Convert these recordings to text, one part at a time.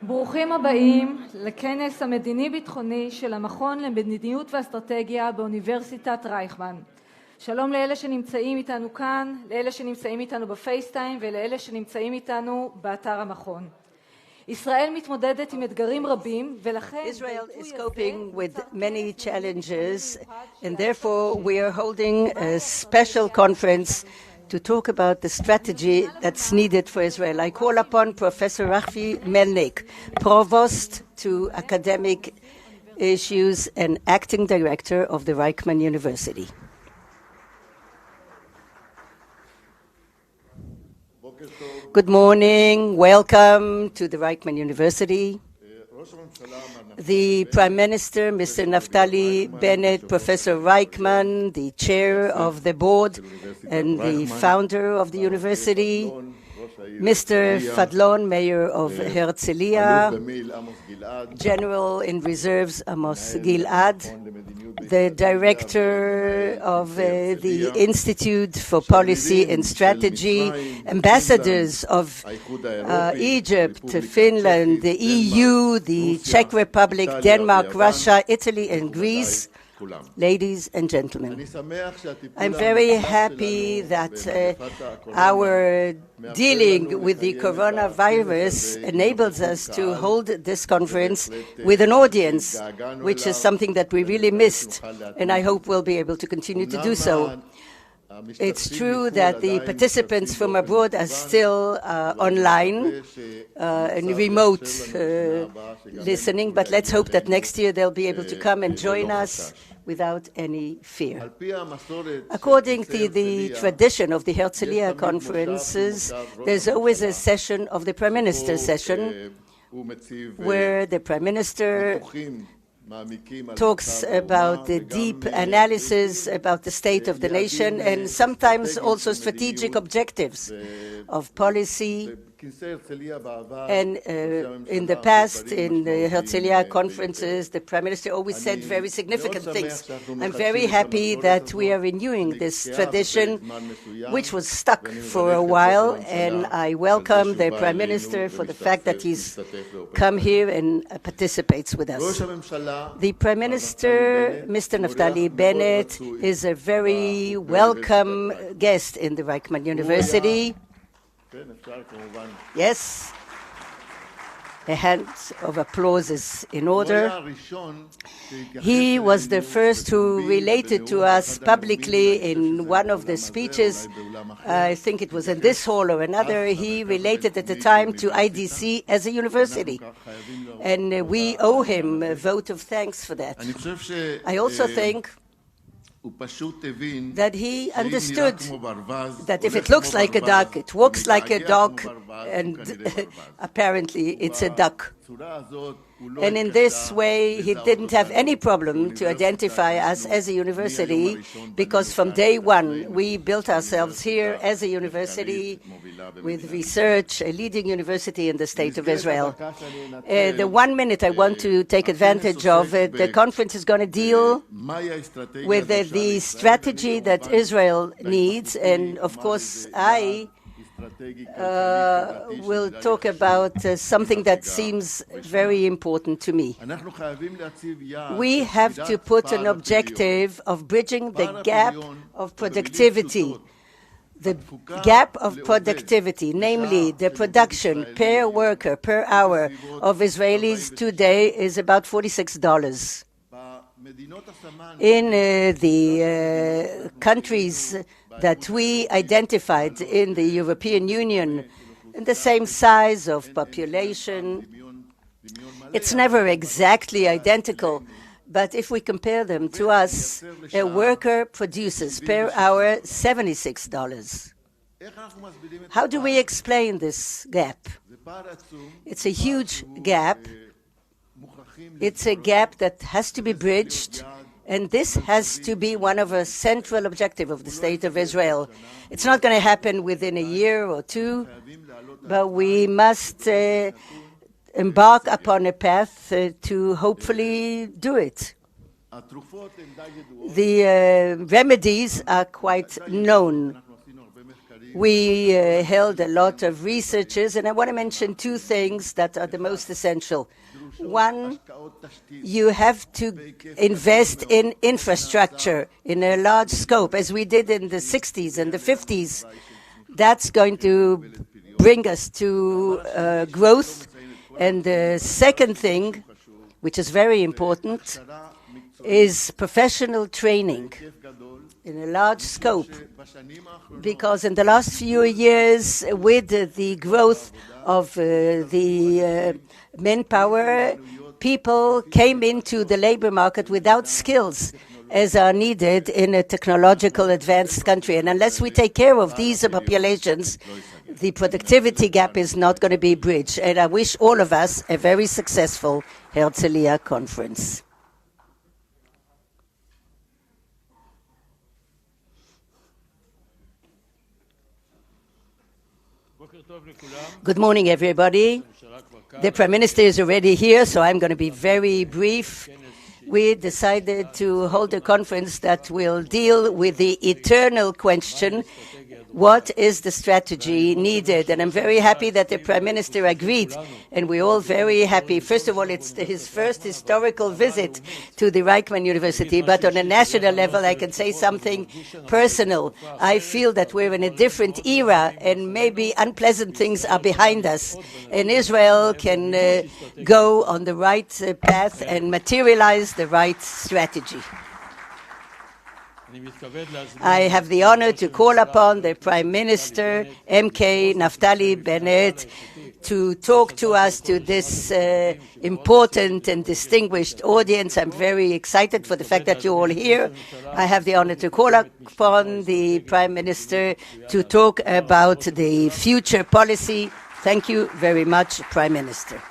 ברוכים הבאים לכנס המדיני-ביטחוני של המכון למדיניות ואסטרטגיה באוניברסיטת רייכמן. שלום לאלה שנמצאים איתנו כאן, לאלה שנמצאים איתנו בפייסטיים ולאלה שנמצאים איתנו באתר המכון. ישראל מתמודדת עם אתגרים רבים ולכן Israel is coping with many challenges and therefore we are holding a special conference to talk about the strategy that's needed for Israel. I call upon Professor Rafi Melnik, Provost to Academic Issues and Acting Director of the Reichman University. Good morning, welcome to the Reichman University. The Prime Minister, Mr. Naftali Bennett, Professor Reichman, the chair of the board and the founder of the university, Mr. Fadlon, Mayor of Herzliya, General in Reserves Amos Gilad, the Director of the Institute for Policy and Strategy, ambassadors of Egypt, Finland, the EU, the Czech Republic, Denmark, Russia, Italy, and Greece. Ladies and gentlemen, I'm very happy that our dealing with the coronavirus enables us to hold this conference with an audience, which is something that we really missed, and I hope we'll be able to continue to do so. It's true that the participants from abroad are still online and remote listening, but let's hope that next year they'll be able to come and join us without any fear. According to the tradition of the Herzliya conferences, there's always a session of the Prime Minister's session where the Prime Minister talks about the deep analysis about the state of the nation and sometimes also strategic objectives of policy. And in the past, in the Herzliya conferences, the Prime Minister always said very significant things. I'm very happy that we are renewing this tradition, which was stuck for a while, and I welcome the Prime Minister for the fact that he's come here and participates with us. The Prime Minister, Mr. Naftali Bennett, is a very welcome guest in the Reichman University. Yes, a hand of applause is in order. He was the first who related to us publicly in one of the speeches. I think it was in this hall or another. He related at the time to IDC as a university. And we owe him a vote of thanks for that. I also think that he understood that if it looks like a duck, it walks like a dog, and apparently it's a duck. And in this way, he didn't have any problem to identify us as a university, because from day one, we built ourselves here as a university with research, a leading university in the state of Israel. The 1 minute I want to take advantage of, the conference is going to deal with the strategy that Israel needs, and of course I will talk about something that seems very important to me. We have to put an objective of bridging the gap of productivity. The gap of productivity, namely the production per worker, per hour of Israelis today is about $46. In the countries that we identified in the European Union, in the same size of population, it's never exactly identical, but if we compare them to us, a worker produces per hour $76. How do we explain this gap? It's a huge gap. It's a gap that has to be bridged, and this has to be one of a central objective of the State of Israel. It's not going to happen within a year or two, but we must embark upon a path to hopefully do it. The remedies are quite known. We held a lot of researches, and I want to mention two things that are the most essential. One, you have to invest in infrastructure in a large scope, as we did in the 60s and the 50s. That's going to bring us to growth. And the second thing, which is very important, is professional training in a large scope. Because in the last few years, with the growth of the manpower, people came into the labor market without skills as are needed in a technological advanced country. And unless we take care of these populations, the productivity gap is not going to be bridged. And I wish all of us a very successful Herzliya conference. Good morning, everybody. The Prime Minister is already here, so I'm going to be very brief. We decided to hold a conference that will deal with the eternal question, what is the strategy needed? And I'm very happy that the Prime Minister agreed, and we're all very happy. First of all, it's his first historical visit to the Reichman University, but on a national level, I can say something personal. I feel that we're in a different era, and maybe unpleasant things are behind us, and Israel can go on the right path and materialize the right strategy. I have the honor to call upon the Prime Minister, MK Naftali Bennett, to talk to us, to this important and distinguished audience. I'm very excited for the fact that you're all here. I have the honor to call upon the Prime Minister to talk about the future policy. Thank you very much, Prime Minister.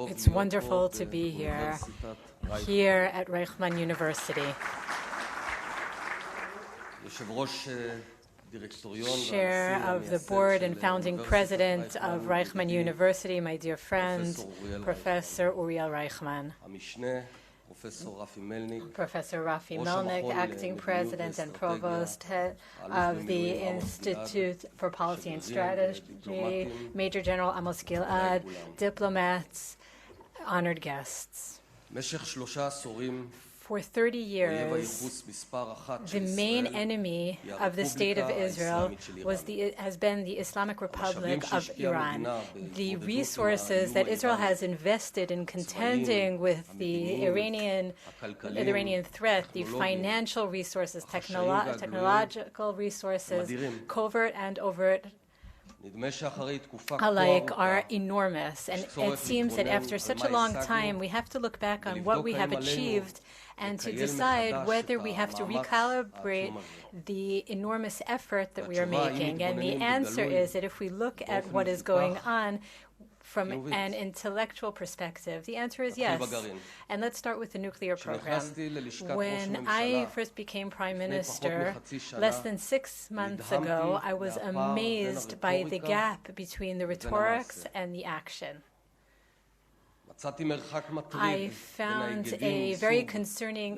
It's wonderful to be here at Reichman University. Chair of the board and founding president of Reichman University, my dear friend, Professor Uriel Reichman. Professor Rafi Melnick, acting president and provost of the Institute for Policy and Strategy, Major General Amos Gilad, diplomats, honored guests. For 30 years, the main enemy of the State of Israel has been the Islamic Republic of Iran. The resources that Israel has invested in contending with the Iranian threat, the financial resources, technological resources, covert and overt alike, are enormous. And it seems that after such a long time, we have to look back on what we have achieved and to decide whether we have to recalibrate the enormous effort that we are making. And the answer is that if we look at what is going on from an intellectual perspective, the answer is yes. And let's start with the nuclear program. When I first became Prime Minister, less than 6 months ago, I was amazed by the gap between the rhetorics and the action. I found a very concerning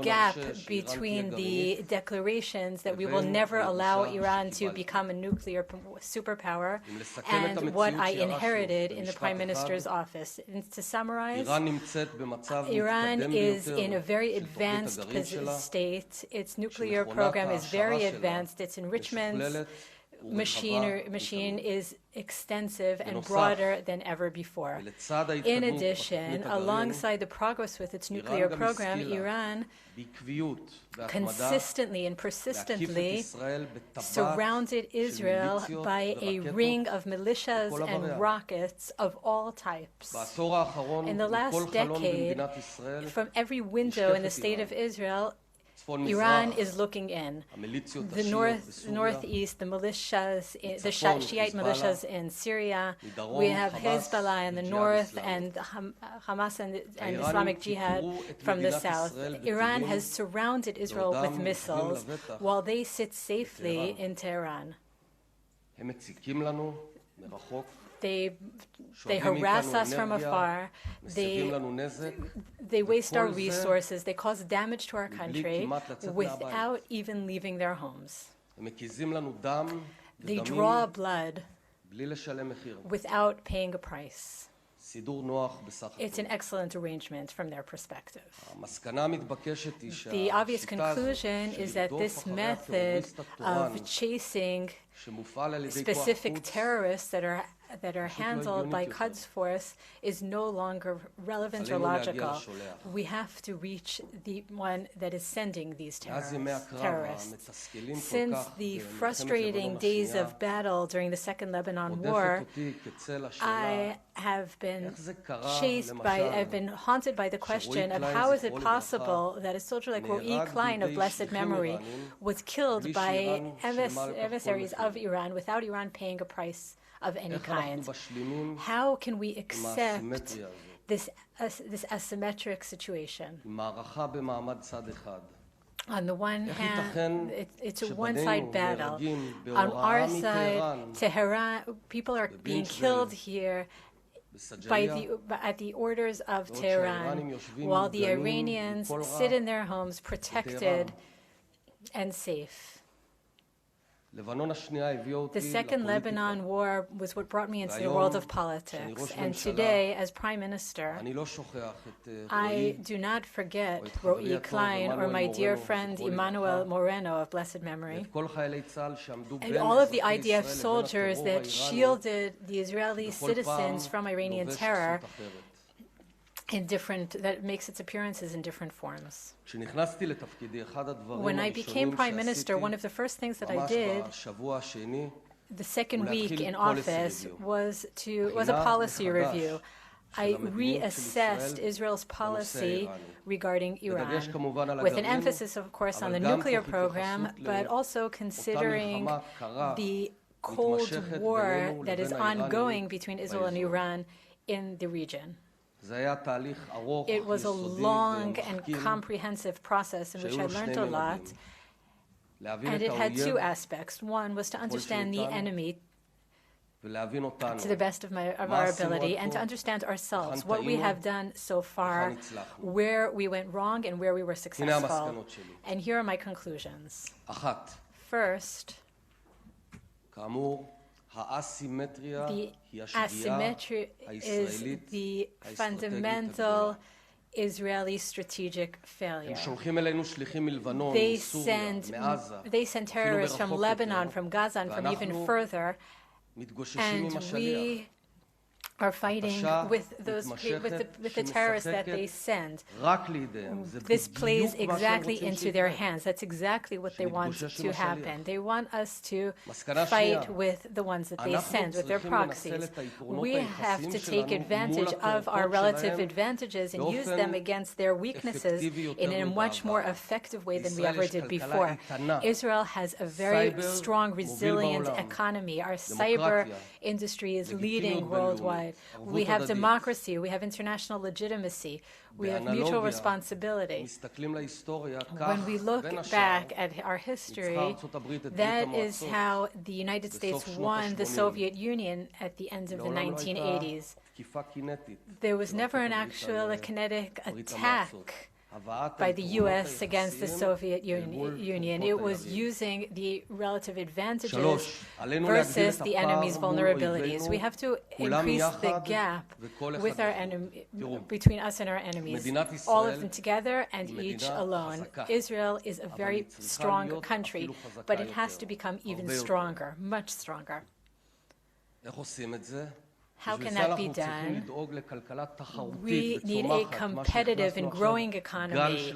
gap between the declarations that we will never allow Iran to become a nuclear superpower and what I inherited in the Prime Minister's office. And to summarize, Iran is in a very advanced state. Its nuclear program is very advanced. Its enrichment machine is extensive and broader than ever before. In addition, alongside the progress with its nuclear program, Iran consistently and persistently surrounded Israel by a ring of militias and rockets of all types. In the last decade, from every window in the state of Israel, Iran is looking in. The northeast, the militias, the Shiite militias in Syria. We have Hezbollah in the north and Hamas and Islamic Jihad from the south. Iran has surrounded Israel with missiles while they sit safely in Tehran. They harass us from afar. They waste our resources. They cause damage to our country without even leaving their homes. They draw blood without paying a price. It's an excellent arrangement from their perspective. The obvious conclusion is that this method of chasing specific terrorists that are handled by Quds force is no longer relevant or logical. We have to reach the one that is sending these terrorists. Since the frustrating days of battle during the Second Lebanon War, I have been I've been haunted by the question of how is it possible that a soldier like Ro'i Klein of blessed memory was killed by emissaries of Iran without Iran paying a price of any kind. How can we accept this asymmetric situation? On the one hand, it's a one-side battle. On our side, Tehran, people are being killed here at the orders of Tehran, while the Iranians sit in their homes protected and safe. The Second Lebanon War was what brought me into the world of politics, and today, as Prime Minister, I do not forget Ro'i Klein or my dear friend Emmanuel Moreno of blessed memory, and all of the IDF soldiers that shielded the Israeli citizens from Iranian terror that makes its appearances in different forms. When I became Prime Minister, one of the first things that I did the second week in office was a policy review. I reassessed Israel's policy regarding Iran, with an emphasis, of course, on the nuclear program, but also considering the Cold War that is ongoing between Israel and Iran in the region. It was a long and comprehensive process in which I learned a lot, and it had two aspects. One was to understand the enemy to the best of our ability, and to understand ourselves, what we have done so far, where we went wrong and where we were successful. And here are my conclusions. First, the asymmetry is the fundamental Israeli strategic failure. They send terrorists from Lebanon, from Gaza, and from even further, and we are fighting with the terrorists that they send. This plays exactly into their hands. That's exactly what they want to happen. They want us to fight with the ones that they send, with their proxies. We have to take advantage of our relative advantages and use them against their weaknesses in a much more effective way than we ever did before. Israel has a very strong, resilient economy. Our cyber industry is leading worldwide. We have democracy, we have international legitimacy, we have mutual responsibility. When we look back at our history, that is how the United States won the Soviet Union at the end of the 1980s. There was never an actual kinetic attack by the U.S. against the Soviet Union. It was using the relative advantages versus the enemy's vulnerabilities. We have to increase the gap with our between us and our enemies, all of them together and each alone. Israel is a very strong country, but it has to become even stronger, much stronger. How can that be done? We need a competitive and growing economy.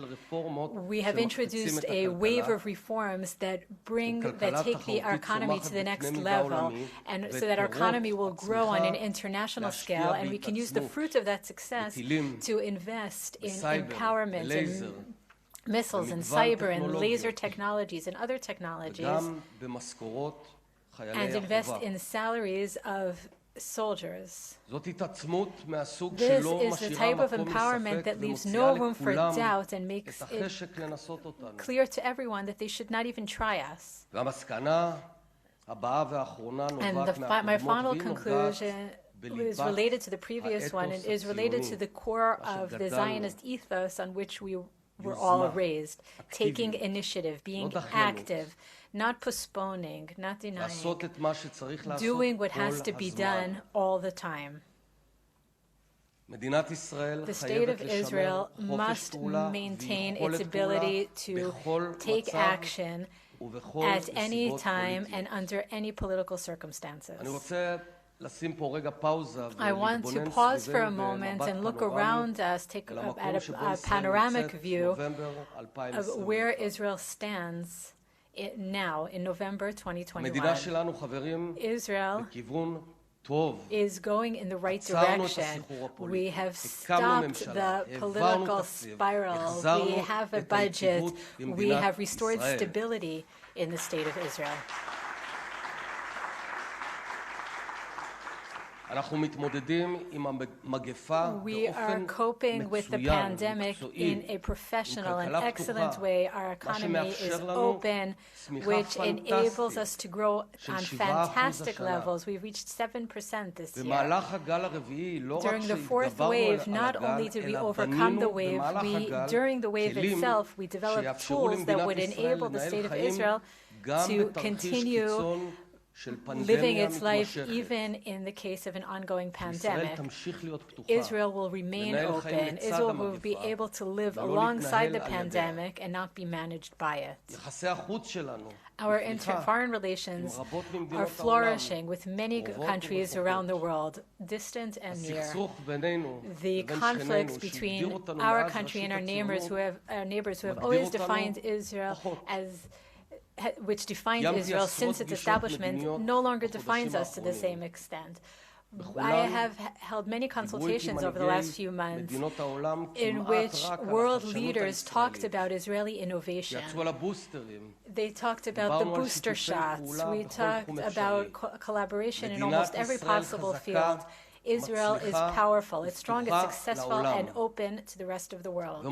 We have introduced a wave of reforms that take our economy to the next level, and so that our economy will grow on an international scale, and we can use the fruit of that success to invest in empowerment missiles and cyber and laser technologies and other technologies, and invest in salaries of soldiers. This is the type of empowerment that leaves no room for doubt and makes it clear to everyone that they should not even try us. And my final conclusion is related to the previous one. It is related to the core of the Zionist ethos on which we were all raised, taking initiative, being active, not postponing, not denying, doing what has to be done all the time. The state of Israel must maintain its ability to take action at any time and under any political circumstances. I want to pause for a moment and look around us, take at a panoramic view of where Israel stands now in November 2021. Israel is going in the right direction. We have stopped the political spiral. We have a budget. We have restored stability in the state of Israel. We are coping with the pandemic in a professional and excellent way. Our economy is open, which enables us to grow on fantastic levels. We reached 7% this year. During the fourth wave, not only did we overcome the wave, during the wave itself, we developed tools that would enable the state of Israel to continue living its life even in the case of an ongoing pandemic. Israel will remain open. Israel will be able to live alongside the pandemic and not be managed by it. Our foreign relations are flourishing with many countries around the world, distant and near. The conflicts between our country and our neighbors who have always defined Israel which defined Israel since its establishment, no longer defines us to the same extent. I have held many consultations over the last few months in which world leaders talked about Israeli innovation. They talked about the booster shots. We talked about collaboration in almost every possible field. Israel is powerful, it's strong, it's successful, and open to the rest of the world.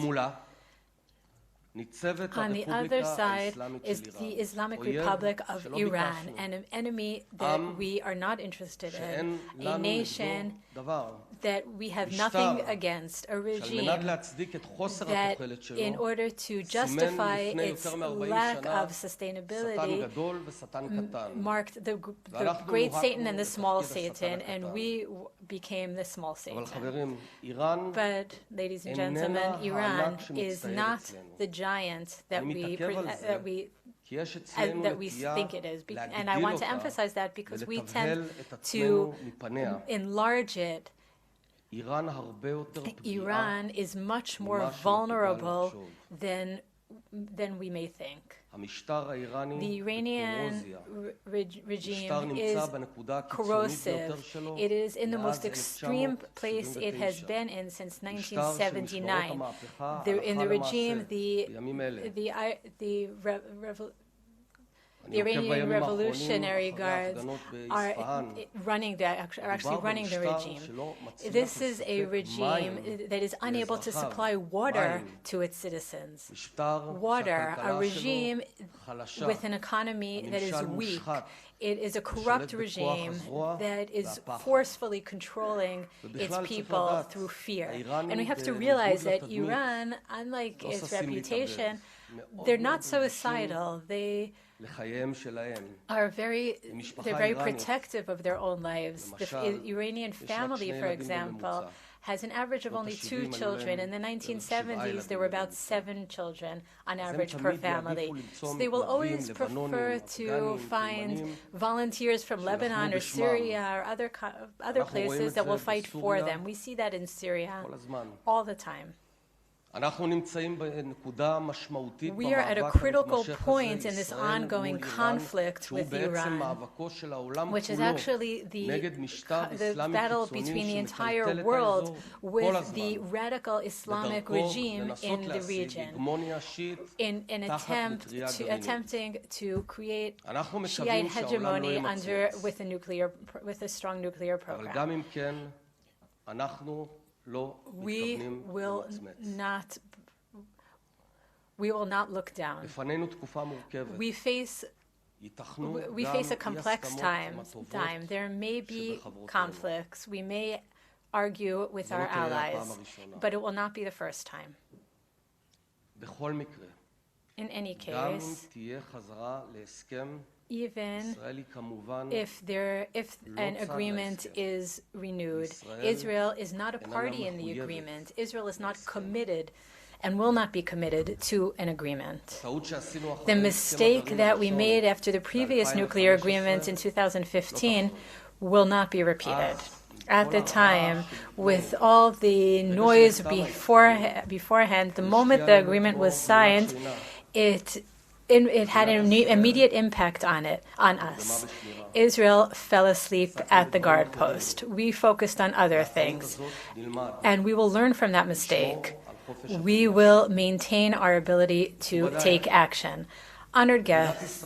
On the other side is the Islamic Republic of Iran, an enemy that we are not interested in, a nation that we have nothing against, a regime that, in order to justify its lack of sustainability, marked the great Satan and the small Satan, and we became the small Satan. But, ladies and gentlemen, Iran is not the giant that we think it is. And I want to emphasize that because we tend to enlarge it. Iran is much more vulnerable than we may think. The Iranian regime is corrosive. It is in the most extreme place it has been in since 1979. In the regime, the Iranian Revolutionary Guards are actually running the regime. This is a regime that is unable to supply water to its citizens. Water, a regime with an economy that is weak. It is a corrupt regime that is forcefully controlling its people through fear. And we have to realize that Iran, unlike its reputation, they're not suicidal. They're very protective of their own lives. The Iranian family, for example, has an average of only 2 children. In the 1970s, there were about 7 children on average per family. So they will always prefer to find volunteers from Lebanon or Syria or other places that will fight for them. We see that in Syria all the time. We are at a critical point in this ongoing conflict with Iran, which is actually the battle between the entire world with the radical Islamic regime in the region, in an attempting to create Shiite hegemony with a strong nuclear program. We will not look down. We face a complex time. There may be conflicts. We may argue with our allies, but it will not be the first time. In any case, even if an agreement is renewed, Israel is not a party in the agreement. Israel is not committed and will not be committed to an agreement. The mistake that we made after the previous nuclear agreement in 2015 will not be repeated. At the time, with all the noise beforehand, the moment the agreement was signed, it had an immediate impact on us. Israel fell asleep at the guard post. We focused on other things, and we will learn from that mistake. We will maintain our ability to take action. Honored guests,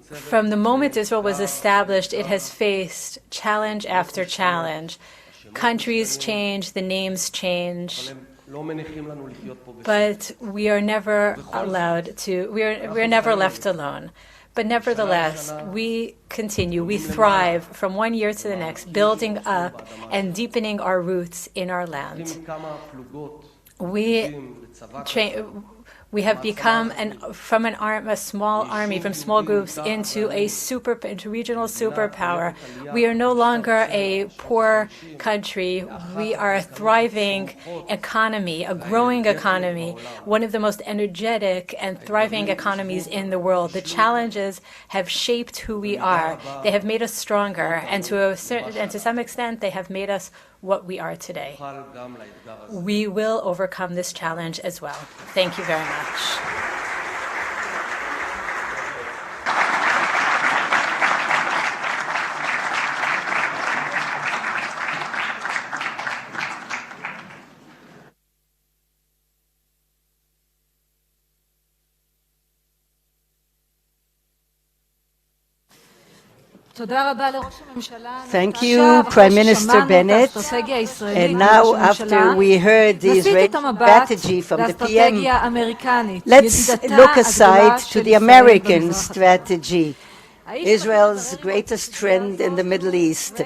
from the moment Israel was established, it has faced challenge after challenge. Countries change, the names change, but we are never never left alone. But nevertheless, we continue, we thrive from one year to the next, building up and deepening our roots in our land. We have become a small army, from small groups into into regional superpower. We are no longer a poor country. We are a thriving economy, a growing economy, one of the most energetic and thriving economies in the world. The challenges have shaped who we are. They have made us stronger, and to some extent, they have made us what we are today. We will overcome this challenge as well. Thank you very much. Thank you, Prime Minister Bennett. And now, after we heard the Israeli strategy from the PM, let's look aside to the American strategy, Israel's greatest friend in the Middle East.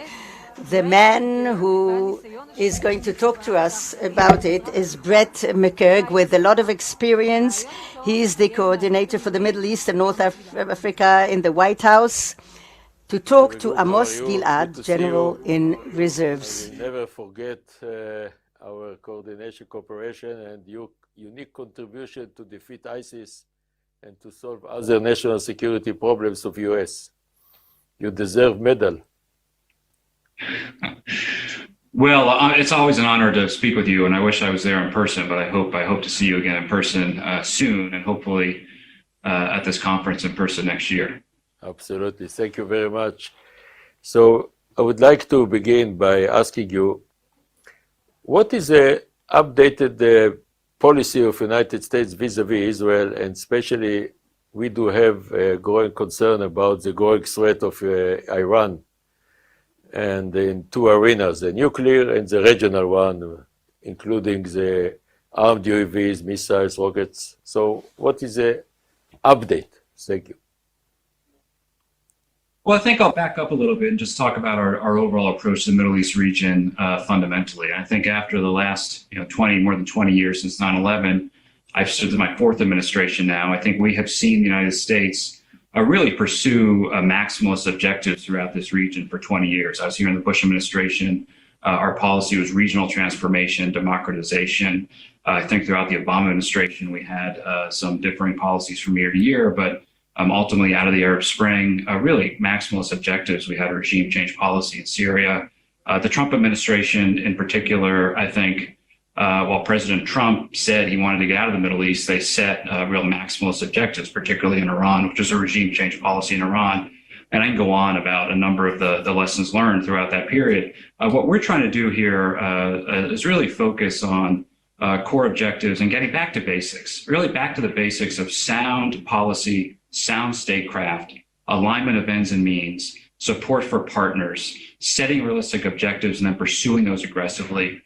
The man who is going to talk to us about it is Brett McCurg, with a lot of experience. He is the coordinator for the Middle East and North Africa in the White House, to talk to Amos Gilad, General in Reserves. I will never forget our coordination cooperation and your unique contribution to defeat ISIS and to solve other national security problems of U.S. You deserve medal. Well, it's always an honor to speak with you, and I wish I was there in person, but I hope to see you again in person soon, and hopefully at this conference in person next year. Absolutely. Thank you very much. So I would like to begin by asking you, what is the updated policy of United States vis-a-vis Israel, and especially we do have a growing concern about the growing threat of Iran, and in two arenas, the nuclear and the regional one, including the armed UAVs, missiles, rockets. So what is the update? Thank you. Well, I think I'll back up a little bit and just talk about our overall approach to the Middle East region fundamentally. I think after the last more than 20 years since 9/11, I've stood in my fourth administration now. I think we have seen the United States really pursue maximalist objectives throughout this region for 20 years. I was here in the Bush administration. Our policy was regional transformation, democratization. I think throughout the Obama administration, we had some differing policies from year to year, but ultimately, out of the Arab Spring, really maximalist objectives. We had a regime change policy in Syria. The Trump administration, in particular, I think, while President Trump said he wanted to get out of the Middle East, they set real maximalist objectives, particularly in Iran, which is a regime change policy in Iran. And I can go on about a number of the lessons learned throughout that period. What we're trying to do here is really focus on core objectives and getting back to basics, really back to the basics of sound policy, sound statecraft, alignment of ends and means, support for partners, setting realistic objectives and then pursuing those aggressively,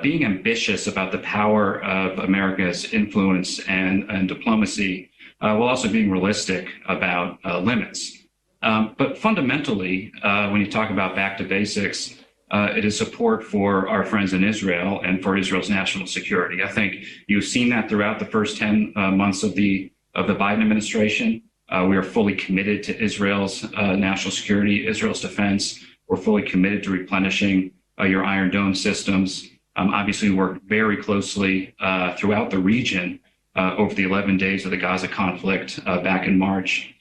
being ambitious about the power of America's influence and diplomacy, while also being realistic about limits. But fundamentally, when you talk about back to basics, it is support for our friends in Israel and for Israel's national security. I think you've seen that throughout the first 10 months of the Biden administration. We are fully committed to Israel's national security, Israel's defense. We're fully committed to replenishing your Iron Dome systems. Obviously, we work very closely throughout the region over the 11 days of the Gaza conflict back in March.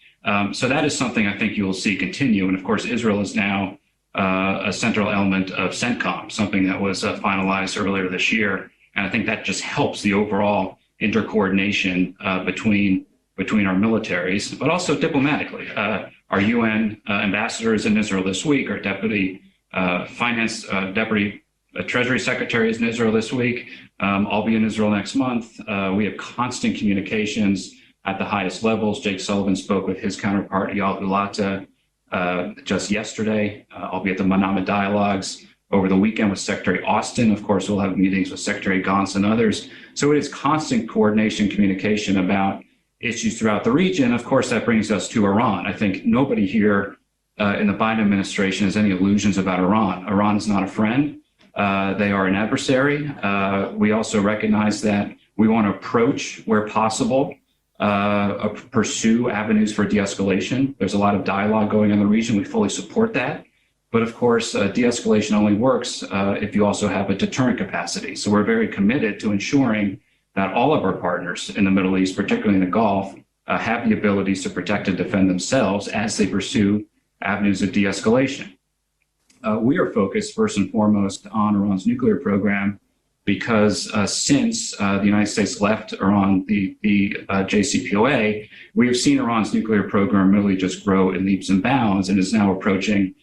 So that is something I think you will see continue. And of course, Israel is now a central element of CENTCOM, something that was finalized earlier this year. And I think that just helps the overall intercoordination between our militaries, but also diplomatically. Our UN ambassador is in Israel this week. Our deputy Treasury Secretary is in Israel this week. I'll be in Israel next month. We have constant communications at the highest levels. Jake Sullivan spoke with his counterpart, Eyal Gulata, just yesterday. I'll be at the Manama Dialogues over the weekend with Secretary Austin. Of course, we'll have meetings with Secretary Gantz and others. So it is constant coordination, communication about issues throughout the region. Of course, that brings us to Iran. I think nobody here in the Biden administration has any illusions about Iran. Iran is not a friend. They are an adversary. We also recognize that we want to approach where possible, pursue avenues for de-escalation. There's a lot of dialogue going on in the region. We fully support that. But of course, de-escalation only works if you also have a deterrent capacity. So we're very committed to ensuring that all of our partners in the Middle East, particularly in the Gulf, have the abilities to protect and defend themselves as they pursue avenues of de-escalation. We are focused first and foremost on Iran's nuclear program because since the United States left Iran, the JCPOA, we have seen Iran's nuclear program really just grow in leaps and bounds and is now approaching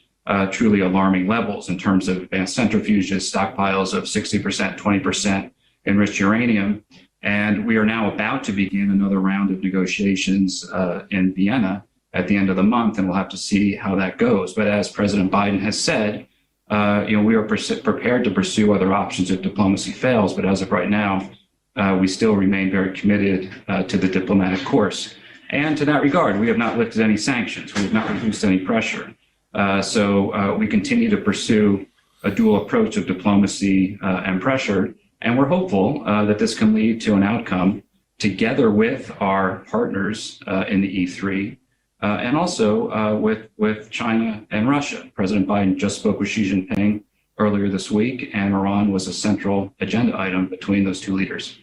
truly alarming levels in terms of advanced centrifuges, stockpiles of 60%, 20% enriched uranium. And we are now about to begin another round of negotiations in Vienna at the end of the month, and we'll have to see how that goes. But as President Biden has said, we are prepared to pursue other options if diplomacy fails. But as of right now, we still remain very committed to the diplomatic course. And to that regard, we have not lifted any sanctions. We have not reduced any pressure. So we continue to pursue a dual approach of diplomacy and pressure. And we're hopeful that this can lead to an outcome together with our partners in the E3. And also with China and Russia. President Biden just spoke with Xi Jinping earlier this week, and Iran was a central agenda item between those two leaders.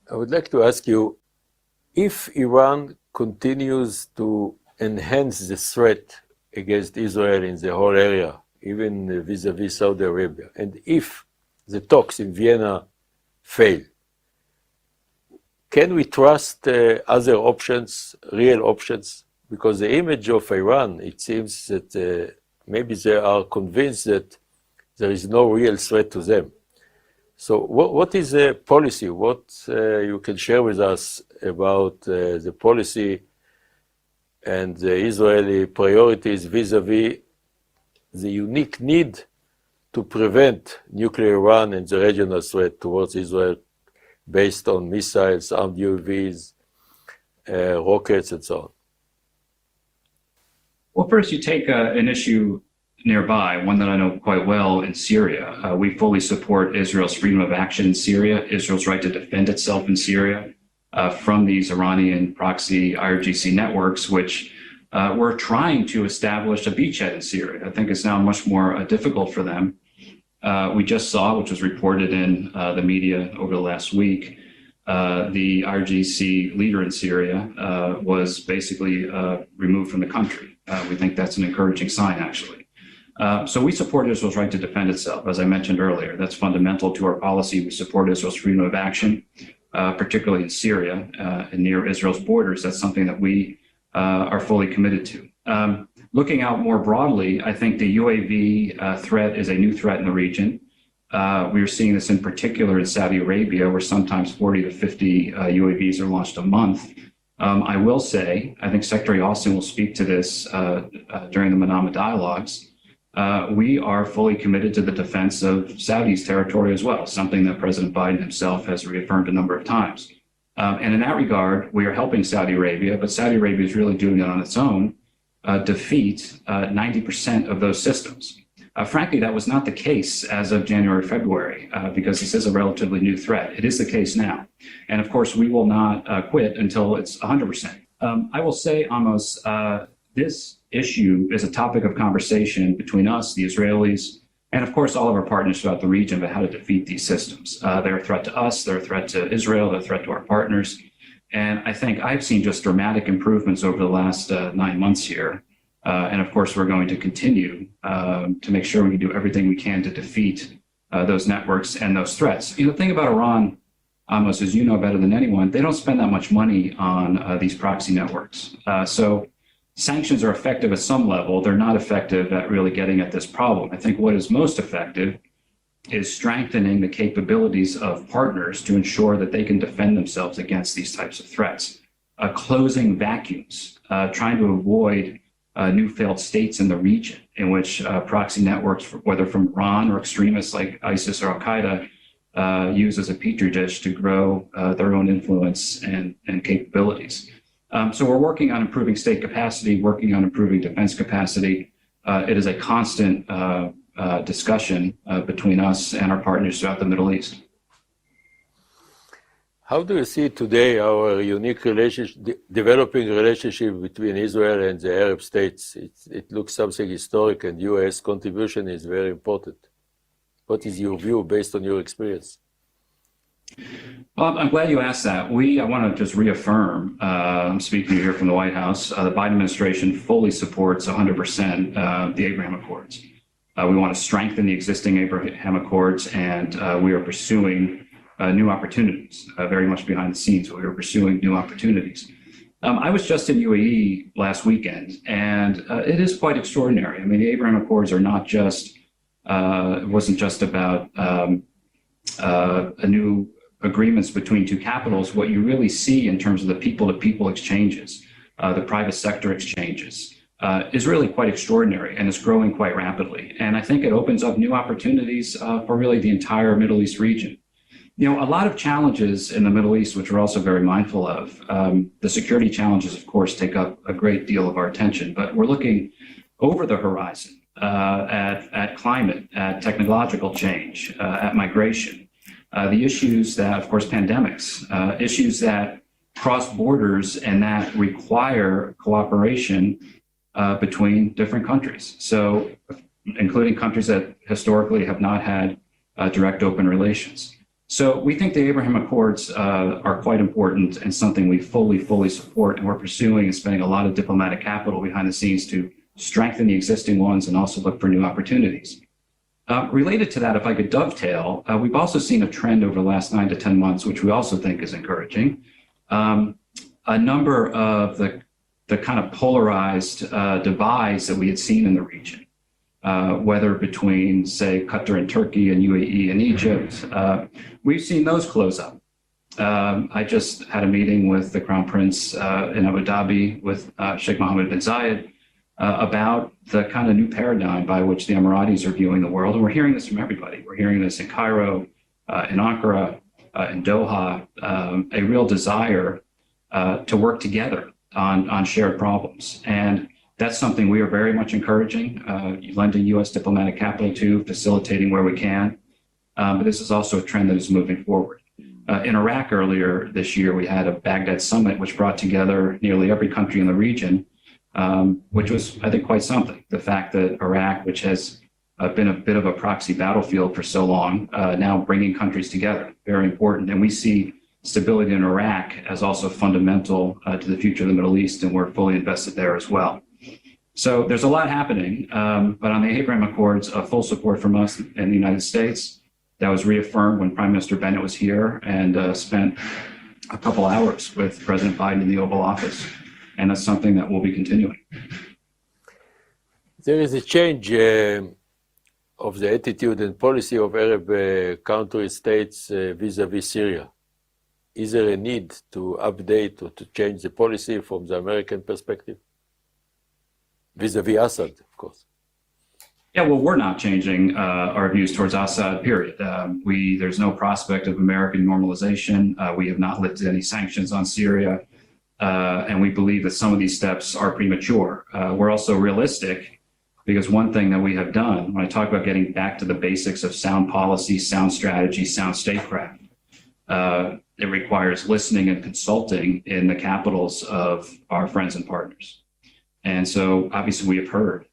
I would like to ask you, if Iran continues to enhance the threat against Israel in the whole area, even vis-a-vis Saudi Arabia, and if the talks in Vienna fail, can we trust other options, real options? Because the image of Iran, it seems that maybe they are convinced that there is no real threat to them. So what is the policy? What you can share with us about the policy and the Israeli priorities vis-a-vis the unique need to prevent nuclear Iran and the regional threat towards Israel based on missiles, armed UAVs, rockets, and so on? Well, first, you take an issue nearby, one that I know quite well in Syria. We fully support Israel's freedom of action in Syria, Israel's right to defend itself in Syria from these Iranian proxy IRGC networks, which were trying to establish a beachhead in Syria. I think it's now much more difficult for them. We just saw, which was reported in the media over the last week, the IRGC leader in Syria was basically removed from the country. We think that's an encouraging sign, actually. So we support Israel's right to defend itself, as I mentioned earlier. That's fundamental to our policy. We support Israel's freedom of action, particularly in Syria and near Israel's borders. That's something that we are fully committed to. Looking out more broadly, I think the UAV threat is a new threat in the region. We are seeing this in particular in Saudi Arabia, where sometimes 40 to 50 UAVs are launched a month. I will say, I think Secretary Austin will speak to this during the Manama dialogues. We are fully committed to the defense of Saudi's territory as well, something that President Biden himself has reaffirmed a number of times. And in that regard, we are helping Saudi Arabia, but Saudi Arabia is really doing it on its own, defeat 90% of those systems. Frankly, that was not the case as of January, February, because this is a relatively new threat. It is the case now. And of course, we will not quit until it's 100%. I will say, Amos, this issue is a topic of conversation between us, the Israelis, and of course, all of our partners throughout the region about how to defeat these systems. They're a threat to us, they're a threat to Israel, they're a threat to our partners. And I think I've seen just dramatic improvements over the last 9 months here. And of course, we're going to continue to make sure we do everything we can to defeat those networks and those threats. You know, the thing about Iran, Amos, as you know better than anyone, they don't spend that much money on these proxy networks. So sanctions are effective at some level. They're not effective at really getting at this problem. I think what is most effective is strengthening the capabilities of partners to ensure that they can defend themselves against these types of threats, closing vacuums, trying to avoid new failed states in the region in which proxy networks, whether from Iran or extremists like ISIS or Al-Qaeda, use as a petri dish to grow their own influence and capabilities. So we're working on improving state capacity, working on improving defense capacity. It is a constant discussion between us and our partners throughout the Middle East. How do you see today our unique developing relationship between Israel and the Arab states? It looks something historic, and U.S. contribution is very important. What is your view based on your experience? Well, I'm glad you asked that. I want to just reaffirm, I'm speaking here from the White House, the Biden administration fully supports 100% the Abraham Accords. We want to strengthen the existing Abraham Accords, and we are pursuing new opportunities, very much behind the scenes. We are pursuing new opportunities. I was just in UAE last weekend, and it is quite extraordinary. I mean, the Abraham Accords are not just, it wasn't just about a new agreements between two capitals. What you really see in terms of the people-to-people exchanges, the private sector exchanges, is really quite extraordinary, and it's growing quite rapidly. And I think it opens up new opportunities for really the entire Middle East region. You know, a lot of challenges in the Middle East, which we're also very mindful of. The security challenges, of course, take up a great deal of our attention, but we're looking over the horizon at climate, at technological change, at migration, the issues that, of course, pandemics, issues that cross borders and that require cooperation between different countries. So, including countries that historically have not had direct open relations. So we think the Abraham Accords are quite important and something we fully support, and we're pursuing and spending a lot of diplomatic capital behind the scenes to strengthen the existing ones and also look for new opportunities. Related to that, if I could dovetail, we've also seen a trend over the last 9 to 10 months, which we also think is encouraging. A number of the kind of polarized divides that we had seen in the region, whether between, say, Qatar and Turkey and UAE and Egypt, we've seen those close up. I just had a meeting with the Crown Prince in Abu Dhabi with Sheikh Mohammed bin Zayed about the kind of new paradigm by which the Emiratis are viewing the world. And we're hearing this from everybody. We're hearing this in Cairo, in Ankara, in Doha, a real desire to work together on shared problems. And that's something we are very much encouraging, lending U.S. diplomatic capital to, facilitating where we can. But this is also a trend that is moving forward. In Iraq earlier this year, we had a Baghdad summit, which brought together nearly every country in the region, which was, I think, quite something. The fact that Iraq, which has been a bit of a proxy battlefield for so long, now bringing countries together, very important. And we see stability in Iraq as also fundamental to the future of the Middle East, and we're fully invested there as well. So there's a lot happening, but on the Abraham Accords, full support from us in the United States. That was reaffirmed when Prime Minister Bennett was here and spent a couple hours with President Biden in the Oval Office. And that's something that we'll be continuing. There is a change of the attitude and policy of Arab country states vis-a-vis Syria. Is there a need to update or to change the policy from the American perspective? Vis-a-vis Assad, of course. Yeah, well, we're not changing our views towards Assad, period. There's no prospect of American normalization. We have not lifted any sanctions on Syria. And we believe that some of these steps are premature. We're also realistic because one thing that we have done, when I talk about getting back to the basics of sound policy, sound strategy, sound statecraft, it requires listening and consulting in the capitals of our friends and partners. And so obviously we have heard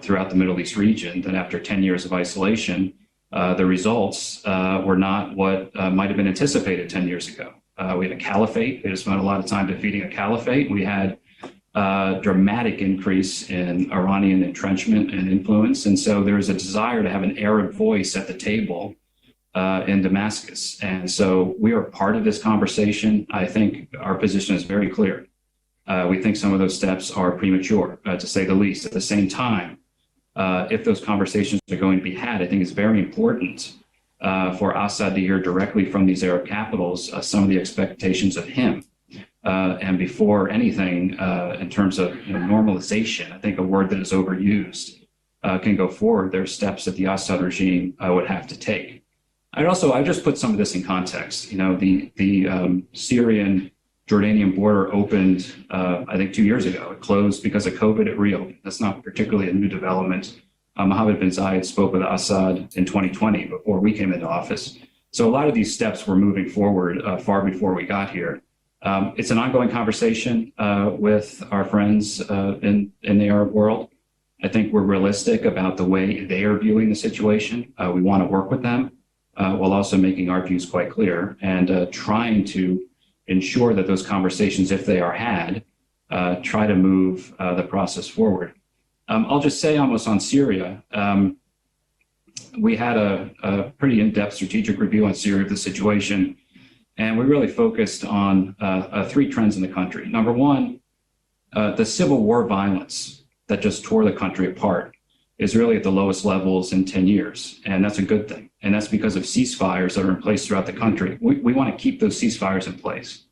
throughout the Middle East region that after 10 years of isolation, the results were not what might have been anticipated 10 years ago. We had a caliphate. We had spent a lot of time defeating a caliphate. We had a dramatic increase in Iranian entrenchment and influence. And so there is a desire to have an Arab voice at the table in Damascus. And so we are part of this conversation. I think our position is very clear. We think some of those steps are premature, to say the least. At the same time, if those conversations are going to be had, I think it's very important for Assad to hear directly from these Arab capitals some of the expectations of him. And before anything, in terms of normalization, I think a word that is overused can go forward. There are steps that the Assad regime would have to take. I just put some of this in context. The Syrian Jordanian border opened, I think 2 years ago. It closed because of COVID. It reopened. That's not particularly a new development. Mohammed bin Zayed spoke with Assad in 2020 before we came into office. So a lot of these steps were moving forward far before we got here. It's an ongoing conversation with our friends in the Arab world. I think we're realistic about the way they are viewing the situation. We want to work with them while also making our views quite clear and trying to ensure that those conversations, if they are had, try to move the process forward. I'll just say almost on Syria, we had a pretty in-depth strategic review on Syria of the situation, and we really focused on three trends in the country. Number one, the civil war violence that just tore the country apart is really at the lowest levels in 10 years, and that's a good thing. And that's because of ceasefires that are in place throughout the country. We want to keep those ceasefires in place.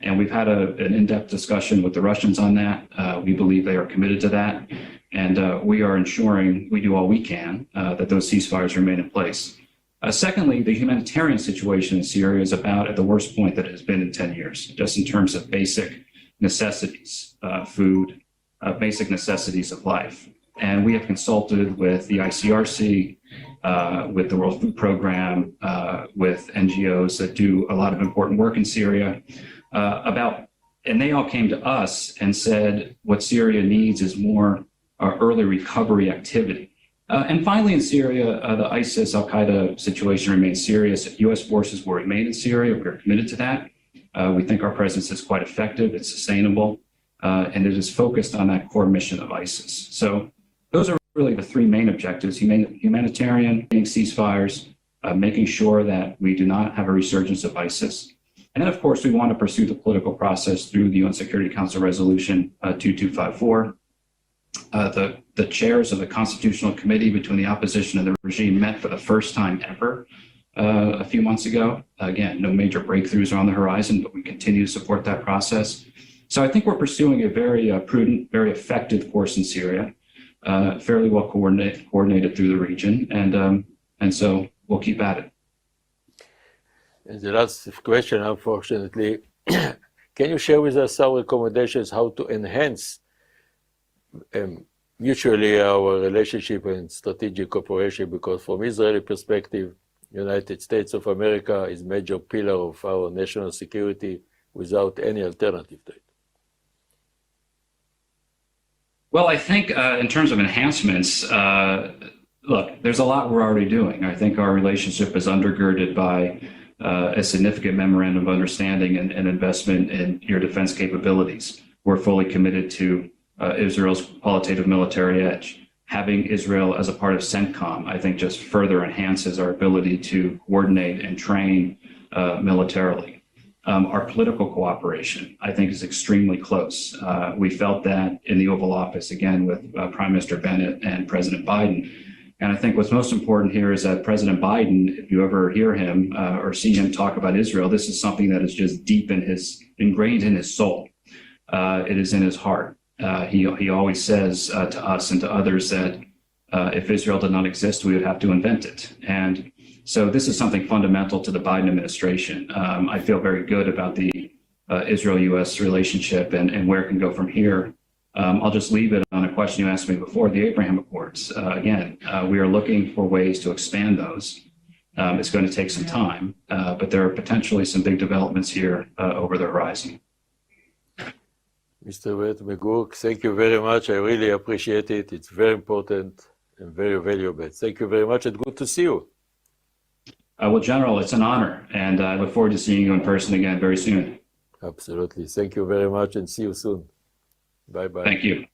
And we've had an in-depth discussion with the Russians on that. We believe they are committed to that. And we are ensuring we do all we can that those ceasefires remain in place. Secondly, the humanitarian situation in Syria is about at the worst point that it has been in 10 years, just in terms of basic necessities, food, basic necessities of life. And we have consulted with the ICRC, with the World Food Program, with NGOs that do a lot of important work in Syria and they all came to us and said what Syria needs is more early recovery activity. And finally, in Syria, the ISIS Al-Qaeda situation remains serious. U.S. forces will remain in Syria. We're committed to that. We think our presence is quite effective. It's sustainable. And it is focused on that core mission of ISIS. So those are really the three main objectives: humanitarian, ceasefires, making sure that we do not have a resurgence of ISIS. And then, of course, we want to pursue the political process through the UN Security Council Resolution 2254. The chairs of the Constitutional Committee between the opposition and the regime met for the first time ever a few months ago. Again, no major breakthroughs are on the horizon, but we continue to support that process. So I think we're pursuing a very prudent, very effective course in Syria, fairly well coordinated through the region, and so we'll keep at it. And the last question, unfortunately, can you share with us some recommendations how to enhance mutually our relationship and strategic cooperation? Because from Israeli perspective, United States of America is a major pillar of our national security without any alternative to it. Well, I think in terms of enhancements, look, there's a lot we're already doing. I think our relationship is undergirded by a significant memorandum of understanding and investment in your defense capabilities. We're fully committed to Israel's qualitative military edge. Having Israel as a part of CENTCOM, I think, just further enhances our ability to coordinate and train militarily. Our political cooperation, I think, is extremely close. We felt that in the Oval Office, again, with Prime Minister Bennett and President Biden. And I think what's most important here is that President Biden, if you ever hear him or see him talk about Israel, this is something that is just deep in ingrained in his soul. It is in his heart. He always says to us and to others that if Israel did not exist, we would have to invent it. And so this is something fundamental to the Biden administration. I feel very good about the Israel-U.S. relationship and where it can go from here. I'll just leave it on a question you asked me before, the Abraham Accords. Again, we are looking for ways to expand those. It's going to take some time, but there are potentially some big developments here over the horizon. Mr. Wett-Meguk, thank you very much. I really appreciate it. It's very important and very valuable. Thank you very much, and good to see you. Well, General, it's an honor, and I look forward to seeing you in person again very soon. Absolutely. Thank you very much, and see you soon. Bye-bye. Thank you.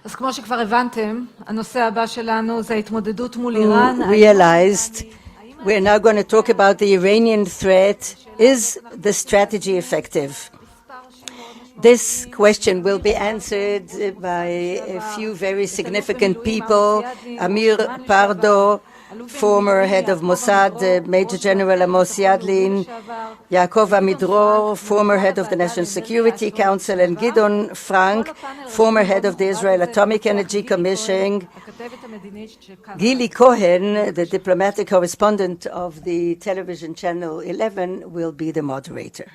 אז כמו שכבר הבנתם, הנושא הבא שלנו זה ההתמודדות מול איראן. Realized we're now going to talk about the Iranian threat. Is the strategy effective? This question will be answered by a few very significant people. Amir Pardo, former head of Mossad, Major General Amos Yadlin, Yaakov Amidror, former head of the National Security Council, and Gideon Frank, former head of the Israel Atomic Energy Commission. Gili Cohen, the diplomatic correspondent of the television channel 11, will be the moderator.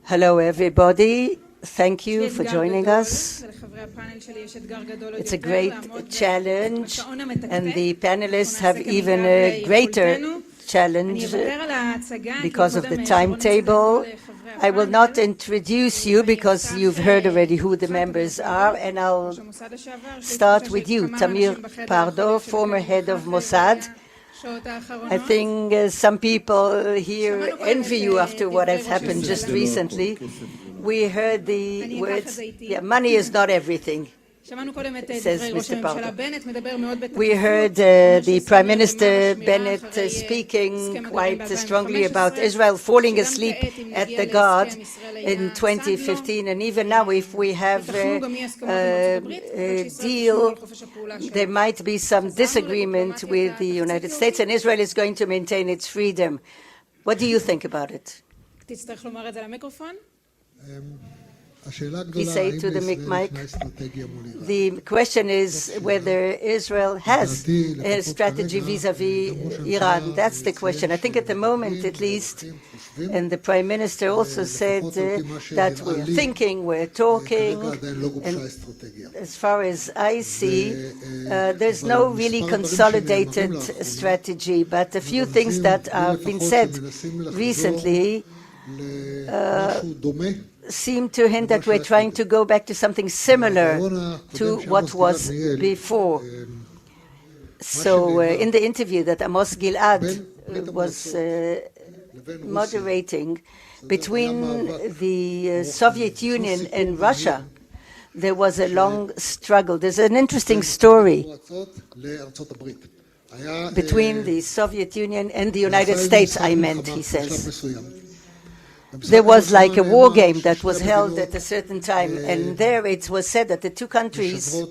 Hello, everybody. Thank you for joining us. It's a great challenge, and the panelists have even a greater challenge because of the timetable. I will not introduce you because you've heard already who the members are, and I'll start with you, Tamir Pardo, former head of Mossad. I think some people here envy you after what has happened just recently. We heard the words, money is not everything, says Mr. Pardo. We heard the Prime Minister Bennett speaking quite strongly about Israel falling asleep at the guard in 2015. And even now, if we have a deal, there might be some disagreement with the United States, and Israel is going to maintain its freedom. What do you think about it? He said to the mic, the question is whether Israel has a strategy vis-à-vis Iran. That's the question. I think at the moment, at least, and the Prime Minister also said that we're thinking, we're talking, and as far as I see, there's no really consolidated strategy, but a few things that have been said recently seem to hint that we're trying to go back to something similar to what was before. So in the interview that Amos Gilad was moderating, between the Soviet Union and Russia, there was a long struggle. There's an interesting story between the Soviet Union and the United States, I meant, he says. there was like a war game that was held at a certain time, and there it was said that the two countries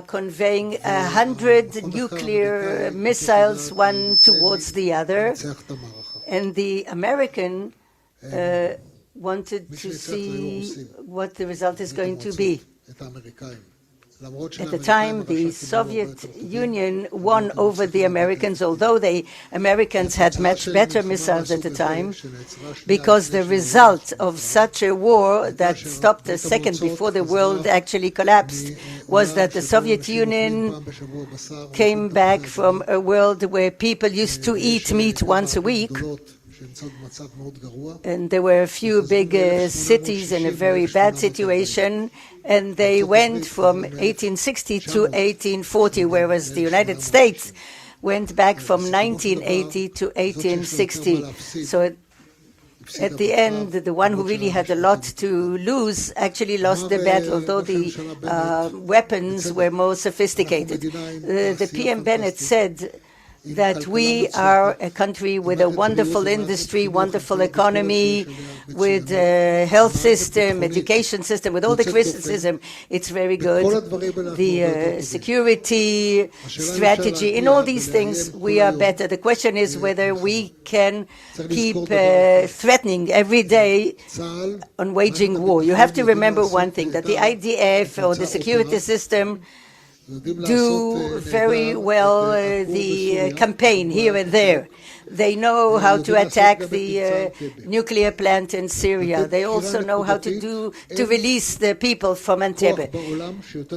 conveying 100 nuclear missiles, one towards the other, and the American wanted to see what the result is going to be. At the time, the Soviet Union won over the Americans, although the Americans had much better missiles at the time, because the result of such a war that stopped a second before the world actually collapsed was that the Soviet Union came back from a world where people used to eat meat once a week, and there were a few big cities in a very bad situation, and they went from 1860 to 1840, whereas the United States went back from 1980 to 1860. So at the end, the one who really had a lot to lose actually lost the battle, although the weapons were more sophisticated. The PM Bennett said that we are a country with a wonderful industry, wonderful economy, with a health system, education system, with all the criticism, it's very good. The security, strategy, in all these things, we are better. The question is whether we can keep threatening every day on waging war. You have to remember one thing, that the IDF or the security system do very well the campaign here and there. They know how to attack the nuclear plant in Syria. They also know how to release the people from Entebbe.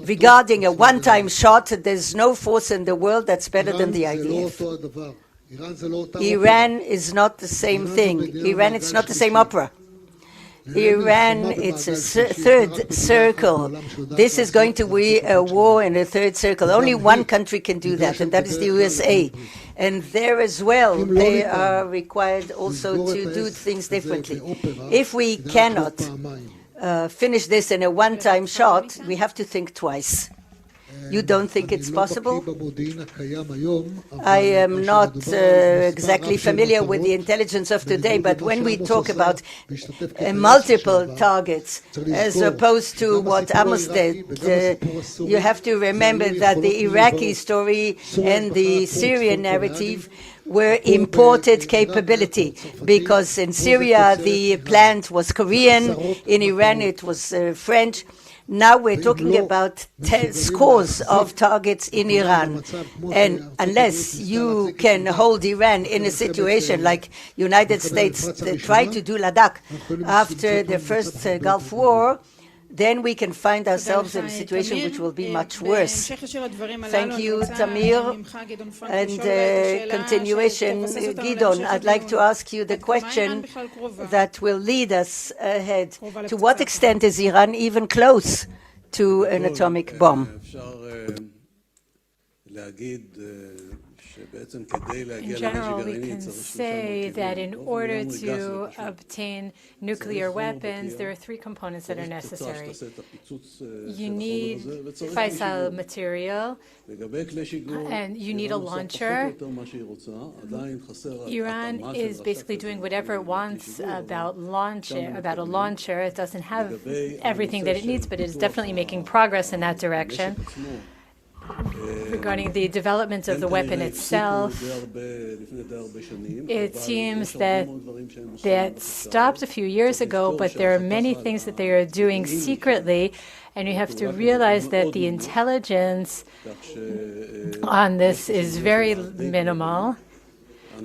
Regarding a one-time shot, there's no force in the world that's better than the IDF. Iran is not the same thing. Iran, it's not the same opera. Iran, it's a third circle. This is going to be a war in a third circle. Only one country can do that, and that is the USA. And there as well, they are required also to do things differently. If we cannot finish this in a one-time shot, we have to think twice. You don't think it's possible? I am not exactly familiar with the intelligence of today, but when we talk about multiple targets, as opposed to what Amos did, you have to remember that the Iraqi story and the Syrian narrative were imported capability, because in Syria the plant was Korean, in Iran it was French. Now we're talking about scores of targets in Iran. And unless you can hold Iran in a situation like United States tried to do Ladakh after the first Gulf War, then we can find ourselves in a situation which will be much worse. Thank you, Tamir. And continuation, Gidon, I'd like to ask you the question that will lead us ahead. To what extent is Iran even close to an atomic bomb? In general, we can say that in order to obtain nuclear weapons, there are three components that are necessary. You need fissile material, and you need a launcher. Iran is basically doing whatever it wants about a launcher. It doesn't have everything that it needs, but it is definitely making progress in that direction. Regarding the development of the weapon itself, it seems that that stopped a few years ago, but there are many things that they are doing secretly, and you have to realize that the intelligence on this is very minimal.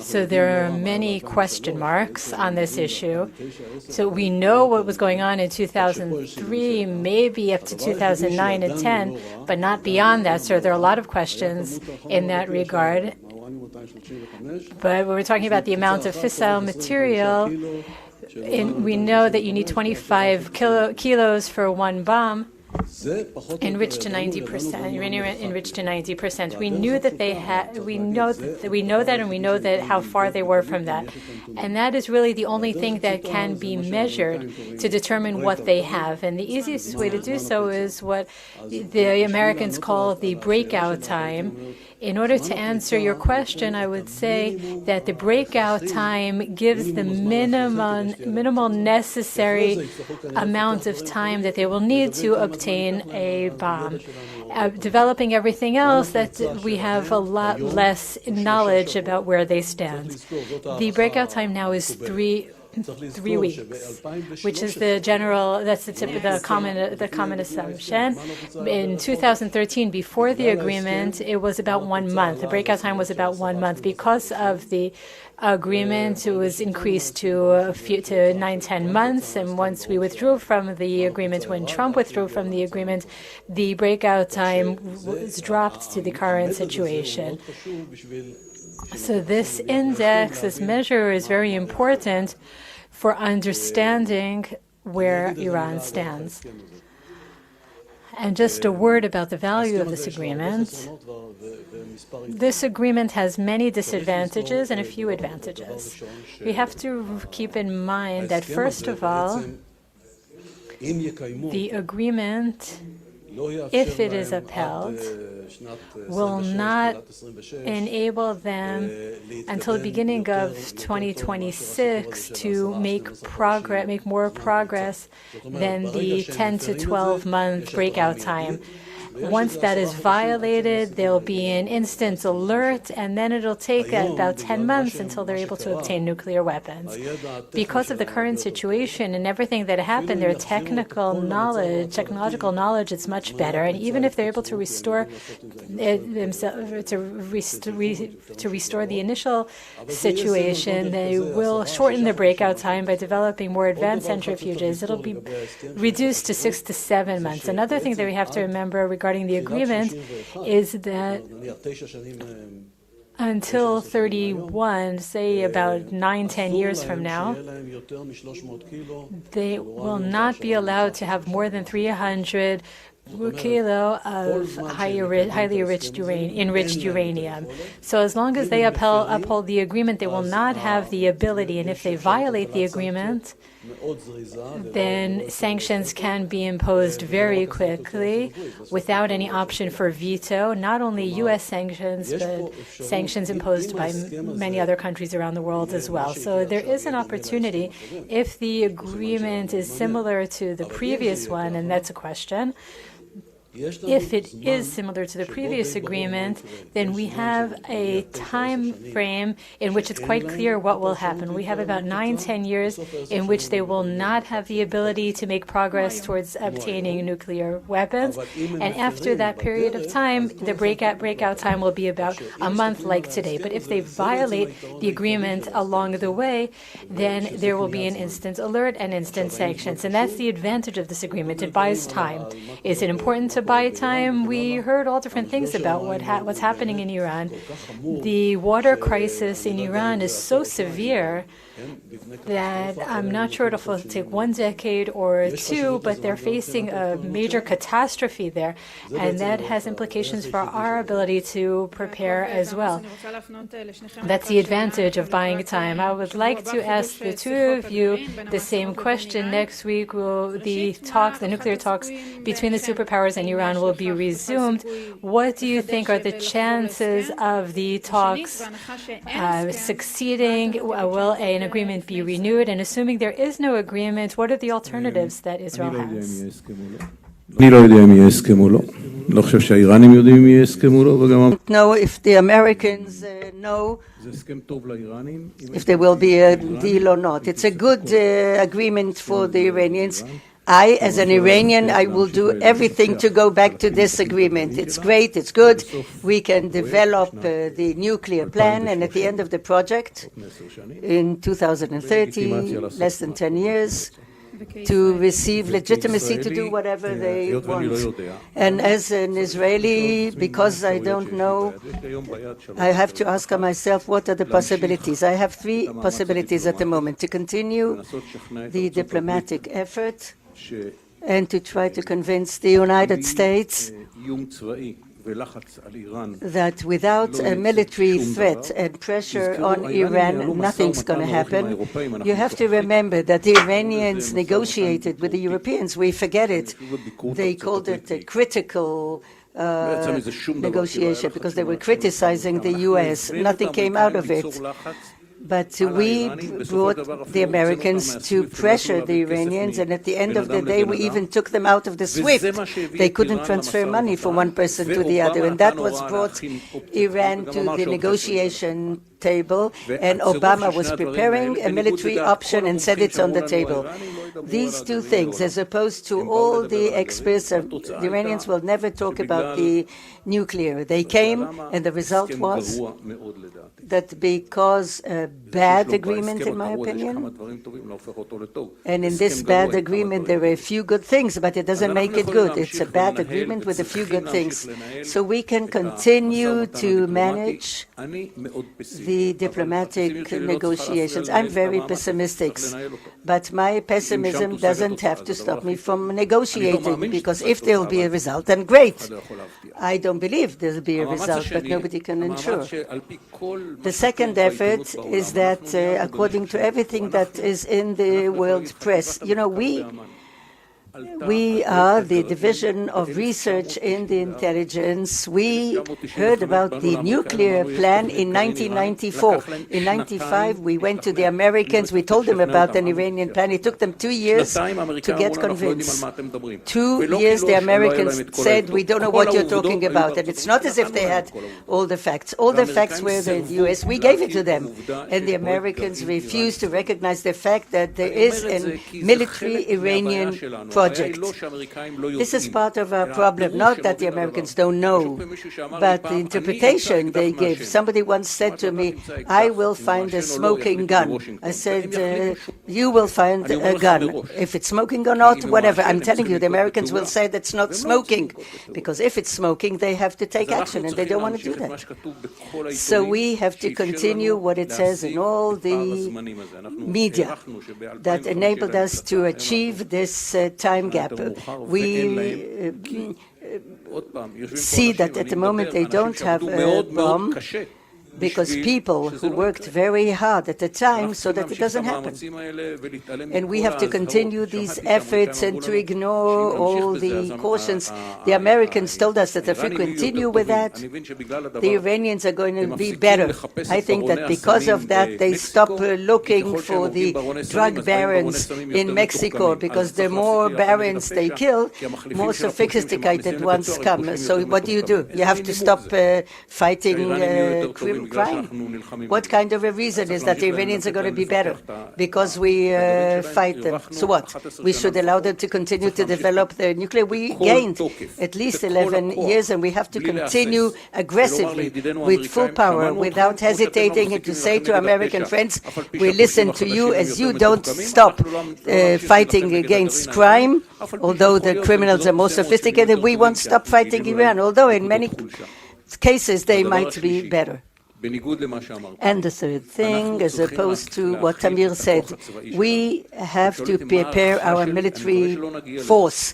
So there are many question marks on this issue. So we know what was going on in 2003, maybe up to 2009 and 10, but not beyond that. So there are a lot of questions in that regard. But when we're talking about the amount of fissile material, we know that you need 25 kilos for one bomb. Enriched to 90%. Enriched to 90%. We knew that they had. We know that, and we know that how far they were from that, and that is really the only thing that can be measured to determine what they have. And the easiest way to do so is what the Americans call the breakout time. In order to answer your question, I would say that the breakout time gives the minimal necessary amount of time that they will need to obtain a bomb. Developing everything else, that we have a lot less knowledge about where they stand. The breakout time now is 3 weeks, which is the general, that's the common assumption. In 2013, before the agreement, it was about 1 month. The breakout time was about 1 month. Because of the agreement, it was increased to 9-10 months. And once we withdrew from the agreement, when Trump withdrew from the agreement, the breakout time was dropped to the current situation. So this index, this measure, is very important for understanding where Iran stands. And just a word about the value of this agreement. This agreement has many disadvantages and a few advantages. We have to keep in mind that, first of all, the agreement, if it is upheld, will not enable them until the beginning of 2026 to make more progress than the 10 to 12 month breakout time. Once that is violated, there'll be an instant alert, and then it'll take about 10 months until they're able to obtain nuclear weapons. Because of the current situation and everything that happened, their technological knowledge is much better. And even if they're able to restore themselves, to restore the initial situation, they will shorten the breakout time by developing more advanced centrifuges. It'll be reduced to 6 to 7 months. Another thing that we have to remember regarding the agreement is that until 31, say about 9-10 years from now, they will not be allowed to have more than 300 kilo of highly enriched uranium. So as long as they uphold the agreement, they will not have the ability, and if they violate the agreement, then sanctions can be imposed very quickly without any option for veto, not only U.S. sanctions, but sanctions imposed by many other countries around the world as well. So there is an opportunity, if the agreement is similar to the previous one, and that's a question. If it is similar to the previous agreement, then we have a time frame in which it's quite clear what will happen. We have about 9-10 years in which they will not have the ability to make progress towards obtaining nuclear weapons. And after that period of time, the breakout time will be about a month like today. But if they violate the agreement along the way, then there will be an instant alert and instant sanctions. And that's the advantage of this agreement. It buys time. Is it important to buy time? We heard all different things about what's happening in Iran. The water crisis in Iran is so severe that I'm not sure if it'll take 1 decade or 2, but they're facing a major catastrophe there, and that has implications for our ability to prepare as well. That's the advantage of buying time. I would like to ask the two of you the same question. Next week, the nuclear talks between the superpowers and Iran will be resumed. What do you think are the chances of the talks succeeding? Will an agreement be renewed? And assuming there is no agreement, what are the alternatives that Israel has? know if the Americans know if there will be a deal or not. It's a good agreement for the Iranians. I, as an Iranian, I will do everything to go back to this agreement. It's great, it's good. We can develop the nuclear plan, and at the end of the project, in 2030, less than 10 years, to receive legitimacy to do whatever they want. And as an Israeli, because I don't know, I have to ask myself, what are the possibilities? I have 3 possibilities at the moment: to continue the diplomatic effort and to try to convince the United States that without a military threat and pressure on Iran, nothing's going to happen. You have to remember that the Iranians negotiated with the Europeans. We forget it. They called it a critical negotiation because they were criticizing the U.S. Nothing came out of it. But we brought the Americans to pressure the Iranians, and at the end of the day, we even took them out of the SWIFT. They couldn't transfer money from one person to the other, and that was brought Iran to the negotiation table, and Obama was preparing a military option and said it's on the table. These two things, as opposed to all the experts, the Iranians will never talk about the nuclear. They came, and the result was that because a bad agreement, in my opinion, and in this bad agreement there are a few good things, but it doesn't make it good. It's a bad agreement with a few good things. So we can continue to manage the diplomatic negotiations. I'm very pessimistic, but my pessimism doesn't have to stop me from negotiating, because if there will be a result, then great. I don't believe there will be a result, but nobody can ensure. The second effort is that, according to everything that is in the world press, we are the Division of Research in the Intelligence. We heard about the nuclear plan in 1994. In 1995, we went to the Americans. We told them about an Iranian plan. It took them 2 years to get convinced. 2 years, the Americans said, we don't know what you're talking about. And it's not as if they had all the facts. All the facts were the U.S. We gave it to them. And the Americans refused to recognize the fact that there is a military Iranian project. This is part of our problem, not that the Americans don't know, but the interpretation they give. Somebody once said to me, I will find a smoking gun. I said, you will find a gun. If it's smoking or not, whatever. I'm telling you, the Americans will say that's not smoking, because if it's smoking, they have to take action, and they don't want to do that. So we have to continue what it says in all the media that enabled us to achieve this time gap. We see that at the moment they don't have a bomb, because people who worked very hard at the time so that it doesn't happen. And we have to continue these efforts and to ignore all the cautions. The Americans told us that if we continue with that, the Iranians are going to be better. I think that because of that, they stop looking for the drug barons in Mexico, because the more barons they kill, more sophisticated ones come. So what do? You have to stop fighting crime. What kind of a reason is that the Iranians are going to be better? Because we fight them. So what? We should allow them to continue to develop their nuclear. We gained at least 11 years, and we have to continue aggressively with full power, without hesitating, and to say to American friends, we listen to you as you don't stop fighting against crime, although the criminals are more sophisticated. We won't stop fighting Iran, although in many cases they might be better. And the third thing, as opposed to what Tamir said, we have to prepare our military force.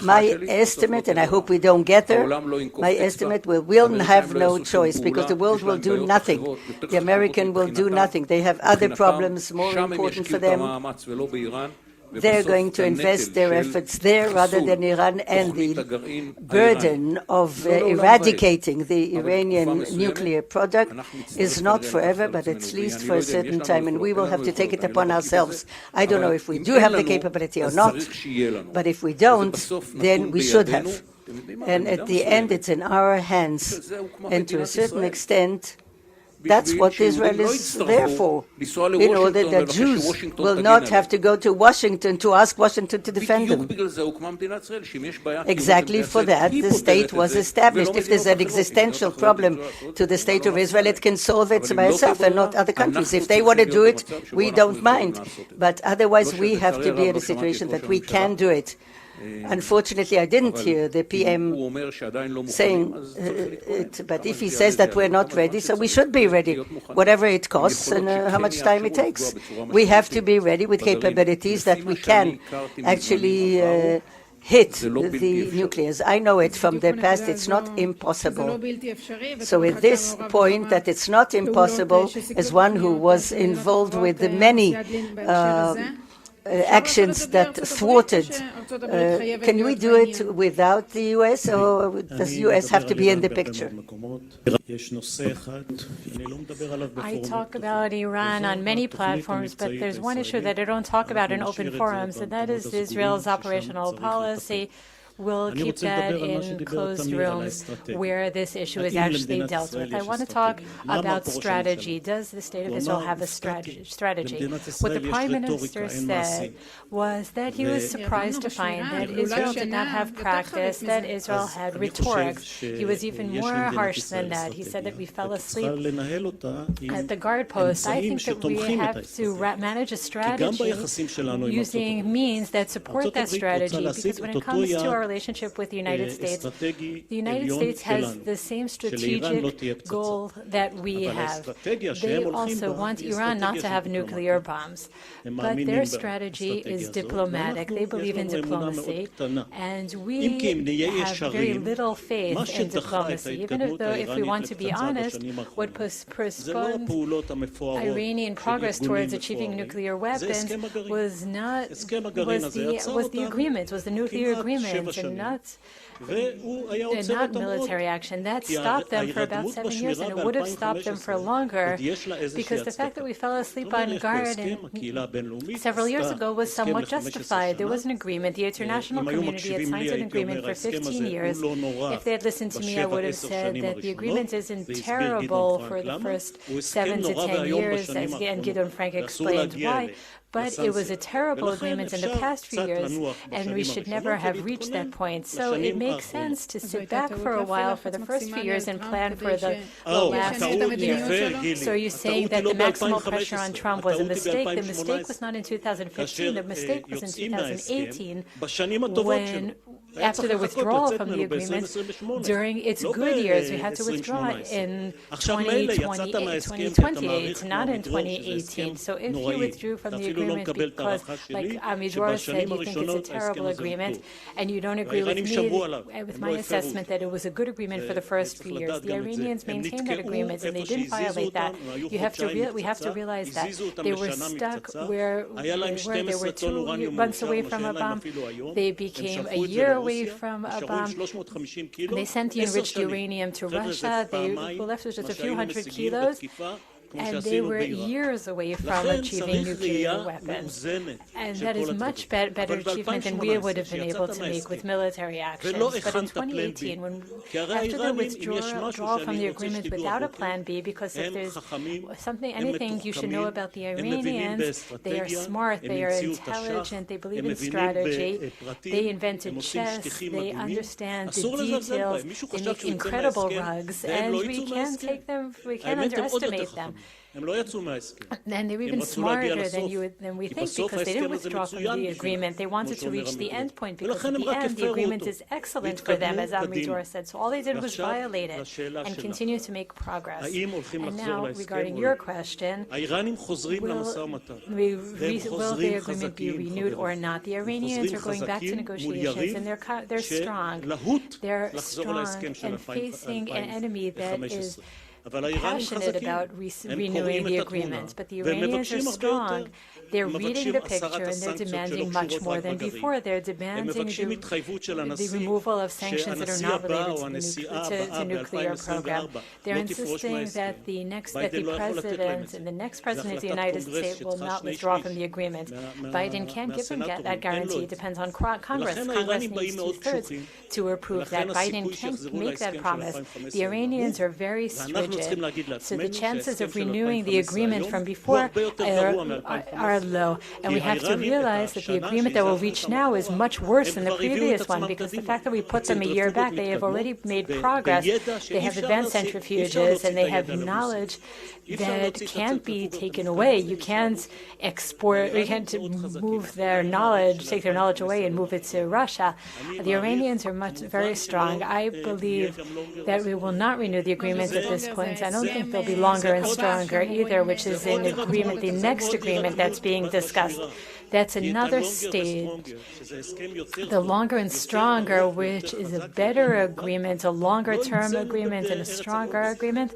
My estimate, and I hope we don't get there, my estimate, we will have no choice, because the world will do nothing. The American will do nothing. They have other problems more important for them. They're going to invest their efforts there rather than Iran, and the burden of eradicating the Iranian nuclear product is not forever, but at least for a certain time, and we will have to take it upon ourselves. I don't know if we do have the capability or not, but if we don't, then we should have. And at the end, it's in our hands. And to a certain extent, that's what Israel is there for, in order that Jews will not have to go to Washington to ask Washington to defend them. Exactly for that, the state was established. If there's an existential problem to the state of Israel, it can solve it by itself and not other countries. If they want to do it, we don't mind. But otherwise, we have to be in a situation that we can do it. Unfortunately, I didn't hear the PM saying it, but if he says that we're not ready, so we should be ready, whatever it costs and how much time it takes. We have to be ready with capabilities that we can actually hit the nuclears. I know it from the past, it's not impossible. So at this point that it's not impossible, as one who was involved with the many actions that thwarted. Can we do it without the U.S., or does the U.S. have to be in the picture? I talk about Iran on many platforms, but there's one issue that I don't talk about in open forums, and that is Israel's operational policy. We'll keep that in closed rooms where this issue is actually dealt with. I want to talk about strategy. Does the State of Israel have a strategy? What the Prime Minister said was that he was surprised to find that Israel did not have practice, that Israel had rhetoric. He was even more harsh than that. He said that we fell asleep at the guard post. I think that we have to manage a strategy using means that support that strategy, because when it comes to our relationship with the United States, the United States has the same strategic goal that we have. They also want Iran not to have nuclear bombs, but their strategy is diplomatic. They believe in diplomacy, and we have very little faith in diplomacy. Even if we want to be honest, what postponed Iranian progress towards achieving nuclear weapons was the agreement, was the nuclear agreement, and not military action. That stopped them for about 7 years, and it would have stopped them for longer, because the fact that we fell asleep on guard several years ago was somewhat justified. There was an agreement. The international community had signed an agreement for 15 years. If they had listened to me, I would have said that the agreement isn't terrible for the first 7 to 10 years, and Gideon Frank explained why. But it was a terrible agreement in the past few years, and we should never have reached that point. So it makes sense to sit back for a while for the first few years and plan for the last year. So you're saying that the maximal pressure on Trump was a mistake. The mistake was not in 2015. The mistake was in 2018, when, after the withdrawal from the agreement, during its good years, we had to withdraw in 2028, not in 2018. So if you withdrew from the agreement because, like Amidor said, you think it's a terrible agreement, and you don't agree with me, with my assessment that it was a good agreement for the first few years. The Iranians maintained that agreement, and they didn't violate that. We have to realize that they were stuck where they were 2 months away from a bomb. They became a year away from a bomb. They sent the enriched uranium to Russia. They were left with just a few hundred kilos, and they were years away from achieving nuclear weapons. And that is much better achievement than we would have been able to make with military actions. But in 2018, after the withdrawal from the agreement without a plan B, because if there's anything you should know about the Iranians, they are smart, they are intelligent, they believe in strategy, they invented chess, they understand the details, they make incredible rugs, and we can't underestimate them. And they're even smarter than we think, because they didn't withdraw from the agreement. They wanted to reach the end point, because at the end, the agreement is excellent for them, as Amidor said. So all they did was violate it and continue to make progress. And now, regarding your question, will the agreement be renewed or not? The Iranians are going back to negotiations, and they're strong. They're strong and facing an enemy that is passionate about renewing the agreement, but the Iranians are strong. They're reading the picture, and they're demanding much more than before. They're demanding the removal of sanctions that are not related to the nuclear program. They're insisting that the president and the next president of the United States will not withdraw from the agreement. Biden can't give them that guarantee. It depends on Congress. Congress needs 2/3 to approve that. Biden can't make that promise. The Iranians are very rigid. So the chances of renewing the agreement from before are low. And we have to realize that the agreement that we'll reach now is much worse than the previous one, because the fact that we put them a year back, they have already made progress. They have advanced centrifuges, and they have knowledge that can't be taken away. You can't move their knowledge, take their knowledge away and move it to Russia. The Iranians are very strong. I believe that we will not renew the agreement at this point. I don't think they'll be longer and stronger either, which is an agreement, the next agreement that's being discussed. That's another stage. The longer and stronger, which is a better agreement, a longer-term agreement and a stronger agreement,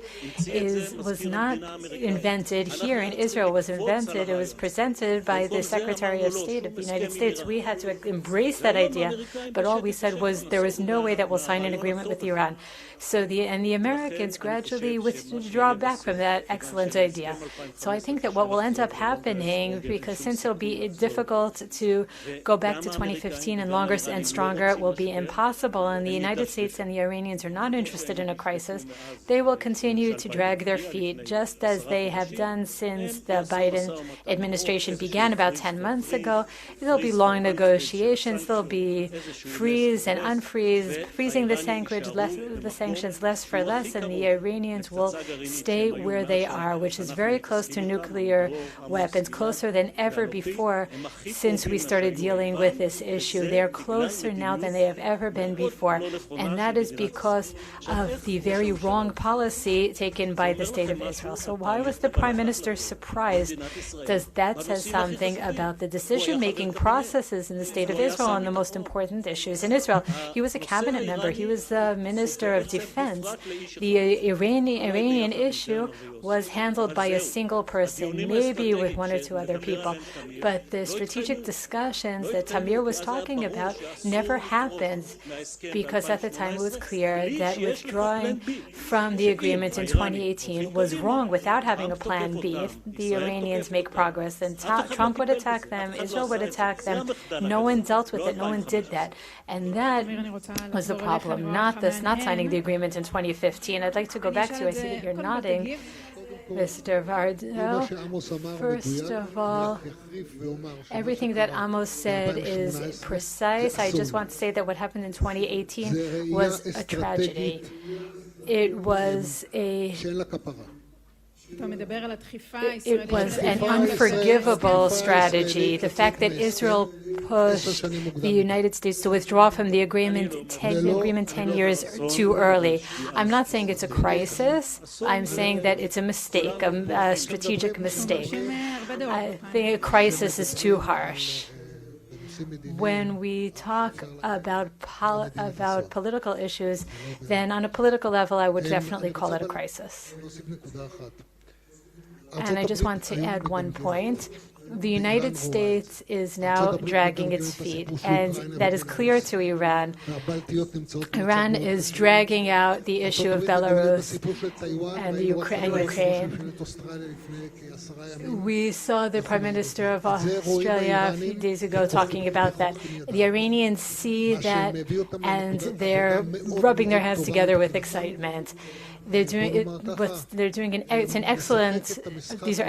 was not invented here in Israel. It was invented, it was presented by the Secretary of State of the United States. We had to embrace that idea, but all we said was there is no way that we'll sign an agreement with Iran. So the Americans gradually withdraw back from that excellent idea. So I think that what will end up happening, because since it'll be difficult to go back to 2015 and longer and stronger, it will be impossible, and the United States and the Iranians are not interested in a crisis, they will continue to drag their feet, just as they have done since the Biden administration began about 10 months ago. There'll be long negotiations, there'll be freeze and unfreeze, freezing the sanctions less for less, and the Iranians will stay where they are, which is very close to nuclear weapons, closer than ever before since we started dealing with this issue. They're closer now than they have ever been before, and that is because of the very wrong policy taken by the State of Israel. So why was the Prime Minister surprised? Does that say something about the decision-making processes in the State of Israel on the most important issues in Israel? He was a cabinet member. He was the Minister of Defense. The Iranian issue was handled by a single person, maybe with one or two other people. But the strategic discussions that Tamir was talking about never happened, because at the time it was clear that withdrawing from the agreement in 2018 was wrong without having a plan B. If the Iranians make progress, then Trump would attack them, Israel would attack them. No one dealt with it, no one did that. And that was the problem, not signing the agreement in 2015. I'd like to go back to you. I see that you're nodding, Mr. Vardell. First of all, everything that Amos said is precise. I just want to say that what happened in 2018 was a tragedy. It was an unforgivable strategy. The fact that Israel pushed the United States to withdraw from the agreement 10 years too early. I'm not saying it's a crisis. I'm saying that it's a mistake, a strategic mistake. I think a crisis is too harsh. When we talk about political issues, then on a political level, I would definitely call it a crisis. And I just want to add one point. The United States is now dragging its feet, and that is clear to Iran. Iran is dragging out the issue of Belarus and Ukraine. We saw the Prime Minister of Australia a few days ago talking about that. The Iranians see that, and they're rubbing their hands together with excitement. These are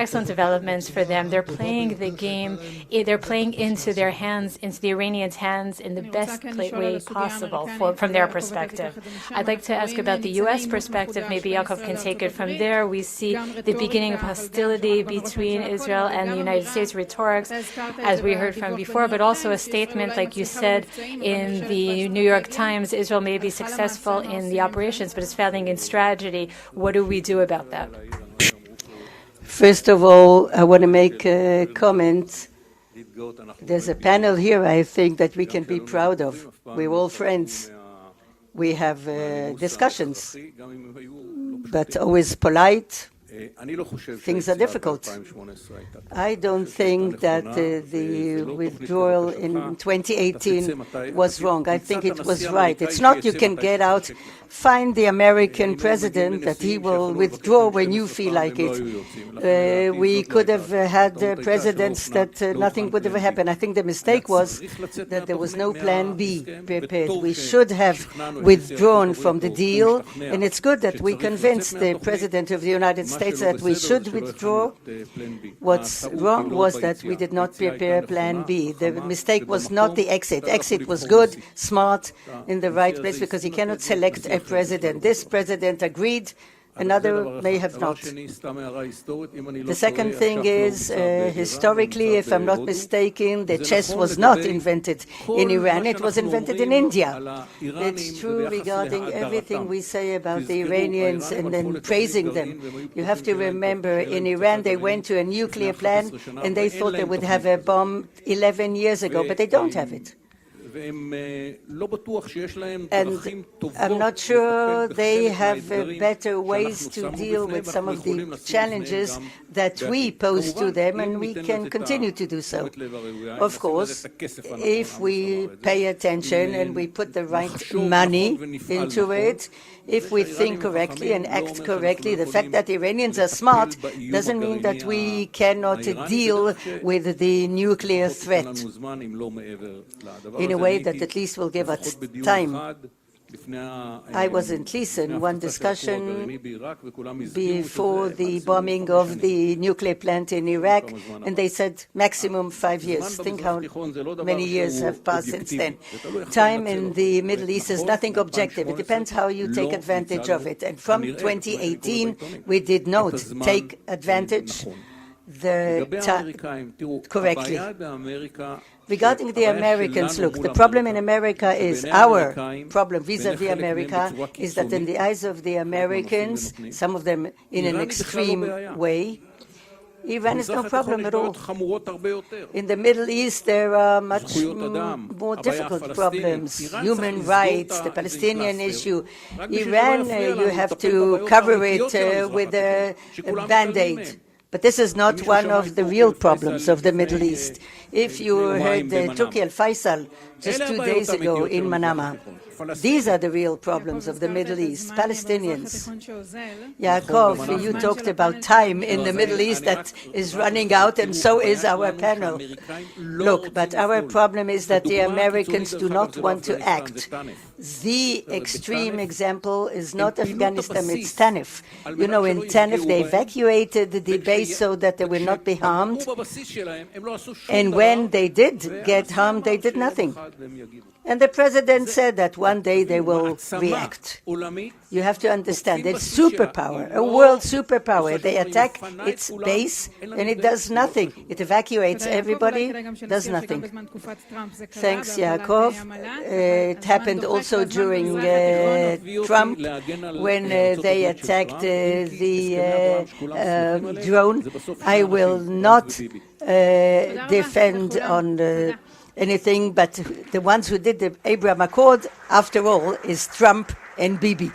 excellent developments for them. They're playing the game, they're playing into their hands, into the Iranians' hands in the best way possible from their perspective. I'd like to ask about the U.S. perspective. Maybe Yaakov can take it from there. We see the beginning of hostility between Israel and the United States, rhetorics, as we heard from before, but also a statement, like you said, in the New York Times, Israel may be successful in the operations, but is failing in strategy. What do we do about that? First of all, I want to make a comment. There's a panel here I think that we can be proud of. We're all friends. We have discussions, but always polite. Things are difficult. I don't think that the withdrawal in 2018 was wrong. I think it was right. It's not you can get out, find the American president that he will withdraw when you feel like it. We could have had presidents that nothing would have happened. I think the mistake was that there was no plan B prepared. We should have withdrawn from the deal, and it's good that we convinced the president of the United States that we should withdraw. What's wrong was that we did not prepare plan B. The mistake was not the exit. Exit was good, smart, in the right place, because you cannot select a president. This president agreed another may have not. The second thing is, historically, if I'm not mistaken, the chess was not invented in Iran, it was invented in India. It's true regarding everything we say about the Iranians and then praising them. You have to remember, in Iran, they went to a nuclear plant and they thought they would have a bomb 11 years ago, but they don't have it. And I'm not sure they have better ways to deal with some of the challenges that we pose to them, and we can continue to do so. Of course, if we pay attention and we put the right money into it, if we think correctly and act correctly, the fact that Iranians are smart doesn't mean that we cannot deal with the nuclear threat in a way that at least will give us time. I was at least in one discussion before the bombing of the nuclear plant in Iraq, and they said maximum 5 years. Think how many years have passed since then. Time in the Middle East is nothing objective. It depends how you take advantage of it. And from 2018, we did not take advantage correctly. Regarding the Americans, look, the problem in America is our problem vis-à-vis America is that in the eyes of the Americans, some of them in an extreme way, Iran is no problem at all. In the Middle East, there are much more difficult problems. Human rights, the Palestinian issue. Iran, you have to cover it with a Band-Aid. But this is not one of the real problems of the Middle East. If you heard Turki al-Faisal just 2 days ago in Manama, these are the real problems of the Middle East, Palestinians. Yaakov, you talked about time in the Middle East that is running out, and so is our panel. Look, but our problem is that the Americans do not want to act. The extreme example is not Afghanistan, it's Tanif. You know, in Tanif, they evacuated the base so that they will not be harmed. And when they did get harmed, they did nothing. And the president said that one day they will react. You have to understand, it's superpower, a world superpower. They attack its base and it does nothing. It evacuates everybody, does nothing. Thanks, Yaakov. It happened also during Trump when they attacked the drone. I will not defend on anything, but the ones who did the Abraham Accord, after all, is Trump and Bibi.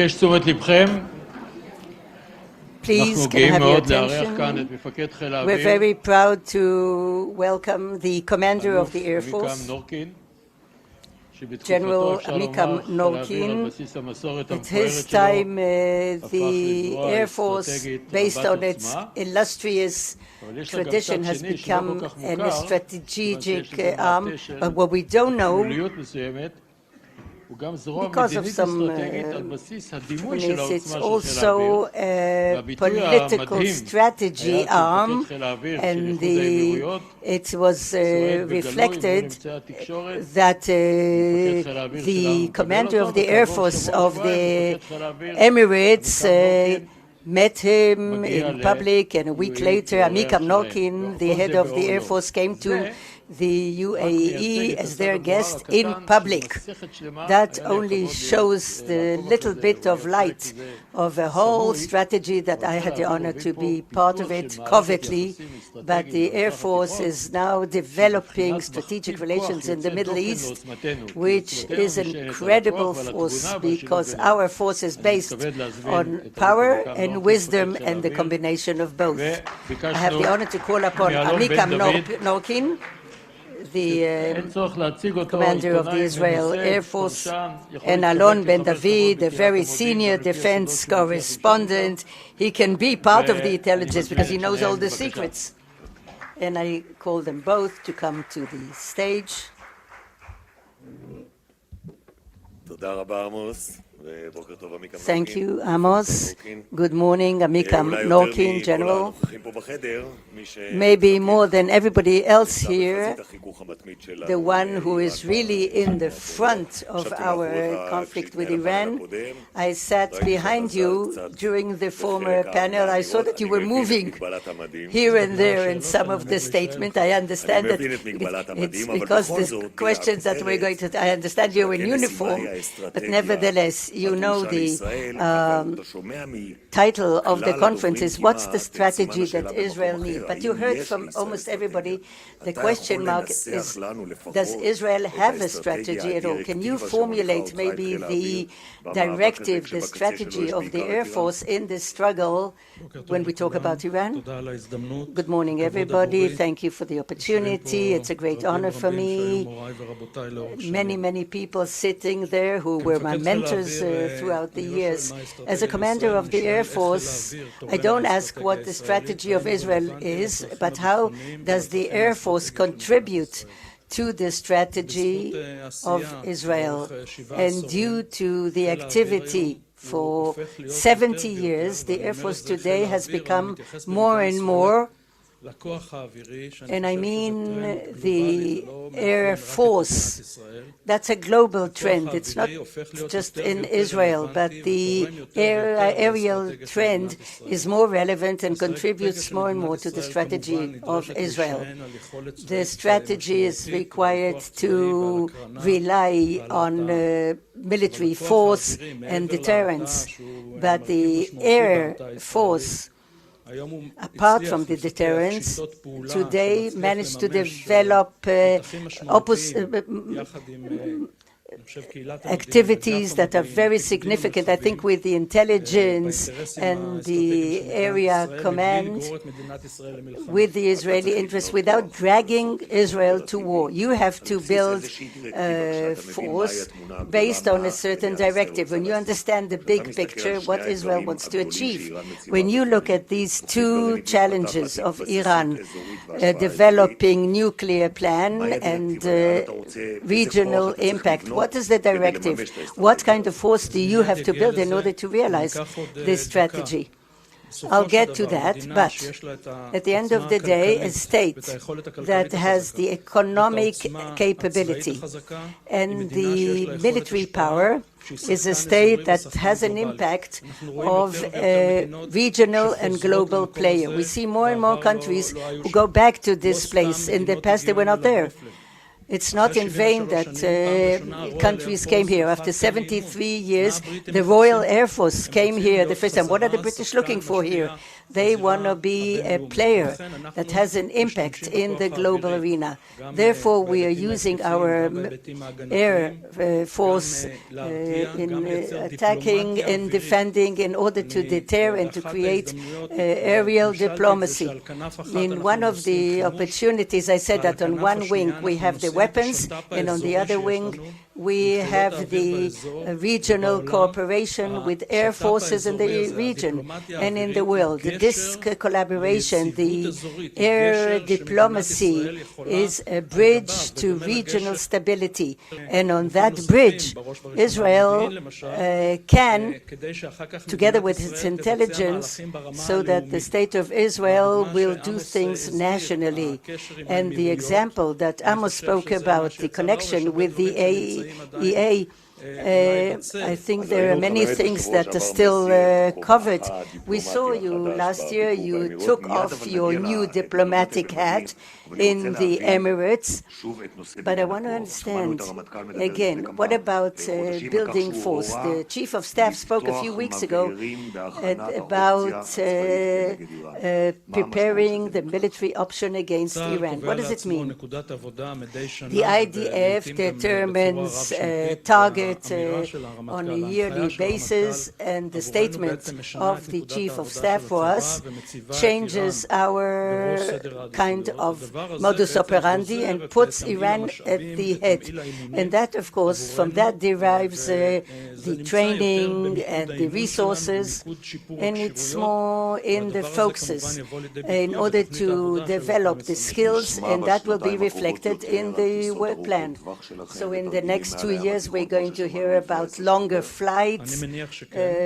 מבקש תשומת לבכם. Please, can I have your attention? We're very proud to welcome the commander of the Air Force, General Amikam Norkin. At his time, the Air Force, based on its illustrious tradition, has become a strategic arm. But what we don't know because of some it's also a political strategy arm, and it was reflected that the commander of the Air Force of the Emirates met him in public, and a week later Amikam Norkin, the head of the Air Force, came to the UAE as their guest in public. That only shows the little bit of light of a whole strategy that I had the honor to be part of it covertly. But the Air Force is now developing strategic relations in the Middle East, which is an incredible force because our force is based on power and wisdom and the combination of both. I have the honor to call upon Amikam Norkin, the commander of the Israel Air Force, and Alon Ben David, a very senior defense correspondent. He can be part of the intelligence because he knows all the secrets. And I call them both to come to the stage. Thank you, Amos. Good morning, Amikam Norkin, General. Maybe more than everybody else here, the one who is really in the front of our conflict with Iran. I sat behind you during the former panel. I saw that you were moving here and there in some of the statement. I understand that it's because the questions that we're going to, I understand you're in uniform, but nevertheless, you know the title of the conference is What's the Strategy that Israel needs? But you heard from almost everybody, the question mark is, does Israel have a strategy at all? Can you formulate maybe the directive, the strategy of the Air Force in this struggle when we talk about Iran? Good morning, everybody. Thank you for the opportunity. It's a great honor for me. Many, many people sitting there who were my mentors throughout the years. As a commander of the Air Force, I don't ask what the strategy of Israel is, but how does the Air Force contribute to the strategy of Israel? And due to the activity for 70 years, the Air Force today has become more and more, and I mean the Air Force. That's a global trend. It's not just in Israel, but the aerial trend is more relevant and contributes more and more to the strategy of Israel. The strategy is required to rely on military force and deterrence, but the Air Force, apart from the deterrence, today managed to develop activities that are very significant, I think, with the intelligence and the area command, with the Israeli interests, without dragging Israel to war. You have to build a force based on a certain directive. When you understand the big picture, what Israel wants to achieve, when you look at these two challenges of Iran, developing nuclear plan and regional impact, what is the directive? What kind of force do you have to build in order to realize this strategy? I'll get to that, but at the end of the day, a state that has the economic capability and the military power is a state that has an impact of a regional and global player. We see more and more countries who go back to this place. In the past, they were not there. It's not in vain that countries came here. After 73 years, the Royal Air Force came here the first time. What are the British looking for here? They want to be a player that has an impact in the global arena. Therefore, we are using our Air Force in attacking and defending in order to deter and to create aerial diplomacy. In one of the opportunities, I said that on one wing we have the weapons, and on the other wing We have the regional cooperation with air forces in the region and in the world. This collaboration, the air diplomacy, is a bridge to regional stability. And on that bridge, Israel can, together with its intelligence, so that the state of Israel will do things nationally. And the example that Amos spoke about, the connection with the AEA, I think there are many things that are still covered. We saw you last year. You took off your new diplomatic hat in the Emirates. But I want to understand, again, what about building force? The Chief of Staff spoke a few weeks ago about preparing the military option against Iran. What does it mean? The IDF determines targets on a yearly basis, and the statement of the Chief of Staff for us changes our kind of modus operandi and puts Iran at the head. And that, of course, from that derives the training and the resources, and it's more in the focuses in order to develop the skills, and that will be reflected in the work plan. So in the next 2 years, we're going to hear about longer flights,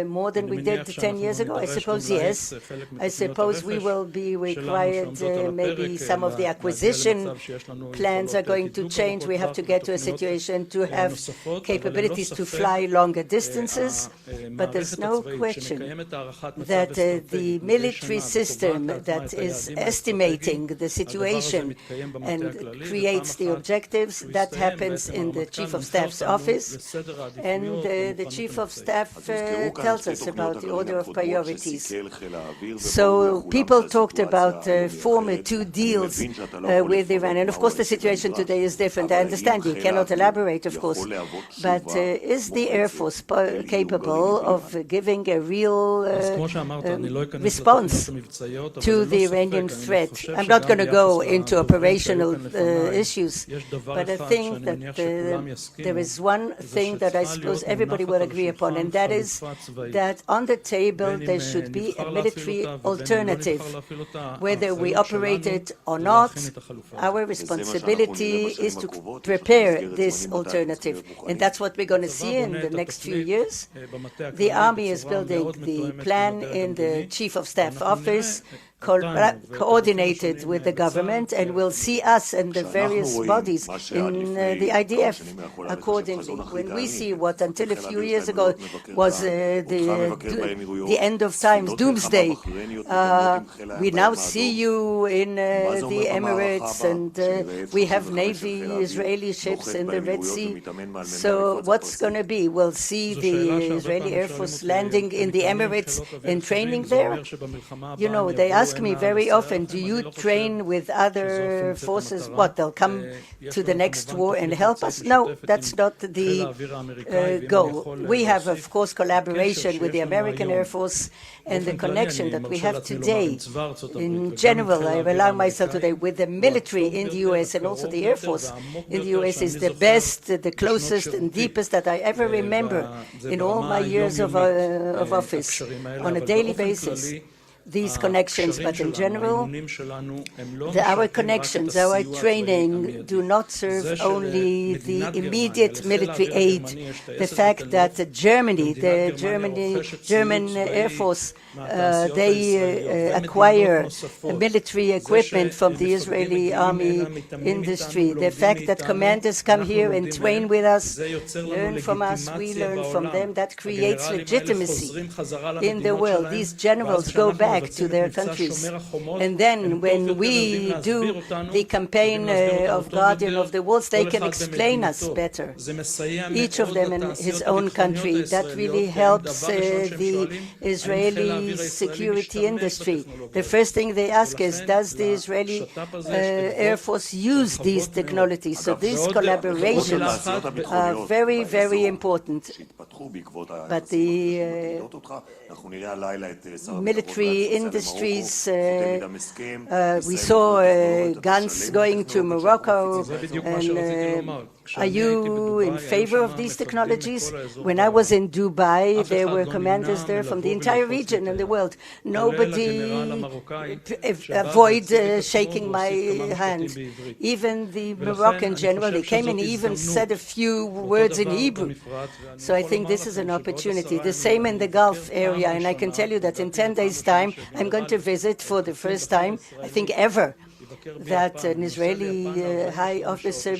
more than we did 10 years ago. I suppose yes. I suppose we will be required, maybe some of the acquisition plans are going to change. We have to get to a situation to have capabilities to fly longer distances. But there's no question that the military system that is estimating the situation and creates the objectives, that happens in the Chief of Staff's office. And the Chief of Staff tells us about the order of priorities. So people talked about former 2 deals with Iran. And of course, the situation today is different. I understand you cannot elaborate, of course. But is the Air Force capable of giving a real response to the Iranian threat? I'm not going to go into operational issues, but I think that there is one thing that I suppose everybody will agree upon, and that is that on the table there should be a military alternative. Whether we operate it or not, our responsibility is to prepare this alternative, and that's what we're going to see in the next few years. The Army is building the plan in the Chief of Staff office, coordinated with the government, and will see us and the various bodies in the IDF accordingly. When we see what until a few years ago was the end of times, doomsday, we now see you in the Emirates, and we have Navy Israeli ships in the Red Sea. So what's going to be? We'll see the Israeli Air Force landing in the Emirates and training there. You know, they ask me very often, do you train with other forces? What, they'll come to the next war and help us? No, that's not the goal. We have, of course, collaboration with the American Air Force, and the connection that we have today, in general, I allow myself today, with the military in the U.S. and also the Air Force in the U.S. is the best, the closest and deepest that I ever remember in all my years of office on a daily basis. These connections, but in general, our connections, our training do not serve only the immediate military aid. The fact that Germany, the German Air Force, they acquire military equipment from the Israeli army industry. The fact that commanders come here and train with us, learn from us, we learn from them, that creates legitimacy in the world. These generals go back to their countries. And then when we do the campaign of Guardian of the Walls, they can explain us better, each of them in his own country. That really helps the Israeli security industry. The first thing they ask is, does the Israeli Air Force use these technologies? So these collaborations are very, very important. But the military the industries. We saw guns going to Morocco. And, are you in favor of these technologies? When I was in Dubai, there were commanders there from the entire region and the world. Nobody avoid shaking my hand. Even the Moroccan general, they came and even said a few words in Hebrew. So I think this is an opportunity. The same in the Gulf area. And I can tell you that in 10 days' time, I'm going to visit for the first time, I think ever, that an Israeli high officer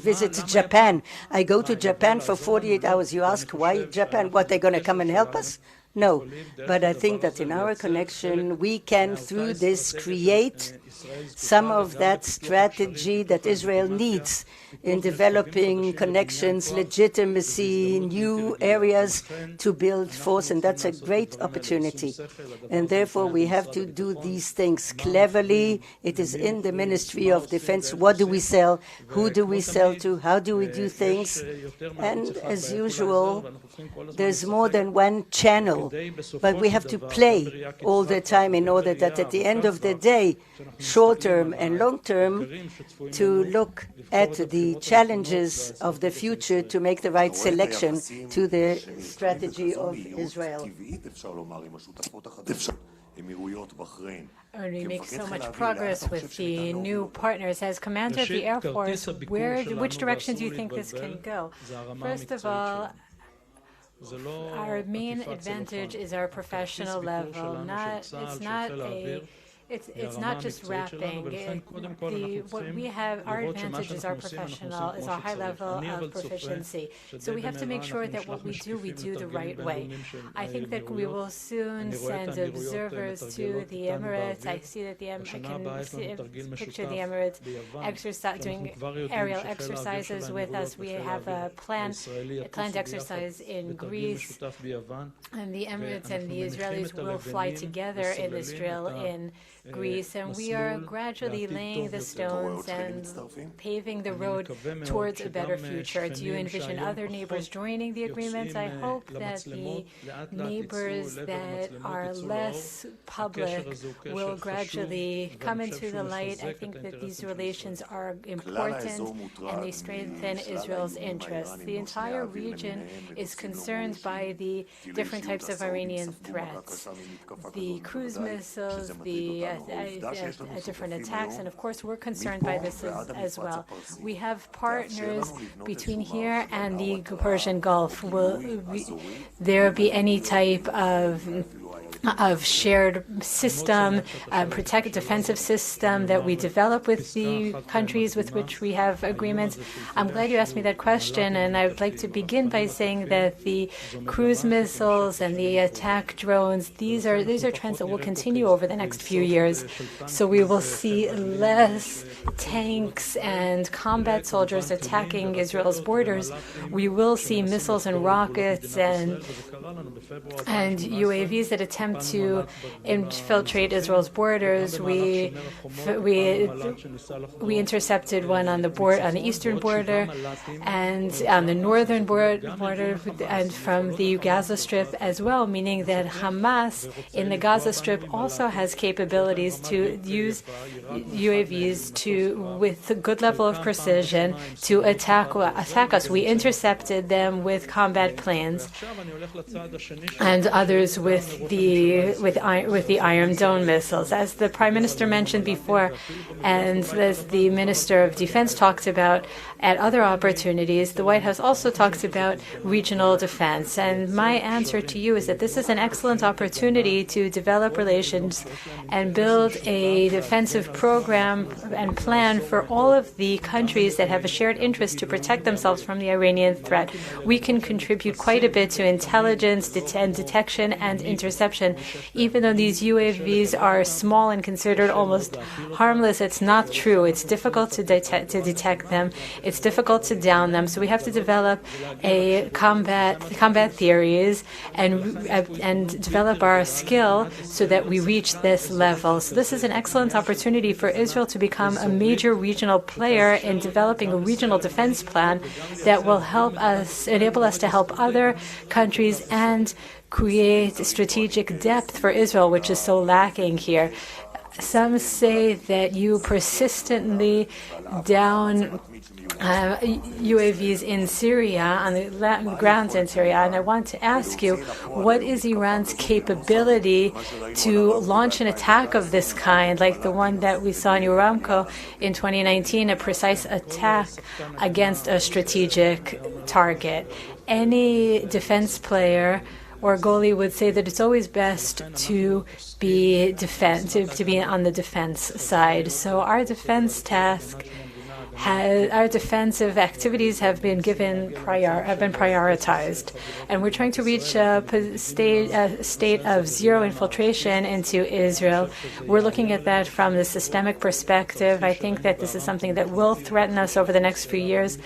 visits Japan. I go to Japan for 48 hours. You ask, why Japan? What, they're going to come and help us? No. But I think that in our connection, we can, through this, create some of that strategy that Israel needs in developing connections, legitimacy, new areas to build force, and that's a great opportunity. And therefore, we have to do these things cleverly. It is in the Ministry of Defense. What do we sell? Who do we sell to? How do we do things? And as usual, there's more than one channel, but we have to play all the time in order that at the end of the day, short-term and long-term, to look at the challenges of the future to make the right selection to the strategy of Israel. And we make so much progress with the new partners. As Commander of the Air Force, which direction do you think this can go? First of all, our main advantage is our professional level. It's not just rapping. What we have, our advantage is our professional, is our high level of proficiency. So we have to make sure that what we do the right way. I think that we will soon send observers to the Emirates. I see that I can picture the Emirates doing aerial exercises with us. We have a planned exercise in Greece, and the Emirates and the Israelis will fly together in this drill in Greece, and we are gradually laying the stones and paving the road towards a better future. Do you envision other neighbors joining the agreement? I hope that the neighbors that are less public will gradually come into the light. I think that these relations are important and they strengthen Israel's interests. The entire region is concerned by the different types of Iranian threats, the cruise missiles, the different attacks, and of course we're concerned by this as well. We have partners between here and the Persian Gulf. Will there be any type of shared system, defensive system that we develop with the countries with which we have agreements? I'm glad you asked me that question, and I would like to begin by saying that the cruise missiles and the attack drones, these are trends that will continue over the next few years. So we will see less tanks and combat soldiers attacking Israel's borders. We will see missiles and rockets and UAVs that attempt to infiltrate Israel's borders. We intercepted one on the eastern border and on the northern border and from the Gaza Strip as well, meaning that Hamas in the Gaza Strip also has capabilities to use UAVs with a good level of precision to attack us. We intercepted them with combat planes and others with the Iron Dome missiles. As the Prime Minister mentioned before, and as the Minister of Defense talked about at other opportunities, the White House also talks about regional defense. And my answer to you is that this is an excellent opportunity to develop relations and build a defensive program and plan for all of the countries that have a shared interest to protect themselves from the Iranian threat. We can contribute quite a bit to intelligence, detection, and interception. Even though these UAVs are small and considered almost harmless, it's not true. It's difficult to detect them. It's difficult to down them. So we have to develop combat theories and develop our skill so that we reach this level. So this is an excellent opportunity for Israel to become a major regional player in developing a regional defense plan that will enable us to help other countries and create strategic depth for Israel, which is so lacking here. Some say that you persistently down UAVs in Syria, on the grounds in Syria, and I want to ask you, what is Iran's capability to launch an attack of this kind, like the one that we saw in Aramco in 2019, a precise attack against a strategic target? Any defense player or goalie would say that it's always best to be to be on the defense side. So our defense task our defensive activities have been prioritized, and we're trying to reach a state of zero infiltration into Israel. We're looking at that from the systemic perspective. I think that this is something that will threaten us over the next few years.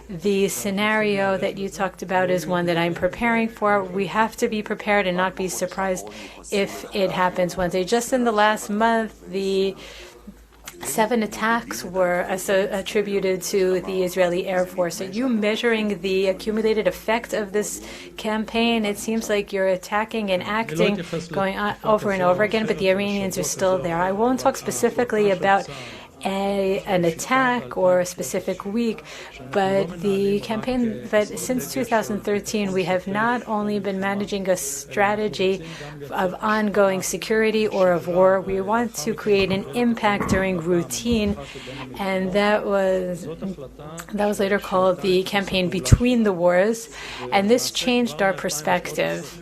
The scenario that you talked about is one that I'm preparing for. We have to be prepared and not be surprised if it happens one day. Just in the last month, the 7 attacks were attributed to the Israeli Air Force. Are you measuring the accumulated effect of this campaign? It seems like you're attacking and acting, going on over and over again, but the Iranians are still there. I won't talk specifically about an attack or a specific week, but the campaign that since 2013 we have not only been managing a strategy of ongoing security or of war. We want to create an impact during routine, and that was later called the campaign between the wars, and this changed our perspective.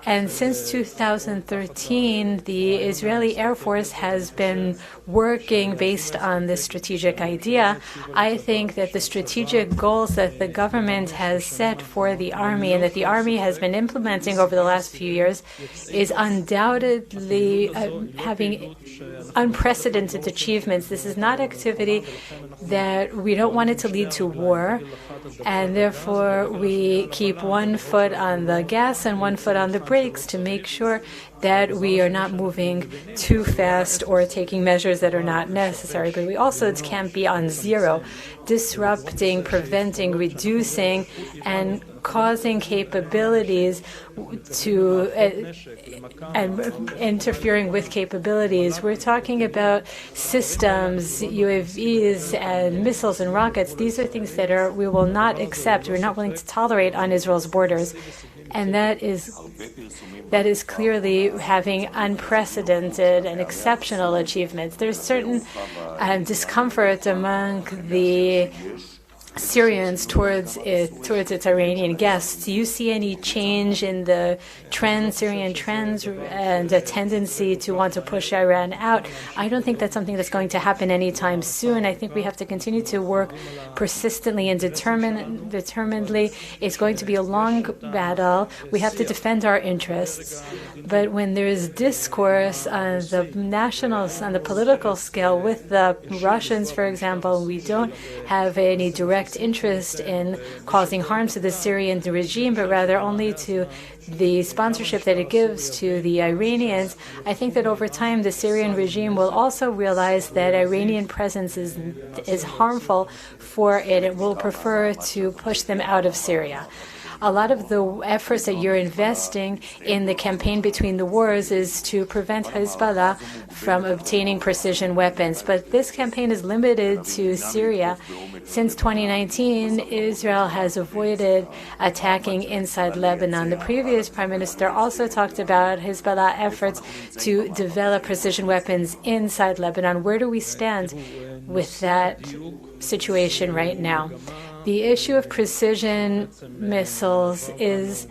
And since 2013, the Israeli Air Force has been working based on this strategic idea. I think that the strategic goals that the government has set for the army and that the army has been implementing over the last few years is undoubtedly having unprecedented achievements. This is not activity that we don't want it to lead to war, and therefore we keep one foot on the gas and one foot on the brakes to make sure that we are not moving too fast or taking measures that are not necessary. But we also can't be on zero, disrupting, preventing, reducing, and causing capabilities to and interfering with capabilities. We're talking about systems, UAVs, and missiles and rockets. These are things that we will not accept, we're not willing to tolerate on Israel's borders. And that is clearly having unprecedented and exceptional achievements. There's certain discomfort among the Syrians towards its Iranian guests. Do you see any change in the Syrian trends, and a tendency to want to push Iran out? I don't think that's something that's going to happen anytime soon. I think we have to continue to work persistently and determinedly. It's going to be a long battle. We have to defend our interests. But when there is discourse on the political scale with the Russians, for example, we don't have any direct interest in causing harm to the Syrian regime, but rather only to the sponsorship that it gives to the Iranians. I think that over time the Syrian regime will also realize that Iranian presence is harmful for it. It will prefer to push them out of Syria. A lot of the efforts that you're investing in the campaign between the wars is to prevent Hezbollah from obtaining precision weapons. But this campaign is limited to Syria. Since 2019, Israel has avoided attacking inside Lebanon. The previous prime minister also talked about Hezbollah efforts to develop precision weapons inside Lebanon. Where do we stand with that situation right now? The issue of precision missiles is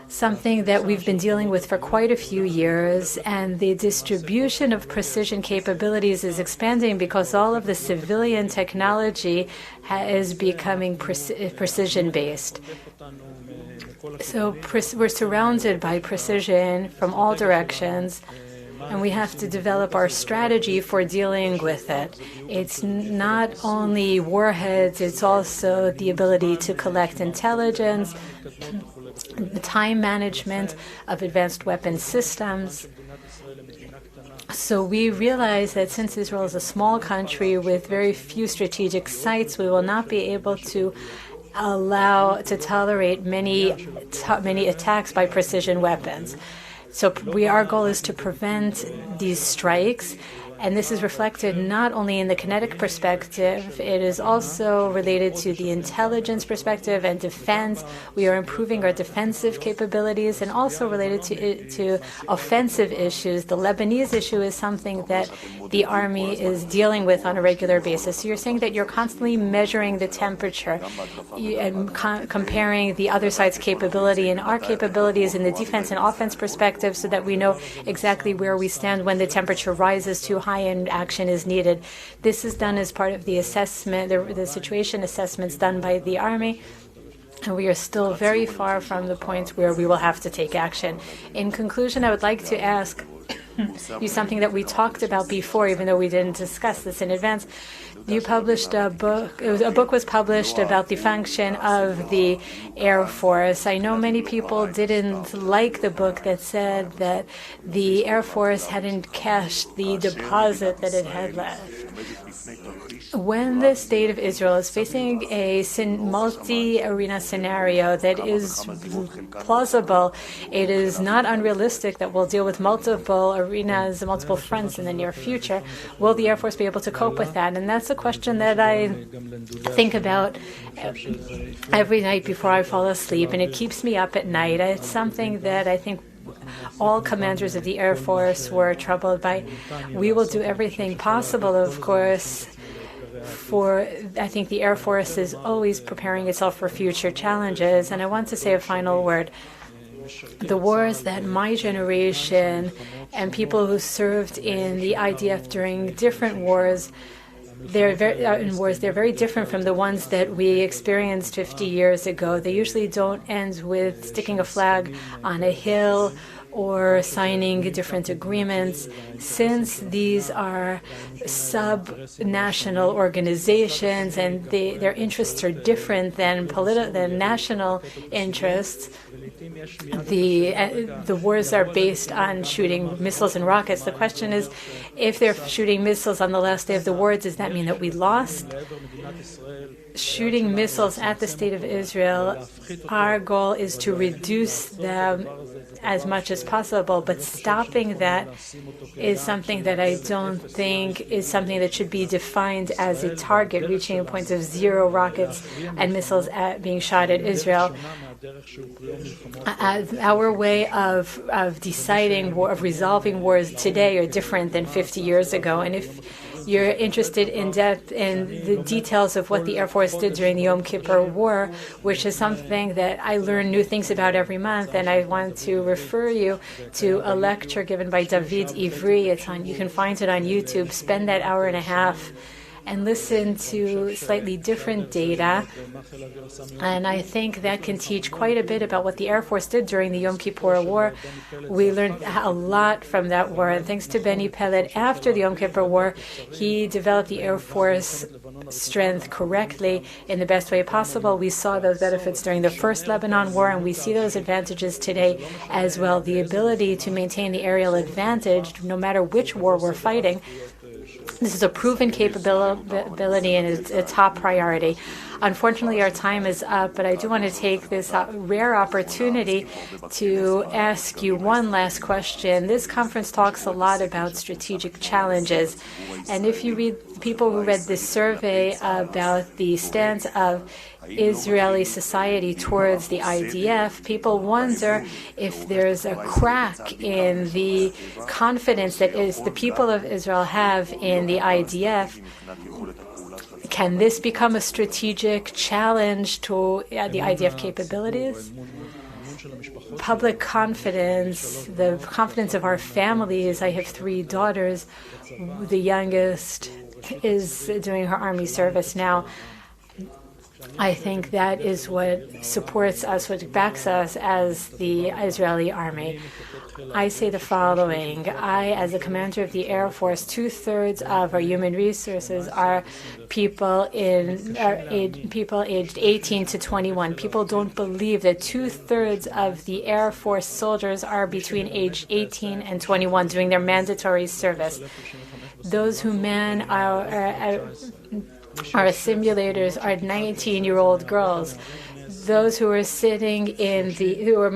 something that we've been dealing with for quite a few years, and the distribution of precision capabilities is expanding because all of the civilian technology is becoming precision-based. So we're surrounded by precision from all directions, and we have to develop our strategy for dealing with it. It's not only warheads, it's also the ability to collect intelligence, the time management of advanced weapon systems. So we realize that since Israel is a small country with very few strategic sites, we will not be able to tolerate many attacks by precision weapons. So our goal is to prevent these strikes. And this is reflected not only in the kinetic perspective, it is also related to the intelligence perspective and defense. We are improving our defensive capabilities and also related to offensive issues. The Lebanese issue is something that the army is dealing with on a regular basis. So you're saying that you're constantly measuring the temperature and comparing the other side's capability and our capabilities in the defense and offense perspective so that we know exactly where we stand when the temperature rises too high and action is needed. This is done as part of the assessment, the situation assessments done by the Army, and we are still very far from the point where we will have to take action. In conclusion, I would like to ask you something that we talked about before, even though we didn't discuss this in advance. You published a book. A book was published about the function of the Air Force. I know many people didn't like the book that said that the Air Force hadn't cashed the deposit that it had left. When the state of Israel is facing a multi-arena scenario that is plausible, it is not unrealistic that we'll deal with multiple arenas, multiple fronts in the near future. Will the Air Force be able to cope with that? And that's a question that I think about every night before I fall asleep, and it keeps me up at night. It's something that I think all commanders of the Air Force were troubled by. We will do everything possible, of course, I think the Air Force is always preparing itself for future challenges. And I want to say a final word. The wars that my generation and people who served in the IDF during different wars, they're very different from the ones that we experienced 50 years ago. They usually don't end with sticking a flag on a hill or signing different agreements. Since these are sub-national organizations and their interests are different than national interests, the wars are based on shooting missiles and rockets. The question is, if they're shooting missiles on the last day of the war, does that mean that we lost? Shooting missiles at the State of Israel, our goal is to reduce them as much as possible, but stopping that is something that I don't think is something that should be defined as a target, reaching a point of zero rockets and missiles being shot at Israel. Our way of deciding, of resolving wars today are different than 50 years ago. And if you're interested in depth in the details of what the Air Force did during the Yom Kippur War, which is something that I learn new things about every month, and I want to refer you to a lecture given by David Ivri. You can find it on YouTube. Spend that hour and a half and listen to slightly different data. And I think that can teach quite a bit about what the Air Force did during the Yom Kippur War. We learned a lot from that war. And thanks to Benny Pellet, after the Yom Kippur War, he developed the Air Force strength correctly in the best way possible. We saw those benefits during the first Lebanon War, and we see those advantages today as well. The ability to maintain the aerial advantage, no matter which war we're fighting. This is a proven capability and it's a top priority. Unfortunately, our time is up, but I do want to take this rare opportunity to ask you one last question. This conference talks a lot about strategic challenges. And if you read, people who read this survey about the stance of Israeli society towards the IDF, people wonder if there's a crack in the confidence that the people of Israel have in the IDF. Can this become a strategic challenge to the IDF capabilities? Public confidence, the confidence of our families. I have 3 daughters. The youngest is doing her army service now. I think that is what supports us, what backs us as the Israeli army. I say the following. I, as a commander of the Air Force, 2/3 of our human resources are people aged 18 to 21. People don't believe that 2/3 of the Air Force soldiers are between age 18 and 21 doing their mandatory service. Those who man Our simulators are 19-year-old girls. Those who are sitting in who are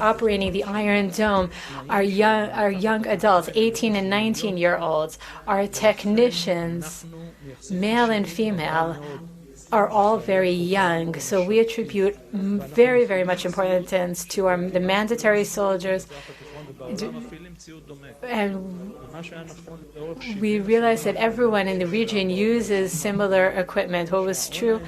operating the Iron Dome are young adults, 18 and 19-year-olds. Our technicians, male and female, are all very young. So we attribute very, very much importance to the mandatory soldiers. And we realize that everyone in the region uses similar equipment. What was true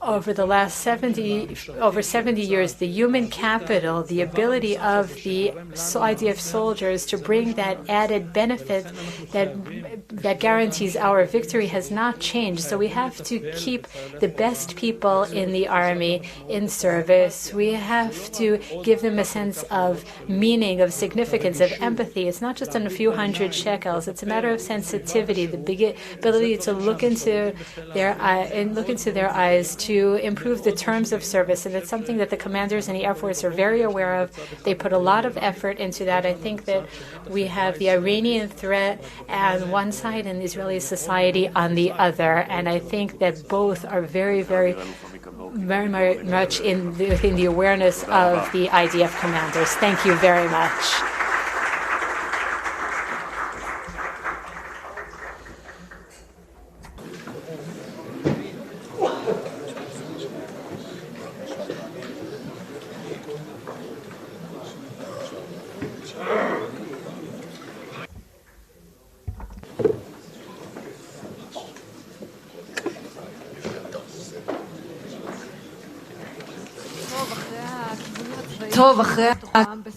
over the last over 70 years, the human capital, the ability of the idea of soldiers to bring that added benefit that guarantees our victory has not changed. So we have to keep the best people in the army in service. We have to give them a sense of meaning, of significance, of empathy. It's not just on a few hundred shekels. It's a matter of sensitivity, the ability to look into their eyes, to improve the terms of service. And it's something that the commanders in the Air Force are very aware of. They put a lot of effort into that. I think that we have the Iranian threat on one side and Israeli society on the other. And I think that both are very, very much in the awareness of the IDF commanders. Thank you very much.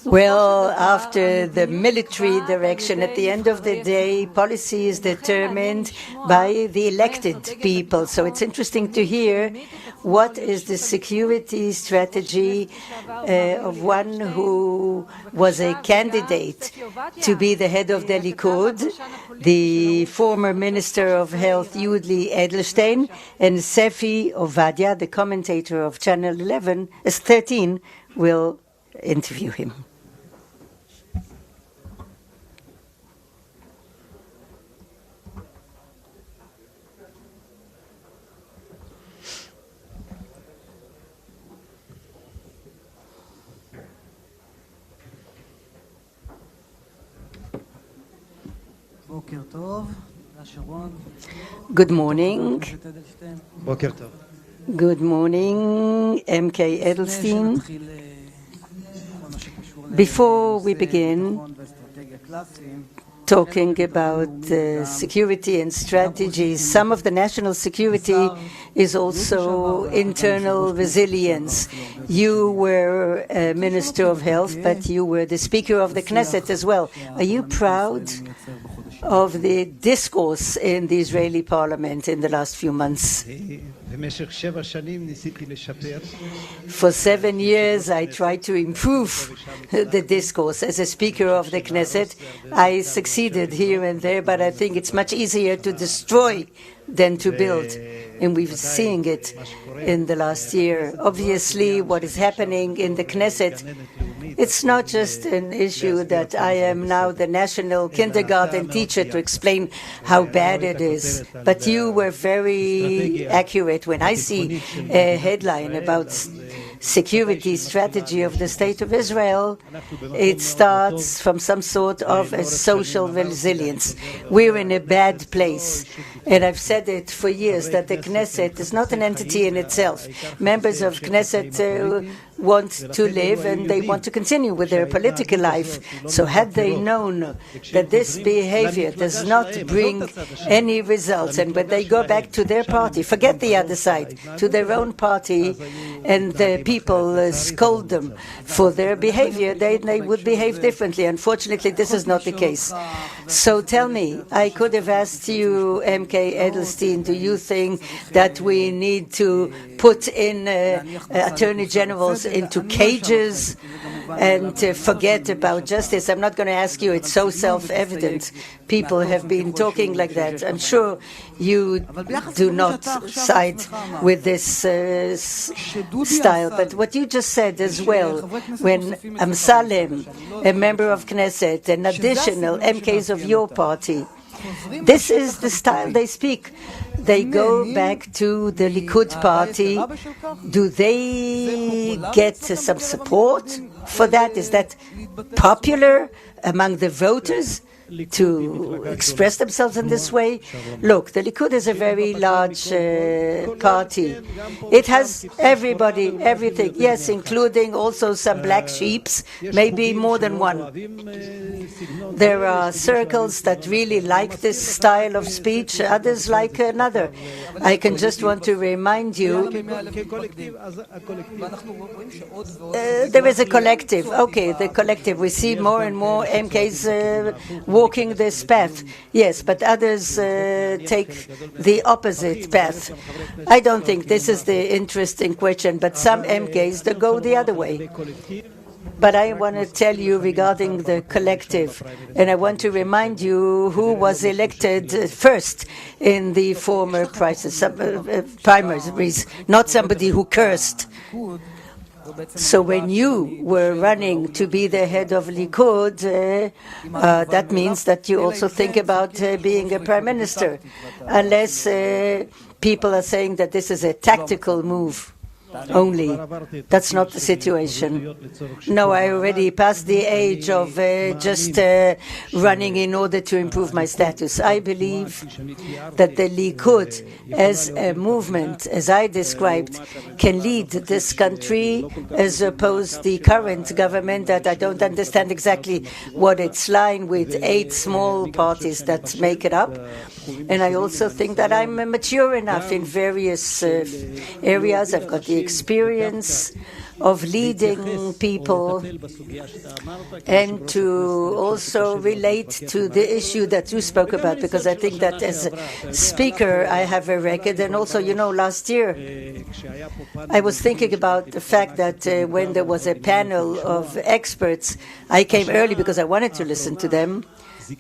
Well, after the military direction, at the end of the day, policy is determined by the elected people. So it's interesting to hear what is the security strategy of one who was a candidate to be the head of the Likud, the former Minister of Health, Yuli Edelstein, and Sefi Ovadia, the commentator of Channel 13, will interview him. Good morning. Good morning, MK Edelstein. Before we begin talking about security and strategy, some of the national security is also internal resilience. You were a Minister of Health, but you were the Speaker of the Knesset as well. Are you proud of the discourse in the Israeli parliament in the last few months? For 7 years, I tried to improve the discourse. As a Speaker of the Knesset, I succeeded here and there, but I think it's much easier to destroy than to build. And we've seen it in the last year. Obviously, what is happening in the Knesset, it's not just an issue that I am now the national kindergarten teacher to explain how bad it is. But you were very accurate. When I see a headline about security strategy of the State of Israel, it starts from some sort of a social resilience. We're in a bad place. And I've said it for years that the Knesset is not an entity in itself. Members of Knesset want to live and they want to continue with their political life. So had they known that this behavior does not bring any results, and when they go back to their party, forget the other side, to their own party, and the people scold them for their behavior, they would behave differently. Unfortunately, this is not the case. So tell me, I could have asked you, MK Edelstein, do you think that we need to put in attorney generals into cages and forget about justice? I'm not going to ask you. It's so self-evident. People have been talking like that. I'm sure you do not side with this style. But what you just said as well, when Amsalem, a member of Knesset, and additional MKs of your party, This is the style they speak. They go back to the Likud party. Do they get some support for that? Is that popular among the voters to express themselves in this way? Look, the Likud is a very large party. It has everybody, everything, yes, including also some black sheeps, maybe more than one. There are circles that really like this style of speech, others like another. I can just want to remind you, there is a collective. Okay, the collective. We see more and more MKs walking this path. Yes, but others take the opposite path. I don't think this is the interesting question, but some MKs, they go the other way. But I want to tell you regarding the collective, and I want to remind you who was elected first in the former primaries, not somebody who cursed. So when you were running to be the head of Likud, that means that you also think about being a prime minister, unless people are saying that this is a tactical move only. That's not the situation. No, I already passed the age of just running in order to improve my status. I believe that the Likud, as a movement, as I described, can lead this country as opposed to the current government that I don't understand exactly what it's like with 8 small parties that make it up. And I also think that I'm mature enough in various areas. I've got the experience of leading people and to also relate to the issue that you spoke about, because I think that as a speaker I have a record. And also, you know, last year I was thinking about the fact that when there was a panel of experts, I came early because I wanted to listen to them.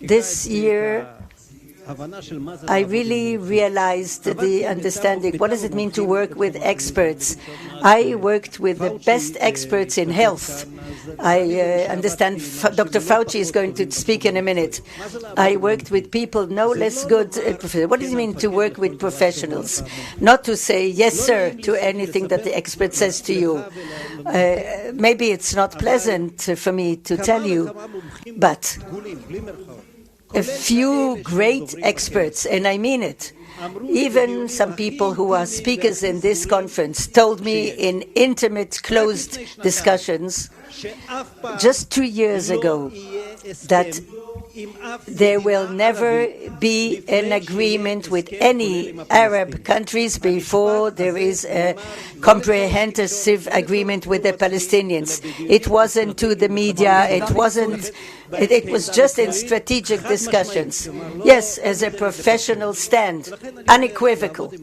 This year I really realized the understanding. What does it mean to work with experts? I worked with the best experts in health. I understand Dr. Fauci is going to speak in a minute. I worked with people no less good. What does it mean to work with professionals? Not to say yes, sir, to anything that the expert says to you. Maybe it's not pleasant for me to tell you, but a few great experts, and I mean it. Even some people who are speakers in this conference told me in intimate, closed discussions just 2 years ago that there will never be an agreement with any Arab countries before there is a comprehensive agreement with the Palestinians. It wasn't to the media, it was just in strategic discussions. Yes, as a professional stand, unequivocal.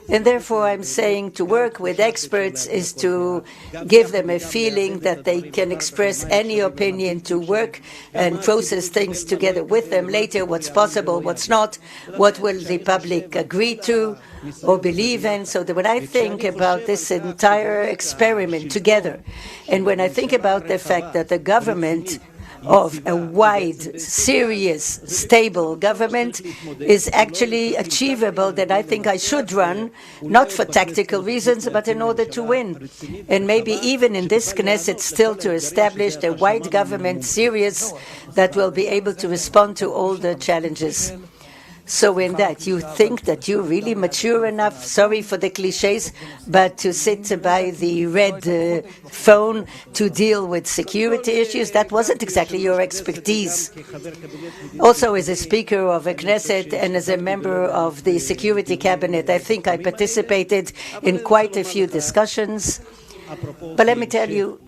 And therefore, I'm saying to work with experts is to give them a feeling that they can express any opinion, to work and process things together with them later, what's possible, what's not, what will the public agree to or believe in. So that when I think about this entire experiment together, and when I think about the fact that the government of a wide, serious, stable government is actually achievable, that I think I should run, not for tactical reasons, but in order to win. And maybe even in this Knesset still to establish a wide government, serious, that will be able to respond to all the challenges. So in that, you think that you're really mature enough, sorry for the cliches, but to sit by the red phone to deal with security issues, that wasn't exactly your expertise. Also, as a speaker of a Knesset and as a member of the Security Cabinet, I think I participated in quite a few discussions. But let me tell you,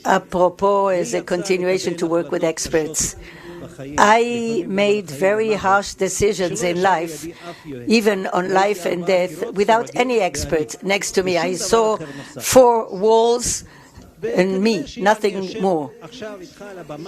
apropos is a continuation to work with experts. I made very harsh decisions in life, even on life and death, without any expert next to me. I saw 4 walls and me, nothing more.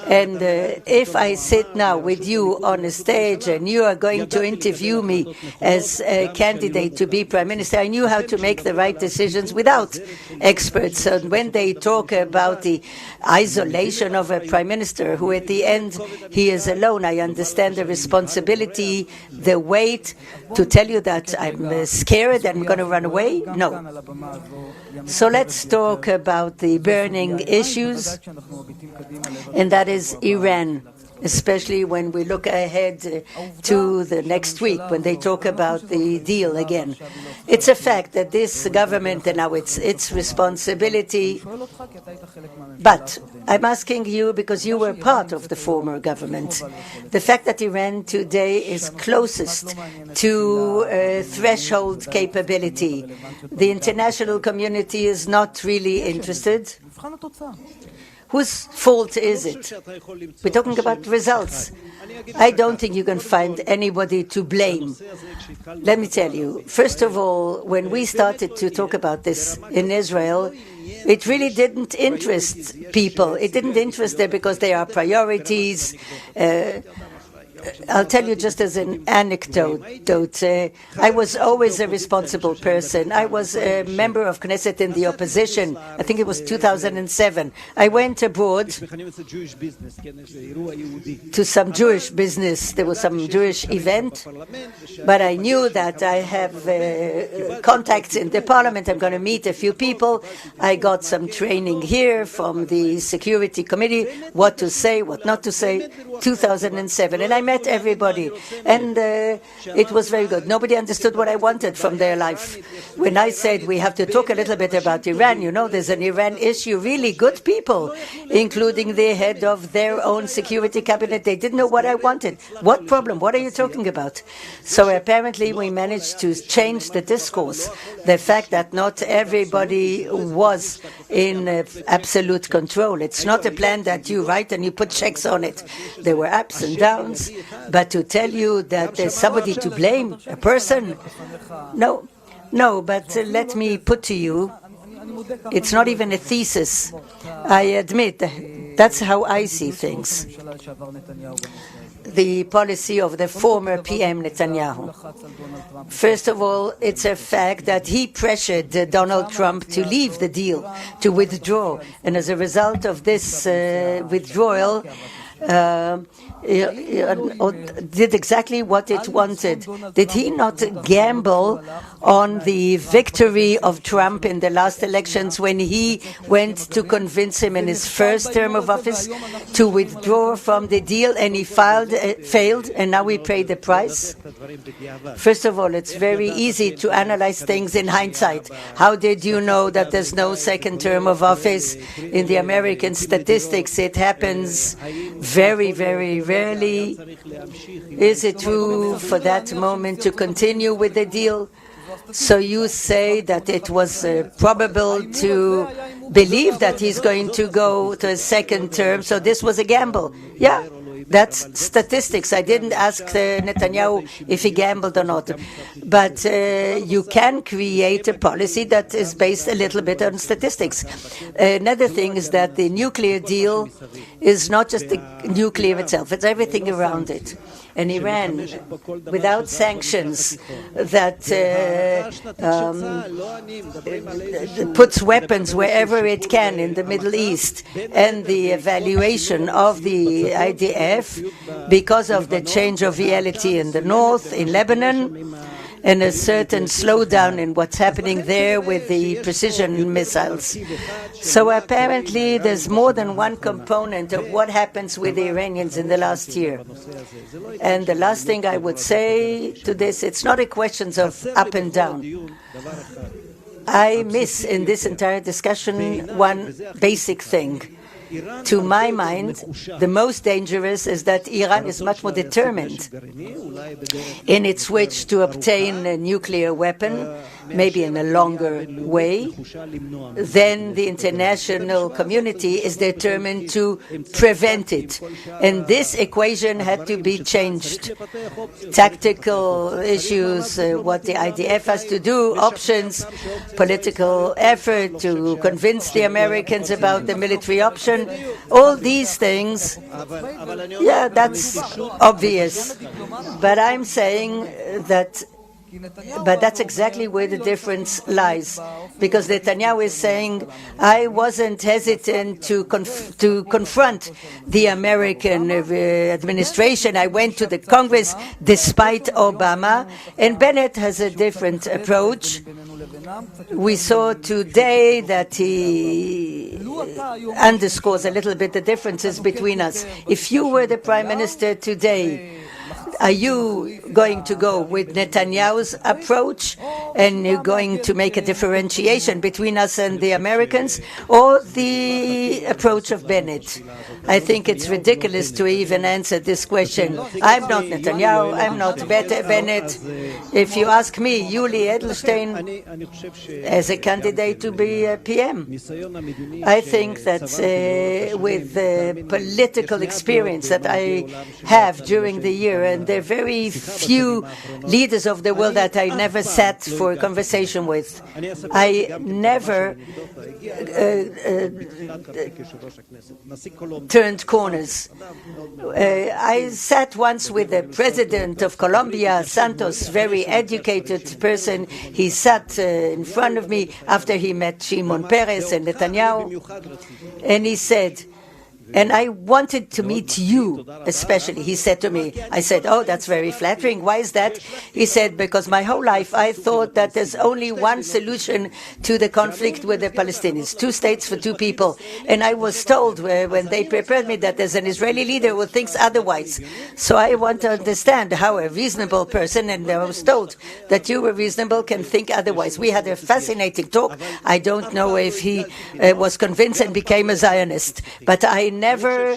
And if I sit now with you on a stage and you are going to interview me as a candidate to be Prime Minister, I knew how to make the right decisions without experts. And when they talk about the isolation of a Prime Minister who at the end he is alone, I understand the responsibility, the weight. To tell you that I'm scared and I'm going to run away? No. So let's talk about the burning issues, and that is Iran, especially when we look ahead to the next week when they talk about the deal again. It's a fact that this government, and now it's its responsibility, but I'm asking you because you were part of the former government. The fact that Iran today is closest to threshold capability, the international community is not really interested. Whose fault is it? We're talking about results. I don't think you can find anybody to blame. Let me tell you, first of all, when we started to talk about this in Israel, it really didn't interest people. It didn't interest them because they are priorities. I'll tell you just as an anecdote. I was always a responsible person. I was a member of Knesset in the opposition. I think it was 2007. I went abroad to some Jewish business. There was some Jewish event, but I knew that I have contacts in the parliament. I'm going to meet a few people. I got some training here from the security committee, what to say, what not to say, 2007. And I met everybody, and it was very good. Nobody understood what I wanted from their life. When I said we have to talk a little bit about Iran, you know, there's an Iran issue, really good people, including the head of their own security cabinet. They didn't know what I wanted. What problem? What are you talking about? So apparently we managed to change the discourse. The fact that not everybody was in absolute control. It's not a plan that you write and you put checks on it. There were ups and downs, but to tell you that there's somebody to blame, a person, no, but let me put to you, it's not even a thesis. I admit that's how I see things. The policy of the former PM Netanyahu. First of all, it's a fact that he pressured Donald Trump to leave the deal, to withdraw. And as a result of this withdrawal, did exactly what it wanted. Did he not gamble on the victory of Trump in the last elections when he went to convince him in his first term of office to withdraw from the deal, and he failed, and now we pay the price? First of all, it's very easy to analyze things in hindsight. How did you know that there's no second term of office? In the American statistics, it happens very, very rarely. Is it true for that moment to continue with the deal? So you say that it was probable to believe that he's going to go to a second term, so this was a gamble. Yeah, that's statistics. I didn't ask Netanyahu if he gambled or not. But you can create a policy that is based a little bit on statistics. Another thing is that the nuclear deal is not just the nuclear itself, it's everything around it. And Iran, without sanctions, that puts weapons wherever it can in the Middle East, and the evaluation of the IDF because of the change of reality in the north, in Lebanon, and a certain slowdown in what's happening there with the precision missiles. So apparently there's more than one component of what happens with the Iranians in the last year. And the last thing I would say to this, it's not a question of up and down. I miss in this entire discussion one basic thing. To my mind, the most dangerous is that Iran is much more determined in its wish to obtain a nuclear weapon maybe in a longer way, then the international community is determined to prevent it. And this equation had to be changed. Tactical issues, what the IDF has to do, options, political effort to convince the Americans about the military option, all these things, yeah, that's obvious. But I'm saying that But that's exactly where the difference lies, because Netanyahu is saying, I wasn't hesitant to confront the American administration. I went to the Congress despite Obama, and Bennett has a different approach. We saw today that he underscores a little bit the differences between us. If you were the Prime Minister today, are you going to go with Netanyahu's approach and you're going to make a differentiation between us and the Americans, or the approach of Bennett? I think it's ridiculous to even answer this question. I'm not Netanyahu, I'm not Bennett. If you ask me, Yuli Edelstein as a candidate to be a PM, I think that with the political experience that I have during the year, and there are very few leaders of the world that I never sat for a conversation with. I never turned corners. I sat once with the president of Colombia, Santos, very educated person. He sat in front of me after he met Shimon Peres and Netanyahu, and he said, and I wanted to meet you especially, he said to me. I said, oh, that's very flattering. Why is that? He said, because my whole life I thought that there's only one solution to the conflict with the Palestinians, 2 states for 2 people. And I was told when they prepared me that there's an Israeli leader who thinks otherwise. So I want to understand how a reasonable person, and I was told that you were reasonable, can think otherwise. We had a fascinating talk. I don't know if he was convinced and became a Zionist, but I never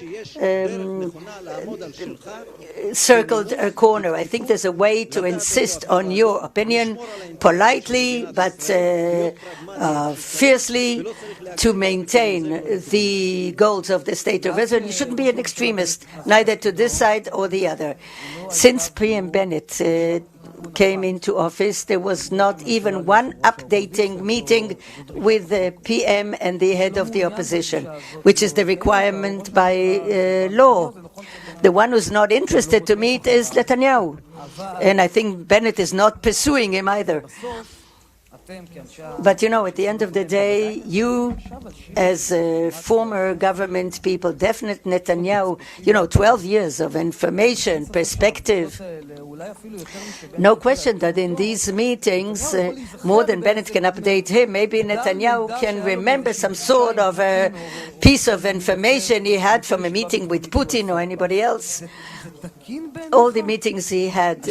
circled a corner. I think there's a way to insist on your opinion politely but fiercely to maintain the goals of the State of Israel. You shouldn't be an extremist, neither to this side or the other. Since PM Bennett came into office, there was not even one updating meeting with the PM and the head of the opposition, which is the requirement by law. The one who's not interested to meet is Netanyahu, and I think Bennett is not pursuing him either. But, at the end of the day, you, as former government people, definite Netanyahu, 12 years of information, perspective. No question that in these meetings, more than Bennett can update him, maybe Netanyahu can remember some sort of a piece of information he had from a meeting with Putin or anybody else. All the meetings he had,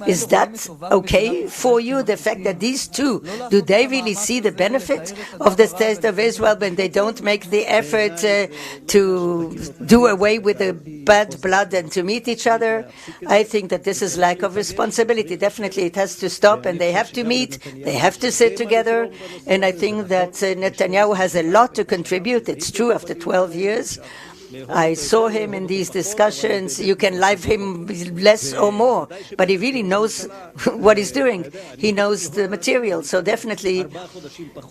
is that okay for you? The fact that these two, do they really see the benefit of the State of Israel when they don't make the effort to do away with the bad blood and to meet each other? I think that this is lack of responsibility. Definitely it has to stop, and they have to meet, they have to sit together, and I think that Netanyahu has a lot to contribute. It's true, after 12 years. I saw him in these discussions. You can like him less or more, but he really knows what he's doing. He knows the material. So definitely,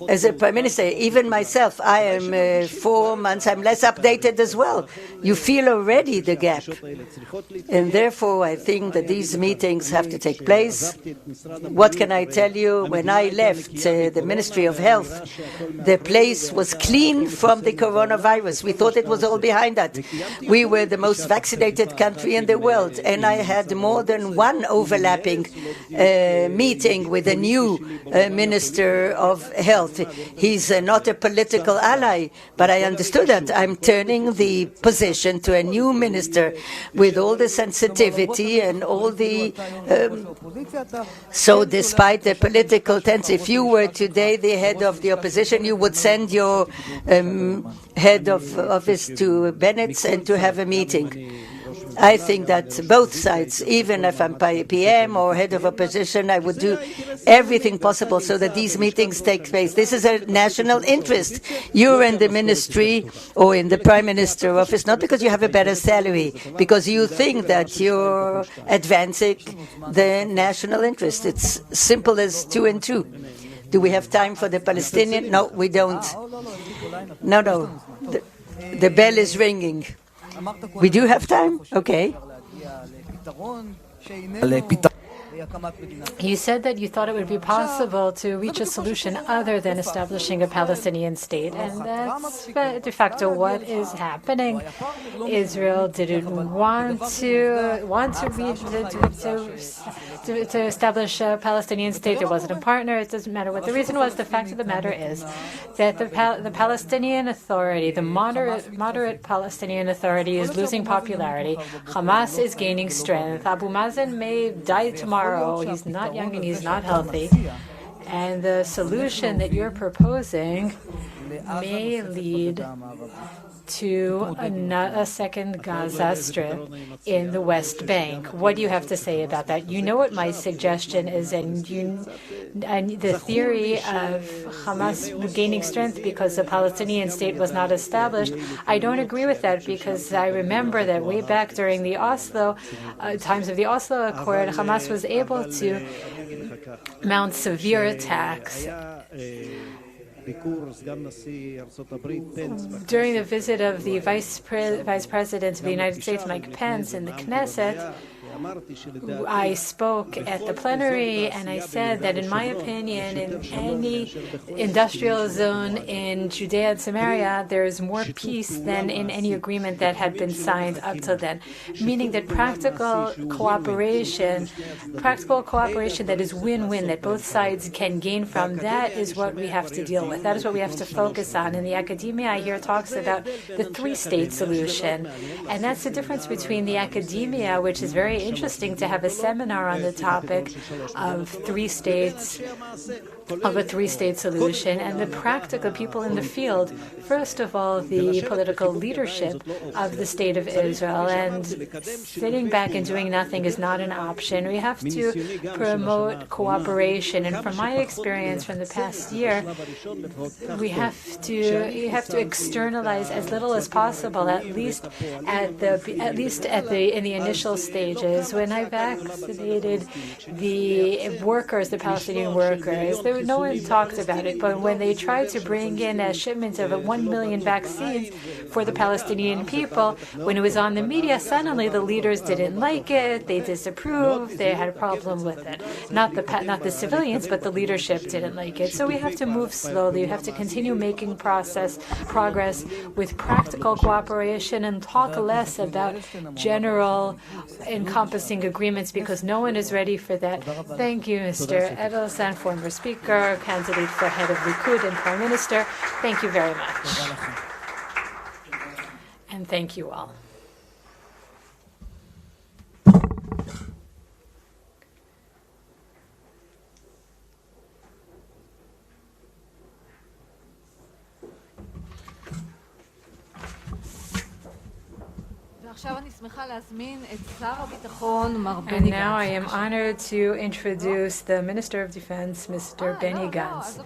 as a Prime Minister, even myself, I am 4 months, I'm less updated as well. You feel already the gap. And therefore, I think that these meetings have to take place. What can I tell you? When I left the Ministry of Health, the place was clean from the coronavirus. We thought it was all behind that. We were the most vaccinated country in the world, and I had more than one overlapping meeting with a new Minister of Health. He's not a political ally, but I understood that I'm turning the position to a new minister with all the sensitivity and all the... So despite the political tense, if you were today the head of the opposition, you would send your head of office to Bennett and to have a meeting. I think that both sides, even if I'm PM or head of opposition, I would do everything possible so that these meetings take place. This is a national interest. You're in the ministry or in the prime minister office, not because you have a better salary, because you think that you're advancing the national interest. It's simple as 2 and 2. Do we have time for the Palestinian? No, we don't. No. The bell is ringing. We do have time? Okay. You said that you thought it would be possible to reach a solution other than establishing a Palestinian state, and that's de facto what is happening. Israel didn't want to establish a Palestinian state. There wasn't a partner. It doesn't matter what the reason was. The fact of the matter is that the Palestinian Authority, the moderate Palestinian Authority, is losing popularity. Hamas is gaining strength. Abu Mazen may die tomorrow. He's not young and he's not healthy. And the solution that you're proposing may lead to a second Gaza Strip in the West Bank. What do you have to say about that? You know what my suggestion is, and the theory of Hamas gaining strength because the Palestinian state was not established. I don't agree with that, because I remember that way back during the times of the Oslo Accord, Hamas was able to mount severe attacks. During the visit of the Vice President of the United States, Mike Pence, in the Knesset, I spoke at the plenary and I said that, in my opinion, in any industrial zone in Judea and Samaria, there is more peace than in any agreement that had been signed up till then. Meaning that practical cooperation that is win-win, that both sides can gain from, that is what we have to deal with. That is what we have to focus on. In the academia, I hear talks about the three-state solution. And that's the difference between the academia, which is very interesting to have a seminar on the topic of a three-state solution, and the practical people in the field. First of all, the political leadership of the State of Israel, and sitting back and doing nothing is not an option. We have to promote cooperation, and from my experience from the past year, you have to externalize as little as possible, at least in the initial stages. When I vaccinated the workers, the Palestinian workers, no one talked about it, but when they tried to bring in a shipment of 1 million vaccines for the Palestinian people, when it was on the media, suddenly the leaders didn't like it, they disapproved, they had a problem with it. Not the civilians, but the leadership didn't like it. So we have to move slowly. We have to continue making progress with practical cooperation and talk less about general encompassing agreements, because no one is ready for that. Thank you, Mr. Edelstein, former Speaker, candidate for head of Likud and Prime Minister. Thank you very much. And thank you all. And now I am honored to introduce the Minister of Defense, Mr. Benny Gantz.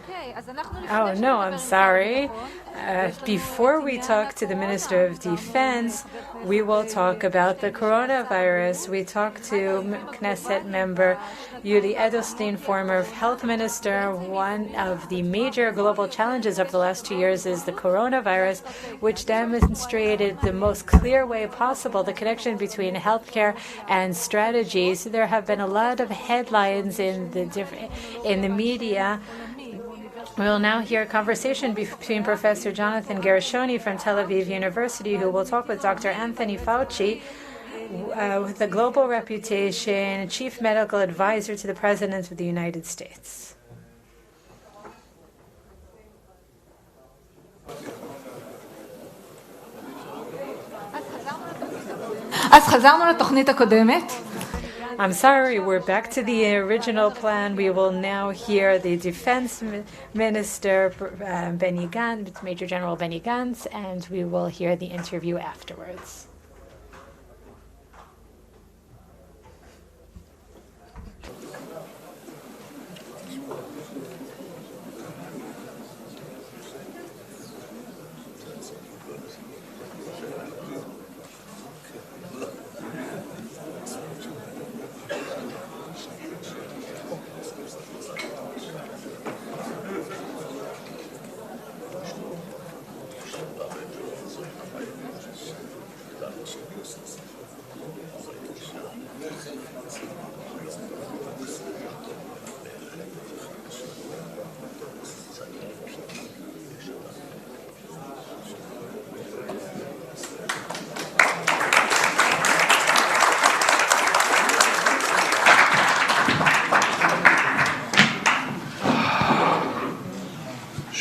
Oh, no, I'm sorry. Before we talk to the Minister of Defense, we will talk about the coronavirus. We talked to Knesset member Yuli Edelstein, former health minister. One of the major global challenges of the last 2 years is the coronavirus, which demonstrated the most clear way possible the connection between healthcare and strategies. There have been a lot of headlines in the media. We will now hear a conversation between Professor Jonathan Gershoni from Tel Aviv University, who will talk with Dr. Anthony Fauci, with a global reputation, chief medical advisor to the President of the United States. I'm sorry, we're back to the original plan. We will now hear the Defense Minister, Benny Gantz, Major General Benny Gantz, and we will hear the interview afterwards.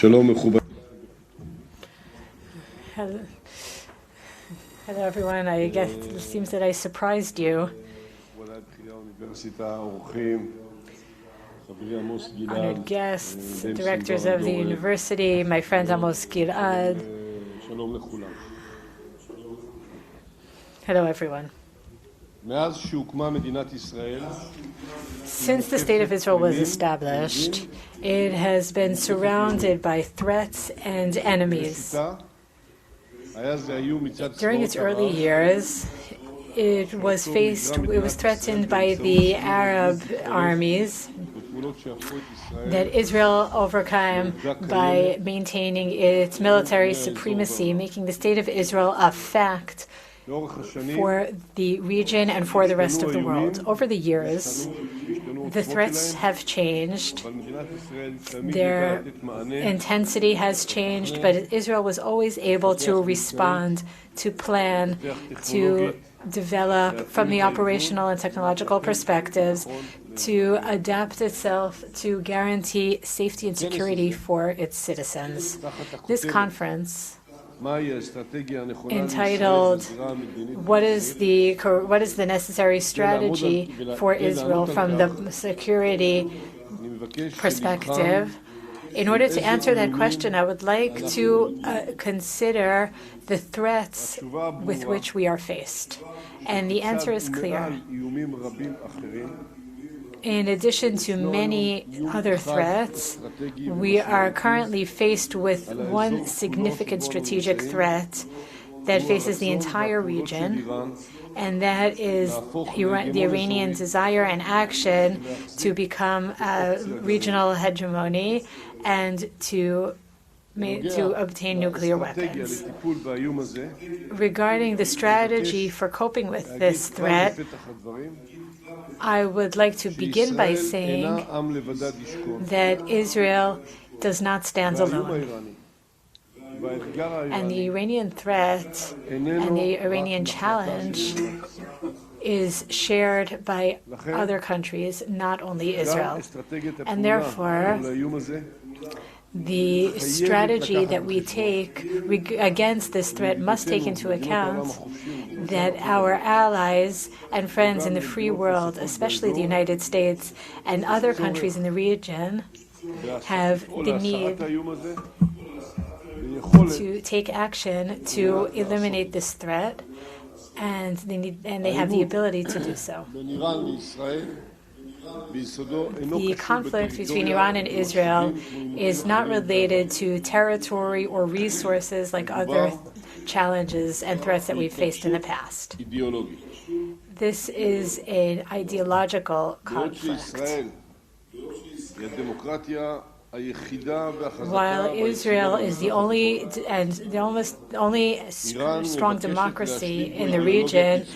Hello, everyone. I guess it seems that I surprised you. Honored guests, directors of the university, my friend Amos Gilad. Hello, everyone. Since the State of Israel was established, it has been surrounded by threats and enemies. During its early years, it was threatened by the Arab armies that Israel overcame by maintaining its military supremacy, making the State of Israel a fact for the region and for the rest of the world. Over the years, the threats have changed. Their intensity has changed, but Israel was always able to respond, to plan, to develop from the operational and technological perspectives, to adapt itself to guarantee safety and security for its citizens. This conference, entitled what is the necessary strategy for Israel from the security perspective? In order to answer that question, I would like to consider the threats with which we are faced. And the answer is clear. In addition to many other threats, we are currently faced with one significant strategic threat that faces the entire region, and that is the Iranian desire and action to become a regional hegemony and to obtain nuclear weapons. Regarding the strategy for coping with this threat, I would like to begin by saying that Israel does not stand alone. And the Iranian threat and the Iranian challenge is shared by other countries, not only Israel. And therefore, the strategy that we take against this threat must take into account that our allies and friends in the free world, especially the United States and other countries in the region, have the need to take action to eliminate this threat, and they have the ability to do so. The conflict between Iran and Israel is not related to territory or resources like other challenges and threats that we've faced in the past. This is an ideological conflict. While Israel is the only strong democracy in the region,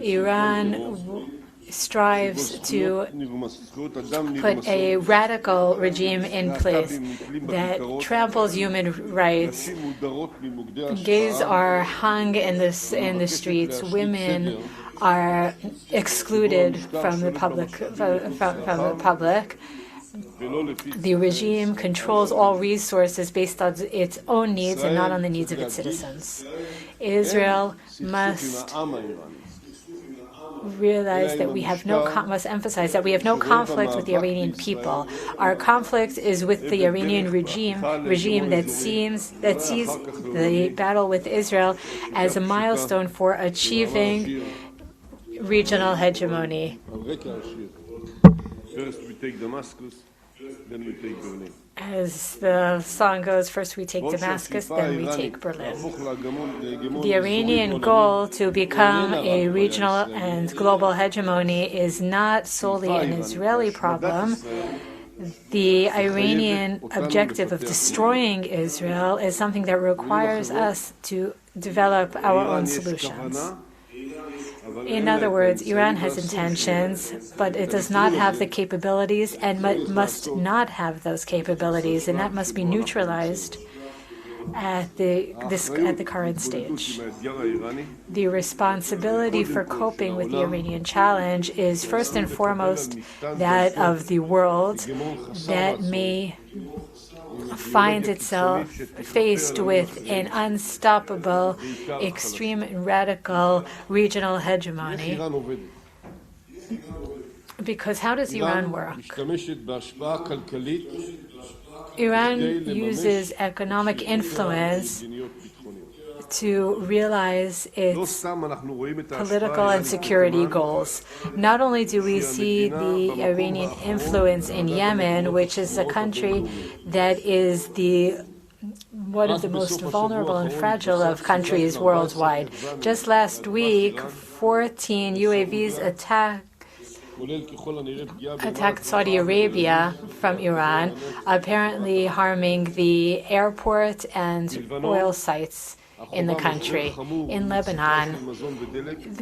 Iran strives to put a radical regime in place that tramples human rights. Gays are hung in the streets. Women are excluded from the public. The regime controls all resources based on its own needs and not on the needs of its citizens. Israel must realize that must emphasize that we have no conflict with the Iranian people. Our conflict is with the Iranian regime that sees the battle with Israel as a milestone for achieving regional hegemony. First we take Damascus, then we take Berlin. As the song goes, first we take Damascus, then we take Berlin. The Iranian goal to become a regional and global hegemony is not solely an Israeli problem. The Iranian objective of destroying Israel is something that requires us to develop our own solutions. In other words, Iran has intentions, but it does not have the capabilities and must not have those capabilities, and that must be neutralized. at the current stage. The responsibility for coping with the Iranian challenge is first and foremost that of the world that may find itself faced with an unstoppable, extreme and radical regional hegemony. Because how does Iran work? Iran uses economic influence to realize its political and security goals. Not only do we see the Iranian influence in Yemen, which is a country that is one of the most vulnerable and fragile of countries worldwide. Just last week, 14 UAVs attacked Saudi Arabia from Iran, apparently harming the airport and oil sites in the country. In Lebanon,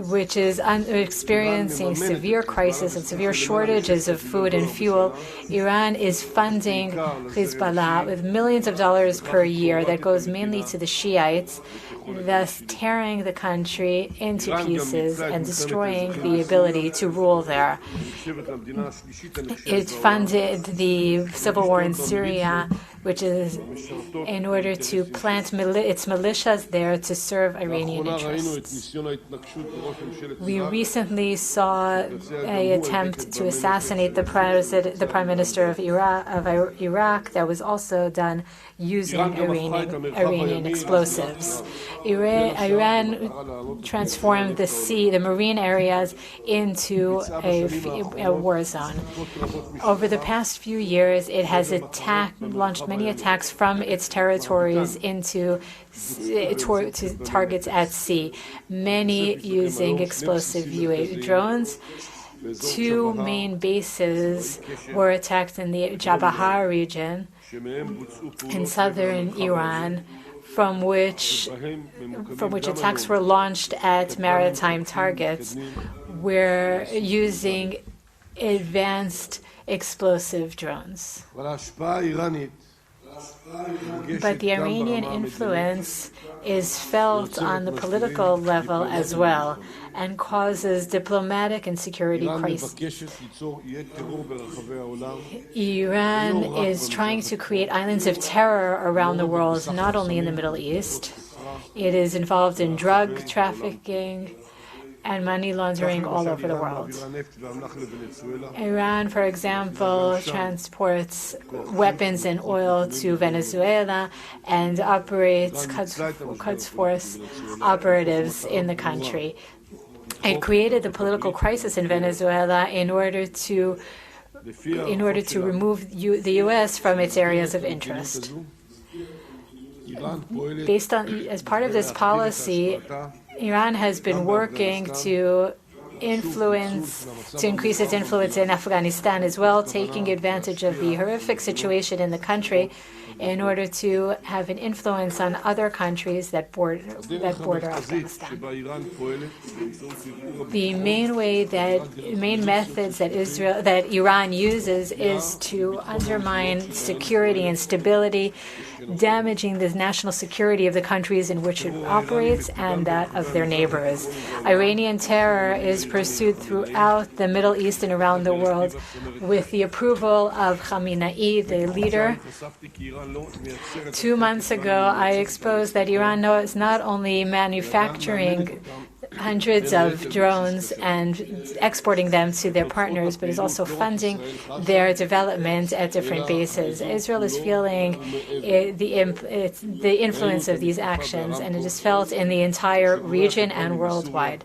which is experiencing severe crisis and severe shortages of food and fuel, Iran is funding Hezbollah with millions of dollars per year that goes mainly to the Shiites, thus tearing the country into pieces and destroying the ability to rule there. It funded the civil war in Syria, which is in order to plant its militias there to serve Iranian interests. We recently saw an attempt to assassinate the Prime Minister of Iraq that was also done using Iranian explosives. Iran transformed the marine areas into a war zone. Over the past few years, it has launched many attacks from its territories to targets at sea, many using explosive UAV drones. Two main bases were attacked in the Jabahar region in southern Iran, from which attacks were launched at maritime targets. We're using advanced explosive drones. But the Iranian influence is felt on the political level as well and causes diplomatic and security crises. Iran is trying to create islands of terror around the world, not only in the Middle East. It is involved in drug trafficking and money laundering all over the world. Iran, for example, transports weapons and oil to Venezuela and operates Quds Force operatives in the country. It created the political crisis in Venezuela in order to remove the U.S. from its areas of interest. As part of this policy, Iran has been working to increase its influence in Afghanistan as well, taking advantage of the horrific situation in the country in order to have an influence on other countries that border Afghanistan. The main methods that Iran uses is to undermine security and stability, damaging the national security of the countries in which it operates and that of their neighbors. Iranian terror is pursued throughout the Middle East and around the world with the approval of Khamenei, the leader. 2 months ago, I exposed that Iran is not only manufacturing hundreds of drones and exporting them to their partners, but is also funding their development at different bases. Israel is feeling the influence of these actions, and it is felt in the entire region and worldwide.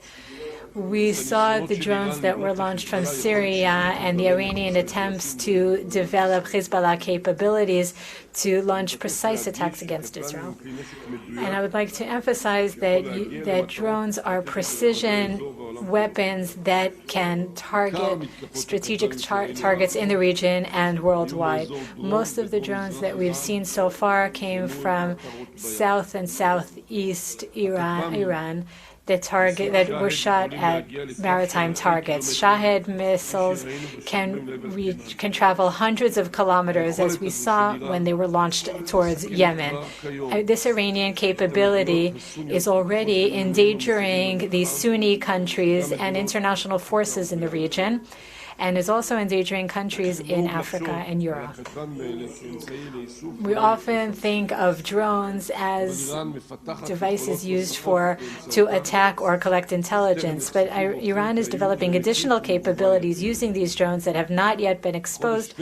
We saw the drones that were launched from Syria and the Iranian attempts to develop Hezbollah capabilities to launch precise attacks against Israel. And I would like to emphasize that drones are precision weapons that can target strategic targets in the region and worldwide. Most of the drones that we've seen so far came from south and southeast Iran. that were shot at maritime targets. Shahed missiles can travel hundreds of kilometers, as we saw when they were launched towards Yemen. This Iranian capability is already endangering the Sunni countries and international forces in the region, and is also endangering countries in Africa and Europe. We often think of drones as devices used to attack or collect intelligence, but Iran is developing additional capabilities using these drones that have not yet been exposed,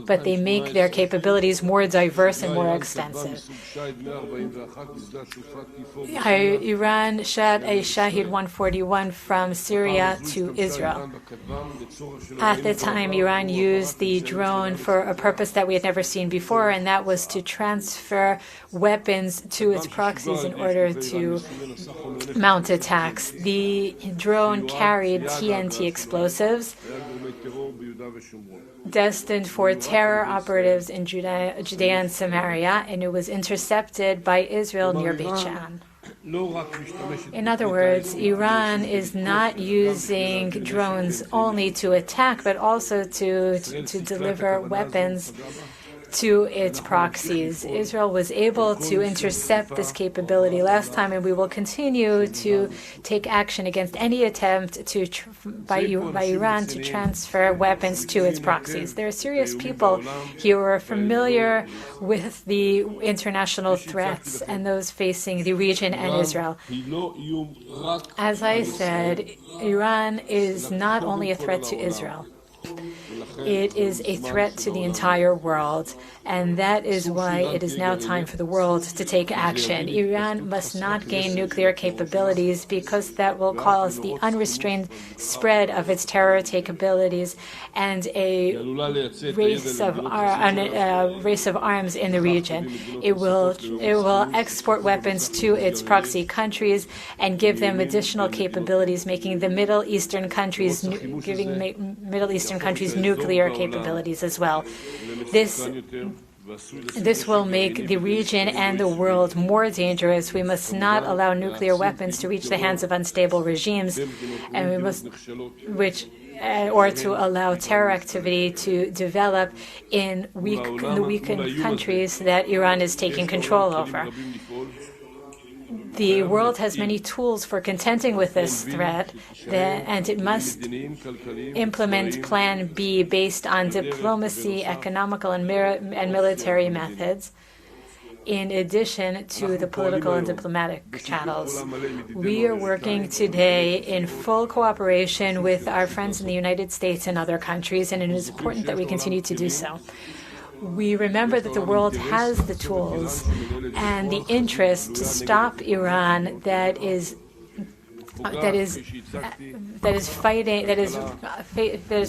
but they make their capabilities more diverse and more extensive. Iran shot a Shahed 141 from Syria to Israel. At the time, Iran used the drone for a purpose that we had never seen before, and that was to transfer weapons to its proxies in order to mount attacks. The drone carried TNT explosives destined for terror operatives in Judea and Samaria, and it was intercepted by Israel near Beit Shean. In other words, Iran is not using drones only to attack, but also to deliver weapons to its proxies. Israel was able to intercept this capability last time, and we will continue to take action against any attempt by Iran to transfer weapons to its proxies. There are serious people here who are familiar with the international threats and those facing the region and Israel. As I said, Iran is not only a threat to Israel. It is a threat to the entire world, and that is why it is now time for the world to take action. Iran must not gain nuclear capabilities, because that will cause the unrestrained spread of its terror capabilities and a race of arms in the region. It will export weapons to its proxy countries and give them additional capabilities, making the Middle Eastern countries nuclear capabilities as well. This will make the region and the world more dangerous. We must not allow nuclear weapons to reach the hands of unstable regimes, and or to allow terror activity to develop in the weakened countries that Iran is taking control over. The world has many tools for contending with this threat, and it must implement Plan B based on diplomacy, economical, and military methods, in addition to the political and diplomatic channels. We are working today in full cooperation with our friends in the United States and other countries, and it is important that we continue to do so. We remember that the world has the tools and the interest to stop Iran that is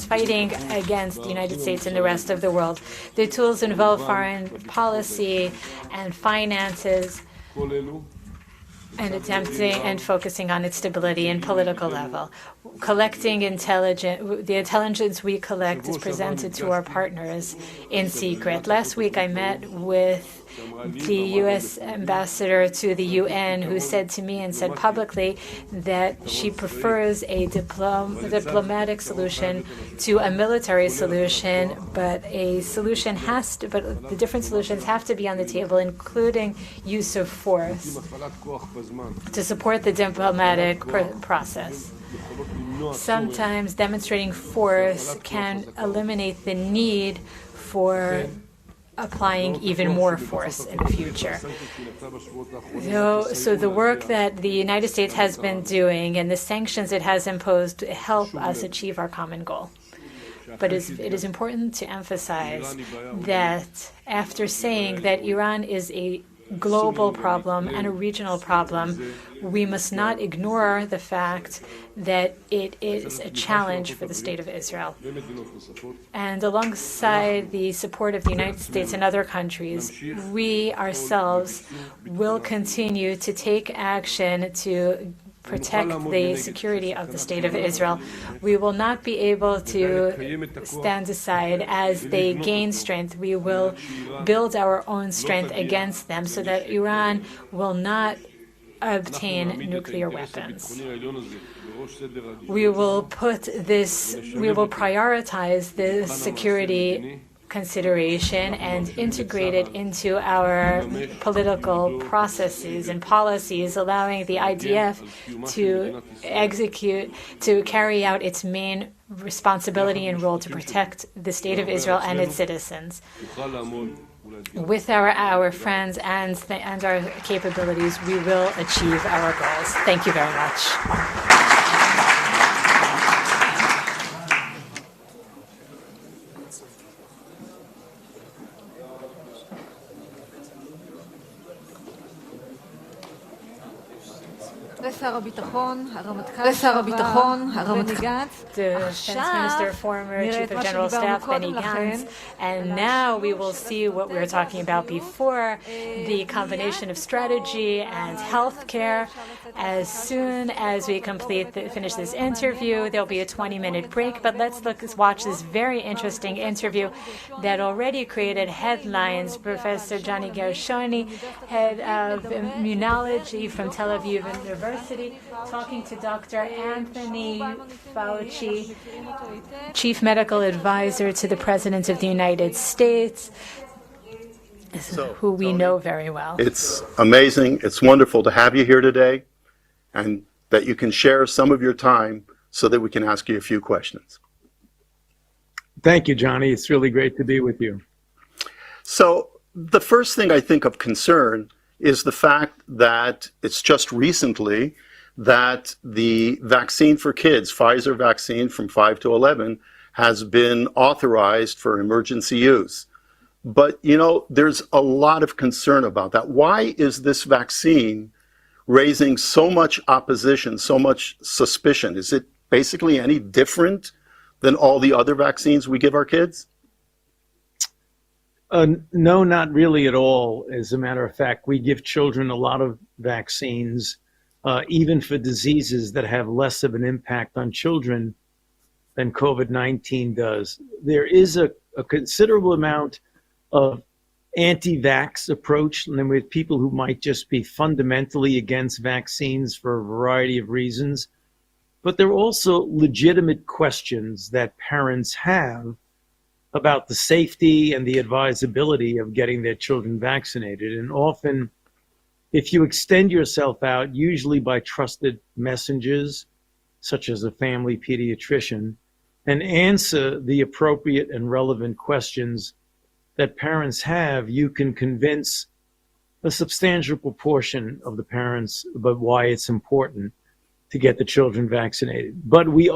fighting against the United States and the rest of the world. The tools involve foreign policy and finances, and attempting and focusing on its stability and political level. Collecting the intelligence we collect is presented to our partners in secret. Last week I met with the U.S. ambassador to the UN, who said to me and said publicly that she prefers a diplomatic solution to a military solution, but the different solutions have to be on the table, including use of force, to support the diplomatic process. Sometimes demonstrating force can eliminate the need for applying even more force in the future. So the work that the United States has been doing and the sanctions it has imposed help us achieve our common goal. But it is important to emphasize that after saying that Iran is a global problem and a regional problem, we must not ignore the fact that it is a challenge for the State of Israel. And alongside the support of the United States and other countries, we ourselves will continue to take action to protect the security of the State of Israel. We will not be able to stand aside as they gain strength. We will build our own strength against them so that Iran will not obtain nuclear weapons. We will prioritize this security consideration and integrate it into our political processes and policies, allowing the IDF to carry out its main responsibility and role to protect the State of Israel and its citizens. With our friends and our capabilities, we will achieve our goals. Thank you very much. לשר הביטחון, הרמטכ"ל Defense Minister, former Chief of General Staff Benny Gantz, and now we will see what we were talking about before, the combination of strategy and healthcare. As soon as we finish this interview, there'll be a 20-minute break, but let's watch this very interesting interview that already created headlines. Professor Johnny Gershoni, head of immunology from Tel Aviv University, talking to Dr. Anthony Fauci, Chief Medical Advisor to the President of the United States, who we know very well. It's amazing. It's wonderful to have you here today, and that you can share some of your time so that we can ask you a few questions. Thank you, Johnny. It's really great to be with you. So the first thing I think of concern is the fact that it's just recently that the vaccine for kids, Pfizer vaccine from 5 to 11, has been authorized for emergency use. But, you know, there's a lot of concern about that. Why is this vaccine raising so much opposition, so much suspicion? Is it basically any different than all the other vaccines we give our kids? No, not really at all. As a matter of fact, we give children a lot of vaccines, even for diseases that have less of an impact on children than COVID-19 does. There is a considerable amount of anti-vax approach, and with people who might just be fundamentally against vaccines for a variety of reasons. But there are also legitimate questions that parents have about the safety and the advisability of getting their children vaccinated. And often, if you extend yourself out, usually by trusted messengers, such as a family pediatrician, and answer the appropriate and relevant questions that parents have, you can convince a substantial proportion of the parents about why it's important to get the children vaccinated. But we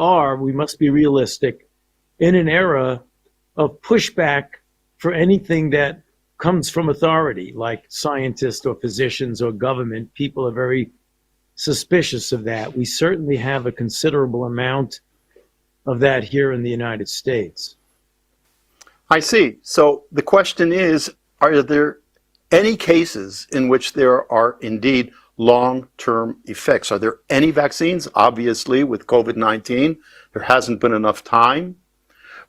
must be realistic, in an era of pushback for anything that comes from authority, like scientists or physicians or government. People are very suspicious of that. We certainly have a considerable amount of that here in the United States. I see. So the question is, are there any cases in which there are indeed long-term effects? Are there any vaccines? Obviously, with COVID-19, there hasn't been enough time.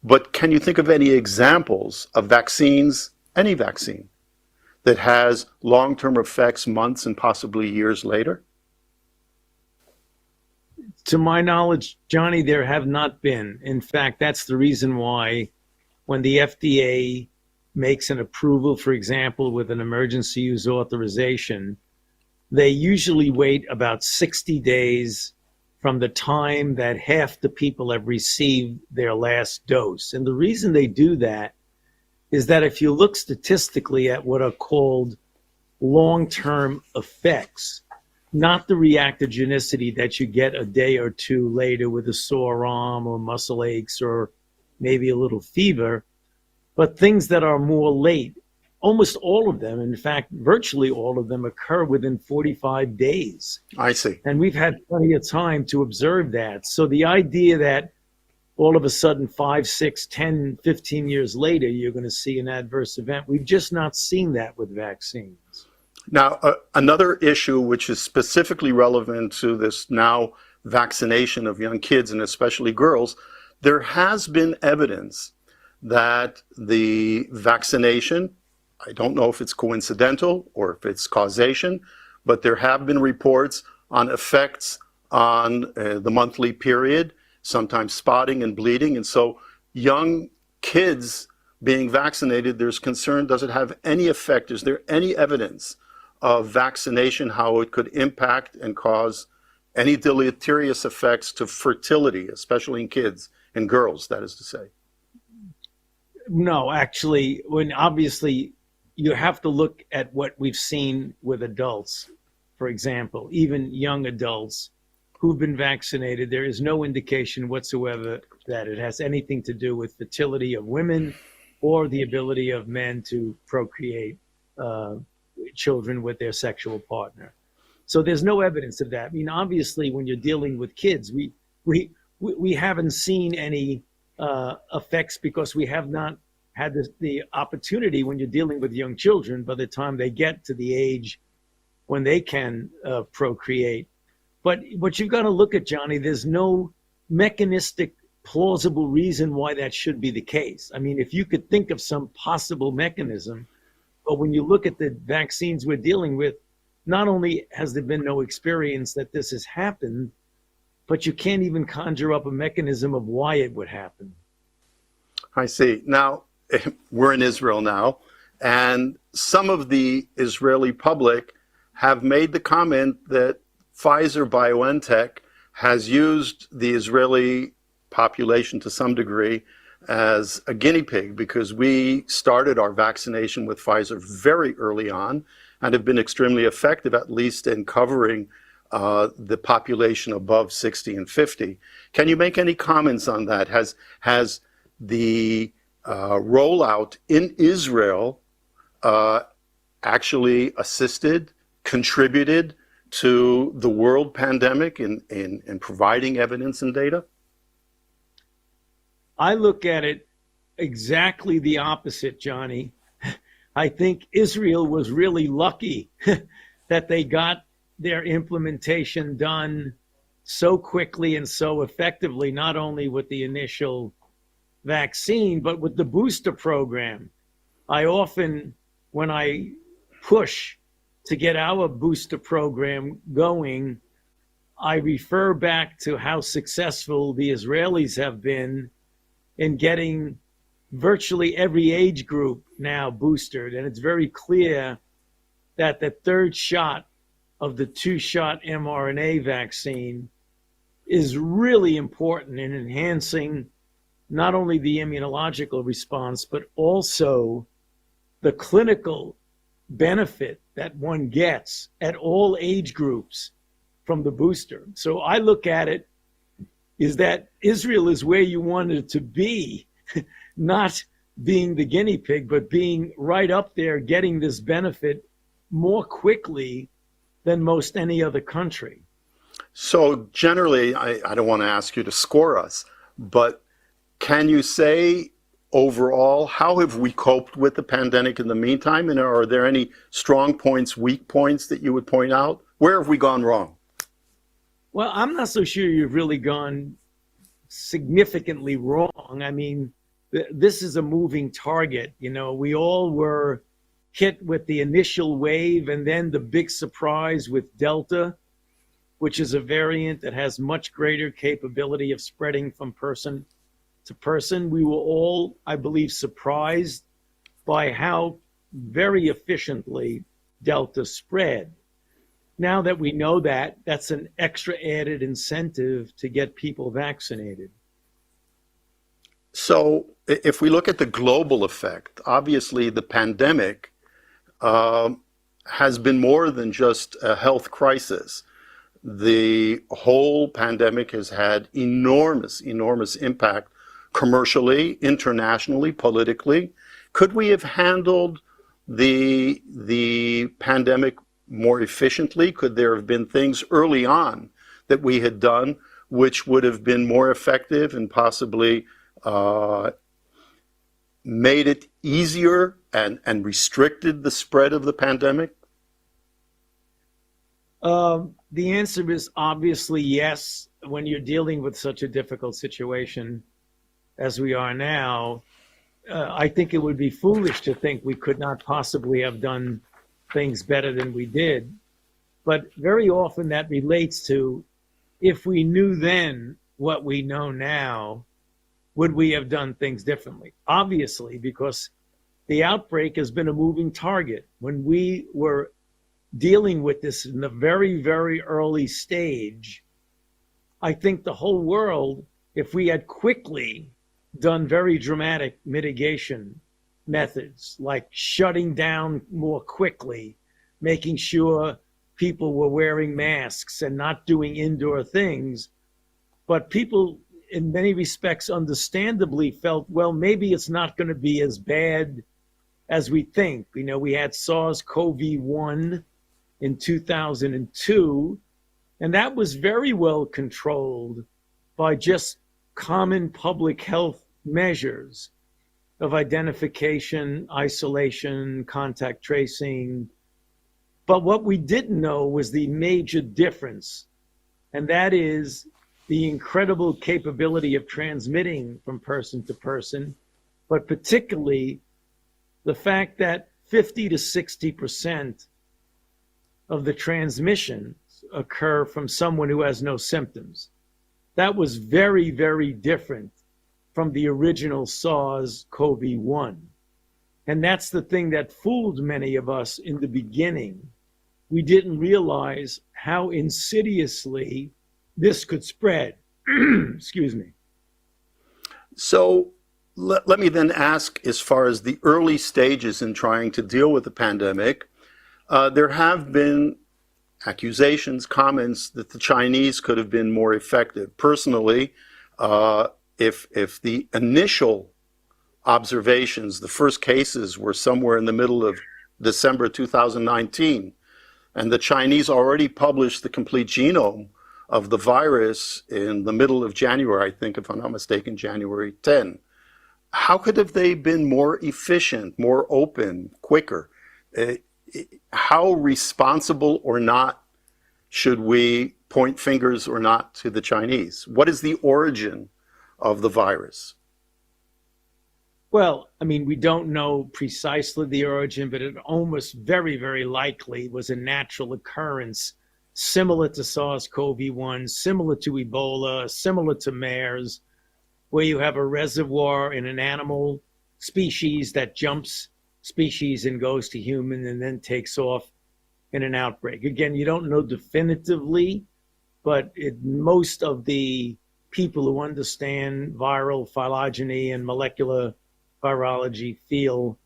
But can you think of any examples of vaccines, any vaccine, that has long-term effects months and possibly years later? To my knowledge, Johnny, there have not been. In fact, that's the reason why when the FDA makes an approval, for example, with an emergency use authorization, they usually wait about 60 days from the time that half the people have received their last dose. And the reason they do that is that if you look statistically at what are called long-term effects, not the reactogenicity that you get a day or two later with a sore arm or muscle aches or maybe a little fever, but things that are more late. Almost all of them, in fact, virtually all of them, occur within 45 days. I see. And we've had plenty of time to observe that. So the idea that all of a sudden 5, 6, 10, 15 years later, you're going to see an adverse event, we've just not seen that with vaccines. Now, another issue which is specifically relevant to this now vaccination of young kids and especially girls, there has been evidence that the vaccination, I don't know if it's coincidental or if it's causation, but there have been reports on effects on the monthly period, sometimes spotting and bleeding. And so young kids being vaccinated, there's concern, does it have any effect? Is there any evidence of vaccination, how it could impact and cause any deleterious effects to fertility, especially in kids and girls, that is to say? No, actually, when obviously you have to look at what we've seen with adults, for example, even young adults who've been vaccinated. There is no indication whatsoever that it has anything to do with fertility of women or the ability of men to procreate children with their sexual partner. So there's no evidence of that. I mean, obviously, when you're dealing with kids, we haven't seen any effects because we have not had the opportunity when you're dealing with young children by the time they get to the age when they can procreate. But what you've got to look at, Johnny, there's no mechanistic, plausible reason why that should be the case. I mean, if you could think of some possible mechanism, but when you look at the vaccines we're dealing with, not only has there been no experience that this has happened, but you can't even conjure up a mechanism of why it would happen. I see. Now, we're in Israel now, and some of the Israeli public have made the comment that Pfizer-BioNTech has used the Israeli population to some degree as a guinea pig, because we started our vaccination with Pfizer very early on and have been extremely effective, at least in covering the population above 60 and 50. Can you make any comments on that? Has the rollout in Israel actually assisted, contributed to the world pandemic in providing evidence and data? I look at it exactly the opposite, Johnny. I think Israel was really lucky that they got their implementation done so quickly and so effectively, not only with the initial vaccine, but with the booster program. I often, when I push to get our booster program going, I refer back to how successful the Israelis have been in getting virtually every age group now boosted. And it's very clear that the third shot of the two-shot mRNA vaccine is really important in enhancing not only the immunological response, but also the clinical benefit that one gets at all age groups from the booster. So I look at it is that Israel is where you wanted to be, not being the guinea pig, but being right up there, getting this benefit more quickly than most any other country. So generally, I don't want to ask you to score us, but can you say overall, how have we coped with the pandemic in the meantime? And are there any strong points, weak points that you would point out? Where have we gone wrong? Well, I'm not so sure you've really gone significantly wrong. I mean, this is a moving target. You know, we all were hit with the initial wave and then the big surprise with Delta, which is a variant that has much greater capability of spreading from person to person. We were all, I believe, surprised by how very efficiently Delta spread. Now that we know that, that's an extra added incentive to get people vaccinated. So if we look at the global effect, obviously the pandemic has been more than just a health crisis. The whole pandemic has had enormous impact commercially, internationally, politically. Could we have handled the pandemic more efficiently? Could there have been things early on that we had done which would have been more effective and possibly made it easier and restricted the spread of the pandemic? The answer is obviously yes. When you're dealing with such a difficult situation as we are now, I think it would be foolish to think we could not possibly have done things better than we did. But very often that relates to, if we knew then what we know now, would we have done things differently? Obviously, because the outbreak has been a moving target. When we were dealing with this in the very, very early stage, I think the whole world, if we had quickly done very dramatic mitigation methods, like shutting down more quickly, making sure people were wearing masks and not doing indoor things, but people in many respects understandably felt, well, maybe it's not going to be as bad as we think. You know, we had SARS-CoV-1 in 2002, and that was very well controlled by just common public health measures of identification, isolation, contact tracing. But what we didn't know was the major difference, and that is the incredible capability of transmitting from person to person, but particularly the fact that 50 to 60% of the transmissions occur from someone who has no symptoms. That was very, very different from the original SARS-CoV-1. And that's the thing that fooled many of us in the beginning. We didn't realize how insidiously this could spread. Excuse me. So let me then ask, as far as the early stages in trying to deal with the pandemic, there have been accusations, comments that the Chinese could have been more effective. Personally, if the initial observations, the first cases were somewhere in the middle of December 2019, and the Chinese already published the complete genome of the virus in the middle of January, I think, if I'm not mistaken, January 10. How could have they been more efficient, more open, quicker? How responsible or not should we point fingers or not to the Chinese? What is the origin of the virus? Well, I mean, we don't know precisely the origin, but it almost very, very likely was a natural occurrence similar to SARS-CoV-1, similar to Ebola, similar to MERS, where you have a reservoir in an animal species that jumps species and goes to human and then takes off in an outbreak. Again, you don't know definitively, but most of the people who understand viral phylogeny and molecular virology feel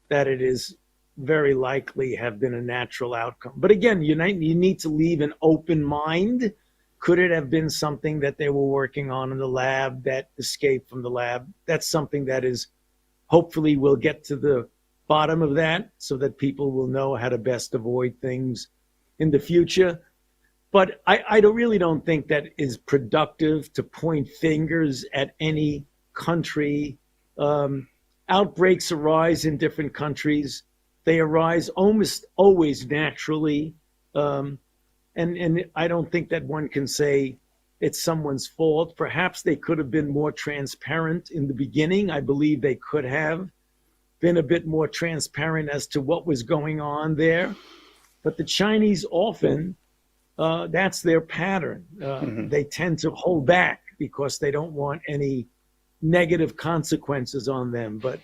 that it is very likely have been a natural outcome. But again, you need to leave an open mind. Could it have been something that they were working on in the lab that escaped from the lab? That's something that is, hopefully we'll get to the bottom of that so that people will know how to best avoid things in the future. But I really don't think that is productive to point fingers at any country. Outbreaks arise in different countries. They arise almost always naturally. And I don't think that one can say it's someone's fault. Perhaps they could have been more transparent in the beginning. I believe they could have been a bit more transparent as to what was going on there. But the Chinese often, that's their pattern. They tend to hold back because they don't want any negative consequences on them. But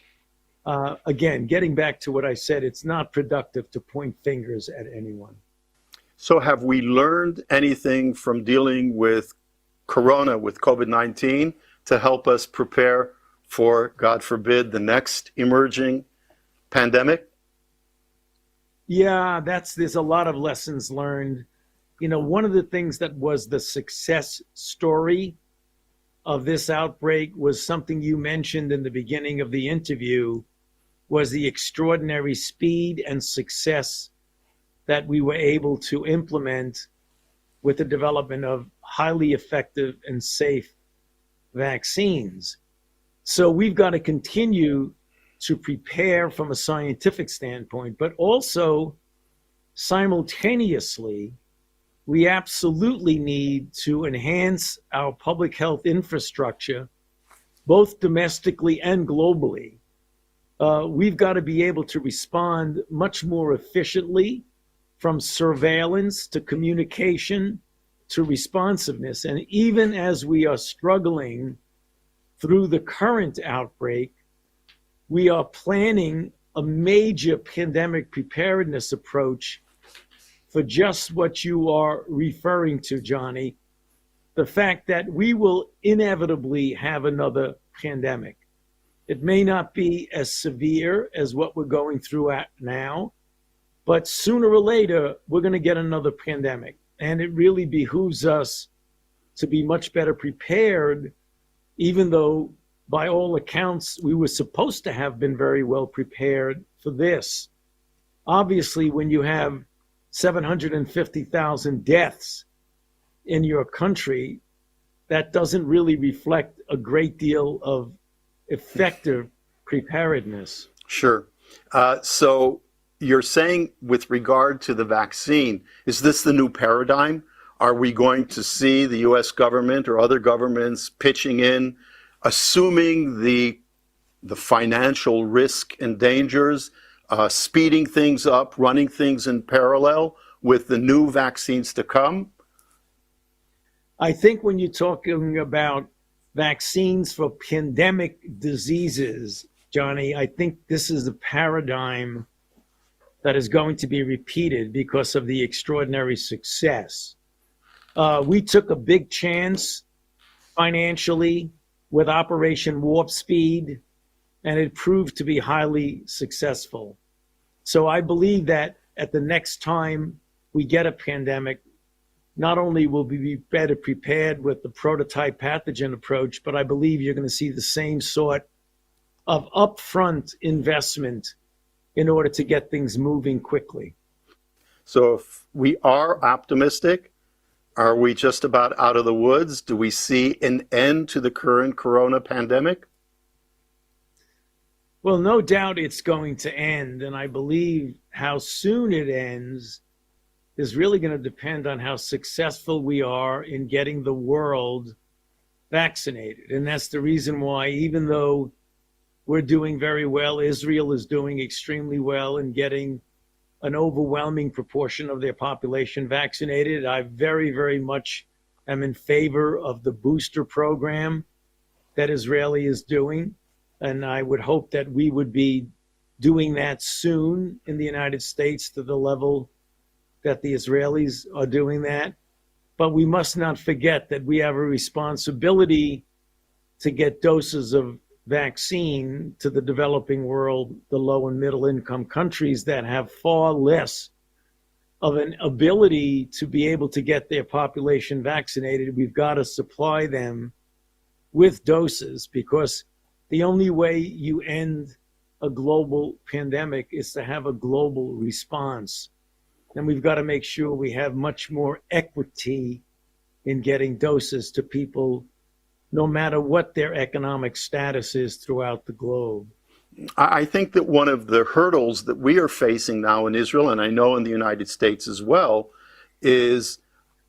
again, getting back to what I said, it's not productive to point fingers at anyone. So have we learned anything from dealing with Corona, with COVID-19, to help us prepare for, God forbid, the next emerging pandemic? Yeah, there's a lot of lessons learned. You know, one of the things that was the success story of this outbreak was something you mentioned in the beginning of the interview, was the extraordinary speed and success that we were able to implement with the development of highly effective and safe vaccines. So we've got to continue to prepare from a scientific standpoint, but also simultaneously, we absolutely need to enhance our public health infrastructure, both domestically and globally. We've got to be able to respond much more efficiently from surveillance to communication to responsiveness. And even as we are struggling through the current outbreak, we are planning a major pandemic preparedness approach for just what you are referring to, Johnny, the fact that we will inevitably have another pandemic. It may not be as severe as what we're going through at now, but sooner or later, we're going to get another pandemic. And it really behooves us to be much better prepared, even though by all accounts, we were supposed to have been very well prepared for this. Obviously, when you have 750,000 deaths in your country, that doesn't really reflect a great deal of effective preparedness. Sure. So you're saying with regard to the vaccine, is this the new paradigm? Are we going to see the US government or other governments pitching in, assuming the financial risk and dangers, speeding things up, running things in parallel with the new vaccines to come? I think when you're talking about vaccines for pandemic diseases, Johnny, I think this is the paradigm that is going to be repeated because of the extraordinary success. We took a big chance financially with Operation Warp Speed, and it proved to be highly successful. So I believe that at the next time we get a pandemic, not only will we be better prepared with the prototype pathogen approach, but I believe you're going to see the same sort of upfront investment in order to get things moving quickly. So if we are optimistic, are we just about out of the woods? Do we see an end to the current corona pandemic? Well, no doubt it's going to end, and I believe how soon it ends is really going to depend on how successful we are in getting the world vaccinated. And that's the reason why, even though we're doing very well, Israel is doing extremely well in getting an overwhelming proportion of their population vaccinated. I very, very much am in favor of the booster program that Israeli is doing. And I would hope that we would be doing that soon in the United States to the level that the Israelis are doing that. But we must not forget that we have a responsibility to get doses of vaccine to the developing world, the low and middle income countries that have far less of an ability to be able to get their population vaccinated. We've got to supply them with doses, because the only way you end a global pandemic is to have a global response. And we've got to make sure we have much more equity in getting doses to people, no matter what their economic status is throughout the globe. I think that one of the hurdles that we are facing now in Israel, and I know in the United States as well, is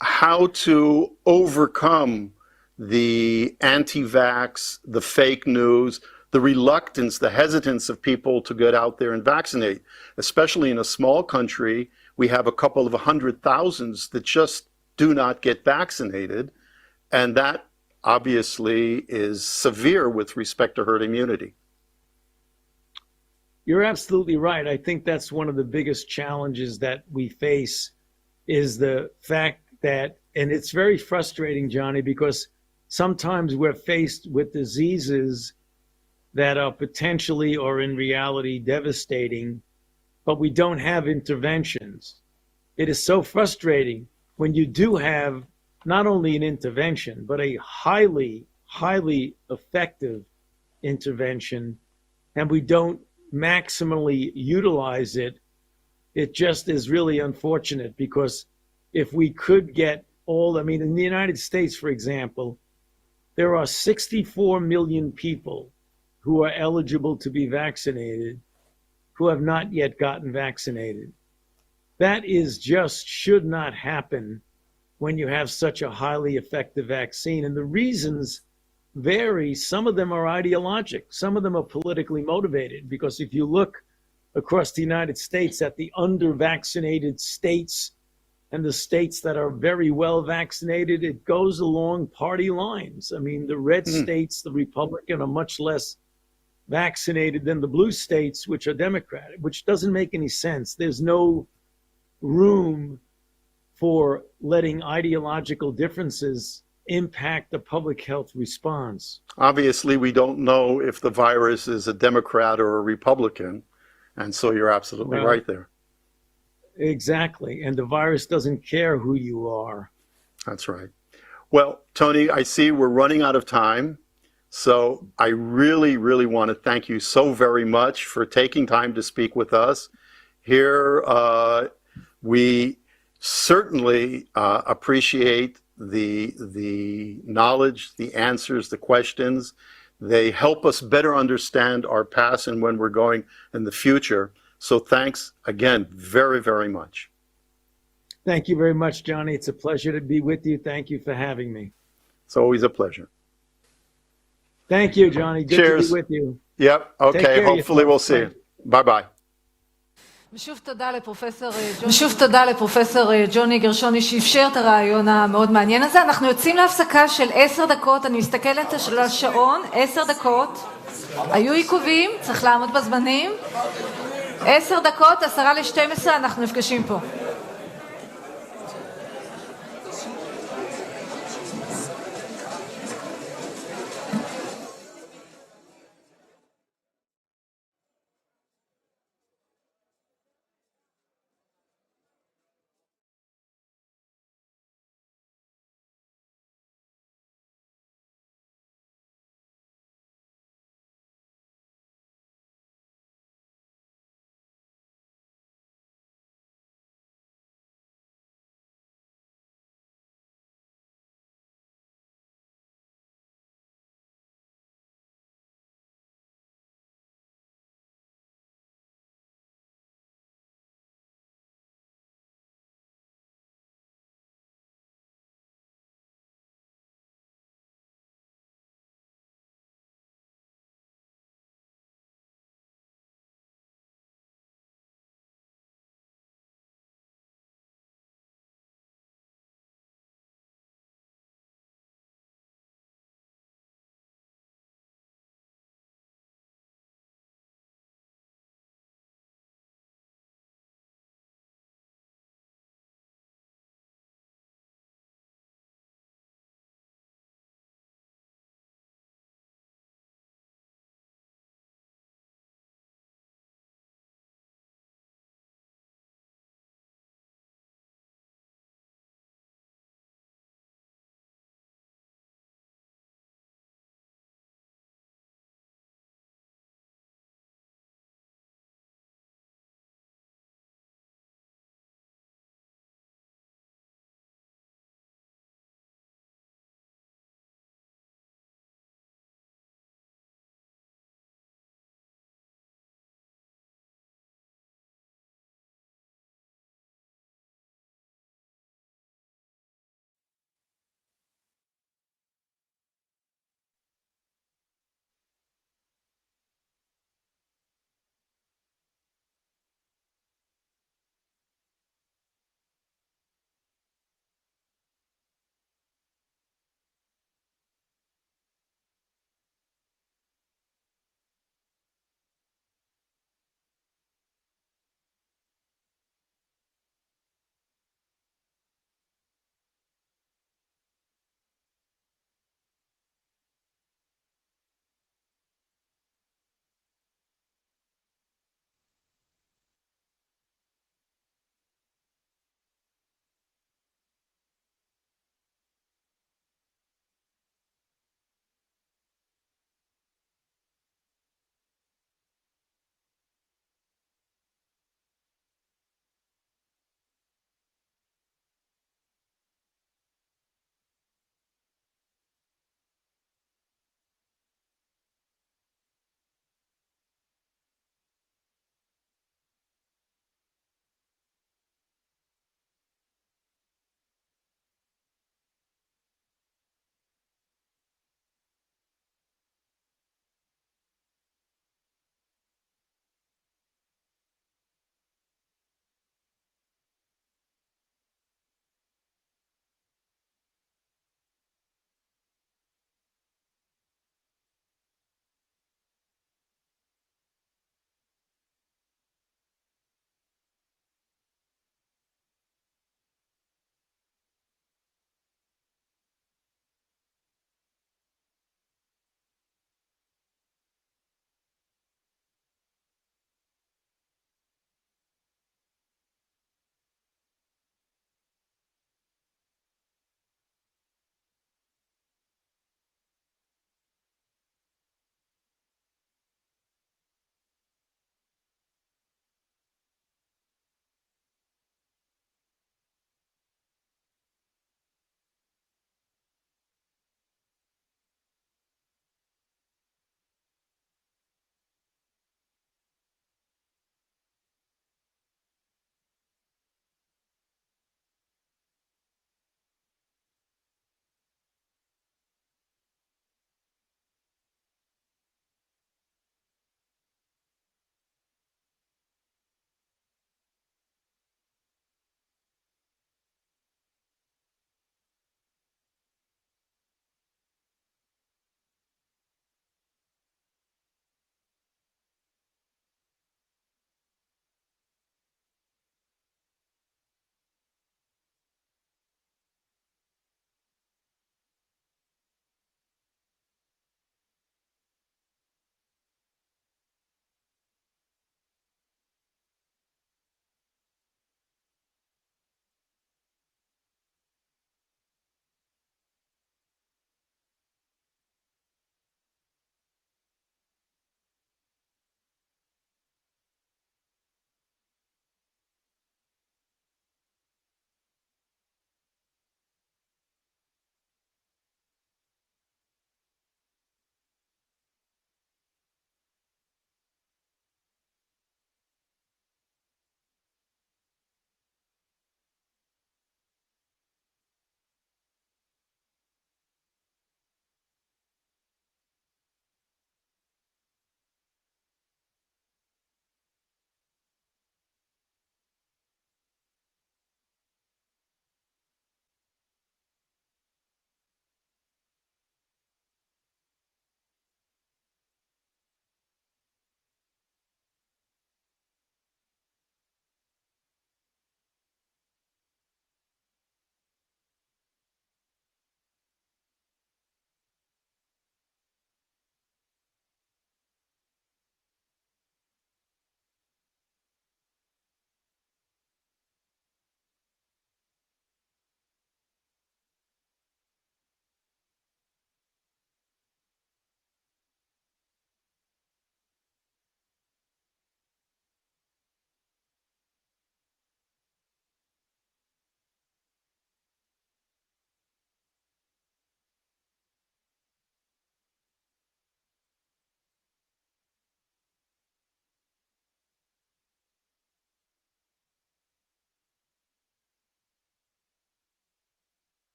how to overcome the anti-vax, the fake news, the reluctance, the hesitance of people to get out there and vaccinate. Especially in a small country, we have a couple of 100,000 that just do not get vaccinated, and that obviously is severe with respect to herd immunity. You're absolutely right. I think that's one of the biggest challenges that we face, is the fact that, and it's very frustrating, Johnny, because sometimes we're faced with diseases that are potentially or in reality devastating, but we don't have interventions. It is so frustrating when you do have not only an intervention, but a highly, highly effective intervention, and we don't maximally utilize it. It just is really unfortunate, because if we could get all, I mean, in the United States, for example, there are 64 million people who are eligible to be vaccinated who have not yet gotten vaccinated. That is just should not happen when you have such a highly effective vaccine. And the reasons vary. Some of them are ideologic. Some of them are politically motivated, because if you look across the United States that the under-vaccinated states and the states that are very well vaccinated, it goes along party lines. I mean, the red states, the Republican, are much less vaccinated than the blue states, which are Democratic, which doesn't make any sense. There's no room for letting ideological differences impact the public health response. Obviously, we don't know if the virus is a Democrat or a Republican, and so you're absolutely right there. Exactly, and the virus doesn't care who you are. That's right. Well, Tony, I see we're running out of time, so I really, really want to thank you so very much for taking time to speak with us. Here, we certainly appreciate the knowledge, the answers, the questions. They help us better understand our past and when we're going in the future. So thanks again very, very much. Thank you very much, Johnny. It's a pleasure to be with you. Thank you for having me. It's always a pleasure. Thank you, Johnny. Good Cheers. to be with you. Yep. Okay. Hopefully we'll see you. Bye-bye. ושוב תודה לפרופסור ג'וני גרשוני שאפשר את הרעיון המאוד מעניין הזה. אנחנו יוצאים להפסקה של 10 דקות, אני מסתכלת על השעון, 10 דקות. היו עיכובים, צריך לעמוד בזמנים. 10 דקות, 11:50, אנחנו נפגשים פה.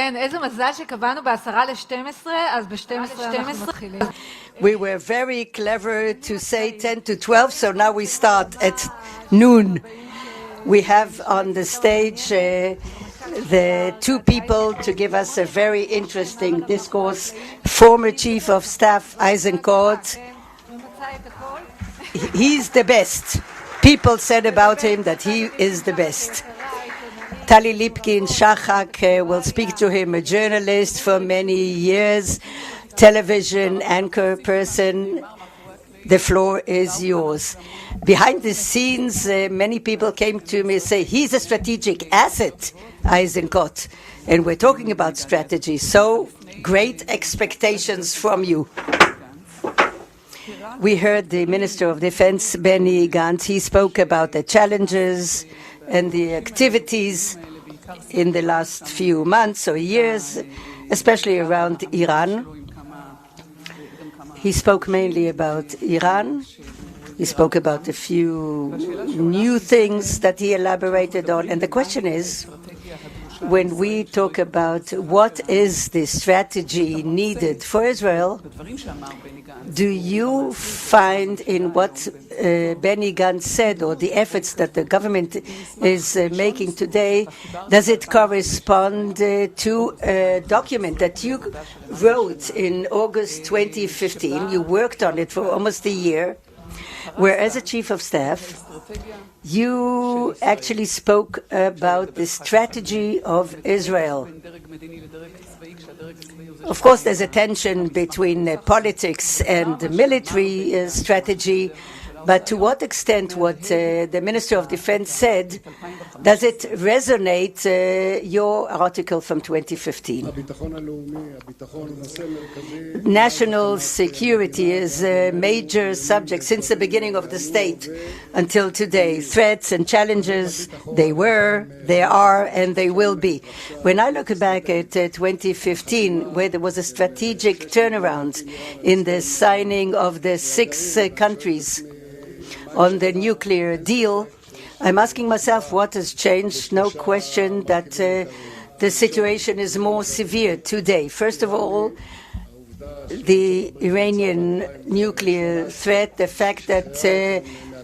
כן, איזה מזל שקבענו ב11:50, אז ב12 אנחנו מתחילים. We were very clever to say 10 to 12, so now we start at noon. We have on the stage the two people to give us a very interesting discourse. Former Chief of Staff Eisenkot. He's the best. People said about him that he is the best. Tali Lipkin Shachak will speak to him, a journalist for many years, television anchor person. The floor is yours. Behind the scenes, many people came to me and say, he's a strategic asset, Eisenkot. And we're talking about strategy. So great expectations from you. We heard the Minister of Defense, Benny Gantz. He spoke about the challenges and the activities in the last few months or years, especially around Iran. He spoke mainly about Iran. He spoke about a few new things that he elaborated on. And the question is, when we talk about what is the strategy needed for Israel, do you find in what Benny Gantz said or the efforts that the government is making today, does it correspond to a document that you wrote in August 2015? You worked on it for almost a year, where as a chief of staff, you actually spoke about the strategy of Israel. Of course, there's a tension between politics and military strategy, but to what extent what the Minister of Defense said, does it resonate your article from 2015? National security is a major subject since the beginning of the state until today. Threats and challenges, they were, they are, and they will be. When I look back at 2015, where there was a strategic turnaround in the signing of the 6 countries on the nuclear deal, I'm asking myself what has changed. No question that the situation is more severe today. First of all, the Iranian nuclear threat, the fact that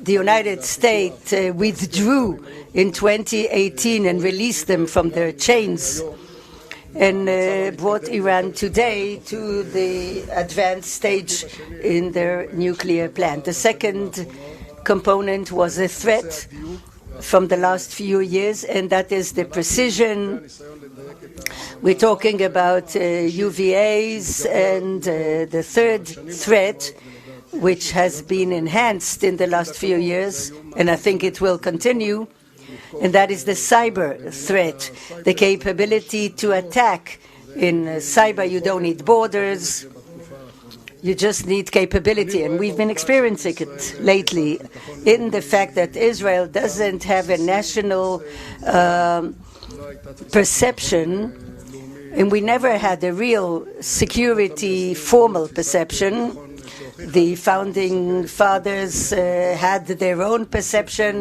the United States withdrew in 2018 and released them from their chains and brought Iran today to the advanced stage in their nuclear plant. The second component was a threat from the last few years, and that is the precision. We're talking about UVAs, and the third threat, which has been enhanced in the last few years, and I think it will continue, and that is the cyber threat, the capability to attack. In cyber, you don't need borders. You just need capability, and we've been experiencing it lately in the fact that Israel doesn't have a national perception, and we never had a real security formal perception. The founding fathers had their own perception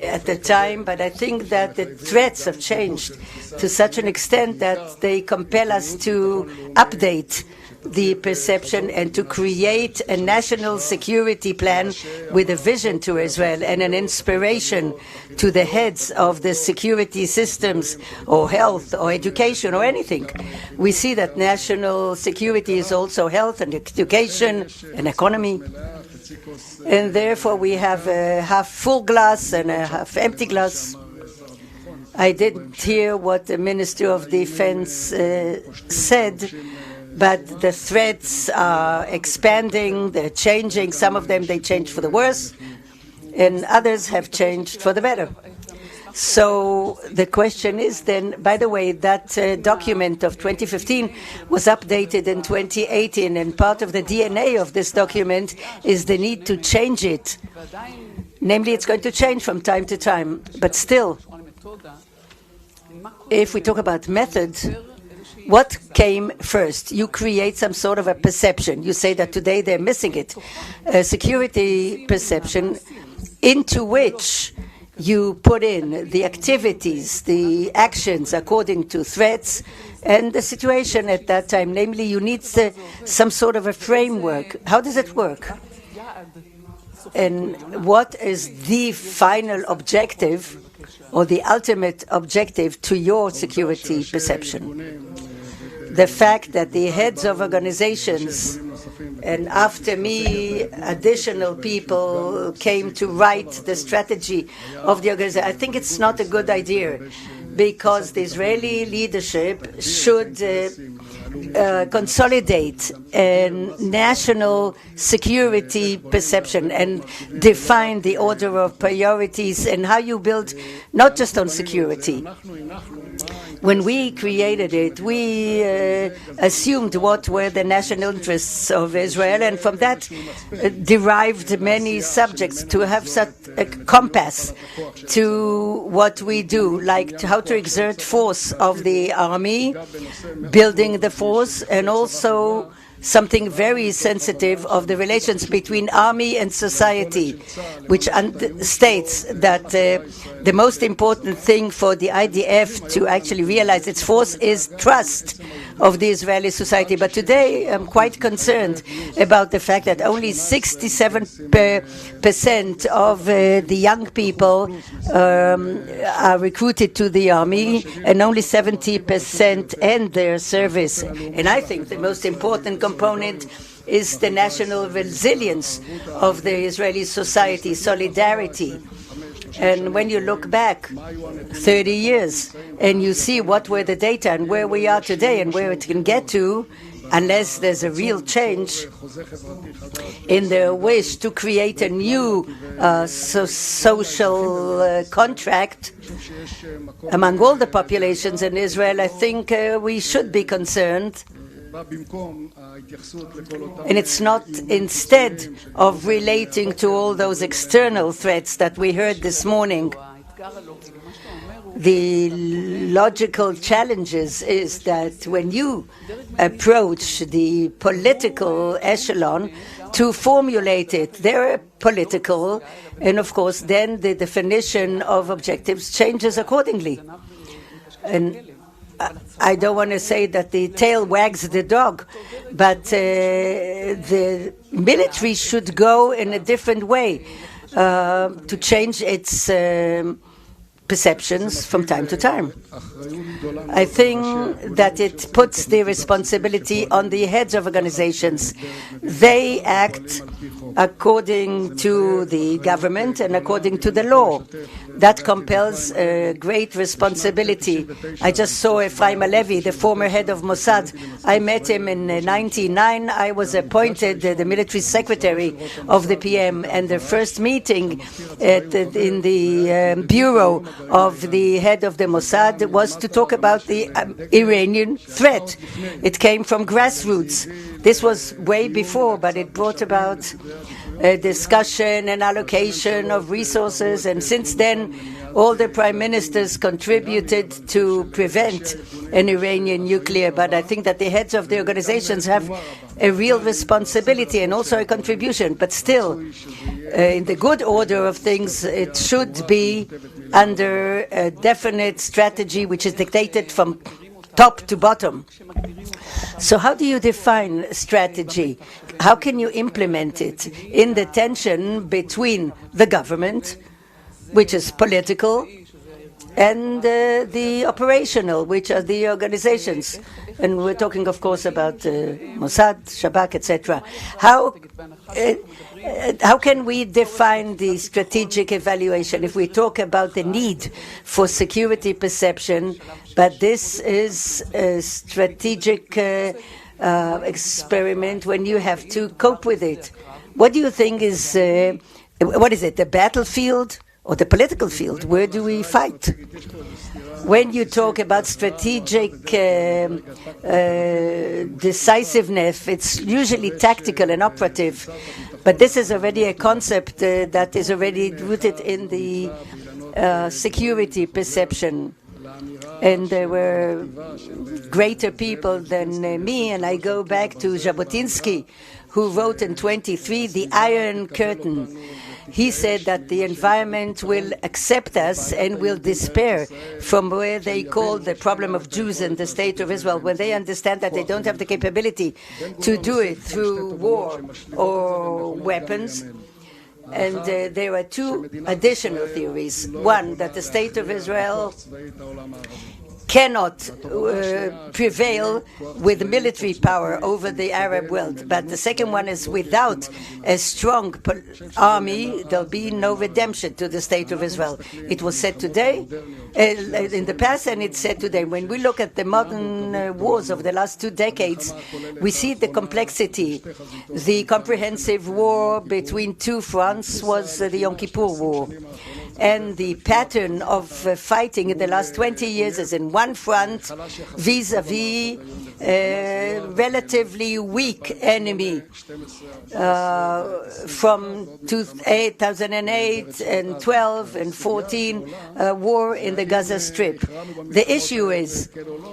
at the time, but I think that the threats have changed to such an extent that they compel us to update the perception and to create a national security plan with a vision to Israel and an inspiration to the heads of the security systems or health or education or anything. We see that national security is also health and education and economy. And therefore we have a half full glass and a half empty glass. I didn't hear what the Minister of Defense said, but the threats are expanding, they're changing. Some of them, they changed for the worse, and others have changed for the better. So the question is then, by the way, that document of 2015 was updated in 2018, and part of the DNA of this document is the need to change it. Namely, it's going to change from time to time, but still, if we talk about method, what came first? You create some sort of a perception. You say that today they're missing it. A security perception into which you put in the activities, the actions according to threats and the situation at that time. Namely, you need some sort of a framework. How does it work? And what is the final objective or the ultimate objective to your security perception? The fact that the heads of organizations, and after me, additional people came to write the strategy of the organization. I think it's not a good idea, because the Israeli leadership should consolidate a national security perception and define the order of priorities and how you build not just on security. When we created it, we assumed what were the national interests of Israel, and from that derived many subjects to have such a compass to what we do, like how to exert force of the army, building the force, and also something very sensitive of the relations between army and society, which states that the most important thing for the IDF to actually realize its force is trust of the Israeli society. But today I'm quite concerned about the fact that only 67% of the young people are recruited to the army, and only 70% end their service. And I think the most important component is the national resilience of the Israeli society, solidarity. And when you look back 30 years and you see what were the data and where we are today and where it can get to, unless there's a real change in the wish to create a new social contract among all the populations in Israel, I think we should be concerned. And it's not instead of relating to all those external threats that we heard this morning. The logical challenges is that when you approach the political echelon to formulate it, they're political, and of course then the definition of objectives changes accordingly. And I don't want to say that the tail wags the dog, but the military should go in a different way to change its perceptions from time to time. I think that it puts the responsibility on the heads of organizations. They act according to the government and according to the law. That compels a great responsibility. I just saw Ephraim Halevi, the former head of Mossad. I met him in 1999. I was appointed the military secretary of the PM, and the first meeting in the bureau of the head of the Mossad was to talk about the Iranian threat. It came from grassroots. This was way before, but it brought about a discussion and allocation of resources, and since then all the prime ministers contributed to prevent an Iranian nuclear. But I think that the heads of the organizations have a real responsibility and also a contribution. But still, in the good order of things, it should be under a definite strategy which is dictated from top to bottom. So how do you define strategy? How can you implement it in the tension between the government, which is political, and the operational, which are the organizations? And we're talking, of course, about Mossad, Shabak, etc. How can we define the strategic evaluation if we talk about the need for security perception, but this is a strategic experiment when you have to cope with it? What do you think is, what is it, the battlefield or the political field? Where do we fight? When you talk about strategic decisiveness, it's usually tactical and operative. But this is already a concept that is already rooted in the security perception. And there were greater people than me, and I go back to Jabotinsky, who wrote in 1923, The Iron Curtain. He said that the environment will accept us and will despair from where they call the problem of Jews in the State of Israel, when they understand that they don't have the capability to do it through war or weapons. And there are two additional theories. One, that the State of Israel cannot prevail with military power over the Arab world. But the second one is, without a strong army, there'll be no redemption to the State of Israel. It was said today, in the past, and it's said today. When we look at the modern wars of the last 2 decades, we see the complexity. The comprehensive war between two fronts was the Yom Kippur War. And the pattern of fighting in the last 20 years is in one front vis-a-vis a relatively weak enemy from 2008 and 12 and 14 war in the Gaza Strip. The issue is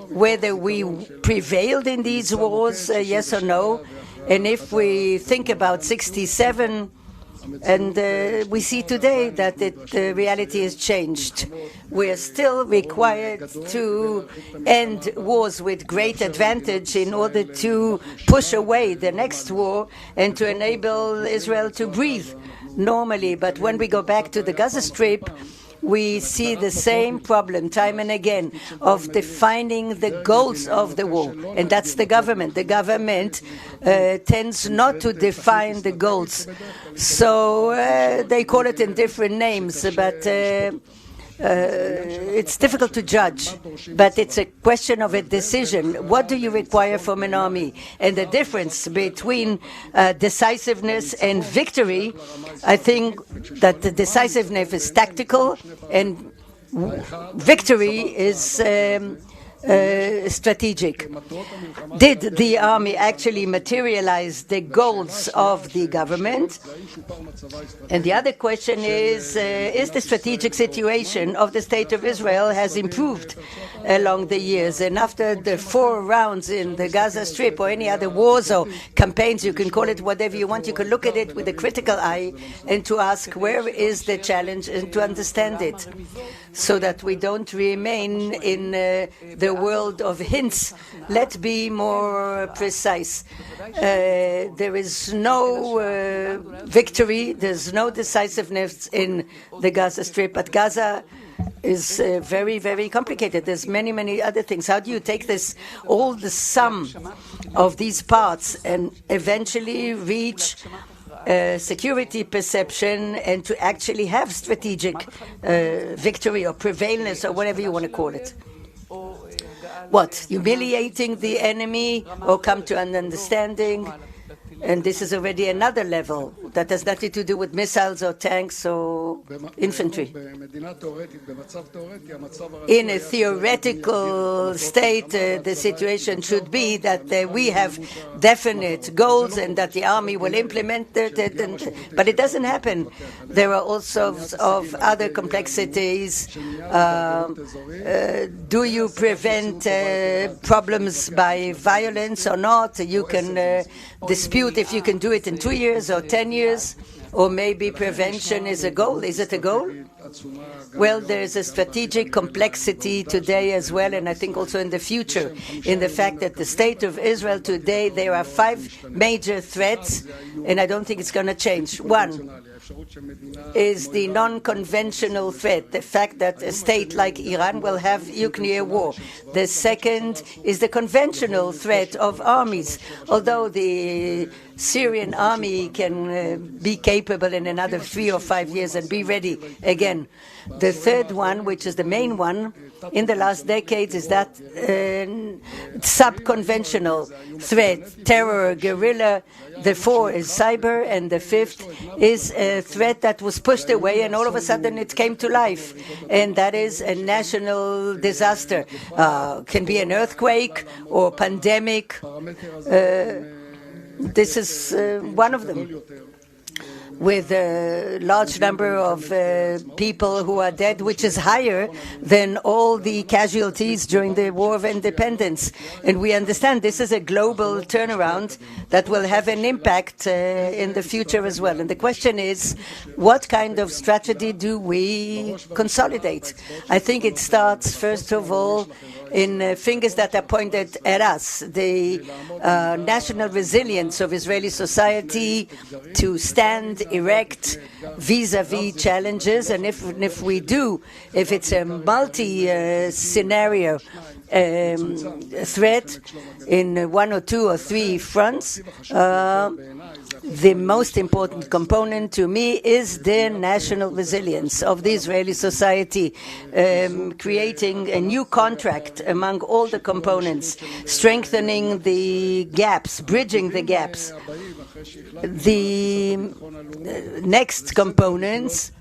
whether we prevailed in these wars, yes or no. And if we think about 67, and we see today that the reality has changed. We are still required to end wars with great advantage in order to push away the next war and to enable Israel to breathe normally. But when we go back to the Gaza Strip, we see the same problem time and again of defining the goals of the war, and that's the government. The government tends not to define the goals, so they call it in different names, but it's difficult to judge, but it's a question of a decision. What do you require from an army? And the difference between decisiveness and victory, I think that the decisiveness is tactical and victory is strategic. Did the army actually materialize the goals of the government? And the other question is the strategic situation of the State of Israel has improved along the years? And after the 4 rounds in the Gaza Strip or any other wars or campaigns, you can call it whatever you want, you can look at it with a critical eye and to ask where is the challenge and to understand it, so that we don't remain in the world of hints. Let's be more precise. There is no victory, there's no decisiveness in the Gaza Strip, but Gaza is very, very complicated. There's many, many other things. How do you take this, all the sum of these parts, and eventually reach security perception and to actually have strategic victory or prevalence or whatever you want to call it? What, humiliating the enemy or come to an understanding? And this is already another level that has nothing to do with missiles or tanks or infantry. In a theoretical state, the situation should be that we have definite goals and that the army will implement it, but it doesn't happen. There are all sorts of other complexities. Do you prevent problems by violence or not? You can dispute if you can do it in 2 years or 10 years, or maybe prevention is a goal. Is it a goal? Well, there's a strategic complexity today as well, and I think also in the future, in the fact that the State of Israel today, there are 5 major threats, and I don't think it's going to change. One is the non-conventional threat, the fact that a state like Iran will have nuclear war. The second is the conventional threat of armies, although the Syrian army can be capable in another 3 or 5 years and be ready again. The third one, which is the main one in the last decades, is that sub-conventional threat, terror, guerrilla. The 4 is cyber, and the 5th is a threat that was pushed away and all of a sudden it came to life, and that is a national disaster. Can be an earthquake or pandemic. This is one of them. with a large number of people who are dead, which is higher than all the casualties during the War of Independence. And we understand this is a global turnaround that will have an impact in the future as well. And the question is, what kind of strategy do we consolidate? I think it starts, first of all, in fingers that are pointed at us, the national resilience of Israeli society to stand erect vis-à-vis challenges. And if we do, if it's a multi-scenario threat in one or two or three fronts, the most important component to me is the national resilience of the Israeli society, creating a new contract among all the components, strengthening the gaps, bridging the gaps. The next components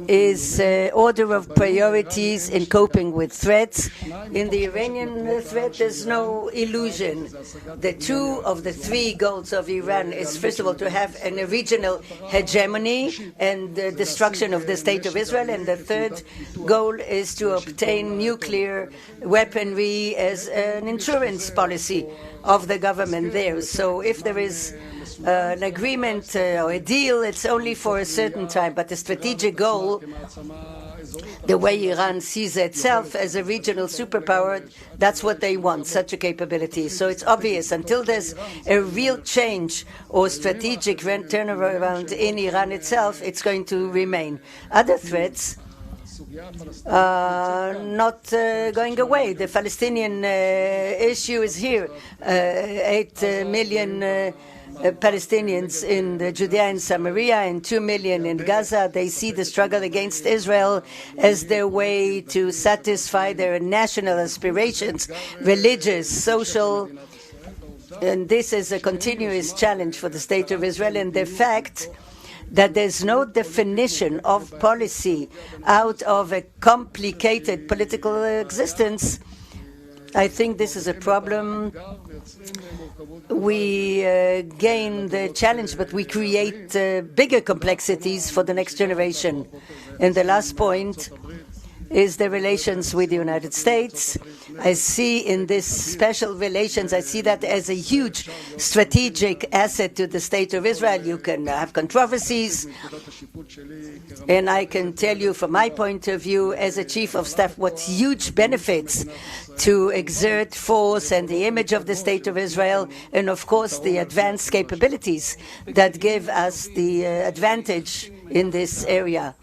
is order of priorities in coping with threats. In the Iranian threat, there's no illusion. The two of the three goals of Iran is, first of all, to have a regional hegemony and the destruction of the State of Israel, and the third goal is to obtain nuclear weaponry as an insurance policy of the government there. So if there is an agreement or a deal, it's only for a certain time, but the strategic goal, the way Iran sees itself as a regional superpower, that's what they want, such a capability. So it's obvious, until there's a real change or strategic turnaround in Iran itself, it's going to remain. Other threats not going away. The Palestinian issue is here. 8 million Palestinians in Judea and Samaria and 2 million in Gaza. They see the struggle against Israel as their way to satisfy their national aspirations, religious, social, and this is a continuous challenge for the State of Israel. And the fact that there's no definition of policy out of a complicated political existence, I think this is a problem. We gain the challenge, but we create bigger complexities for the next generation. And the last point is the relations with the United States. I see in this special relations, I see that as a huge strategic asset to the State of Israel. You can have controversies, and I can tell you from my point of view as a chief of staff what huge benefits to exert force and the image of the State of Israel, and of course the advanced capabilities that give us the advantage in this area.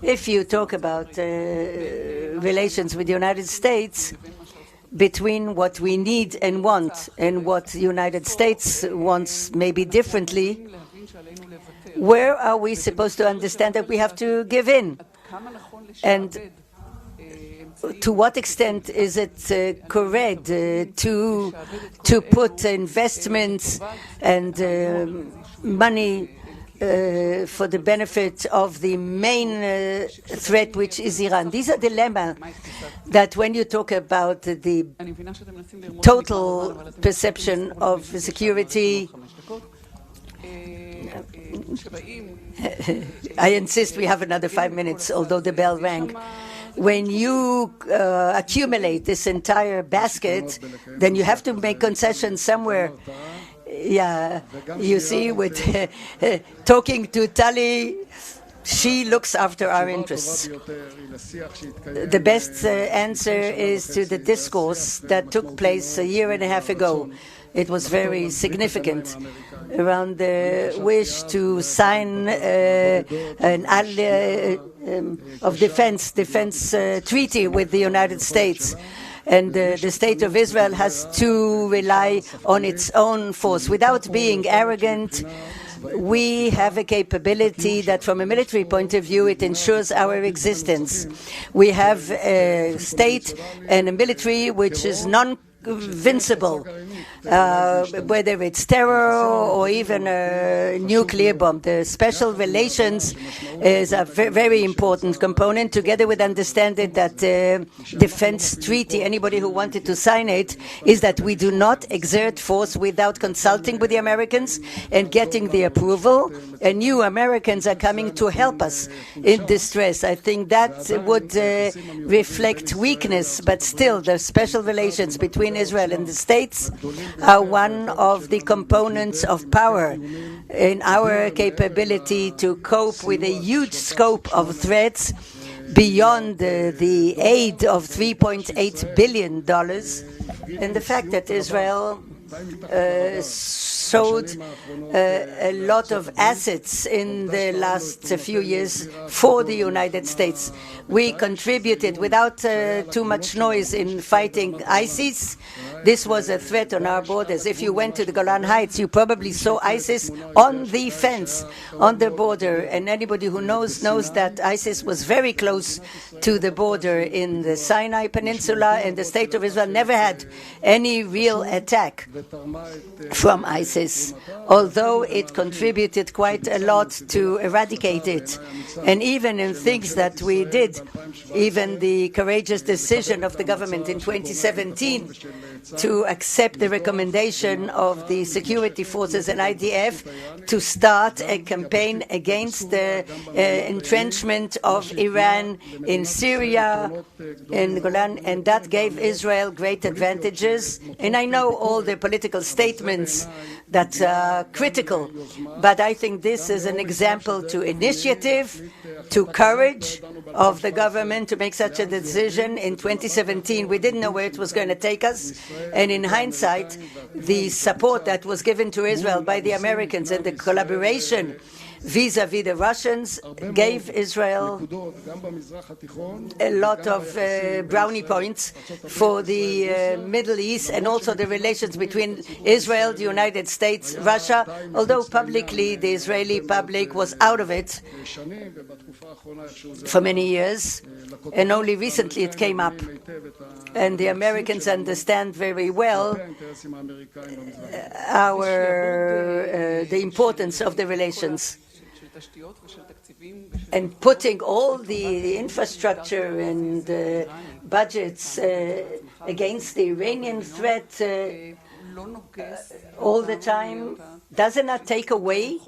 If you talk about relations with the United States, between what we need and want and what the United States wants maybe differently, where are we supposed to understand that we have to give in? And to what extent is it correct to put investments and money for the benefit of the main threat, which is Iran? These are dilemmas that when you talk about the total perception of security, I insist we have another 5 minutes, although the bell rang. When you accumulate this entire basket, then you have to make concessions somewhere. Yeah, you see, with talking to Tali, she looks after our interests. The best answer is to the discourse that took place a year and a half ago. It was very significant around the wish to sign an of defense treaty with the United States. And the State of Israel has to rely on its own force. Without being arrogant, we have a capability that from a military point of view, it ensures our existence. We have a state and a military which is invincible, whether it's terror or even a nuclear bomb. The special relations is a very important component, together with understanding that the defense treaty, anybody who wanted to sign it, is that we do not exert force without consulting with the Americans and getting the approval. And new Americans are coming to help us in distress. I think that would reflect weakness, but still the special relations between Israel and the States are one of the components of power in our capability to cope with a huge scope of threats beyond the aid of $3.8 billion, and the fact that Israel showed a lot of assets in the last few years for the United States. We contributed without too much noise in fighting ISIS. This was a threat on our borders. If you went to the Golan Heights, you probably saw ISIS on the fence, on the border. And anybody who knows that ISIS was very close to the border in the Sinai Peninsula, and the State of Israel never had any real attack from ISIS, although it contributed quite a lot to eradicate it. And even in things that we did, even the courageous decision of the government in 2017 to accept the recommendation of the security forces and IDF to start a campaign against the entrenchment of Iran in Syria, in the Golan, and that gave Israel great advantages. And I know all the political statements that are critical, but I think this is an example to initiative, to courage of the government to make such a decision. In 2017, we didn't know where it was going to take us, and in hindsight, the support that was given to Israel by the Americans and the collaboration vis-à-vis the Russians gave Israel a lot of brownie points for the Middle East, and also the relations between Israel, the United States, Russia, although publicly the Israeli public was out of it for many years, and only recently it came up. And the Americans understand very well the importance of the relations. And putting all the infrastructure and budgets against the Iranian threat all the time, doesn't that take away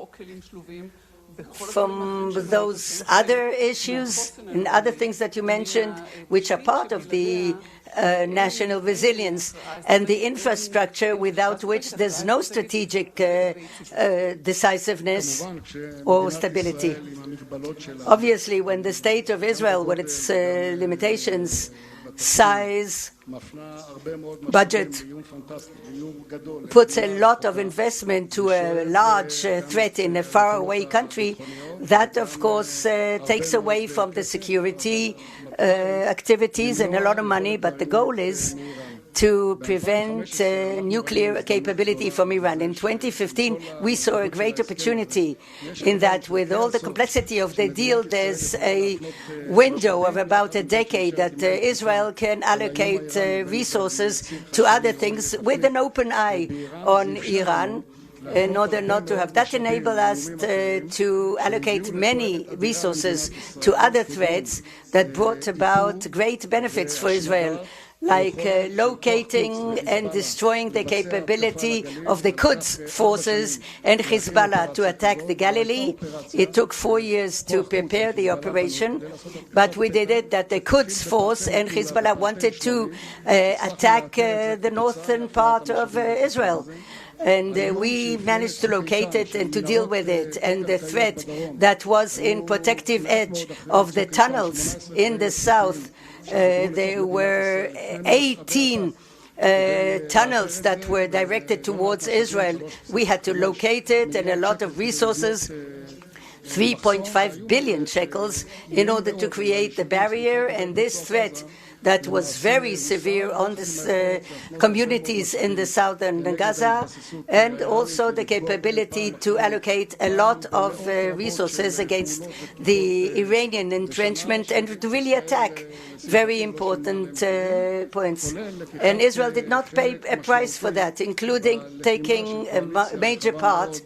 from those other issues and other things that you mentioned, which are part of the national resilience and the infrastructure without which there's no strategic decisiveness or stability? Obviously, when the State of Israel, with its limitations, size, budget, puts a lot of investment to a large threat in a faraway country, that of course takes away from the security activities and a lot of money, but the goal is to prevent nuclear capability from Iran. In 2015, we saw a great opportunity in that with all the complexity of the deal, there's a window of about a decade that Israel can allocate resources to other things with an open eye on Iran, in order not to have that enable us to allocate many resources to other threats that brought about great benefits for Israel, like locating and destroying the capability of the Quds forces and Hezbollah to attack the Galilee. It took 4 years to prepare the operation, but we did it that the Quds force and Hezbollah wanted to attack the northern part of Israel. And we managed to locate it and to deal with it. And the threat that was in protective edge of the tunnels in the south, there were 18 tunnels that were directed towards Israel. We had to locate it, and a lot of resources, 3.5 billion shekels, in order to create the barrier. And this threat that was very severe on the communities in the southern Gaza, and also the capability to allocate a lot of resources against the Iranian entrenchment and to really attack very important points. And Israel did not pay a price for that, including taking a major part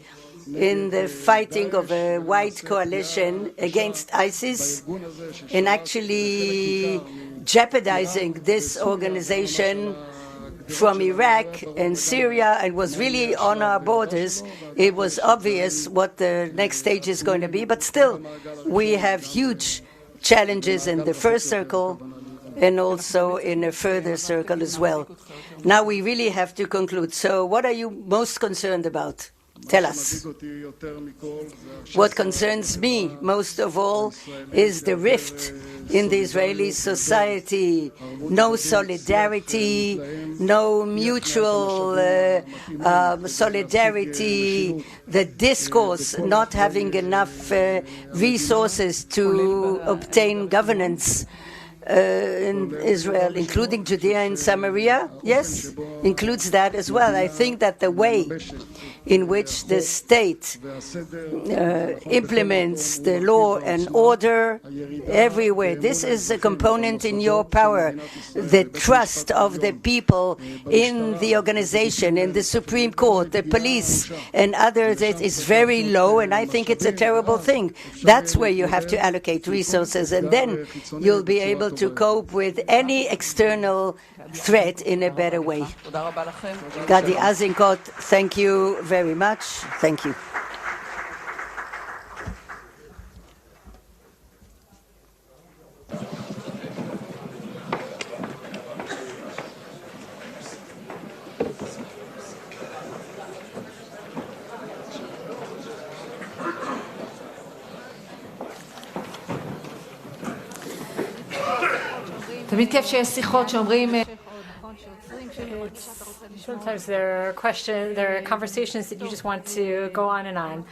in the fighting of a wide coalition against ISIS, in actually jeopardizing this organization from Iraq and Syria, and was really on our borders. It was obvious what the next stage is going to be, but still, we have huge challenges in the first circle and also in a further circle as well. Now we really have to conclude. So what are you most concerned about? Tell us. What concerns me most of all is the rift in the Israeli society. No solidarity, no mutual solidarity, the discourse not having enough resources to obtain governance in Israel, including Judea and Samaria. Yes, includes that as well. I think that the way in which the state implements the law and order everywhere, this is a component in your power. The trust of the people in the organization, in the Supreme Court, the police, and others is very low, and I think it's a terrible thing. That's where you have to allocate resources, and then you'll be able to cope with any external threat in a better way. Gadi Eisenkot, thank you very much. Thank you. תמיד כיף שיש שיחות שאומרים Sometimes there are conversations that you just want to go on and on.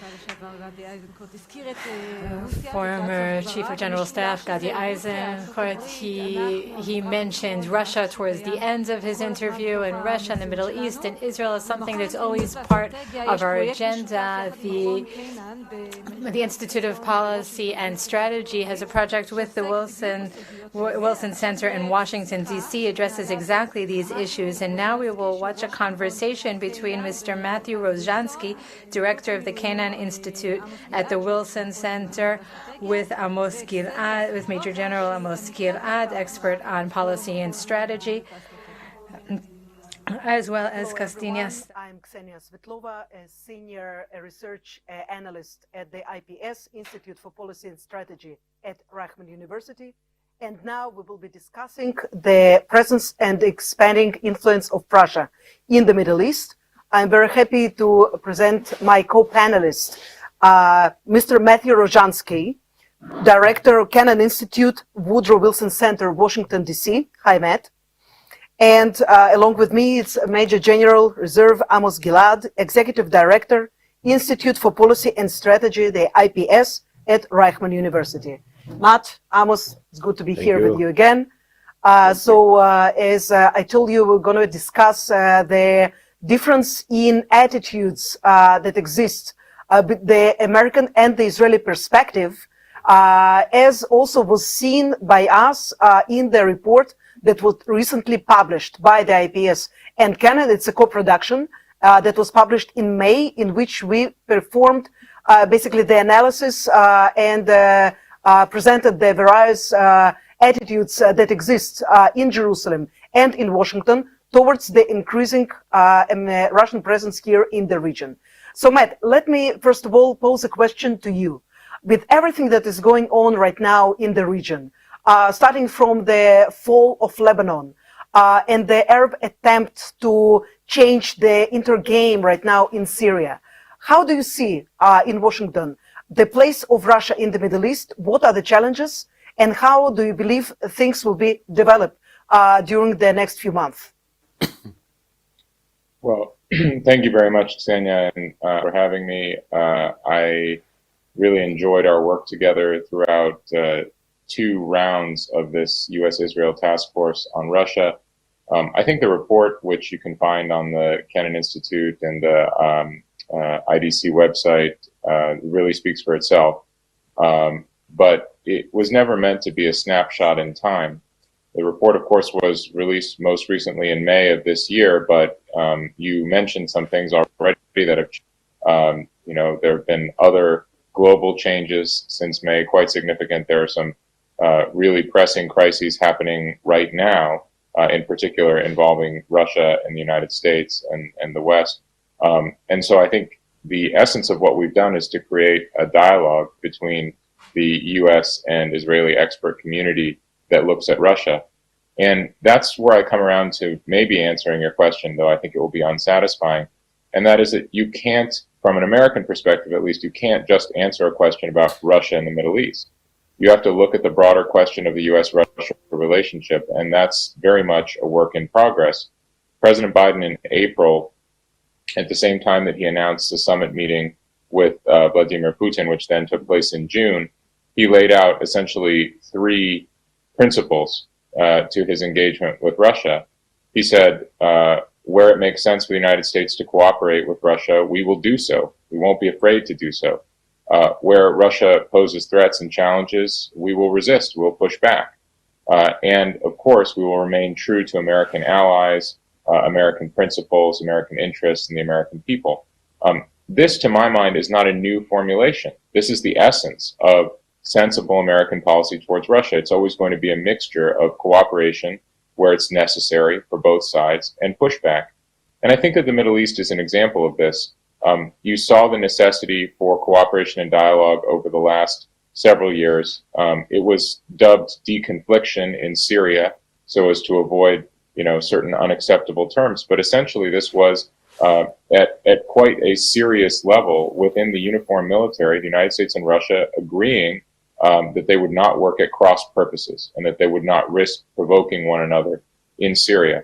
Former Chief of General Staff Gadi Eisenkot, he mentioned Russia towards the end of his interview, and Russia and the Middle East and Israel is something that's always part of our agenda. The Institute of Policy and Strategy has a project with the Wilson Center in Washington, D.C. addresses exactly these issues, and now we will watch a conversation between Mr. Matthew Rozhansky, director of the Canaan Institute at the Wilson Center, with Major General Amos Gilad, expert on policy and strategy, as well as Kastinas. I'm Ksenia Svetlova, a senior research analyst at the IPS, Institute for Policy and Strategy at Reichman University. And now we will be discussing the presence and expanding influence of Russia in the Middle East. I'm very happy to present my co-panelist, Mr. Matthew Rozhansky, Director of Canaan Institute, Woodrow Wilson Center, Washington, D.C. Hi, Matt. And along with me, it's Major General Reserve Amos Gilad, Executive Director, Institute for Policy and Strategy, the IPS, at Reichman University. Matt, Amos, it's good to be here with you again. As I told you, we're going to discuss the difference in attitudes that exist the American and the Israeli perspective, as also was seen by us in the report that was recently published by the IPS and Canaan. It's a co-production that was published in May, in which we performed basically the analysis and presented the various attitudes that exist in Jerusalem and in Washington towards the increasing Russian presence here in the region. So, Matt, let me first of all pose a question to you. With everything that is going on right now in the region, starting from the fall of Lebanon and the Arab attempt to change the intergame right now in Syria, how do you see in Washington the place of Russia in the Middle East? What are the challenges, and how do you believe things will be developed during the next few months? Well, thank you very much, Ksenia, for having me. I really enjoyed our work together throughout 2 rounds of this U.S.-Israel task force on Russia. I think the report, which you can find on the Kennan Institute and the IDC website, really speaks for itself. But it was never meant to be a snapshot in time. The report, of course, was released most recently in May of this year, but you mentioned some things already that have, there have been other global changes since May, quite significant. There are some really pressing crises happening right now, in particular involving Russia and the United States and the West. And so I think the essence of what we've done is to create a dialogue between the U.S. and Israeli expert community that looks at Russia. And that's where I come around to maybe answering your question, though I think it will be unsatisfying. And that is that you can't, from an American perspective at least, you can't just answer a question about Russia and the Middle East. You have to look at the broader question of the U.S.-Russia relationship, and that's very much a work in progress. President Biden in April, at the same time that he announced the summit meeting with Vladimir Putin, which then took place in June, he laid out essentially 3 principles to his engagement with Russia. He said, where it makes sense for the United States to cooperate with Russia, we will do so. We won't be afraid to do so. Where Russia poses threats and challenges, we will resist, we'll push back. And of course, we will remain true to American allies, American principles, American interests, and the American people. This, to my mind, is not a new formulation. This is the essence of sensible American policy towards Russia. It's always going to be a mixture of cooperation where it's necessary for both sides and pushback. And I think that the Middle East is an example of this. You saw the necessity for cooperation and dialogue over the last several years. It was dubbed deconfliction in Syria so as to avoid, certain unacceptable terms. But essentially, this was at quite a serious level within the uniformed military, the United States and Russia agreeing that they would not work at cross purposes and that they would not risk provoking one another in Syria.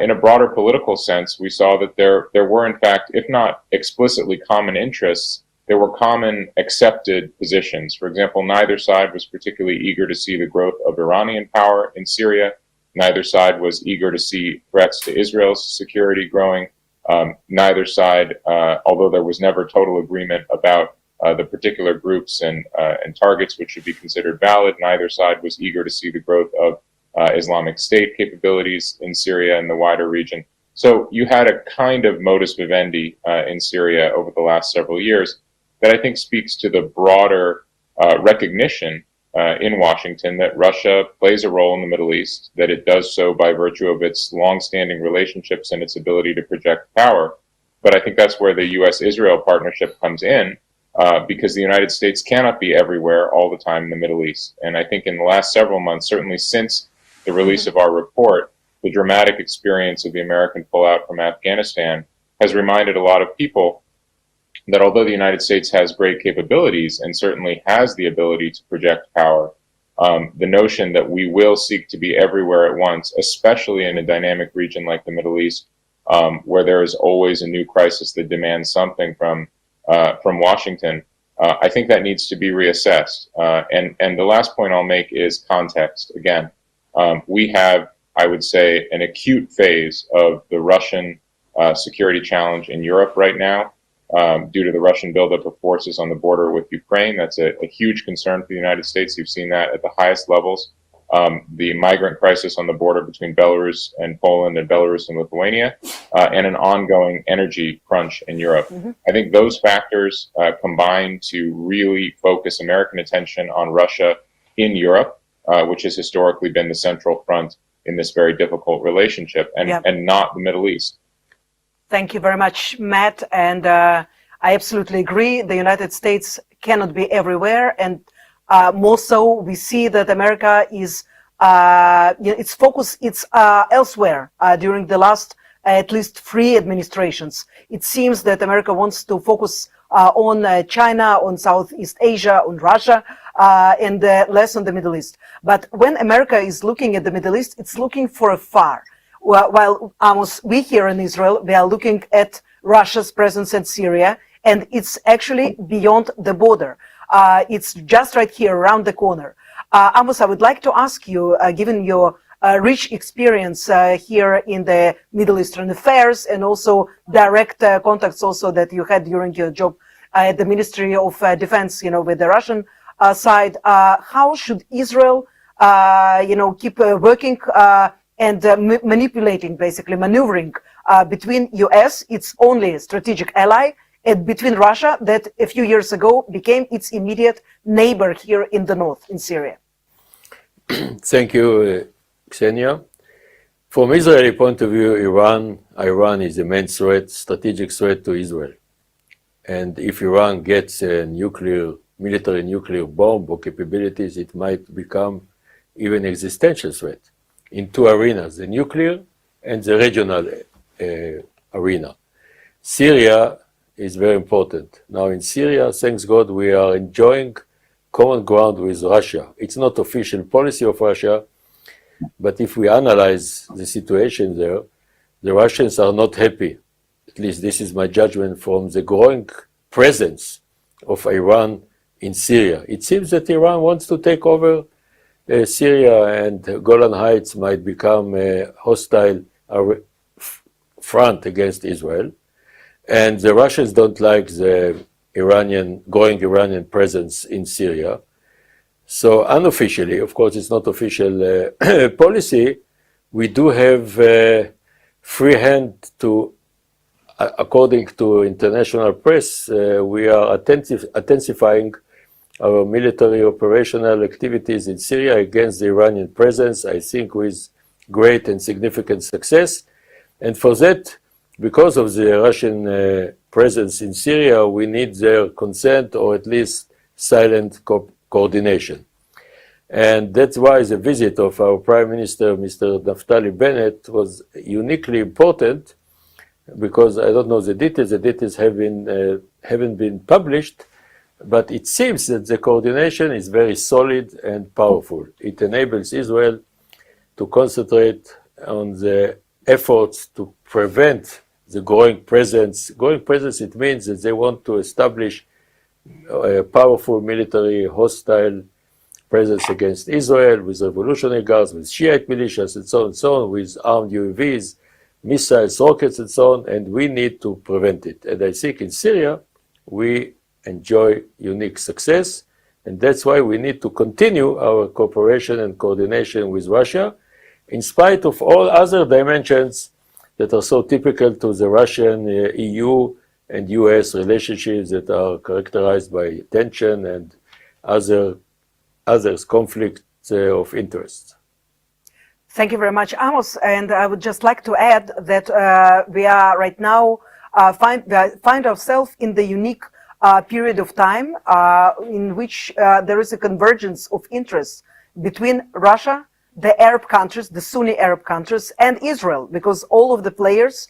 In a broader political sense, we saw that there were, in fact, if not explicitly common interests, there were common accepted positions. For example, neither side was particularly eager to see the growth of Iranian power in Syria. Neither side was eager to see threats to Israel's security growing. Neither side, although there was never total agreement about the particular groups and targets which should be considered valid, neither side was eager to see the growth of Islamic State capabilities in Syria and the wider region. So you had a kind of modus vivendi in Syria over the last several years that I think speaks to the broader recognition in Washington that Russia plays a role in the Middle East, that it does so by virtue of its long-standing relationships and its ability to project power. But I think that's where the U.S.-Israel partnership comes in, because the United States cannot be everywhere all the time in the Middle East. And I think in the last several months, certainly since the release of our report, the dramatic experience of the American pullout from Afghanistan has reminded a lot of people that although the United States has great capabilities and certainly has the ability to project power, the notion that we will seek to be everywhere at once, especially in a dynamic region like the Middle East, where there is always a new crisis that demands something from Washington, I think that needs to be reassessed. And the last point I'll make is context. Again, we have, I would say, an acute phase of the Russian security challenge in Europe right now due to the Russian buildup of forces on the border with Ukraine. That's a huge concern for the United States. You've seen that at the highest levels. The migrant crisis on the border between Belarus and Poland and Belarus and Lithuania, and an ongoing energy crunch in Europe. Mm-hmm. I think those factors combine to really focus American attention on Russia in Europe, which has historically been the central front in this very difficult relationship, and not the Middle East. Thank you very much, Matt. And I absolutely agree. The United States cannot be everywhere. And more so, we see that America is, its focus, it's elsewhere during the last at least 3 administrations. It seems that America wants to focus on China, on Southeast Asia, on Russia, and less on the Middle East. But when America is looking at the Middle East, it's looking for afar. While we here in Israel, we are looking at Russia's presence in Syria, and it's actually beyond the border. It's just right here around the corner. Amos, I would like to ask you, given your rich experience here in the Middle Eastern affairs and also direct contacts also that you had during your job at the Ministry of Defense, with the Russian side, how should Israel, keep working and manipulating, basically maneuvering between US, its only strategic ally, and between Russia, that a few years ago became its immediate neighbor here in the north, in Syria? Thank you, Ksenia. From Israeli point of view, Iran is a main threat, strategic threat to Israel. And if Iran gets a military nuclear bomb or capabilities, it might become even existential threat in two arenas, the nuclear and the regional arena. Syria is very important. Now in Syria, thanks God, we are enjoying common ground with Russia. It's not official policy of Russia, but if we analyze the situation there, the Russians are not happy. At least this is my judgment from the growing presence of Iran in Syria. It seems that Iran wants to take over Syria, and Golan Heights might become a hostile front against Israel. And the Russians don't like the growing Iranian presence in Syria. So unofficially, of course, it's not official policy, we do have free hand to, according to international press, we are intensifying our military operational activities in Syria against the Iranian presence, I think with great and significant success. And for that, because of the Russian presence in Syria, we need their consent or at least silent coordination. And that's why the visit of our Prime Minister, Mr. Naftali Bennett, was uniquely important, because I don't know the details haven't been published, but it seems that the coordination is very solid and powerful. It enables Israel to concentrate on the efforts to prevent the growing presence. Growing presence, it means that they want to establish a powerful military hostile presence against Israel with revolutionary guards, with Shiite militias, and so on, with armed UAVs, missiles, rockets, and so on, and we need to prevent it. And I think in Syria, we enjoy unique success, and that's why we need to continue our cooperation and coordination with Russia, in spite of all other dimensions that are so typical to the Russian EU and US relationships that are characterized by tension and others conflicts of interest. Thank you very much, Amos. And I would just like to add that we are right now find ourselves in the unique period of time in which there is a convergence of interests between Russia, the Arab countries, the Sunni Arab countries, and Israel, because all of the players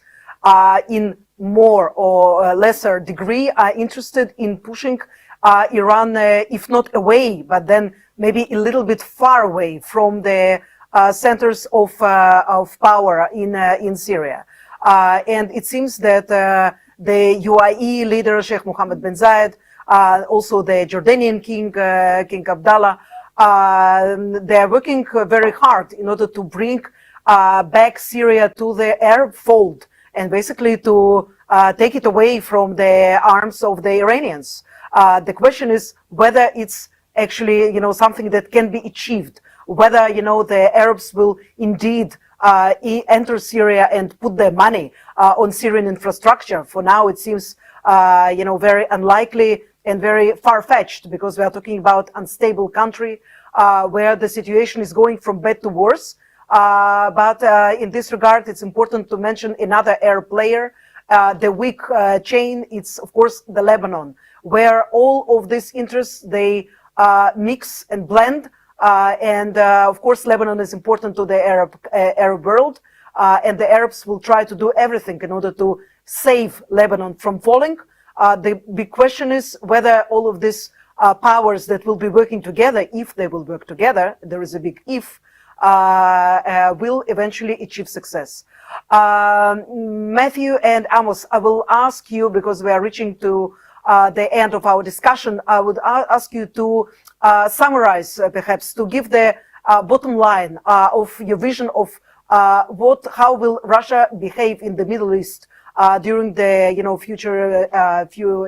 in more or lesser degree are interested in pushing Iran, if not away, but then maybe a little bit far away from the centers of power in Syria. And it seems that the UAE leader, Sheikh Mohammed bin Zayed, also the Jordanian king, King Abdullah, they are working very hard in order to bring back Syria to the Arab fold and basically to take it away from the arms of the Iranians. The question is whether it's actually, something that can be achieved, whether, the Arabs will indeed enter Syria and put their money on Syrian infrastructure. For now, it seems, very unlikely and very far-fetched, because we are talking about unstable country where the situation is going from bad to worse. But in this regard, it's important to mention another Arab player, the weak chain. It's, of course, the Lebanon, where all of these interests, they mix and blend. And of course, Lebanon is important to the Arab world, and the Arabs will try to do everything in order to save Lebanon from falling. The big question is whether all of these powers that will be working together, if they will work together, there is a big if, will eventually achieve success. Matthew and Amos, I will ask you, because we are reaching to the end of our discussion, I would ask you to summarize, perhaps, to give the bottom line of your vision of how will Russia behave in the Middle East during the future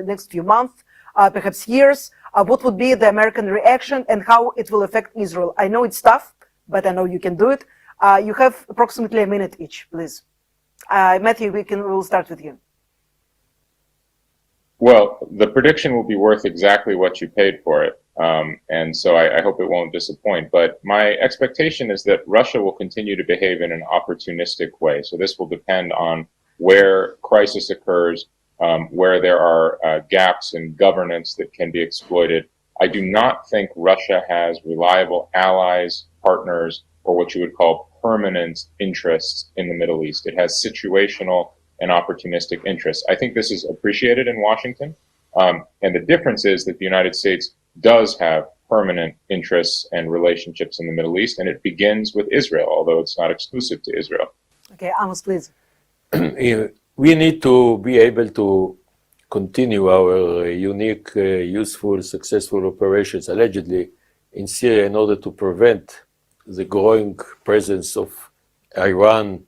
next few months, perhaps years. What would be the American reaction and how it will affect Israel? I know it's tough, but I know you can do it. You have approximately a minute each, please. Matthew, we'll start with you. Well, the prediction will be worth exactly what you paid for it. And so I hope it won't disappoint. But my expectation is that Russia will continue to behave in an opportunistic way. So this will depend on where crisis occurs, where there are gaps in governance that can be exploited. I do not think Russia has reliable allies, partners, or what you would call permanent interests in the Middle East. It has situational and opportunistic interests. I think this is appreciated in Washington. And the difference is that the United States does have permanent interests and relationships in the Middle East, and it begins with Israel, although it's not exclusive to Israel. Okay, Amos, please. We need to be able to continue our unique, useful, successful operations, allegedly, in Syria in order to prevent the growing presence of Iran,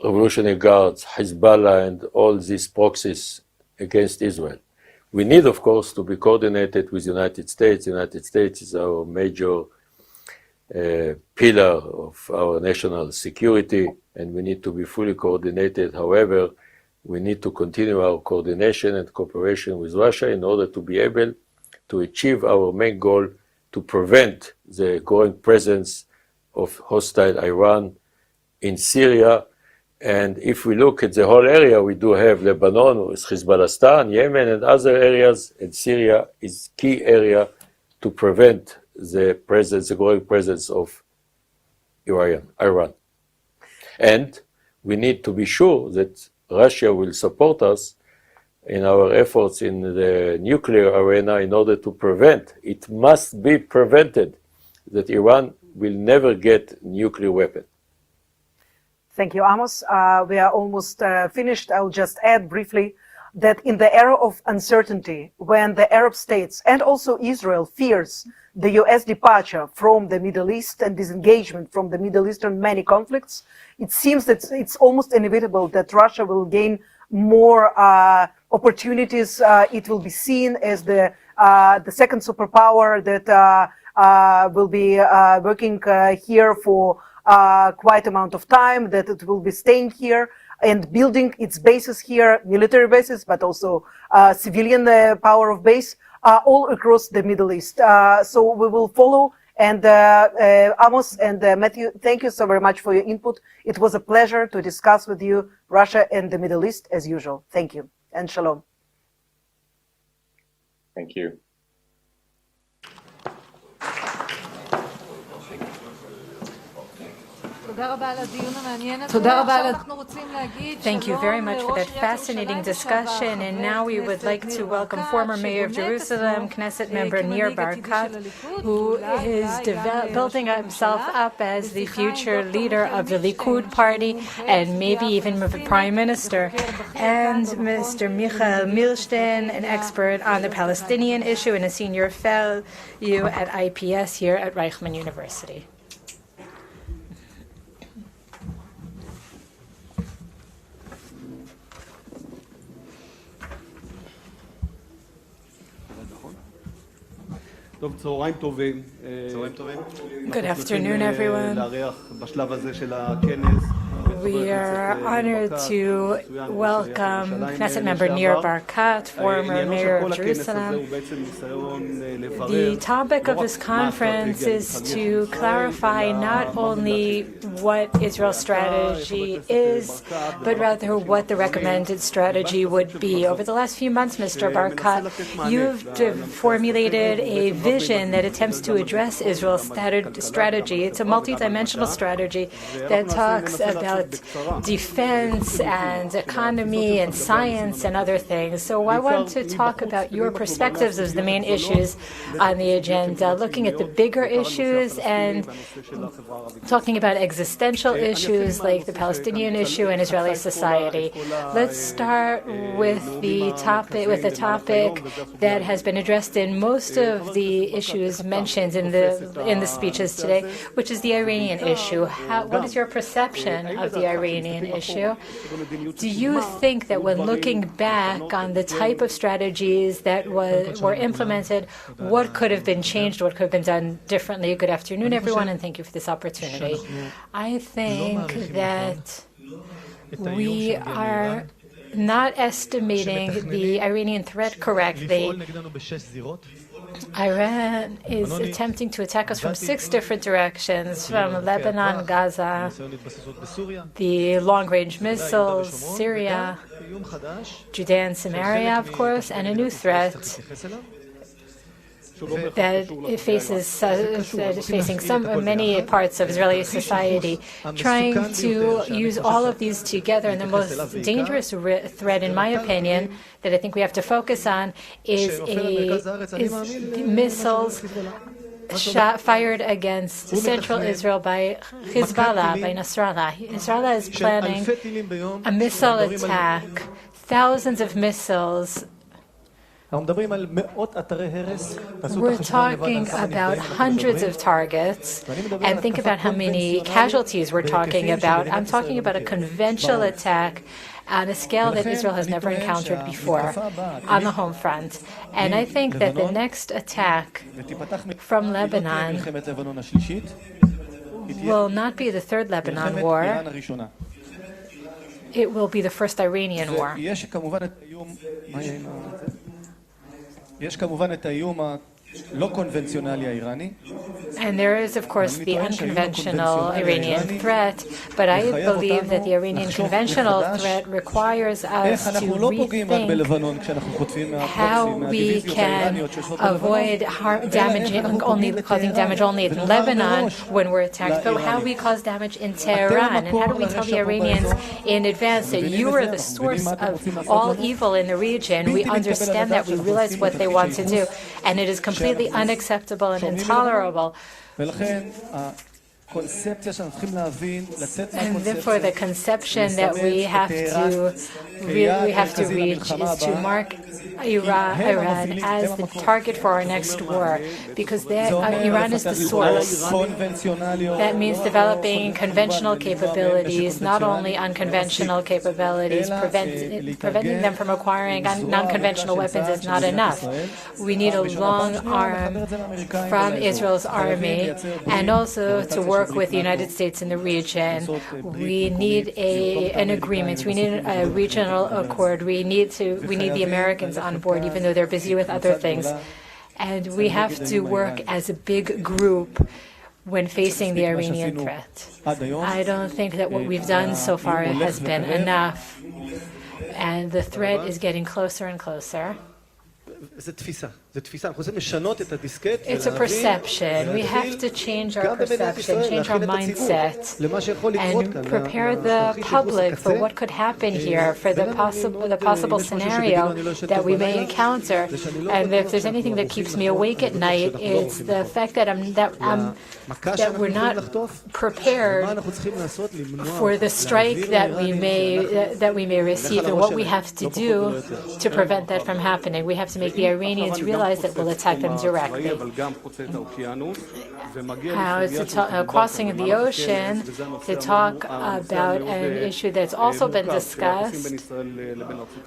Revolutionary Guards, Hezbollah, and all these proxies against Israel. We need, of course, to be coordinated with the United States. The United States is our major pillar of our national security, and we need to be fully coordinated. However, we need to continue our coordination and cooperation with Russia in order to be able to achieve our main goal to prevent the growing presence of hostile Iran in Syria. And if we look at the whole area, we do have Lebanon, with Hezbollah, Yemen, and other areas, and Syria is key area to prevent the growing presence of Iran. And we need to be sure that Russia will support us in our efforts in the nuclear arena in order to prevent, it must be prevented, that Iran will never get nuclear weapon. Thank you, Amos. We are almost finished. I'll just add briefly that in the era of uncertainty, when the Arab states and also Israel fears the US departure from the Middle East and disengagement from the Middle Eastern many conflicts, it seems that it's almost inevitable that Russia will gain more opportunities. It will be seen as the second superpower that will be working here for quite amount of time, that it will be staying here and building its bases here, military bases, but also civilian power of base, all across the Middle East. So we will follow. And Amos and Matthew, thank you so very much for your input. It was a pleasure to discuss with you Russia and the Middle East as usual. Thank you and shalom. Thank you. Thank you very much for that fascinating discussion. And now we would like to welcome former Mayor of Jerusalem, Knesset member Nir Barkat, who is building himself up as the future leader of the Likud party and maybe even the Prime Minister. And Mr. Michael Milstein, an expert on the Palestinian issue and a senior fellow at IPS here at Reichman University. Good afternoon, everyone. We are honored to welcome Knesset member Nir Barkat, former mayor of Jerusalem. The topic of this conference is to clarify not only what Israel's strategy is, but rather what the recommended strategy would be. Over the last few months, Mr. Barkat, you've formulated a vision that attempts to address Israel's strategy. It's a multidimensional strategy that talks about defense and economy and science and other things. So I want to talk about your perspectives as the main issues on the agenda, looking at the bigger issues and talking about existential issues like the Palestinian issue and Israeli society. Let's start with the topic that has been addressed in most of the issues mentioned in the speeches today, which is the Iranian issue. What is your perception of the Iranian issue? Do you think that when looking back on the type of strategies that were implemented, what could have been changed, what could have been done differently? Good afternoon, everyone, and thank you for this opportunity. I think that we are not estimating the Iranian threat correctly. Iran is attempting to attack us from 6 different directions, from Lebanon, Gaza, the long-range missiles, Syria, Judea and Samaria, of course, and a new threat that is facing many parts of Israeli society, trying to use all of these together. And the most dangerous threat, in my opinion, that I think we have to focus on is missiles fired against central Israel by Hezbollah, by Nasrallah. Nasrallah is planning a missile attack, thousands of missiles. We're talking about hundreds of targets, and think about how many casualties we're talking about. I'm talking about a conventional attack on a scale that Israel has never encountered before on the home front. And I think that the next attack from Lebanon will not be the third Lebanon war. It will be the first Iranian war. And there is, of course, the unconventional Iranian threat, but I believe that the Iranian conventional threat requires us to rethink how we can avoid causing damage only in Lebanon when we're attacked, but how we cause damage in Tehran, and how do we tell the Iranians in advance that you are the source of all evil in the region. We understand that, we realize what they want to do, and it is completely unacceptable and intolerable. And therefore, the conception that we have to reach is to mark Iran as the target for our next war, because Iran is the source. That means developing conventional capabilities, not only unconventional capabilities. Preventing them from acquiring non-conventional weapons is not enough. We need a long arm from Israel's army, and also to work with the United States in the region. We need an agreement. We need a regional accord. We need the Americans on board, even though they're busy with other things. And we have to work as a big group when facing the Iranian threat. I don't think that what we've done so far has been enough. And the threat is getting closer and closer. It's a perception. We have to change our perception, change our mindset, and prepare the public for what could happen here, for the possible scenario that we may encounter. And if there's anything that keeps me awake at night, it's the fact that we're not prepared for the strike that we may receive, and what we have to do to prevent that from happening. We have to make the Iranians realize that we'll attack them directly. It's a crossing of the ocean to talk about an issue that's also been discussed,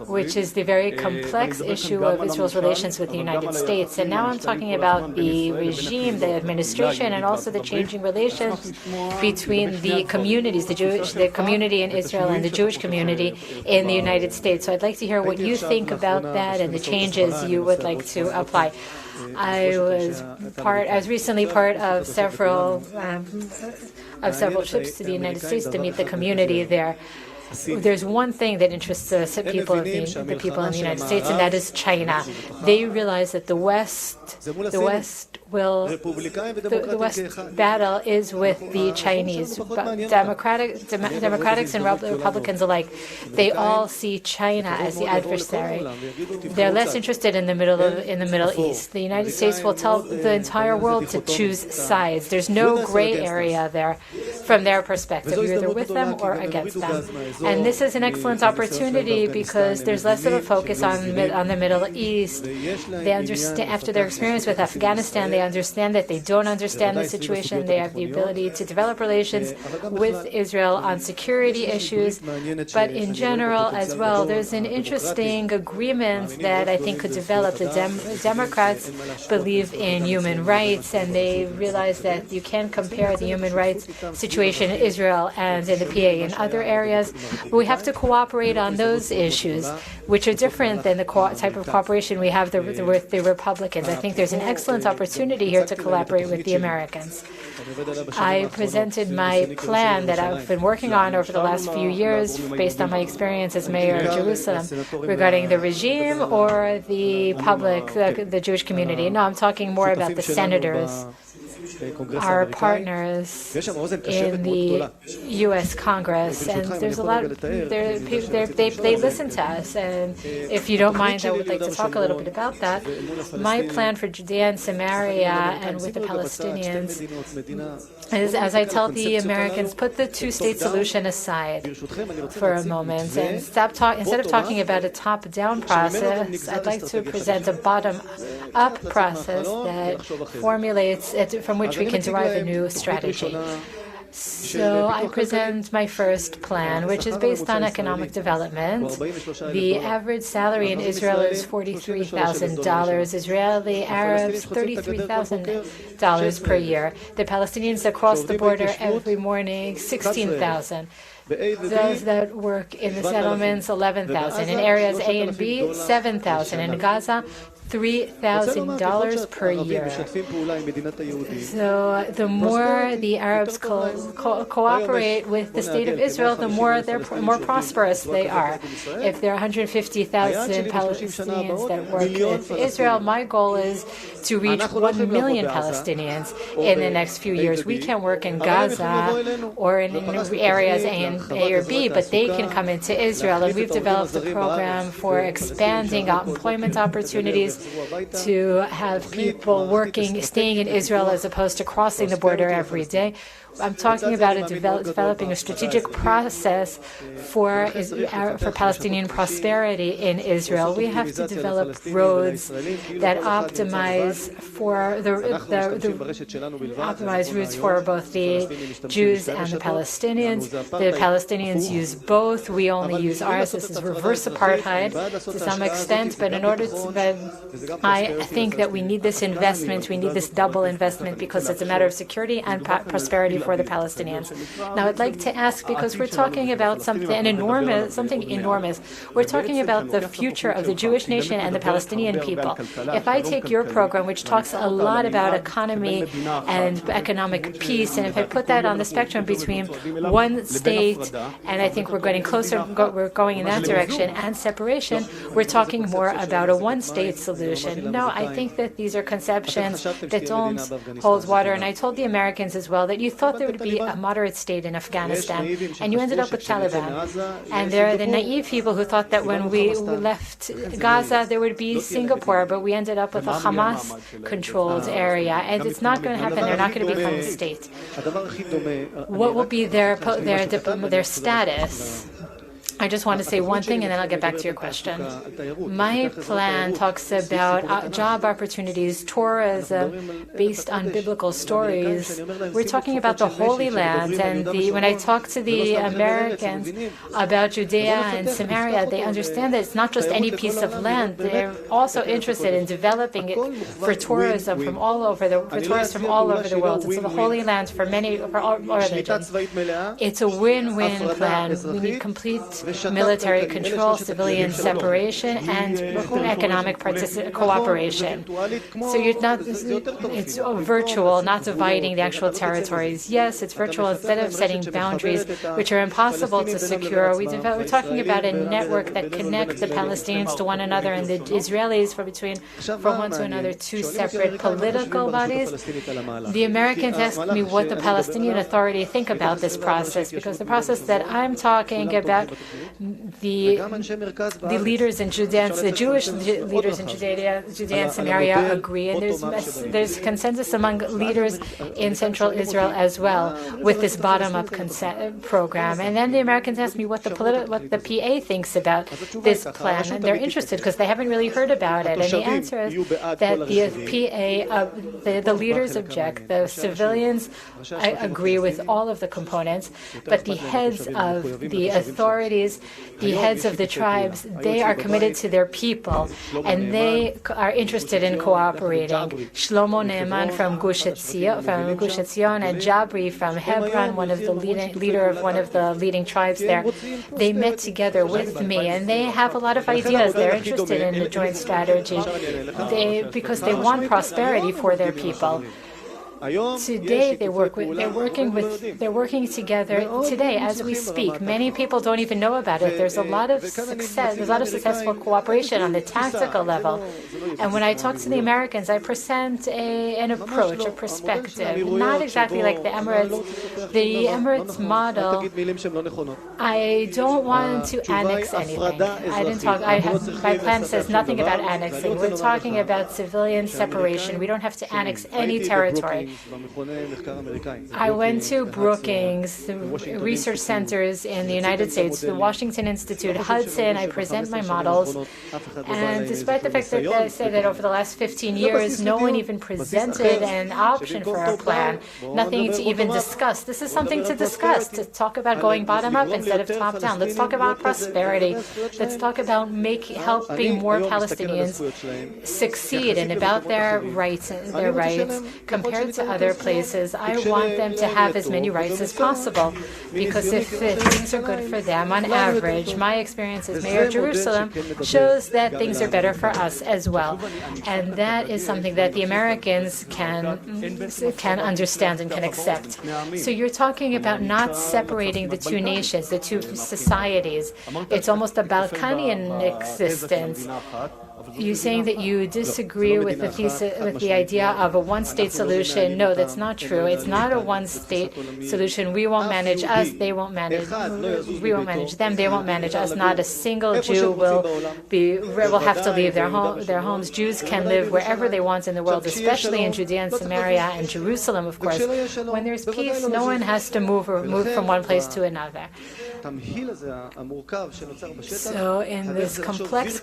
which is the very complex issue of Israel's relations with the United States. And now I'm talking about the regime, the administration, and also the changing relations between the communities, the community in Israel and the Jewish community in the United States. So I'd like to hear what you think about that and the changes you would like to apply. I was recently part of several trips to the United States to meet the community there. There's one thing that interests the people in the United States, and that is China. They realize that the West the West battle is with the Chinese. Democrats and Republicans alike, they all see China as the adversary. They're less interested in the Middle East. The United States will tell the entire world to choose sides. There's no gray area there from their perspective. You're either with them or against them. And this is an excellent opportunity because there's less of a focus on the Middle East. They understand, after their experience with Afghanistan, they understand that they don't understand the situation. They have the ability to develop relations with Israel on security issues, but in general as well, there's an interesting agreement that I think could develop. The Democrats believe in human rights, and they realize that you can't compare the human rights situation in Israel and in the PA in other areas. But we have to cooperate on those issues, which are different than the type of cooperation we have with the Republicans. I think there's an excellent opportunity here to collaborate with the Americans. I presented my plan that I've been working on over the last few years based on my experience as mayor of Jerusalem regarding the regime or the public, the Jewish community. No, I'm talking more about the senators, our partners in the U.S. Congress, and there's a lot. They listen to us, and if you don't mind, I would like to talk a little bit about that. My plan for Judea and Samaria and with the Palestinians is, as I tell the Americans, put the two-state solution aside for a moment and instead of talking about a top-down process, I'd like to present a bottom-up process that formulates from which we can derive a new strategy. So I present my first plan, which is based on economic development. The average salary in Israel is $43,000. Israeli Arabs, $33,000 per year. The Palestinians that cross the border every morning, $16,000. Those that work in the settlements, 11,000. In areas A and B, 7,000. In Gaza, $3,000 per year. So the more the Arabs cooperate with the state of Israel, the more more prosperous they are. If there are 150,000 Palestinians that work with Israel, my goal is to reach 1 million Palestinians in the next few years. We can work in Gaza or in areas A or B, but they can come into Israel. And we've developed a program for expanding employment opportunities to have people staying in Israel as opposed to crossing the border every day. I'm talking about developing a strategic process for Palestinian prosperity in Israel. We have to develop roads that optimize routes for both the Jews and the Palestinians. The Palestinians use both. We only use ours. This is reverse apartheid to some extent. But I think that we need this investment. We need this double investment because it's a matter of security and prosperity for the Palestinians. Now, I'd like to ask, because we're talking about something enormous. We're talking about the future of the Jewish nation and the Palestinian people. If I take your program, which talks a lot about economy and economic peace, and if I put that on the spectrum between one state, and I think we're getting closer, we're going in that direction, and separation, we're talking more about a one-state solution. No, I think that these are conceptions that don't hold water, and I told the Americans as well that you thought there would be a moderate state in Afghanistan, and you ended up with Taliban. And there are the naive people who thought that when we left Gaza, there would be Singapore, but we ended up with a Hamas-controlled area, and it's not going to happen. They're not going to become a state. What will be their status? I just want to say one thing, and then I'll get back to your question. My plan talks about job opportunities, tourism, based on biblical stories. We're talking about the Holy Land, and when I talk to the Americans about Judea and Samaria, they understand that it's not just any piece of land. They're also interested in developing it for tourism from all over tourists from all over the world. It's the Holy Land for all religions. It's a win-win plan. We need complete military control, civilian separation, and economic cooperation. So it's virtual, not dividing the actual territories. Yes, it's virtual. Instead of setting boundaries, which are impossible to secure, we're talking about a network that connects the Palestinians to one another and the Israelis from one to another, two separate political bodies. The Americans asked me what the Palestinian Authority think about this process, because the process that I'm talking about, the leaders in Judea, the Jewish leaders in Judea and Samaria agree, and there's consensus among leaders in central Israel as well with this bottom-up program. And then the Americans asked me what the PA thinks about this plan, and they're interested because they haven't really heard about it. And the answer is that the PA, the leaders object, the civilians agree with all of the components, but the heads of the authorities, the heads of the tribes, they are committed to their people, and they are interested in cooperating. Shlomo Ne'eman from Gush Etzion, and Jabri from Hebron, leader of one of the leading tribes there, they met together with me, and they have a lot of ideas. They're interested in the joint strategy because they want prosperity for their people. Today they're working together today as we speak. Many people don't even know about it. There's a lot of successful cooperation on the tactical level. And when I talk to the Americans, I present an approach, a perspective, not exactly like the Emirates. The Emirates model, I don't want to annex anything. My plan says nothing about annexing. We're talking about civilian separation. We don't have to annex any territory. I went to Brookings, the research centers in the United States, the Washington Institute, Hudson. I present my models, and despite the fact that I said that over the last 15 years, no one even presented an option for our plan, nothing to even discuss. This is something to discuss, to talk about going bottom up instead of top down. Let's talk about prosperity. Let's talk about helping more Palestinians succeed and about their rights compared to other places. I want them to have as many rights as possible, because if things are good for them, on average, my experience as mayor of Jerusalem shows that things are better for us as well. And that is something that the Americans can understand and can accept. So you're talking about not separating the two nations, the two societies. It's almost a Balkanian existence. You're saying that you disagree with the idea of a one-state solution. No, that's not true. It's not a one-state solution. We won't manage us. They won't manage. We won't manage them. They won't manage us. Not a single Jew will have to leave their homes. Jews can live wherever they want in the world, especially in Judea and Samaria and Jerusalem, of course. When there's peace, no one has to move from one place to another. So in this complex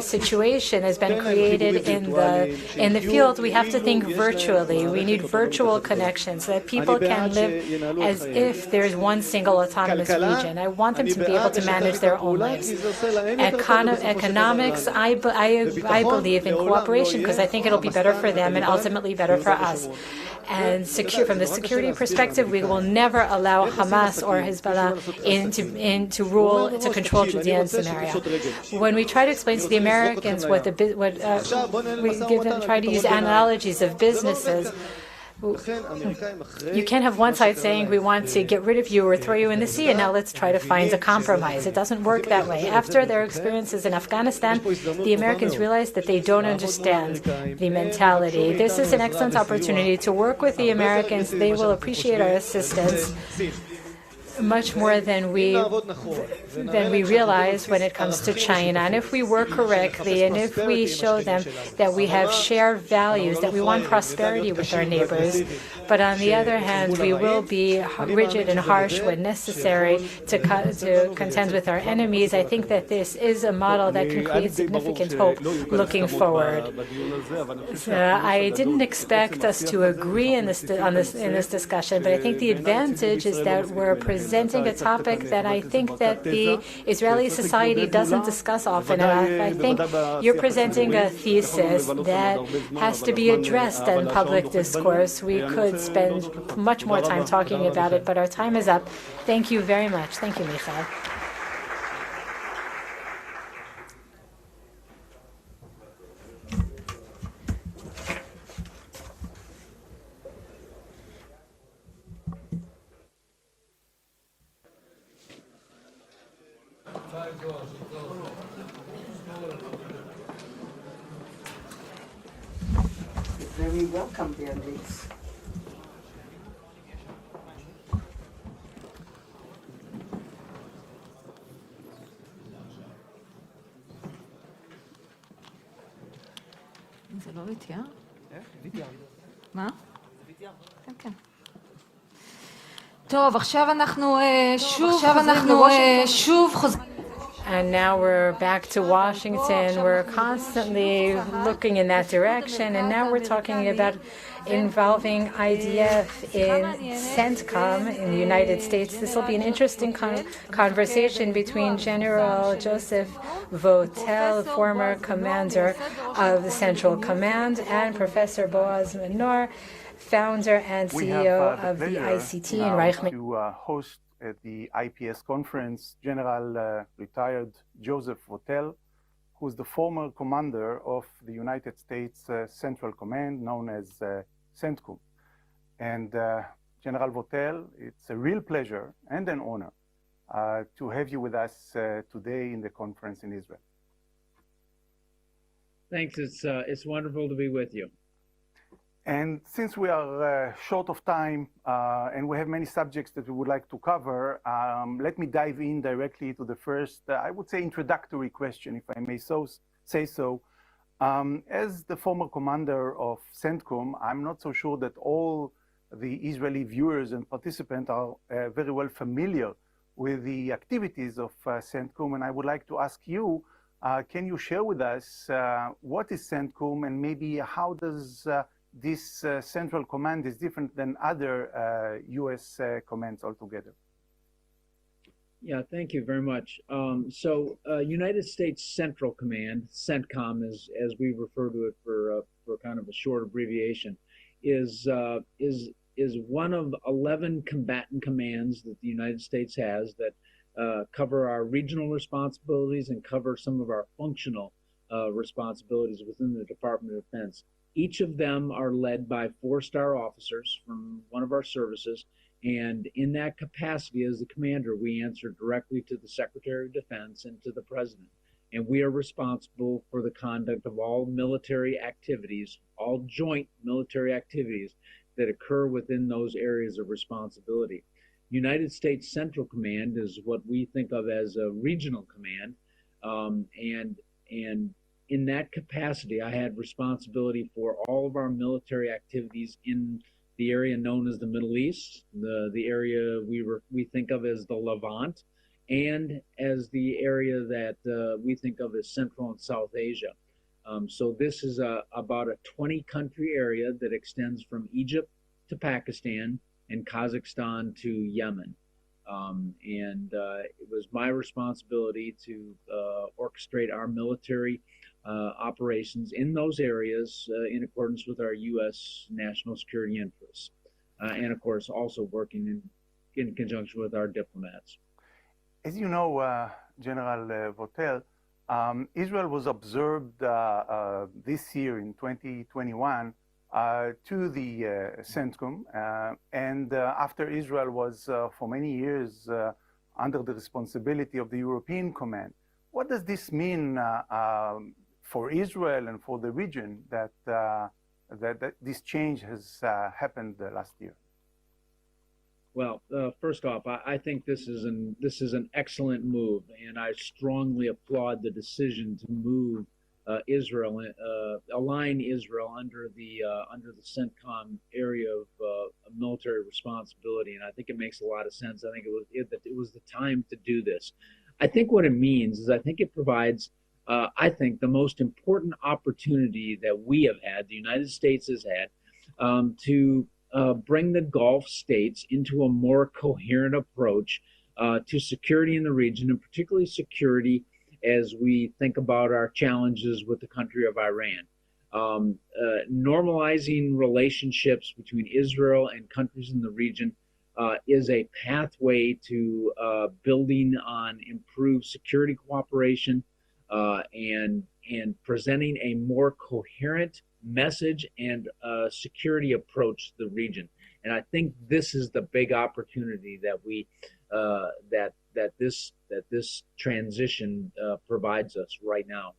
situation has been created in the field, we have to think virtually. We need virtual connections so that people can live as if there's one single autonomous region. I want them to be able to manage their own lives. Economics, I believe in cooperation because I think it'll be better for them and ultimately better for us. And from the security perspective, we will never allow Hamas or Hezbollah to control Judea and Samaria. When we try to explain to the Americans we try to use analogies of businesses. You can't have one side saying we want to get rid of you or throw you in the sea, and now let's try to find a compromise. It doesn't work that way. After their experiences in Afghanistan, the Americans realized that they don't understand the mentality. This is an excellent opportunity to work with the Americans. They will appreciate our assistance much more than we realize when it comes to China. And if we work correctly, and if we show them that we have shared values, that we want prosperity with our neighbors, but on the other hand, we will be rigid and harsh when necessary to contend with our enemies, I think that this is a model that can create significant hope looking forward. I didn't expect us to agree in this discussion, but I think the advantage is that we're presenting a topic that I think that the Israeli society doesn't discuss often enough. I think you're presenting a thesis that has to be addressed in public discourse. We could spend much more time talking about it, but our time is up. Thank you very much. Thank you, Michael. You're very welcome, dear Liz. זה לא VTR? מה? כן, כן. טוב, עכשיו אנחנו שוב חוזרים. And now we're back to Washington. We're constantly looking in that direction. And now we're talking about involving IDF in CENTCOM in the United States. This will be an interesting conversation between General Joseph Votel, former commander of the Central Command, and Professor Boaz Menor, founder and CEO of the ICT in Reichman. To host at the IPS conference, General retired Joseph Votel, who is the former commander of the United States Central Command, known as CENTCOM. And General Votel, it's a real pleasure and an honor to have you with us today in the conference in Israel. Thanks. It's wonderful to be with you. And since we are short of time and we have many subjects that we would like to cover, let me dive in directly to the first, I would say, introductory question, if I may say so. As the former commander of CENTCOM, I'm not so sure that all the Israeli viewers and participants are very well familiar with the activities of CENTCOM, and I would like to ask you, can you share with us what is CENTCOM, and maybe how does this central command is different than other U.S. commands altogether? Yeah, thank you very much. So United States Central Command, CENTCOM, as we refer to it for kind of a short abbreviation, is one of 11 combatant commands that the United States has that cover our regional responsibilities and cover some of our functional responsibilities within the Department of Defense. Each of them are led by 4-star officers from one of our services, and in that capacity as the commander, we answer directly to the Secretary of Defense and to the President. And we are responsible for the conduct of all military activities, all joint military activities that occur within those areas of responsibility. United States Central Command is what we think of as a regional command, and in that capacity, I had responsibility for all of our military activities in the area known as the Middle East, the area we think of as the Levant, and as the area that we think of as Central and South Asia. So this is about a 20-country area that extends from Egypt to Pakistan and Kazakhstan to Yemen. And it was my responsibility to orchestrate our military operations in those areas in accordance with our U.S. national security interests. And of course, also working in conjunction with our diplomats. As you know, General Votel, Israel was observed this year in 2021 to the CENTCOM, and after Israel was for many years under the responsibility of the European Command. What does this mean for Israel and for the region that this change has happened last year? Well, first off, I think this is an excellent move, and I strongly applaud the decision to move Israel, align Israel under the CENTCOM area of military responsibility, and I think it makes a lot of sense. I think it was the time to do this. I think what it means is I think it provides, I think, the most important opportunity that we have had, the United States has had, to bring the Gulf states into a more coherent approach to security in the region, and particularly security as we think about our challenges with the country of Iran. Normalizing relationships between Israel and countries in the region is a pathway to building on improved security cooperation and presenting a more coherent message and security approach to the region. And I think this is the big opportunity that this transition provides us right now.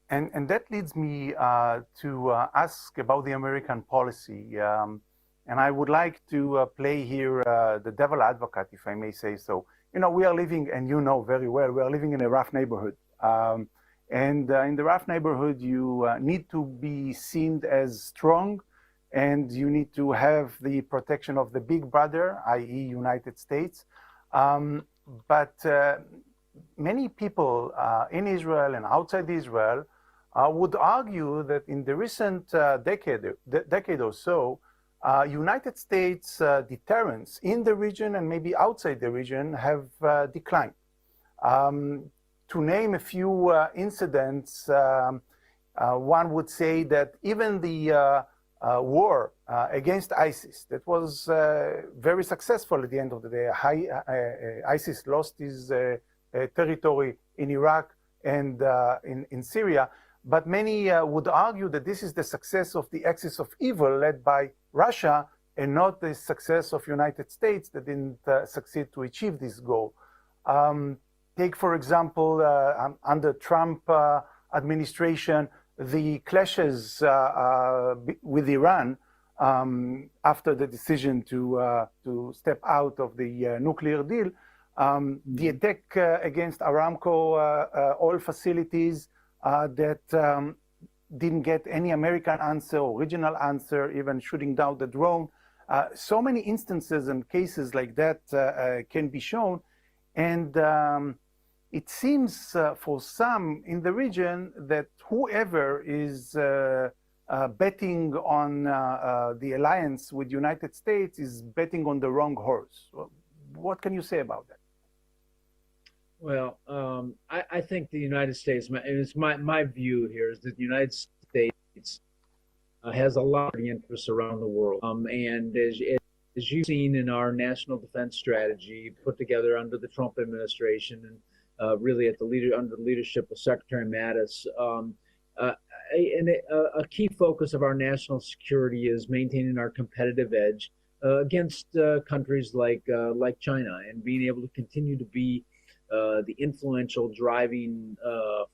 And that leads me to ask about the American policy. And I would like to play here the devil advocate, if I may say so. You know, we are living, and you know very well, we are living in a rough neighborhood. And in the rough neighborhood, you need to be seen as strong, and you need to have the protection of the big brother, i.e. United States. But many people in Israel and outside Israel would argue that in the recent decade or so, United States deterrence in the region and maybe outside the region have declined. To name a few incidents, one would say that even the war against ISIS, that was very successful at the end of the day. ISIS lost his territory in Iraq and in Syria, but many would argue that this is the success of the axis of evil led by Russia and not the success of United States that didn't succeed to achieve this goal. Take, for example, under Trump administration, the clashes with Iran after the decision to step out of the nuclear deal, the attack against Aramco oil facilities that didn't get any American answer or regional answer, even shooting down the drone. So many instances and cases like that can be shown. And it seems for some in the region that whoever is betting on the alliance with the United States is betting on the wrong horse. What can you say about that? Well, I think the United States, it's my view here is that the United States has a lot of interests around the world. And as you've seen in our national defense strategy put together under the Trump administration and really at under the leadership of Secretary Mattis, a key focus of our national security is maintaining our competitive edge against countries like China and being able to continue to be the influential driving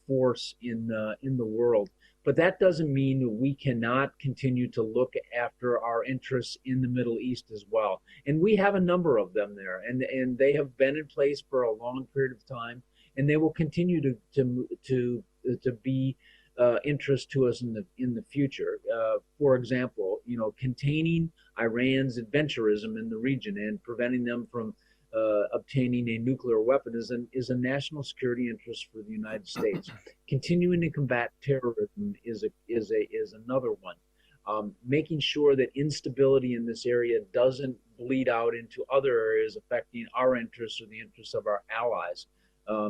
force in the world. But that doesn't mean that we cannot continue to look after our interests in the Middle East as well. And we have a number of them there, and they have been in place for a long period of time, and they will continue to be interest to us in the future. For example, containing Iran's adventurism in the region and preventing them from obtaining a nuclear weapon is a national security interest for the United States. Continuing to combat terrorism is another one. Making sure that instability in this area doesn't bleed out into other areas affecting our interests or the interests of our allies.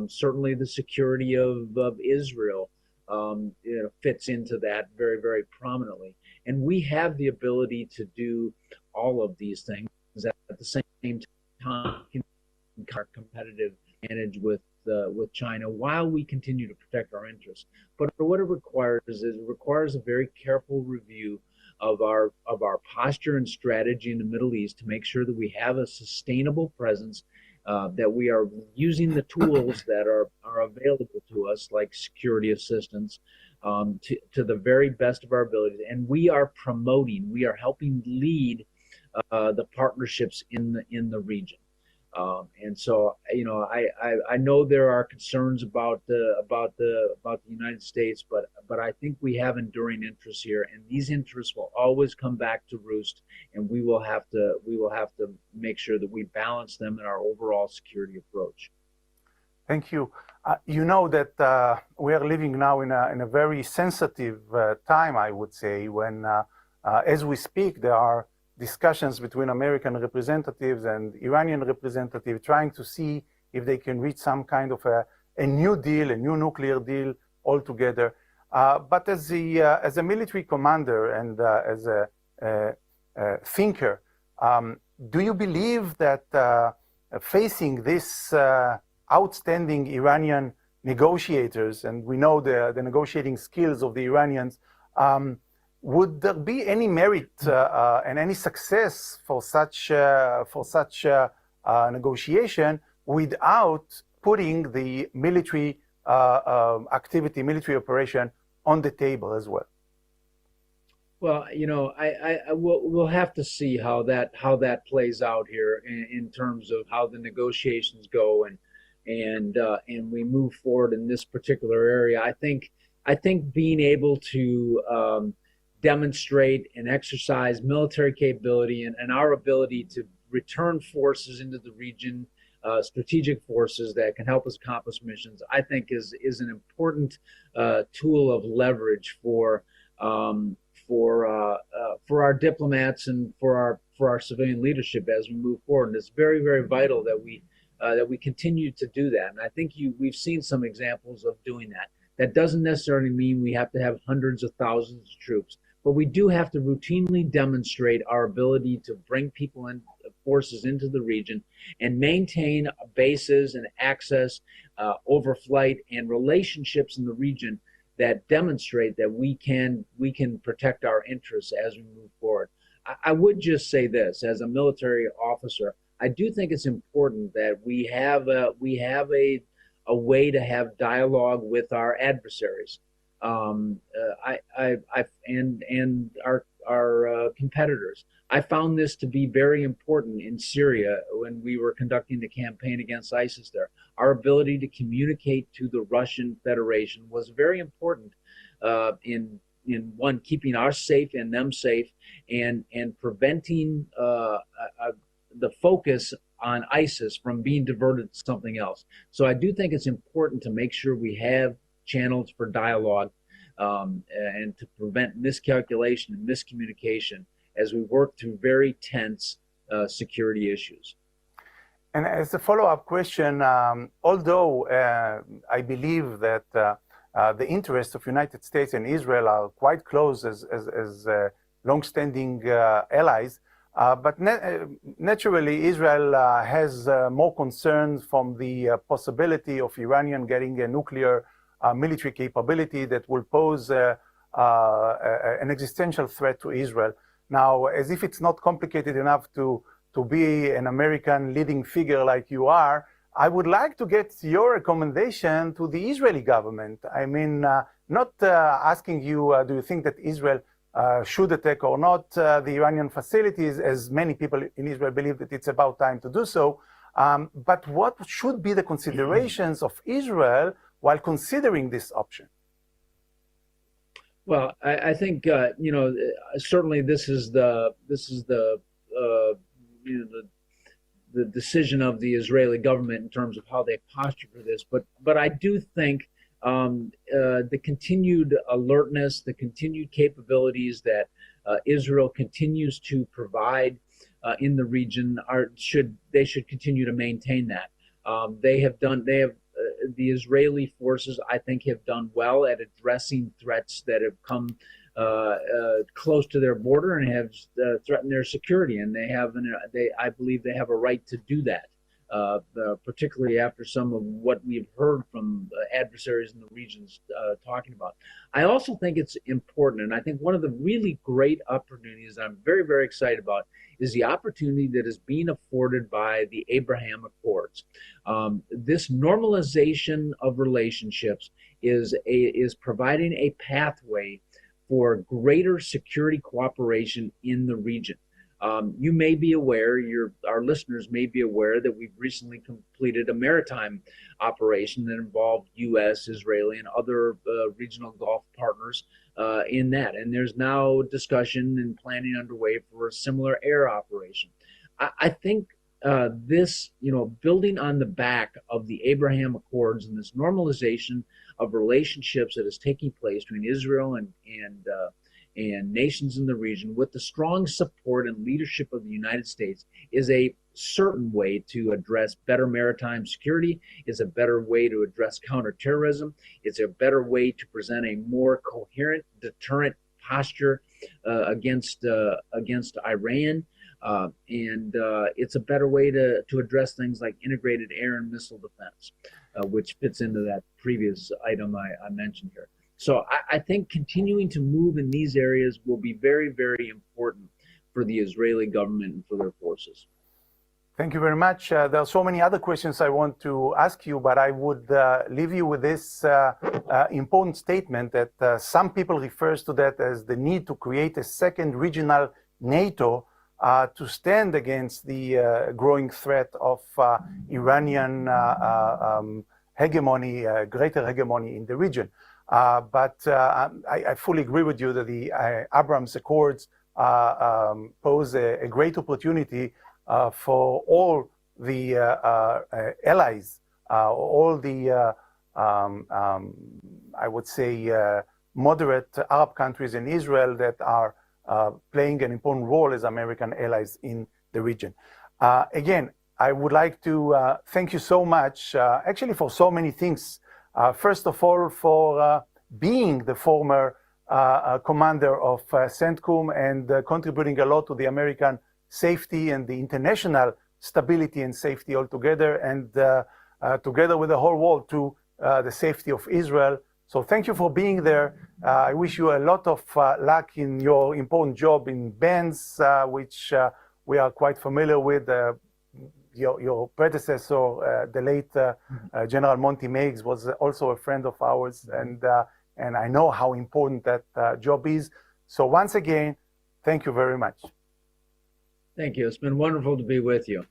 Certainly, the security of Israel fits into that very, very prominently, and we have the ability to do all of these things at the same time, our competitive advantage with China while we continue to protect our interests. But what it requires is a very careful review of our posture and strategy in the Middle East to make sure that we have a sustainable presence, that we are using the tools that are available to us, like security assistance, to the very best of our abilities. And we are helping lead the partnerships in the region. And so, I know there are concerns about the United States, but I think we have enduring interests here, and these interests will always come back to roost, and we will have to make sure that we balance them in our overall security approach. Thank you. You know that we are living now in a very sensitive time, I would say, when as we speak, there are discussions between American representatives and Iranian representatives trying to see if they can reach some kind of a new deal, a new nuclear deal altogether. But as a military commander and as a thinker, do you believe that facing this outstanding Iranian negotiators, and we know the negotiating skills of the Iranians, would there be any merit and any success for such negotiation without putting the military activity, military operation on the table as well? Well, we'll have to see how that plays out here in terms of how the negotiations go and we move forward in this particular area. I think being able to demonstrate and exercise military capability and our ability to return forces into the region, strategic forces that can help us accomplish missions, I think is an important tool of leverage for our diplomats and for our civilian leadership as we move forward. And it's very, very vital that we continue to do that. And I think we've seen some examples of doing that. That doesn't necessarily mean we have to have hundreds of thousands of troops, but we do have to routinely demonstrate our ability to bring people and forces into the region and maintain bases and access, overflight, and relationships in the region that demonstrate that we can protect our interests as we move forward. I would just say this, as a military officer, I do think it's important that we have a way to have dialogue with our adversaries, and our competitors. I found this to be very important in Syria when we were conducting the campaign against ISIS there. Our ability to communicate to the Russian Federation was very important in one, keeping us safe and them safe, and preventing the focus on ISIS from being diverted to something else. So I do think it's important to make sure we have channels for dialogue and to prevent miscalculation and miscommunication as we work through very tense security issues. And as a follow-up question, although I believe that the interests of United States and Israel are quite close as long-standing allies, but naturally Israel has more concerns from the possibility of Iranian getting a nuclear military capability that will pose an existential threat to Israel. Now, as if it's not complicated enough to be an American leading figure like you are, I would like to get your recommendation to the Israeli government. I mean, not asking you, do you think that Israel should attack or not the Iranian facilities, as many people in Israel believe that it's about time to do so, but what should be the considerations of Israel while considering this option? Well, I think certainly this is the decision of the Israeli government in terms of how they posture for this. But I do think the continued alertness, the continued capabilities that Israel continues to provide in the region should continue to maintain that. The Israeli forces, I think, have done well at addressing threats that have come close to their border and have threatened their security, and I believe they have a right to do that, particularly after some of what we've heard from adversaries in the regions talking about. I also think it's important, and I think one of the really great opportunities I'm very, very excited about is the opportunity that is being afforded by the Abraham Accords. This normalization of relationships is providing a pathway for greater security cooperation in the region. You may be aware, our listeners may be aware that we've recently completed a maritime operation that involved U.S., Israeli, and other regional Gulf partners in that. And there's now discussion and planning underway for a similar air operation. I think this, building on the back of the Abraham Accords and this normalization of relationships that is taking place between Israel and nations in the region, with the strong support and leadership of the United States, is a certain way to address better maritime security, is a better way to address counterterrorism, it's a better way to present a more coherent deterrent posture against Iran, and it's a better way to address things like integrated air and missile defense, which fits into that previous item I mentioned here. So I think continuing to move in these areas will be very, very important for the Israeli government and for their forces. Thank you very much. There are so many other questions I want to ask you, but I would leave you with this important statement that some people refers to that as the need to create a second regional NATO to stand against the growing threat of Iranian hegemony, greater hegemony in the region. But I fully agree with you that the Abraham Accords pose a great opportunity for all the allies, all the, I would say, moderate Arab countries in Israel that are playing an important role as American allies in the region. Again, I would like to thank you so much, actually for so many things. First of all, for being the former commander of CENTCOM and contributing a lot to the American safety and the international stability and safety altogether, and together with the whole world to the safety of Israel. So thank you for being there. I wish you a lot of luck in your important job in bands, which we are quite familiar with. Your predecessor, the late General Monty Meigs, was also a friend of ours, and I know how important that job is. So once again, thank you very much. Thank you. It's been wonderful to be with you.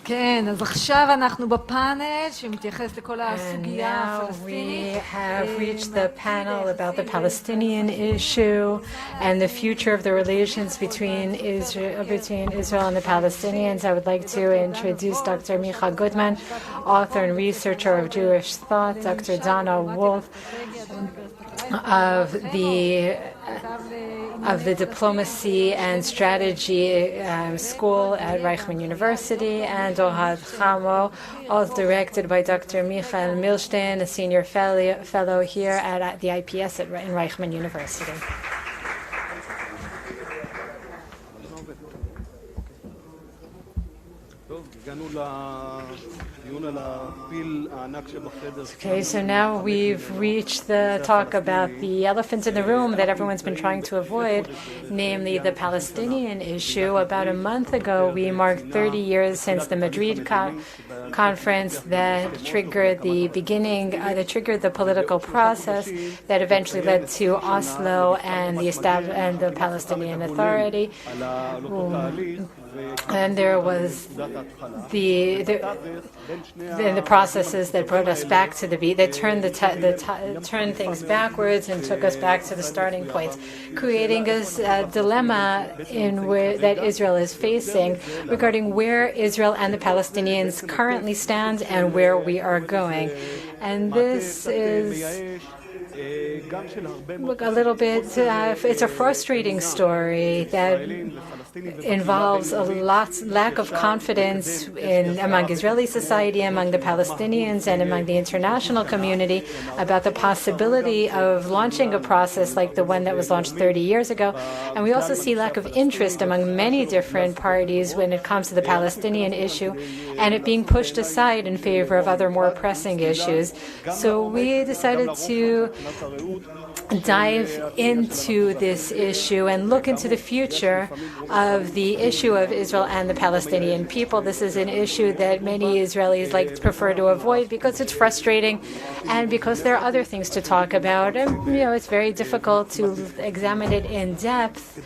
כן, אז עכשיו אנחנו בפאנל שמתייחס לכל הסוגיה הפלסטינית. We have reached the panel about the Palestinian issue and the future of the relations between Israel and the Palestinians. I would like to introduce Dr. Micha Goodman, author and researcher of Jewish thought, Dr. Donna Wolf of the Diplomacy and Strategy School at Reichman University, and Ohad Chamo, all directed by Dr. Michael Milstein, a senior fellow here at the IPS in Reichman University. Okay, so now we've reached the talk about the elephant in the room that everyone's been trying to avoid, namely the Palestinian issue. About a month ago, we marked 30 years since the Madrid conference that triggered the political process that eventually led to Oslo and the Palestinian Authority. And there was the processes that brought us back to the beat, that turned things backwards and took us back to the starting point, creating a dilemma that Israel is facing regarding where Israel and the Palestinians currently stand and where we are going. And this is a little bit, it's a frustrating story that involves a lack of confidence among Israeli society, among the Palestinians, and among the international community about the possibility of launching a process like the one that was launched 30 years ago. And we also see lack of interest among many different parties when it comes to the Palestinian issue, and it being pushed aside in favor of other more pressing issues. So we decided to dive into this issue and look into the future of the issue of Israel and the Palestinian people. This is an issue that many Israelis prefer to avoid because it's frustrating and because there are other things to talk about. And, it's very difficult to examine it in depth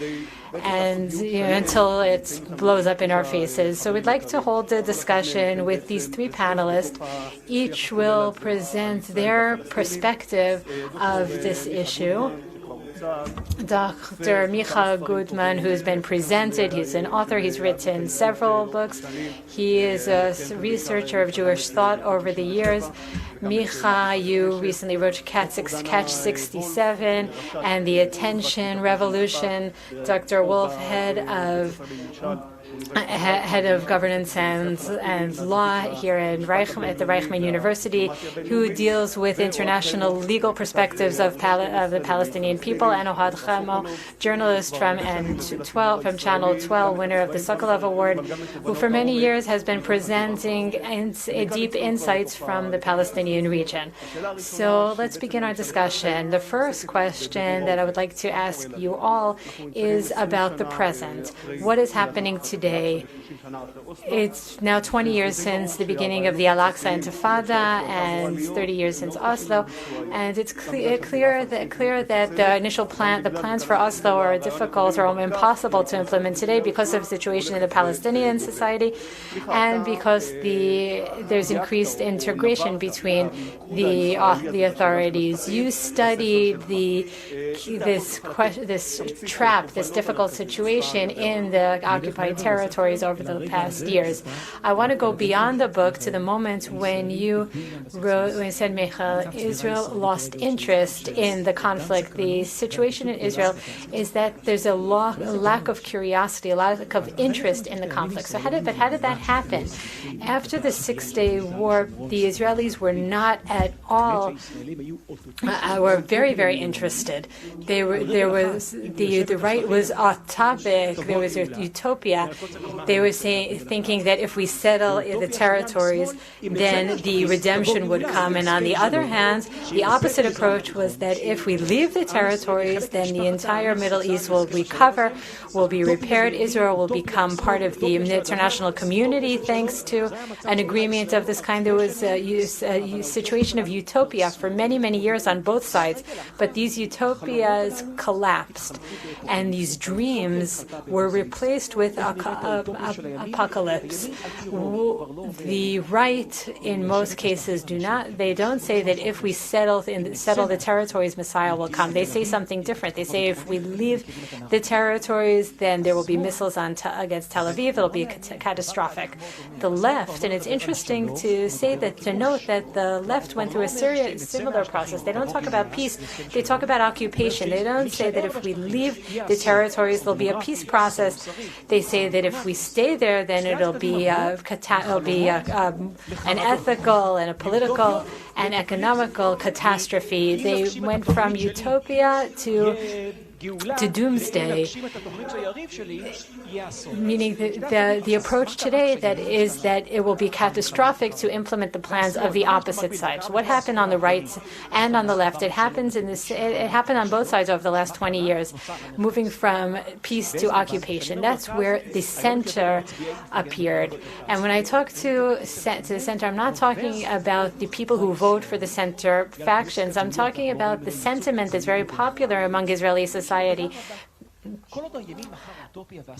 and until it blows up in our faces. So we'd like to hold a discussion with these three panelists. Each will present their perspective of this issue. Dr. Micha Goodman, who's been presented. He's an author. He's written several books. He is a researcher of Jewish thought over the years. Micha, you recently wrote Catch 67 and The Attention Revolution. Dr. Wolf, head of governance and law here at the Reichman University, who deals with international legal perspectives of the Palestinian people, and Ohad Chamo, journalist from Channel 12, winner of the Sokolov Award, who for many years has been presenting deep insights from the Palestinian region. So let's begin our discussion. The first question that I would like to ask you all is about the present. What is happening today? It's now 20 years since the beginning of the Al-Aqsa Intifada and 30 years since Oslo, and it's clear that the plans for Oslo are difficult or impossible to implement today because of the situation in the Palestinian society and because there's increased integration between the authorities. You studied this difficult situation in the occupied territories over the past years. I want to go beyond the book to the moment when you said, Michael, Israel lost interest in the conflict. The situation in Israel is that there's a lack of curiosity, a lack of interest in the conflict. So how did that happen? After the Six-Day War, the Israelis were not at all, were very, very interested. The right was off topic. There was a utopia. They were thinking that if we settle the territories, then the redemption would come. And on the other hand, the opposite approach was that if we leave the territories, then the entire Middle East will recover, will be repaired. Israel will become part of the international community thanks to an agreement of this kind. There was a situation of utopia for many, many years on both sides, but these utopias collapsed, and these dreams were replaced with apocalypse. The right, in most cases, don't say that if we settle the territories, Messiah will come. They say something different. They say if we leave the territories, then there will be missiles against Tel Aviv. It'll be catastrophic. The left, and it's interesting to note that the left went through a similar process. They don't talk about peace. They talk about occupation. They don't say that if we leave the territories, there'll be a peace process. They say that if we stay there, then it'll be an ethical and a political and economical catastrophe. They went from utopia to doomsday, meaning the approach today is that it will be catastrophic to implement the plans of the opposite side. So what happened on the right and on the left? It happened on both sides over the last 20 years, moving from peace to occupation. That's where the center appeared. And when I talk to the center, I'm not talking about the people who vote for the center factions. I'm talking about the sentiment that's very popular among Israeli society,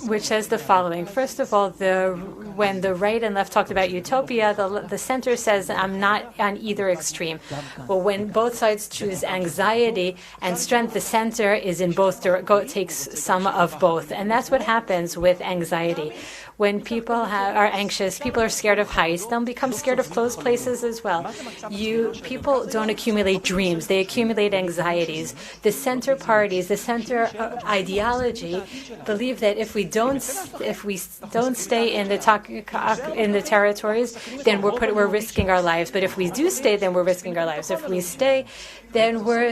which says the following. First of all, when the right and left talked about utopia, the center says, I'm not on either extreme. Well, when both sides choose anxiety and strength, the center is in both, takes some of both. And that's what happens with anxiety. When people are anxious, people are scared of heights, they'll become scared of closed places as well. People don't accumulate dreams, they accumulate anxieties. The center parties, the center ideology believe that if we don't stay in the territories, then we're risking our lives. But if we do stay, then we're risking our lives. If we stay, then we're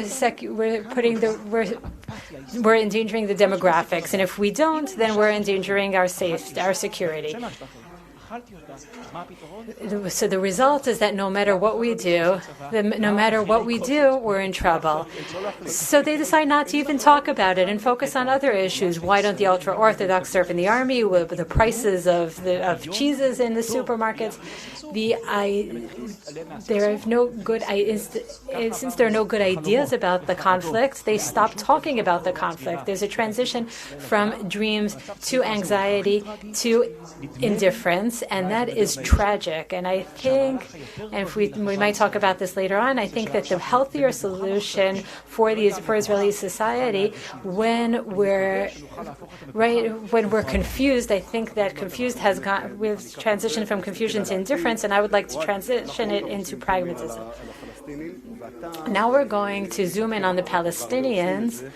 endangering the demographics, and if we don't, then we're endangering our security. So the result is that no matter what we do, we're in trouble. So they decide not to even talk about it and focus on other issues. Why don't the ultra-Orthodox serve in the army? With the prices of cheeses in the supermarkets, since there are no good ideas about the conflict, they stop talking about the conflict. There's a transition from dreams to anxiety to indifference. violence, and that is tragic. And I think, and if we might talk about this later on, I think that the healthier solution for Israeli society, when we're confused, I think that we've transitioned from confusion to indifference, and I would like to transition it into pragmatism. Now we're going to zoom in on the Palestinians.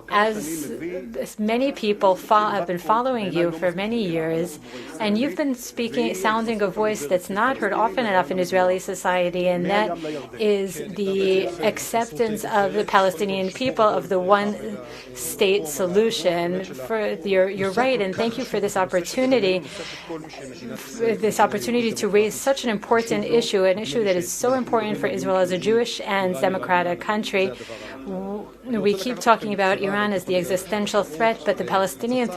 As many people have been following you for many years, and you've been sounding a voice that's not heard often enough in Israeli society, and that is the acceptance of the Palestinian people of the one-state solution. You're right, and thank you for this opportunity to raise such an important issue, an issue that is so important for Israel as a Jewish and democratic country. We keep talking about Iran as the existential threat, but the Palestinian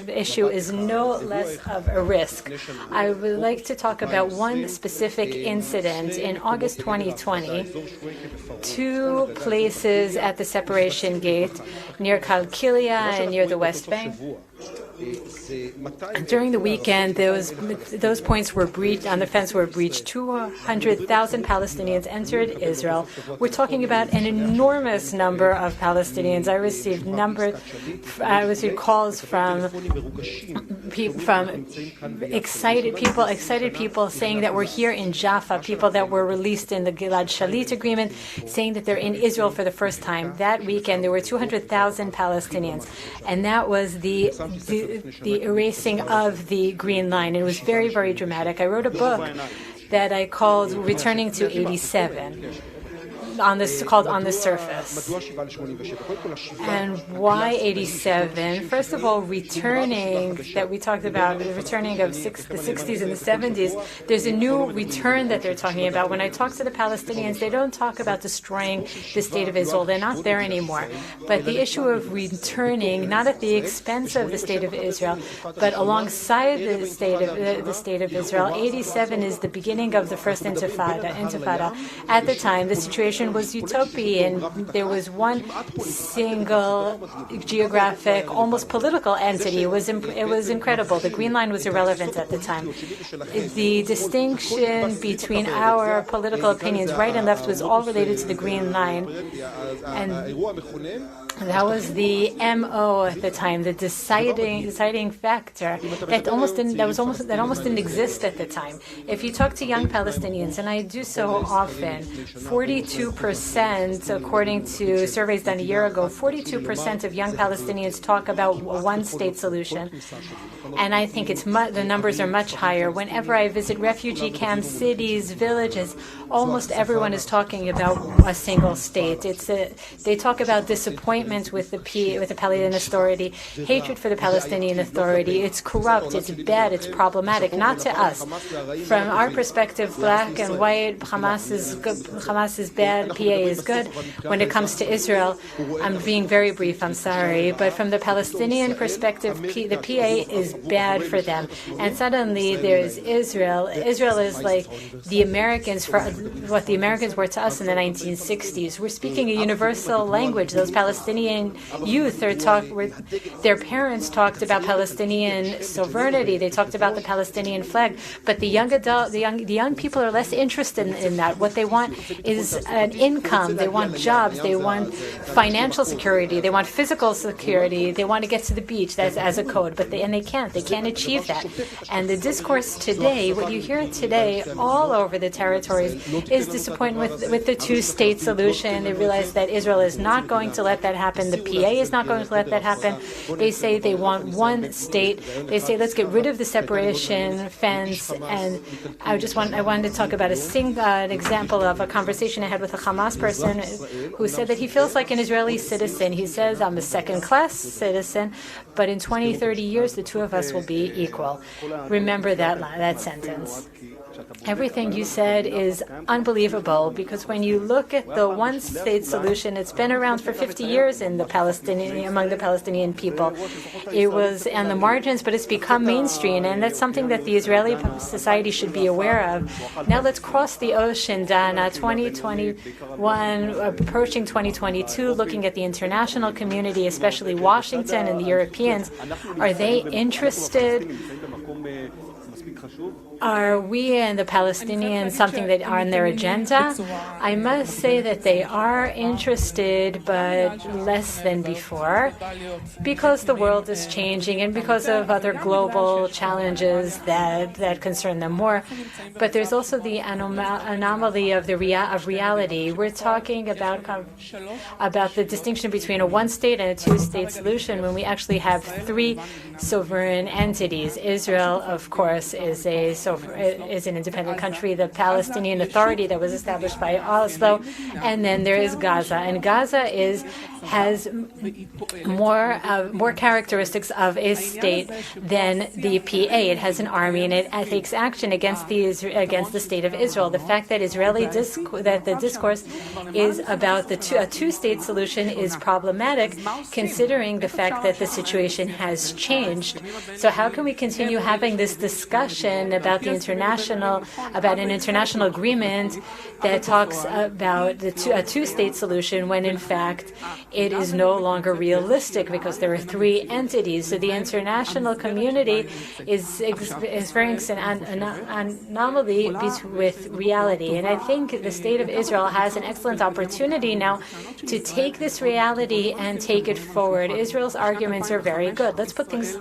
issue is no less of a risk. I would like to talk about one specific incident. In August 2020, two places at the separation gate near Kalkilia and near the West Bank. During the weekend, those points were breached, on the fence were breached. 200,000 Palestinians entered Israel. We're talking about an enormous number of Palestinians. I received calls from excited people saying that we're here in Jaffa, people that were released in the Gilad Shalit agreement, saying that they're in Israel for the first time. That weekend, there were 200,000 Palestinians, and that was the erasing of the Green Line. It was very, very dramatic. I wrote a book that I called Returning to 87. Called On the Surface. And why 87? First of all, returning, that we talked about, the returning of the 60s and the 70s, there's a new return that they're talking about. When I talk to the Palestinians, they don't talk about destroying the state of Israel. They're not there anymore. But the issue of returning, not at the expense of the state of Israel, but alongside the state of Israel, 87 is the beginning of the first intifada. At the time, the situation was utopian. There was one single geographic, almost political entity. It was incredible. The Green Line was irrelevant at the time. The distinction between our political opinions, right and left, was all related to the Green Line, and that was the MO at the time, the deciding factor that almost didn't exist at the time. If you talk to young Palestinians, and I do so often, 42%, according to surveys done a year ago, 42% of young Palestinians talk about a one-state solution. And I think the numbers are much higher. Whenever I visit refugee camps, cities, villages, almost everyone is talking about a single state. They talk about disappointment with the Palestinian Authority, hatred for the Palestinian Authority. It's corrupt, it's bad, it's problematic. Not to us. From our perspective, black and white, Hamas is bad, PA is good. When it comes to Israel, I'm being very brief, I'm sorry, but from the Palestinian perspective, the PA is bad for them. And suddenly there's Israel. Israel is like the Americans, for what the Americans were to us in the 1960s. We're speaking a universal language. Those Palestinian youth, their parents talked about Palestinian sovereignty. They talked about the Palestinian flag. But the young people are less interested in that. What they want is an income. They want jobs. They want financial security. They want physical security. They want to get to the beach. That's as a code. But they can't. They can't achieve that. And the discourse today, what you hear today all over the territories, is disappointment with the two-state solution. They realize that Israel is not going to let that happen. The PA is not going to let that happen. They say they want one state. They say let's get rid of the separation fence. And I wanted to talk about an example of a conversation I had with a Hamas person who said that he feels like an Israeli citizen. He says, I'm a second-class citizen, but in 20, 30 years, the two of us will be equal. Remember that sentence. Everything you said is unbelievable, because when you look at the one-state solution, it's been around for 50 years among the Palestinian people. It was on the margins, but it's become mainstream, and that's something that the Israeli society should be aware of. Now let's cross the ocean, Dana. 2021, approaching 2022, looking at the international community, especially Washington and the Europeans. Are they interested interested? Are we and the Palestinians something that are on their agenda? I must say that they are interested, but less than before, because the world is changing and because of other global challenges that concern them more. But there's also the anomaly of reality. We're talking about the distinction between a one-state and a two-state solution when we actually have three sovereign entities. Israel, of course, is an independent country, the Palestinian Authority that was established by Oslo, and then there is Gaza. And Gaza has more characteristics of a state than the PA. It has an army and it takes action against the state of Israel. The fact that the discourse is about a two-state solution is problematic, considering the fact that the situation has changed. So how can we continue having this discussion about an international agreement that talks about a two-state solution when in fact it is no longer realistic because there are three entities? So the international community is experiencing an anomaly with reality. And I think the state of Israel has an excellent opportunity now to take this reality and take it forward. Israel's arguments are very good. Let's put things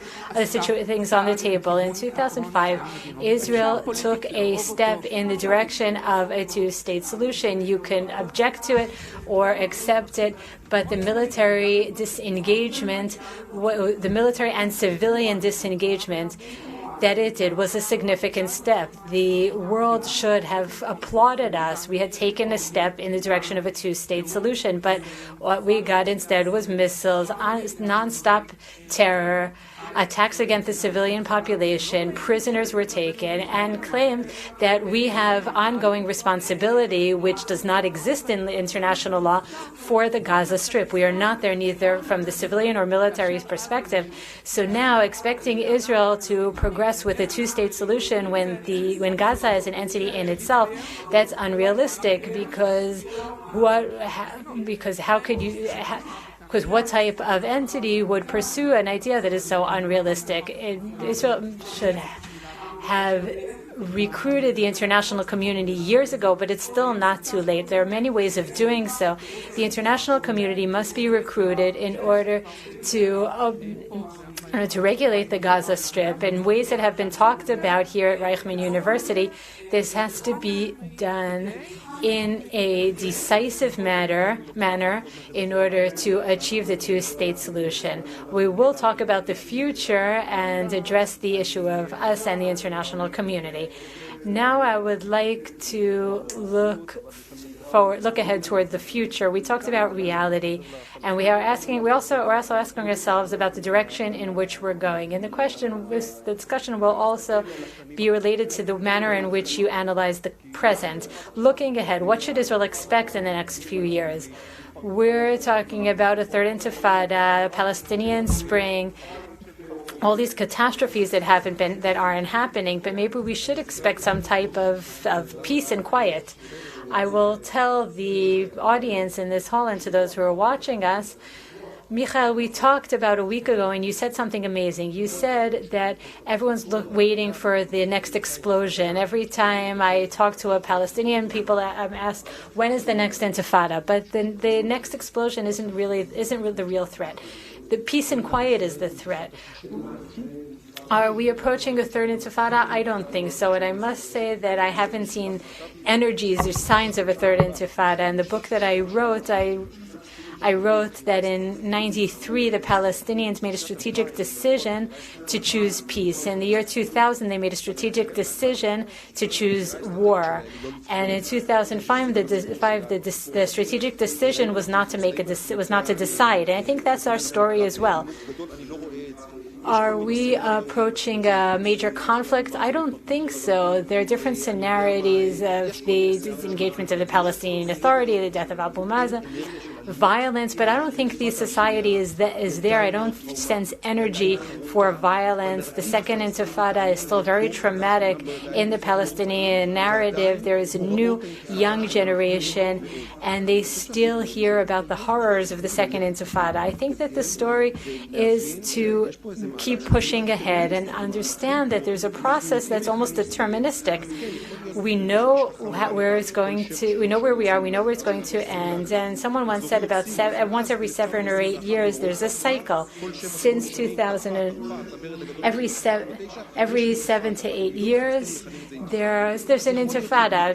on the table. In 2005, Israel took a step in the direction of a two-state solution. You can object to it or accept it, but the military disengagement, the military and civilian disengagement that it did was a significant step. The world should have applauded us. We had taken a step in the direction of a two-state solution, but what we got instead was missiles, non-stop terror, attacks against the civilian population, prisoners were taken, and claimed that we have ongoing responsibility, which does not exist in the international law, for the Gaza Strip. We are not there neither from the civilian or military perspective. So now expecting Israel to progress with a two-state solution when Gaza is an entity in itself, that's unrealistic because how could you... Because what type of entity would pursue an idea that is so unrealistic? Israel should have recruited the international community years ago, but it's still not too late. There are many ways of doing so. The international community must be recruited in order to regulate the Gaza Strip in ways that have been talked about here at Reichman University. This has to be done in a decisive manner in order to achieve the two-state solution. We will talk about the future and address the issue of us and the international community. Now I would like to look ahead toward the future. We talked about reality, and we're also asking ourselves about the direction in which we're going. And the discussion will also be related to the manner in which you analyze the present. Looking ahead, what should Israel expect in the next few years? We're talking about a third intifada, Palestinian Spring, all these catastrophes that aren't happening, but maybe we should expect some type of peace and quiet. I will tell the audience in this hall and to those who are watching us, Michael, we talked about a week ago and you said something amazing. You said that everyone's waiting for the next explosion. Every time I talk to a Palestinian, people I'm asked, when is the next intifada? But the next explosion isn't really the real threat. The peace and quiet is the threat. Are we approaching a third intifada? I don't think so. And I must say that I haven't seen energies or signs of a third intifada. In the book that I wrote, I wrote that in 93, the Palestinians made a strategic decision to choose peace. In the year 2000, they made a strategic decision to choose war. And in 2005, the strategic decision was not to decide. And I think that's our story as well. Are we approaching a major conflict? I don't think so. There are different scenarios of the disengagement of the Palestinian Authority, the death of Abu Mazen, violence, but I don't think the society is there. I don't sense energy for violence. The Second Intifada is still very traumatic in the Palestinian narrative. There is a new young generation, and they still hear about the horrors of the Second Intifada. I think that the story is to keep pushing ahead and understand that there's a process that's almost deterministic. We know where it's going to. We know where we are. We know where it's going to end. And someone once said about once every 7 or 8 years, there's a cycle. Since 2000, every 7 to 8 years, there's an intifada.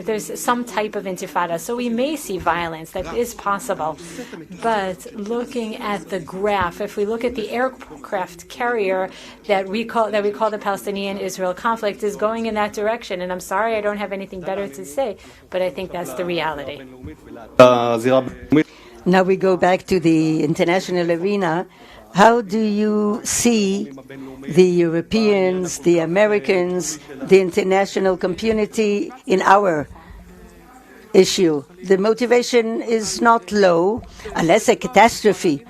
There's some type of intifada. So we may see violence. That is possible. But looking at the graph, if we look at the aircraft carrier that we call the Palestinian-Israel conflict, is going in that direction. And I'm sorry, I don't have anything better to say, but I think that's the reality. Now we go back to the international arena. How do you see the Europeans, the Americans, the international community in our issue? The motivation is not low, unless a catastrophe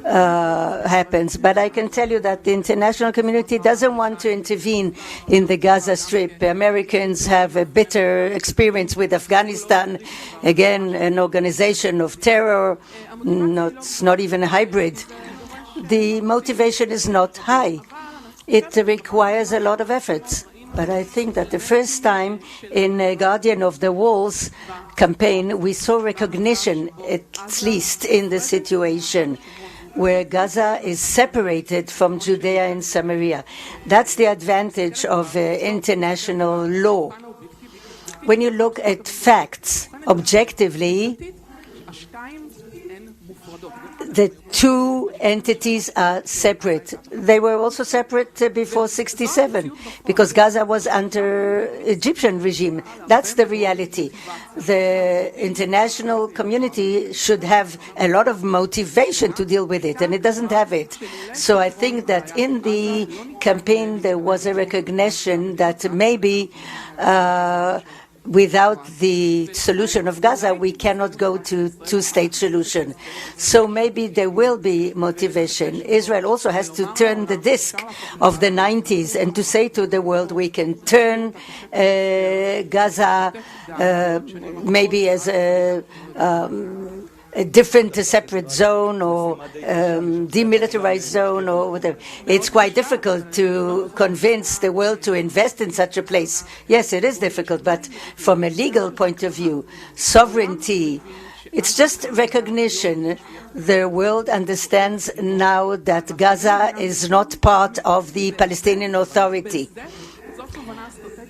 happens. But I can tell you that the international community doesn't want to intervene in the Gaza Strip. Americans have a bitter experience with Afghanistan, again, an organization of terror, not even a hybrid. The motivation is not high. It requires a lot of efforts. But I think that the first time in a Guardian of the Walls campaign, we saw recognition, at least in the situation where Gaza is separated from Judea and Samaria. That's the advantage of international law. When you look at facts objectively, the two entities are separate. They were also separate before 67 because Gaza was under Egyptian regime. That's the reality. The international community should have a lot of motivation to deal with it, and it doesn't have it. So I think that in the campaign there was a recognition that maybe without the solution of Gaza, we cannot go to two-state solution. So maybe there will be motivation. Israel also has to turn the disc of the 90s and to say to the world, we can turn Gaza maybe as a different separate zone or demilitarized zone or whatever. It's quite difficult to convince the world to invest in such a place. Yes, it is difficult, but from a legal point of view, sovereignty, it's just recognition. The world understands now that Gaza is not part of the Palestinian Authority.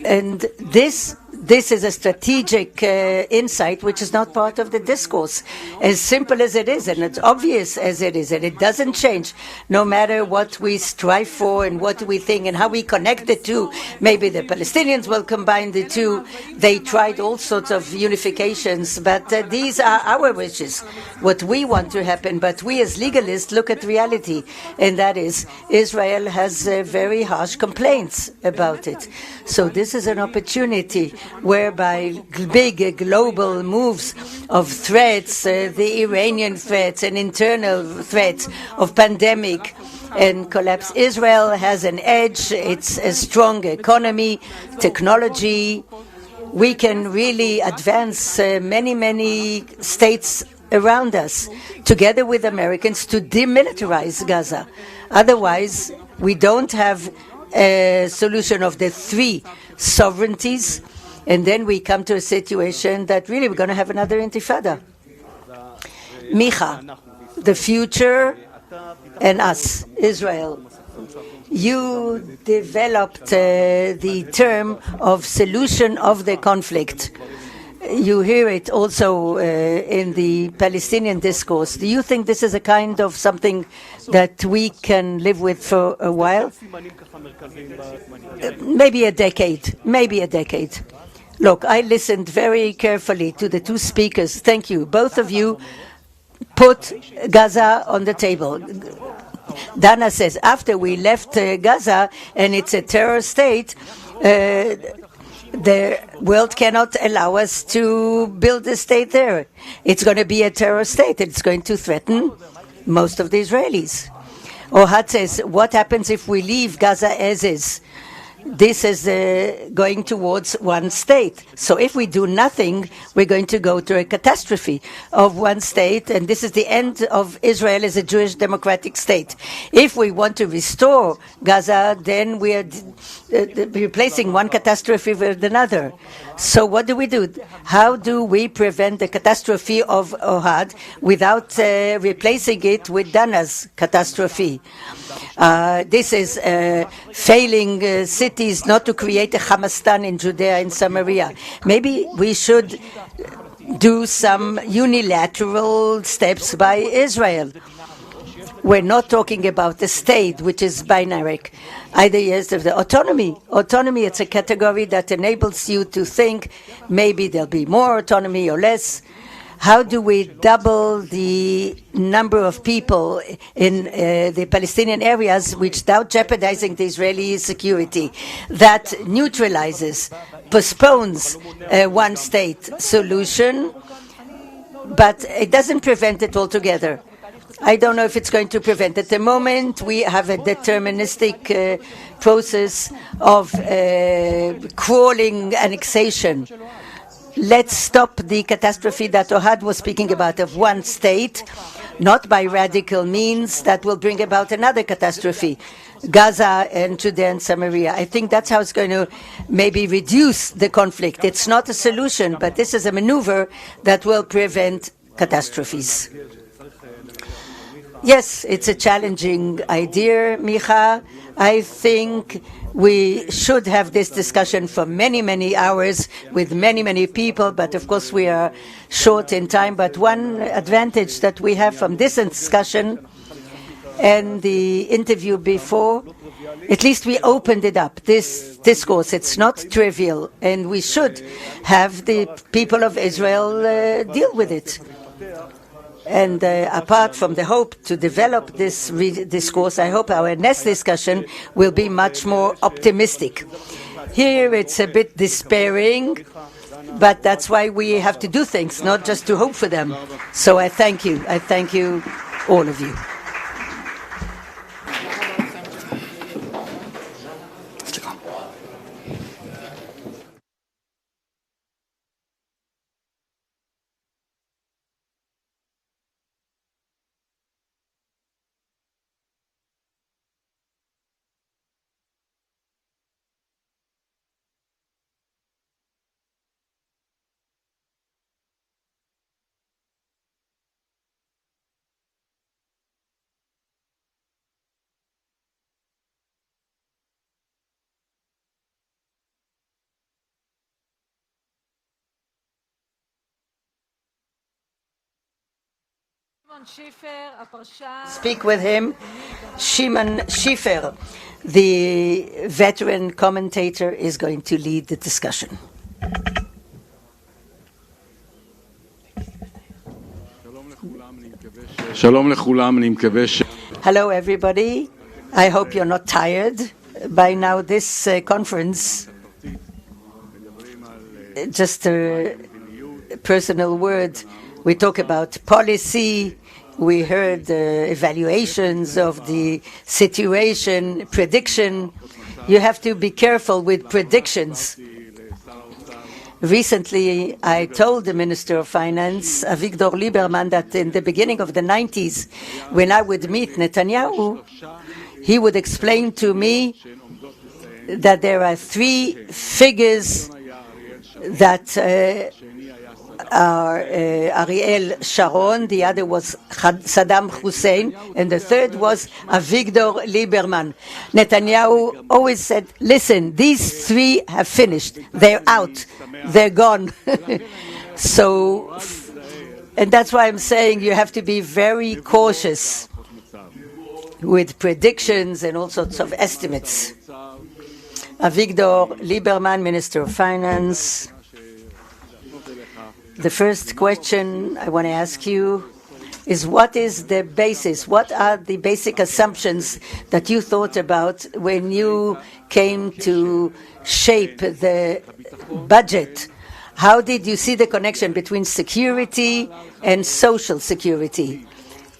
And this is a strategic insight which is not part of the discourse. As simple as it is, and as obvious as it is, and it doesn't change no matter what we strive for and what we think and how we connect the two. Maybe the Palestinians will combine the two. They tried all sorts of unifications, but these are our wishes, what we want to happen. But we as legalists look at reality, and that is Israel has very harsh complaints about it. So this is an opportunity whereby big global moves of threats, the Iranian threats and internal threats of pandemic and collapse. Israel has an edge. It's a strong economy, technology. We can really advance many states around us, together with Americans, to demilitarize Gaza. Otherwise, we don't have a solution of the three sovereignties, and then we come to a situation that really we're going to have another intifada. Micha, the future, and us, Israel. You developed the term of solution of the conflict. You hear it also in the Palestinian discourse. Do you think this is a kind of something that we can live with for a while? Maybe a decade. Look, I listened very carefully to the two speakers. Thank you. Both of you put Gaza on the table. Dana says, after we left Gaza and it's a terror state, The world cannot allow us to build a state there. It's going to be a terror state. It's going to threaten most of the Israelis. Ohad says, what happens if we leave Gaza as is? This is going towards one state. So if we do nothing, we're going to go to a catastrophe of one state, and this is the end of Israel as a Jewish democratic state. If we want to restore Gaza, then we are replacing one catastrophe with another. So what do? How do we prevent the catastrophe of Ohad without replacing it with Dana's catastrophe? This is failing cities not to create a Hamastan in Judea and Samaria. Maybe we should do some unilateral steps by Israel. We're not talking about the state, which is binary. Either yes, of the autonomy. Autonomy, it's a category that enables you to think maybe there'll be more autonomy or less. How do we double the number of people in the Palestinian areas without jeopardizing the Israeli security? That neutralizes, postpones a one-state solution, but it doesn't prevent it altogether. I don't know if it's going to prevent. At the moment, we have a deterministic process of crawling annexation. Let's stop the catastrophe that Ohad was speaking about of one state, not by radical means that will bring about another catastrophe, Gaza and Judea and Samaria. I think that's how it's going to maybe reduce the conflict. It's not a solution, but this is a maneuver that will prevent catastrophes. Yes, it's a challenging idea, Micha. I think we should have this discussion for many, many hours with many, many people, but of course we are short in time. But one advantage that we have from this discussion and the interview before, at least we opened it up, this discourse. It's not trivial, and we should have the people of Israel deal with it. And apart from the hope to develop this discourse, I hope our next discussion will be much more optimistic. Here it's a bit despairing, but that's why we have to do things, not just to hope for them. So I thank you. I thank you, all of you. Speak with him. Shimon Schiffer, the veteran commentator, is going to lead the discussion. Hello, everybody. I hope you're not tired. By now, this conference, just a personal word, we talk about policy. We heard evaluations of the situation, prediction. You have to be careful with predictions. Recently, I told the Minister of Finance, Avigdor Lieberman, that in the beginning of the 90s, when I would meet Netanyahu, he would explain to me that there are three figures that are Ariel Sharon, the other was Saddam Hussein, and the third was Avigdor Lieberman. Netanyahu always said, listen, these three have finished. They're out. They're gone. So, and that's why I'm saying you have to be very cautious with predictions and all sorts of estimates. Avigdor Lieberman, Minister of Finance. The first question I want to ask you is what is the basis? What are the basic assumptions that you thought about when you came to shape the budget? How did you see the connection between security and social security?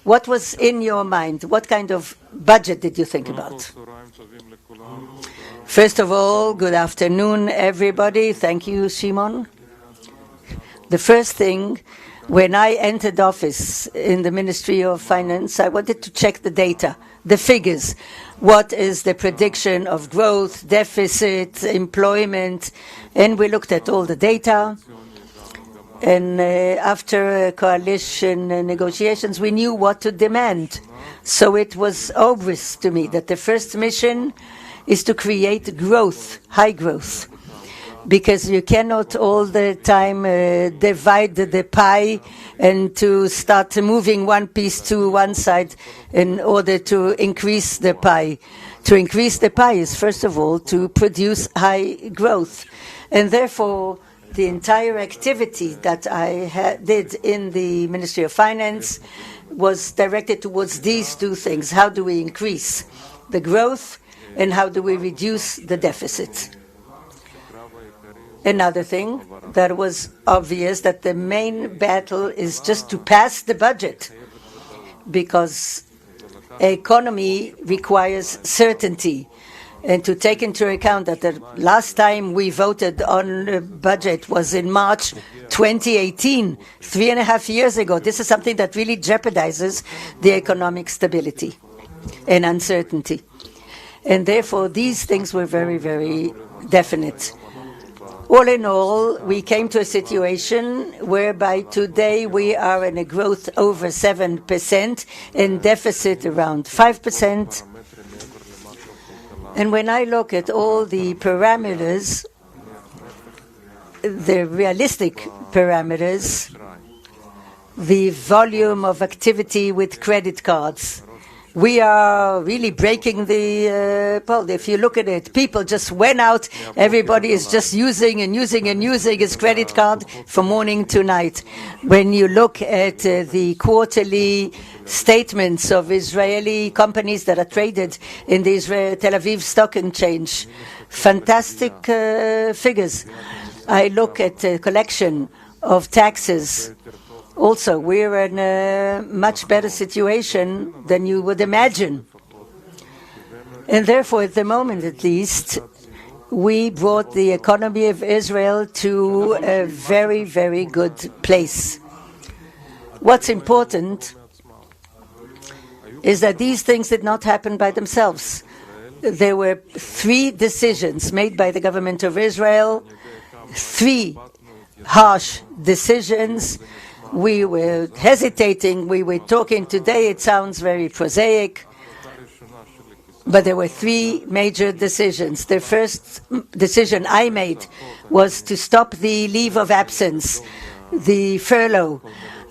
What was in your mind? What kind of budget did you think about? First of all, good afternoon, everybody. Thank you, Shimon. The first thing, when I entered office in the Ministry of Finance, I wanted to check the data, the figures. What is the prediction of growth, deficit, employment? And we looked at all the data. And after coalition negotiations, we knew what to demand. So it was obvious to me that the first mission is to create growth, high growth, because you cannot all the time divide the pie and to start moving one piece to one side in order to increase the pie. To increase the pie is, first of all, to produce high growth. And therefore, the entire activity that I did in the Ministry of Finance was directed towards these two things. How do we increase the growth, and how do we reduce the deficit? Another thing that was obvious, that the main battle is just to pass the budget, because economy requires certainty. And to take into account that the last time we voted on a budget was in March 2018, 3.5 years ago. This is something that really jeopardizes the economic stability and uncertainty. And therefore, these things were very, very definite. All in all, we came to a situation whereby today we are in a growth over 7% and deficit around 5%. And when I look at all the parameters, the realistic parameters, the volume of activity with credit cards, we are really breaking the pole. If you look at it, people just went out. Everybody is just using and using and using his credit card from morning to night. When you look at the quarterly statements of Israeli companies that are traded in the Tel Aviv Stock Exchange, fantastic figures. I look at the collection of taxes. Also, we're in a much better situation than you would imagine. And therefore, at the moment at least, we brought the economy of Israel to a very, very good place. What's important is that these things did not happen by themselves. There were 3 decisions made by the government of Israel, 3 harsh decisions. We were hesitating, we were talking today, it sounds very prosaic, but there were 3 major decisions. The first decision I made was to stop the leave of absence, the furlough.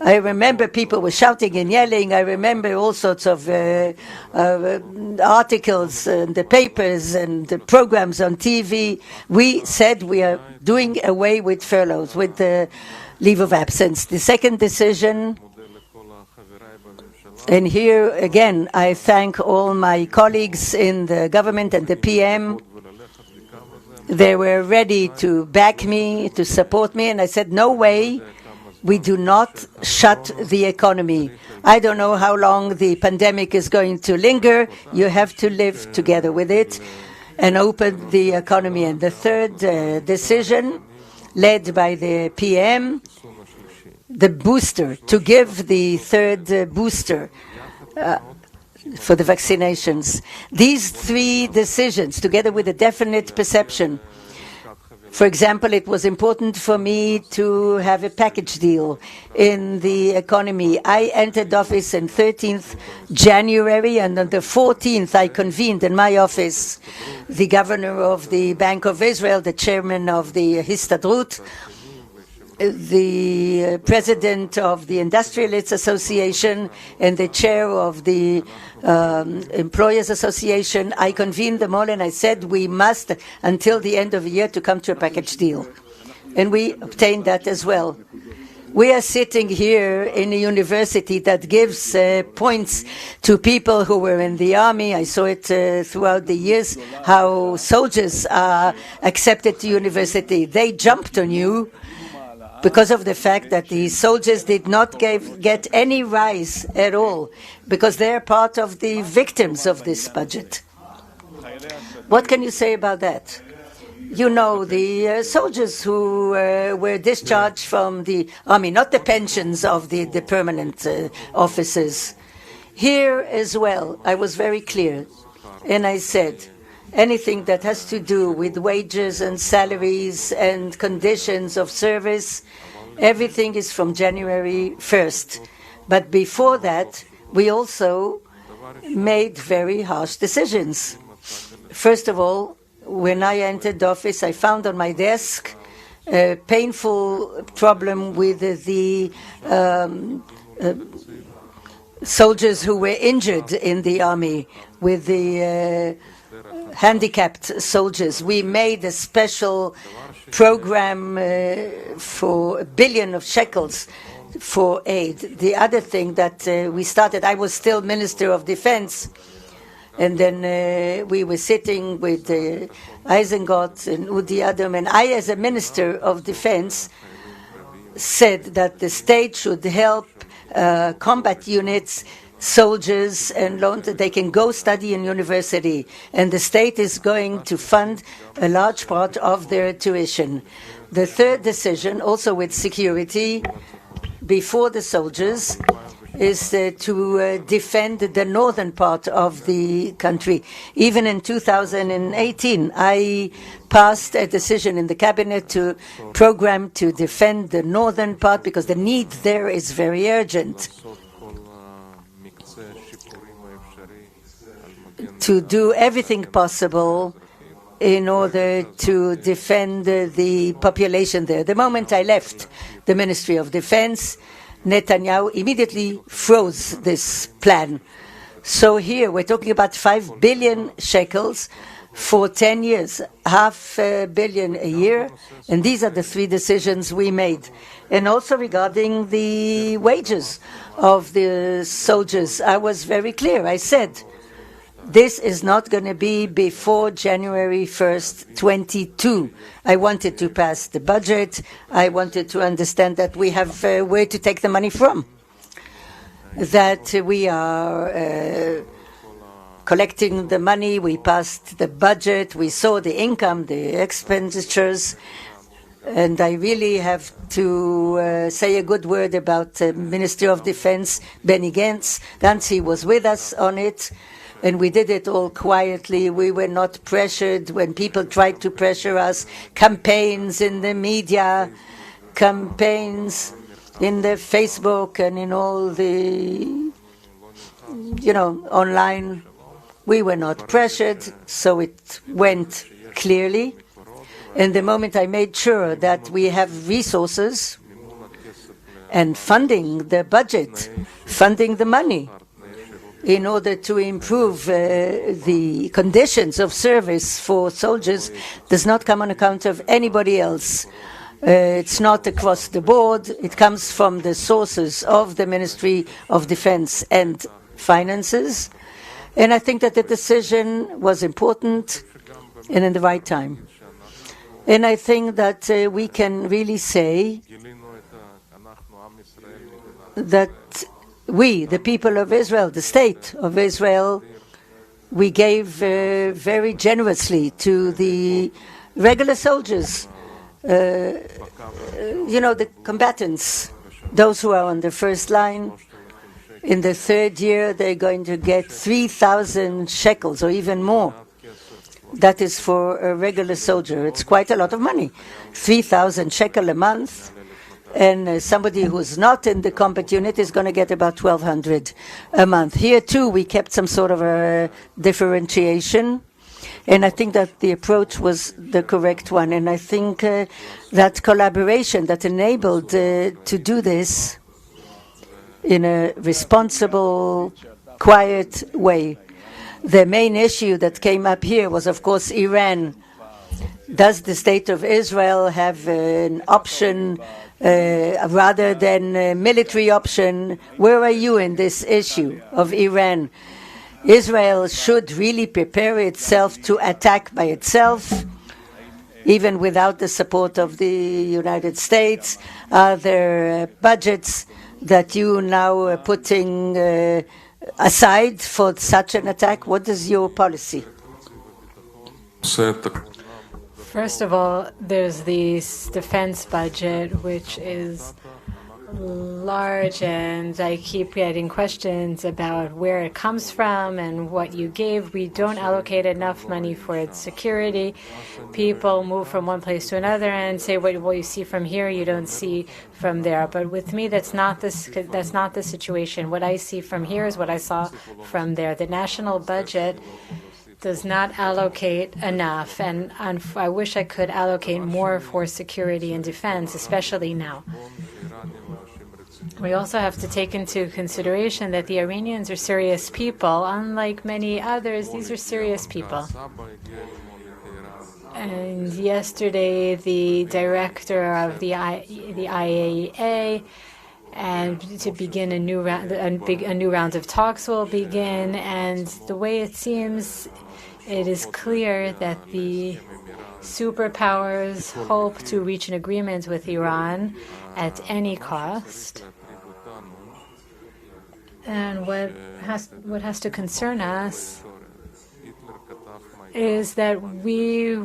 I remember people were shouting and yelling. I remember all sorts of articles in the papers and the programs on TV. We said we are doing away with furloughs, with the leave of absence. The second decision, and here again I thank all my colleagues in the government and the PM. They were ready to back me, to support me, and I said, no way, we do not shut the economy. I don't know how long the pandemic is going to linger. You have to live together with it and open the economy. And the third decision, led by the PM, the booster, to give the third booster for the vaccinations. These 3 decisions, together with a definite perception. For example, it was important for me to have a package deal in the economy. I entered office on 13th January, and on the 14th I convened in my office the governor of the Bank of Israel, the chairman of the Histadrut, the president of the Industrialists Association, and the chair of the Employers Association. I convened them all and I said we must, until the end of the year, to come to a package deal. And we obtained that as well. We are sitting here in a university that gives points to people who were in the army. I saw it throughout the years, how soldiers are accepted to university. They jumped on you because of the fact that the soldiers did not get any rise at all, because they're part of the victims of this budget. What can you say about that? You know, the soldiers who were discharged from the army, not the pensions of the permanent officers. Here as well, I was very clear, and I said, anything that has to do with wages and salaries and conditions of service, everything is from January 1st. But before that, we also made very harsh decisions. First of all, when I entered office, I found on my desk a painful problem with the soldiers who were injured in the army, with the handicapped soldiers. We made a special program for $1 billion shekels for aid. The other thing that we started, I was still Minister of Defense, and then we were sitting with Eisengot and Udi Adam, and I, as a Minister of Defense, said that the state should help combat units, soldiers, and they can go study in university, and the state is going to fund a large part of their tuition. The third decision, also with security, before the soldiers, is to defend the northern part of the country. Even in 2018, I passed a decision in the cabinet to program to defend the northern part because the need there is very urgent. To do everything possible in order to defend the population there. The moment I left the Ministry of Defense, Netanyahu immediately froze this plan. So here we're talking about 5 billion shekels for 10 years, $500 million a year, and these are the three decisions we made. And also regarding the wages of the soldiers, I was very clear. I said, this is not going to be before January 1st, 22. I wanted to pass the budget. I wanted to understand that we have where to take the money from, that we are collecting the money. We passed the budget. We saw the income, the expenditures. And I really have to say a good word about the Ministry of Defense, Benny Gantz. He was with us on it. And we did it all quietly. We were not pressured when people tried to pressure us. Campaigns in the media, campaigns in the Facebook and in all the, online. We were not pressured, so it went clearly. And the moment I made sure that we have resources and funding the budget, funding the money, in order to improve the conditions of service for soldiers, does not come on account of anybody else. It's not across the board. It comes from the sources of the Ministry of Defense and Finances. And I think that the decision was important and in the right time. And I think that we can really say that we, the people of Israel, the state of Israel, we gave very generously to the regular soldiers, the combatants, those who are on the first line. In the third year, they're going to get 3,000 shekels or even more. That is for a regular soldier. It's quite a lot of money, 3,000 shekel a month. And somebody who's not in the combat unit is going to get about 1,200 a month. Here, too, we kept some sort of a differentiation. And I think that the approach was the correct one. And I think that collaboration that enabled to do this in a responsible, quiet way. The main issue that came up here was, of course, Iran. Does the state of Israel have an option rather than a military option? Where are you in this issue of Iran? Israel should really prepare itself to attack by itself, even without the support of the United States. Are there budgets that you now are putting aside for such an attack? What is your policy? First of all, there's the defense budget, which is large, and I keep getting questions about where it comes from and what you gave. We don't allocate enough money for its security. People move from one place to another and say, "Well, you see from here, you don't see from there." But with me, that's not the situation. What I see from here is what I saw from there. The national budget does not allocate enough, and I wish I could allocate more for security and defense, especially now. We also have to take into consideration that the Iranians are serious people. Unlike many others, these are serious people. And yesterday, the director of the IAEA, and to begin a new round of talks will begin. And the way it seems, it is clear that the superpowers hope to reach an agreement with Iran at any cost. And what has to concern us is that we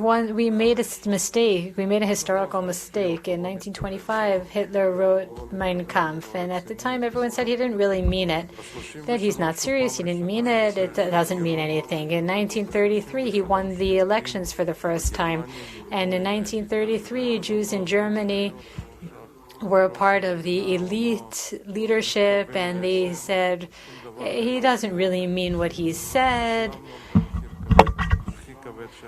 made a mistake. We made a historical mistake. In 1925, Hitler wrote Mein Kampf, and at the time everyone said he didn't really mean it, that he's not serious, he didn't mean it, it doesn't mean anything. In 1933, he won the elections for the first time, and in 1933, Jews in Germany were a part of the elite leadership, and they said, he doesn't really mean what he said.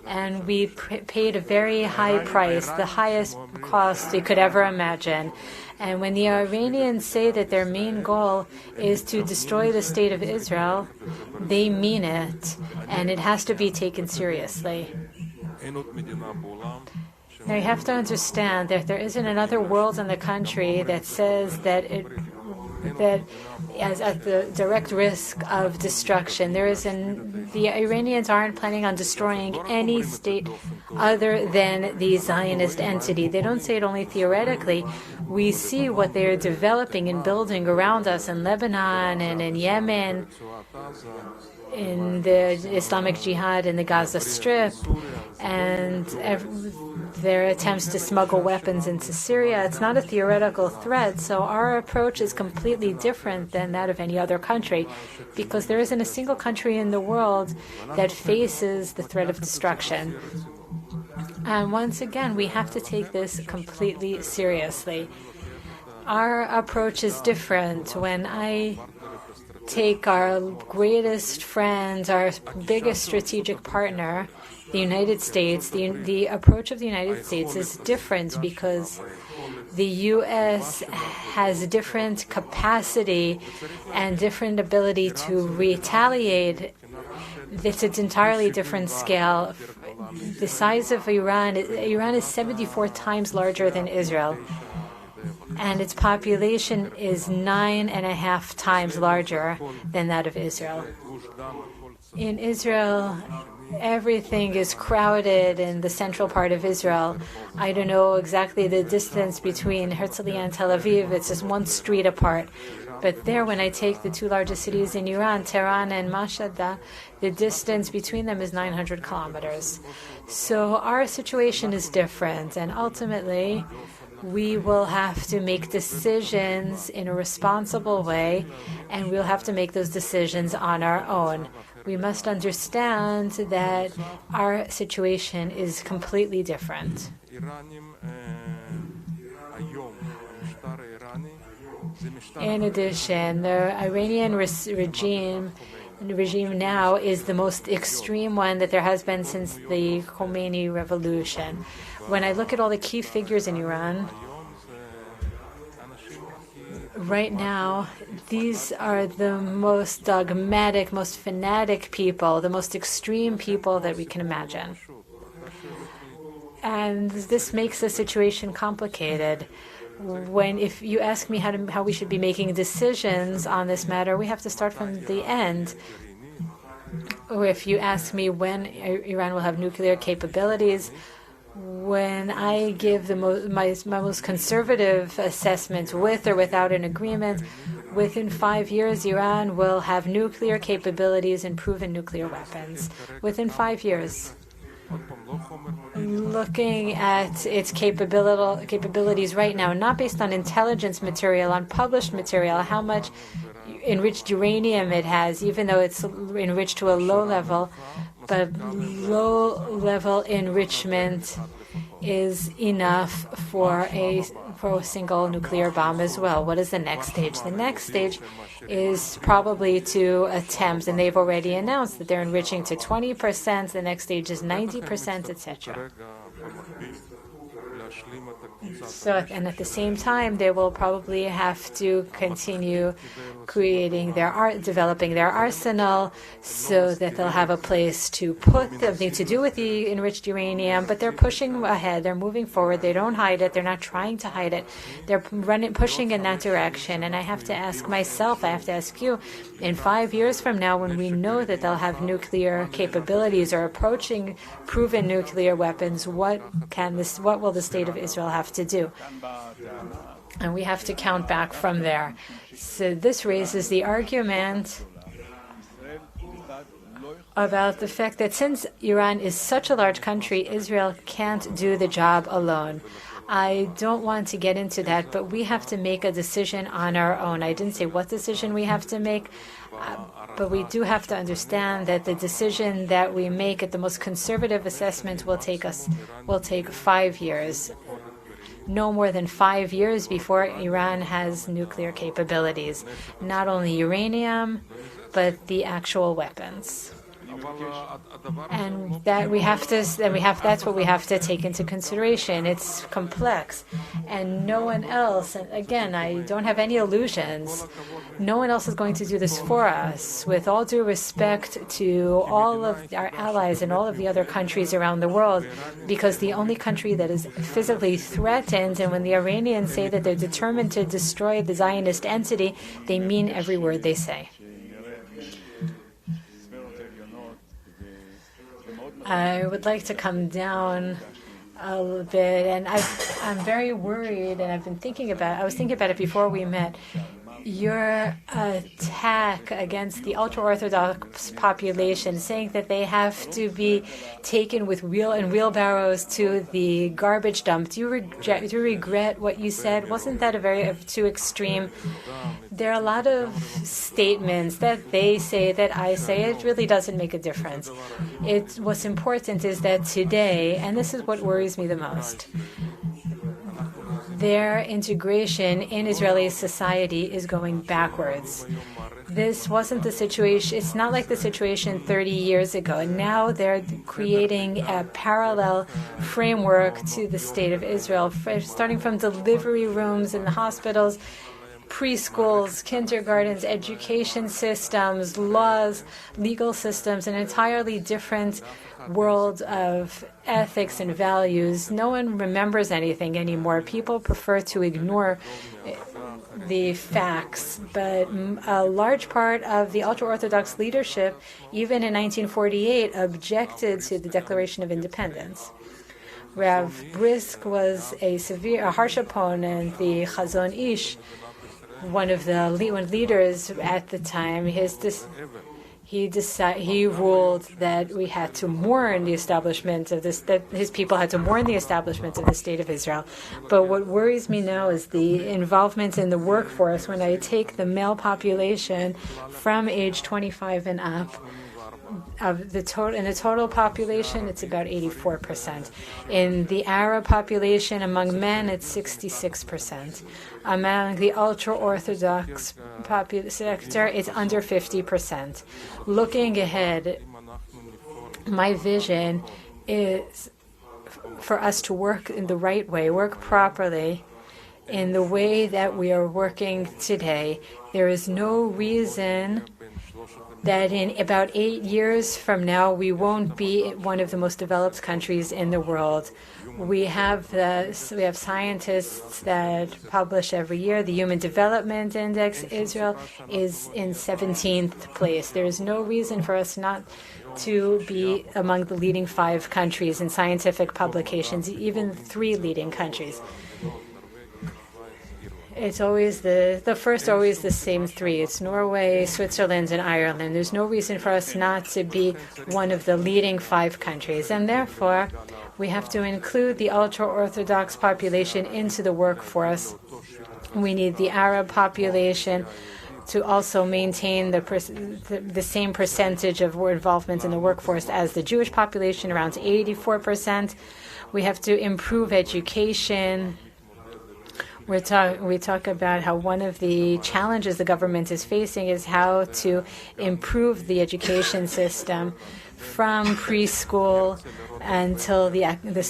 And we paid a very high price, the highest cost you could ever imagine. And when the Iranians say that their main goal is to destroy the state of Israel, they mean it, and it has to be taken seriously. Now, you have to understand that there isn't another world in the country that says that as at the direct risk of destruction. The Iranians aren't planning on destroying any state other than the Zionist entity. They don't say it only theoretically. We see what they're developing and building around us in Lebanon and in Yemen, in the Islamic Jihad in the Gaza Strip, and their attempts to smuggle weapons into Syria. It's not a theoretical threat, so our approach is completely different than that of any other country, because there isn't a single country in the world that faces the threat of destruction. And once again, we have to take this completely seriously. Our approach is different. When I take our greatest friend, our biggest strategic partner, the United States, the approach of the United States is different because the U.S. has different capacity and different ability to retaliate. It's an entirely different scale. The size of Iran is 74 times larger than Israel, and its population is 9.5 times larger than that of Israel. In Israel, everything is crowded in the central part of Israel. I don't know exactly the distance between Herzliya and Tel Aviv. It's just one street apart. But there, when I take the two largest cities in Iran, Tehran and Mashhad, the distance between them is 900 kilometers. So our situation is different, and ultimately, we will have to make decisions in a responsible way, and we'll have to make those decisions on our own. We must understand that our situation is completely different. In addition, the Iranian regime now is the most extreme one that there has been since the Khomeini revolution. When I look at all the key figures in Iran, right now, these are the most dogmatic, most fanatic people, the most extreme people that we can imagine. And this makes the situation complicated. If you ask me how we should be making decisions on this matter, we have to start from the end. If you ask me when Iran will have nuclear capabilities, when I give my most conservative assessment, with or without an agreement, within 5 years, Iran will have nuclear capabilities and proven nuclear weapons. Within 5 years. Looking at its capabilities right now, not based on intelligence material, on published material, how much enriched uranium it has, even though it's enriched to a low level, but low-level enrichment is enough for a single nuclear bomb as well. What is the next stage? The next stage is probably to attempt, and they've already announced that they're enriching to 20%, the next stage is 90%, etc. And at the same time, they will probably have to continue developing their arsenal, so that they'll have a place to put something to do with the enriched uranium. But they're pushing ahead. They're moving forward. They don't hide it. They're not trying to hide it. They're pushing in that direction. And I have to ask myself, I have to ask you, in 5 years from now, when we know that they'll have nuclear capabilities or approaching proven nuclear weapons, what will the state of Israel have to do? And we have to count back from there. So this raises the argument about the fact that since Iran is such a large country, Israel can't do the job alone. I don't want to get into that, but we have to make a decision on our own. I didn't say what decision we have to make, but we do have to understand that the decision that we make at the most conservative assessment will take 5 years. No more than 5 years before Iran has nuclear capabilities. Not only uranium, but the actual weapons. And that's what we have to take into consideration. It's complex. And no one else, and again, I don't have any illusions, no one else is going to do this for us. With all due respect to all of our allies and all of the other countries around the world, because the only country that is physically threatened, and when the Iranians say that they're determined to destroy the Zionist entity, they mean every word they say. I would like to come down a little bit, and I'm very worried, and I was thinking about it before we met. Your attack against the ultra-Orthodox population, saying that they have to be taken with wheelbarrows to the garbage dump. Do you regret what you said? Wasn't that too extreme? There are a lot of statements that they say, that I say. It really doesn't make a difference. What's important is that today, and this is what worries me the most, their integration in Israeli society is going backwards. This wasn't the situation. It's not like the situation 30 years ago. And now they're creating a parallel framework to the state of Israel, starting from delivery rooms in the hospitals, preschools, kindergartens, education systems, laws, legal systems, an entirely different world of ethics and values. No one remembers anything anymore. People prefer to ignore the facts, but a large part of the ultra-Orthodox leadership, even in 1948, objected to the Declaration of Independence. Rav Brisk was a harsh opponent. The Chazon Ish, one of the leaders at the time, he ruled that we had to mourn the establishment of this, that his people had to mourn the establishment of the State of Israel. But what worries me now is the involvement in the workforce. When I take the male population from age 25 and up, in the total population, it's about 84%. In the Arab population, among men, it's 66%. Among the ultra-Orthodox sector, it's under 50%. Looking ahead, my vision is for us to work in the right way, work properly, in the way that we are working today. There is no reason that in about 8 years from now, we won't be one of the most developed countries in the world. We have scientists that publish every year. The Human Development Index, Israel is in 17th place. There is no reason for us not to be among the leading 5 countries in scientific publications, even 3 leading countries. It's always always the same 3. It's Norway, Switzerland, and Ireland. There's no reason for us not to be one of the leading 5 countries. And therefore, we have to include the ultra-Orthodox population into the workforce. We need the Arab population to also maintain the same percentage of involvement in the workforce as the Jewish population, around 84%. We have to improve education. We talk about how one of the challenges the government is facing is how to improve the education system from preschool until the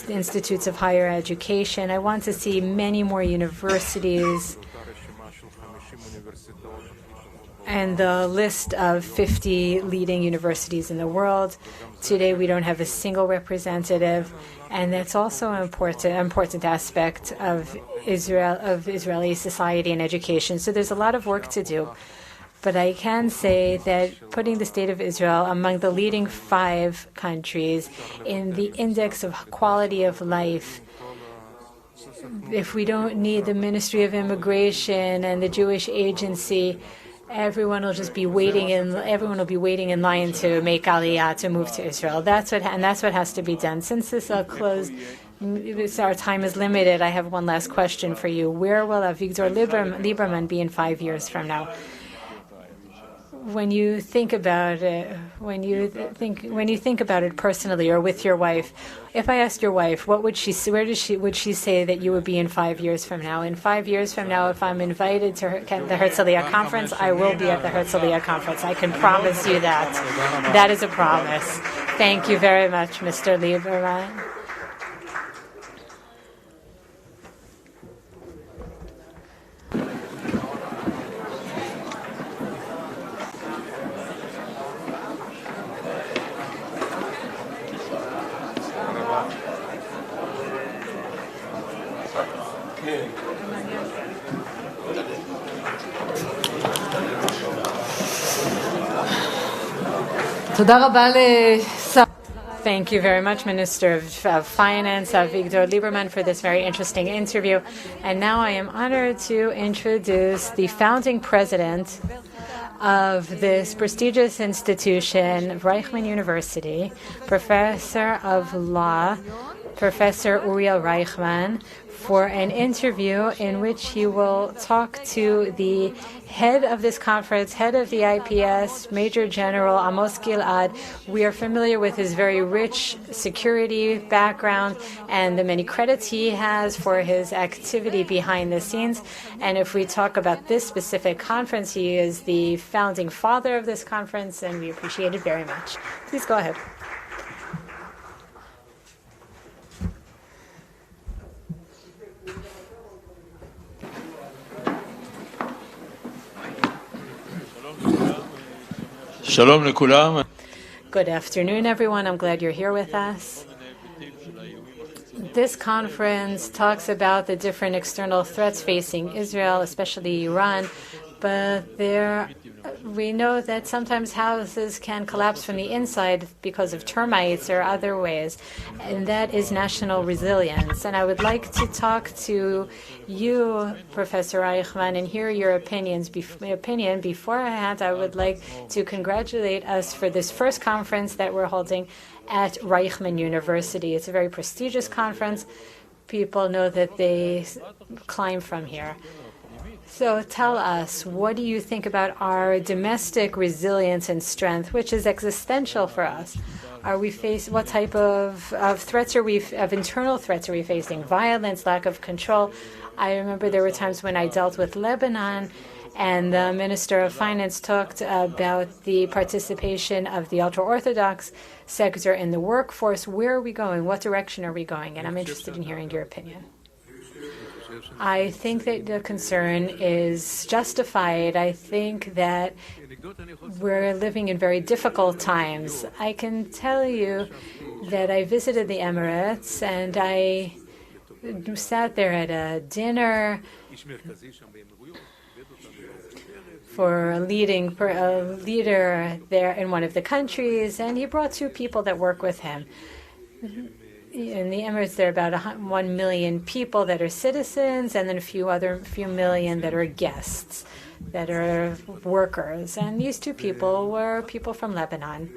institutes of higher education. I want to see many more universities. And the list of 50 leading universities in the world. Today, we don't have a single representative, and that's also an important aspect of Israeli society and education. So there's a lot of work to do. But I can say that putting the state of Israel among the leading 5 countries in the index of quality of life, if we don't need the Ministry of Immigration and the Jewish Agency, everyone will be waiting in line to make Aliyah, to move to Israel. That's what has to be done. Since this our time is limited, I have one last question for you. Where will Avigdor Lieberman be in 5 years from now? When you think about it, when you think about it personally or with your wife, if I asked your wife, would she say that you would be in 5 years from now? In 5 years from now, if I'm invited to the Herzliya conference, I will be at the Herzliya conference. I can promise you that. That is a promise. Thank you very much, Mr. Lieberman. Thank you very much, Minister of Finance, Avigdor Lieberman, for this very interesting interview. And now I am honored to introduce the founding president of this prestigious institution, Reichman University, Professor of Law, Professor Uriel Reichman, for an interview in which he will talk to the head of this conference, head of the IPS, Major General Amos Gilad. We are familiar with his very rich security background and the many credits he has for his activity behind the scenes. And if we talk about this specific conference, he is the founding father of this conference, and we appreciate it very much. Please go ahead. Good afternoon, everyone. I'm glad you're here with us. This conference talks about the different external threats facing Israel, especially Iran, but we know that sometimes houses can collapse from the inside because of termites or other ways, and that is national resilience. And I would like to talk to you, Professor Reichman, and hear your opinion. Beforehand, I would like to congratulate us for this first conference that we're holding at Reichman University. It's a very prestigious conference. People know that they climb from here. So tell us, what do you think about our domestic resilience and strength, which is existential for us? What type of threats of internal threats are we facing? Violence, lack of control. I remember there were times when I dealt with Lebanon, and the Minister of Finance talked about the participation of the ultra-Orthodox sector in the workforce. Where are we going? What direction are we going? And I'm interested in hearing your opinion. I think that the concern is justified. I think that we're living in very difficult times. I can tell you that I visited the Emirates and I sat there at a dinner for a leader there in one of the countries, and he brought two people that work with him. In the Emirates, there are about 1 million people that are citizens, and then a few million that are guests, that are workers. And these two people were people from Lebanon.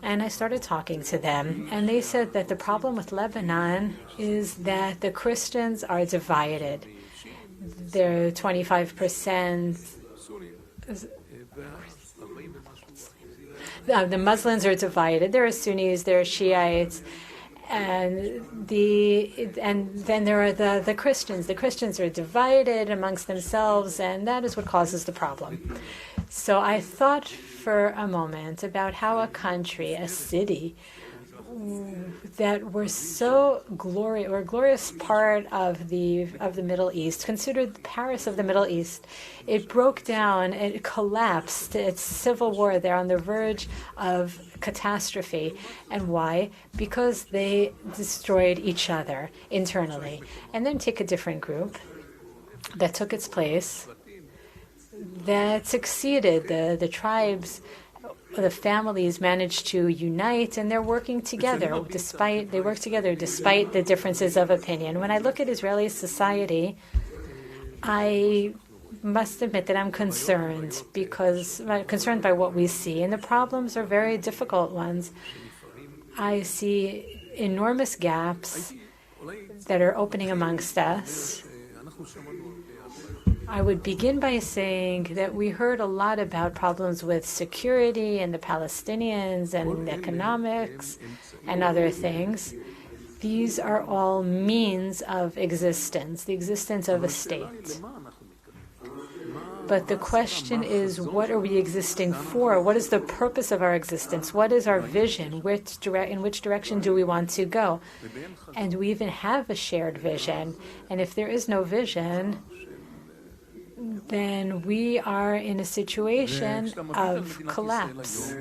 And I started talking to them, and they said that the problem with Lebanon is that the Christians are divided. They're 25%. The Muslims are divided. There are Sunnis, there are Shiites, and then there are the Christians. The Christians are divided amongst themselves, and that is what causes the problem. So I thought for a moment about how a country, a city, that were so glorious part of the Middle East, considered the Paris of the Middle East, it broke down, it collapsed. It's civil war. They're on the verge of catastrophe. And why? Because they destroyed each other internally. And then take a different group that took its place, that succeeded. The tribes, the families managed to unite, and they're working together despite the differences of opinion. When I look at Israeli society, I must admit that I'm concerned by what we see, and the problems are very difficult ones. I see enormous gaps that are opening amongst us. I would begin by saying that we heard a lot about problems with security and the Palestinians and economics and other things. These are all means of existence, the existence of a state. But the question is, what are we existing for? What is the purpose of our existence? What is our vision? In which direction do we want to go? And we even have a shared vision. And if there is no vision, then we are in a situation of collapse.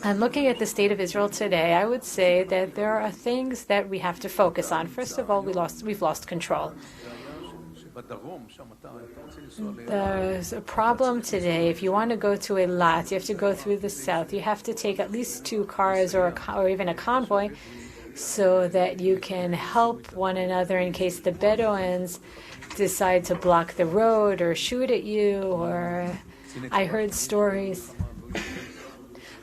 And looking at the state of Israel today, I would say that there are things that we have to focus on. First of all, we've lost control. There's a problem today. If you want to go to Eilat, you have to go through the south. You have to take at least 2 cars or even a convoy so that you can help one another in case the Bedouins decide to block the road or shoot at you. Or I heard stories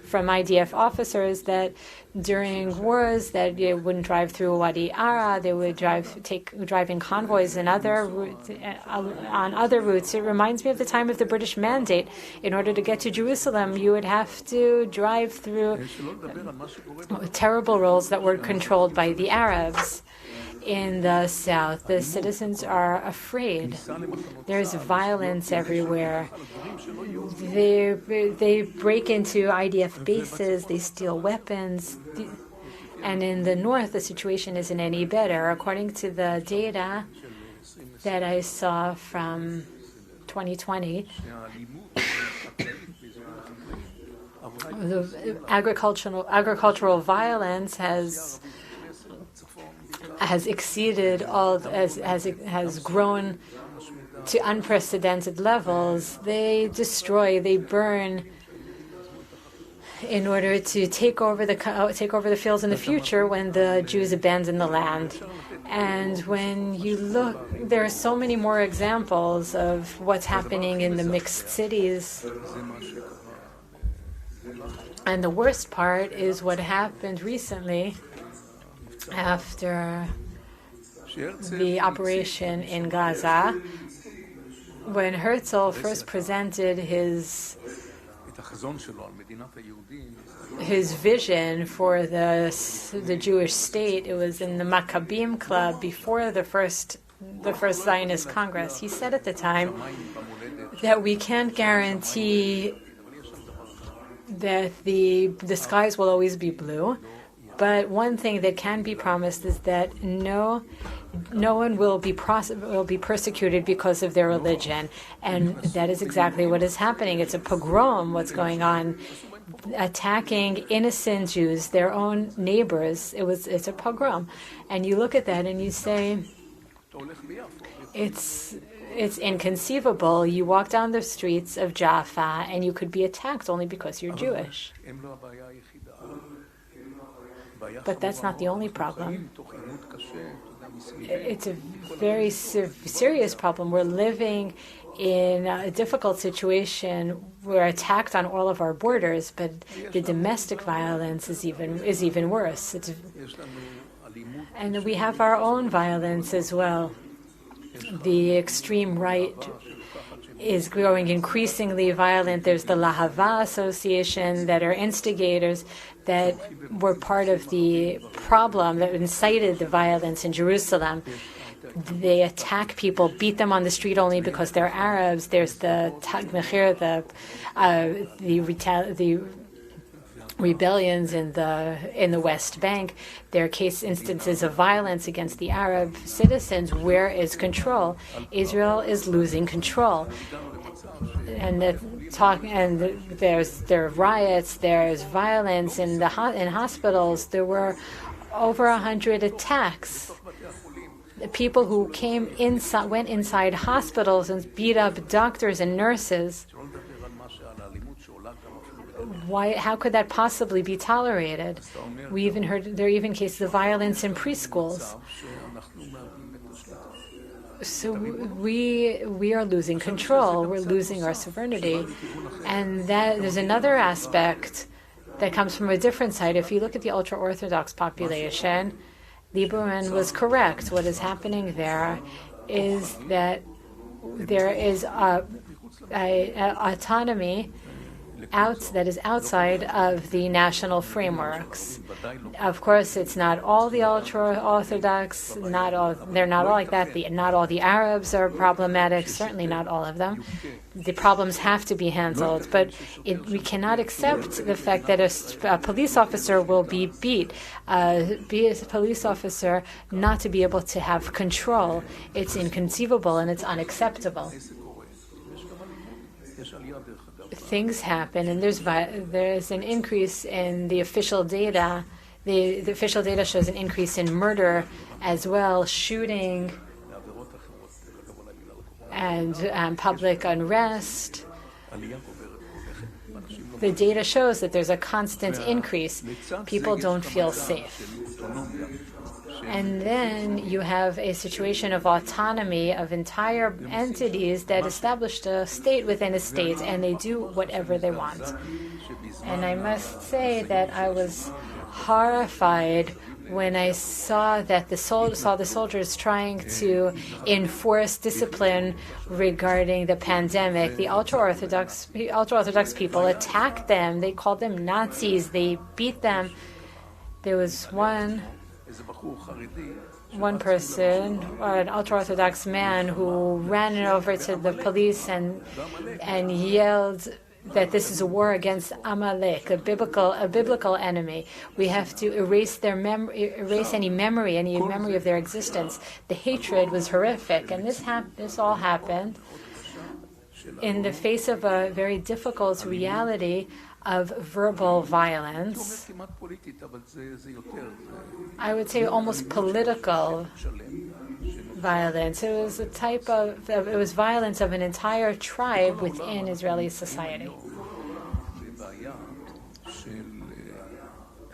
from IDF officers that during wars that they wouldn't drive through Wadi Ara, they would drive in convoys and on other routes. It reminds me of the time of the British Mandate. In order to get to Jerusalem, you would have to drive through terrible roads that were controlled by the Arabs. In the south, the citizens are afraid. There's violence everywhere. They break into IDF bases, they steal weapons. And in the north, the situation isn't any better. According to the data that I saw from 2020, the agricultural violence has exceeded has grown to unprecedented levels. They destroy, they burn in order to take over the fields in the future when the Jews abandon the land. And when you look, there are so many more examples of what's happening in the mixed cities. And the worst part is what happened recently after the operation in Gaza, when Herzl first presented his vision for the Jewish state. It was in the Maccabim Club before the first Zionist Congress. He said at the time that we can't guarantee that the skies will always be blue, But one thing that can be promised is that no one will be persecuted because of their religion, and that is exactly what is happening. It's a pogrom. What's going on? Attacking innocent Jews, their own neighbors. It's a pogrom, and you look at that and you say, it's inconceivable. You walk down the streets of Jaffa and you could be attacked only because you're Jewish. But that's not the only problem. It's a very serious problem. We're living in a difficult situation. We're attacked on all of our borders, but the domestic violence is even worse. And we have our own violence as well. The extreme right is growing increasingly violent. There's the Lahava Association that are instigators that were part of the problem that incited the violence in Jerusalem. They attack people, beat them on the street only because they're Arabs. There's the Tag Mechir, the rebellions in the West Bank. There are case instances of violence against the Arab citizens. Where is control? Israel is losing control. And there are riots. There's violence in hospitals. There were over 100 attacks. The people who went inside hospitals and beat up doctors and nurses. How could that possibly be tolerated? We even heard there are even cases of violence in preschools. So we are losing control. We're losing our sovereignty, and that there's another aspect that comes from a different side. If you look at the ultra-Orthodox population, Lieberman was correct. What is happening there is that there is autonomy that is outside of the national frameworks. Of course, it's not all the ultra-Orthodox, they're not all like that. Not all the Arabs are problematic, certainly not all of them. The problems have to be handled, but we cannot accept the fact that a police officer will be beat, be a police officer not to be able to have control. It's inconceivable and it's unacceptable. Things happen, and there's an increase in the official data. The official data shows an increase in murder as well, shooting, and public unrest. The data shows that there's a constant increase. People don't feel safe. And then you have a situation of autonomy of entire entities that established a state within a state, and they do whatever they want. And I must say that I was horrified when I saw that the soldiers trying to enforce discipline regarding the pandemic. The ultra-Orthodox people attacked them. They called them Nazis. They beat them. There was one person, an ultra-Orthodox man, who ran over to the police and yelled that this is a war against Amalek, a biblical enemy. We have to erase any memory of their existence. The hatred was horrific, and this all happened in the face of a very difficult reality of verbal violence. I would say almost political violence. It was it was violence of an entire tribe within Israeli society.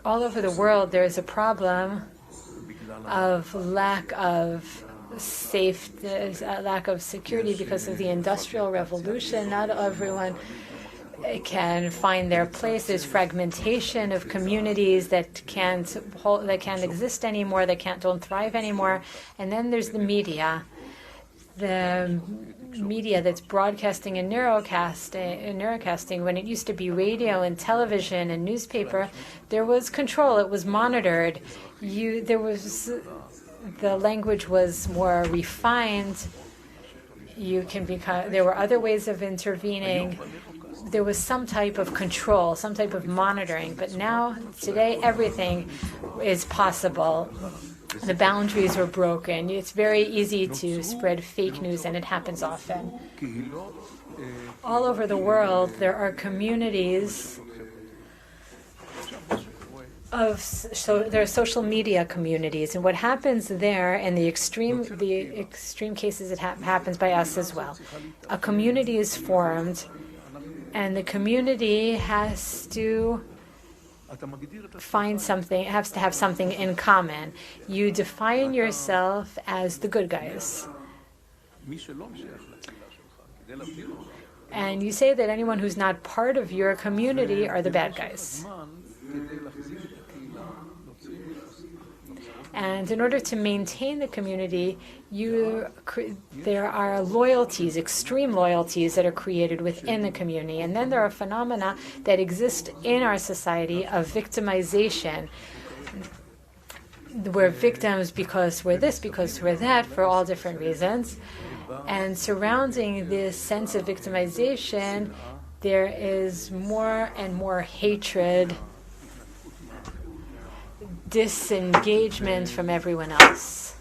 All over the world, there is a problem of lack of security because of the Industrial Revolution. Not everyone can find their place. There's fragmentation of communities that can't exist anymore, that don't thrive anymore. And then there's the media that's broadcasting and narrowcasting. When it used to be radio and television and newspaper, there was control. It was monitored. The language was more refined. There were other ways of intervening. there was some type of control, some type of monitoring, but now, today, everything is possible. The boundaries were broken. It's very easy to spread fake news, and it happens often. All over the world, there are communities there are social media communities, and what happens there, in the extreme cases, it happens by us as well. A community is formed, and the community has to have something in common. You define yourself as the good guys. And you say that anyone who's not part of your community are the bad guys. And in order to maintain the community, there are loyalties, extreme loyalties that are created within the community. And then there are phenomena that exist in our society of victimization. We're victims because we're this, because we're that, for all different reasons. And surrounding this sense of victimization, there is more and more hatred, disengagement from everyone else.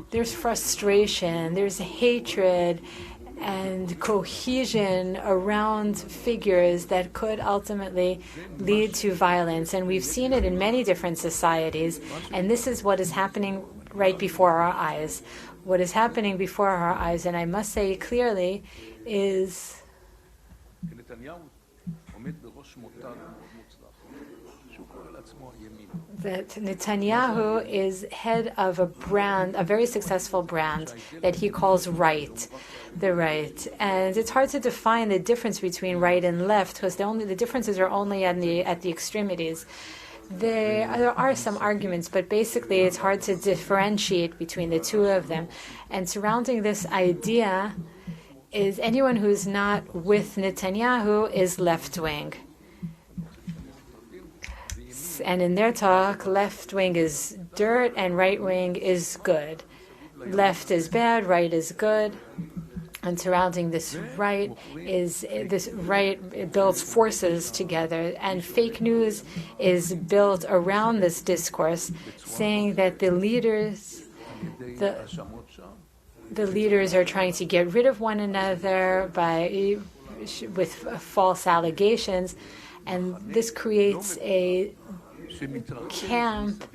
There's frustration, there's hatred and cohesion around figures that could ultimately lead to violence. And we've seen it in many different societies, and this is what is happening right before our eyes. What is happening before our eyes, and I must say clearly, is that Netanyahu is head of a brand, a very successful brand that he calls right, the right. And it's hard to define the difference between right and left, because the differences are only at the extremities. There are some arguments, but basically it's hard to differentiate between the two of them. And surrounding this idea is anyone who's not with Netanyahu is left-wing. And in their talk, left-wing is dirt and right-wing is good. Left is bad, right is good. And surrounding this right it builds forces together. And fake news is built around this discourse, saying that the leaders are trying to get rid of one another with false allegations. And this creates a camp,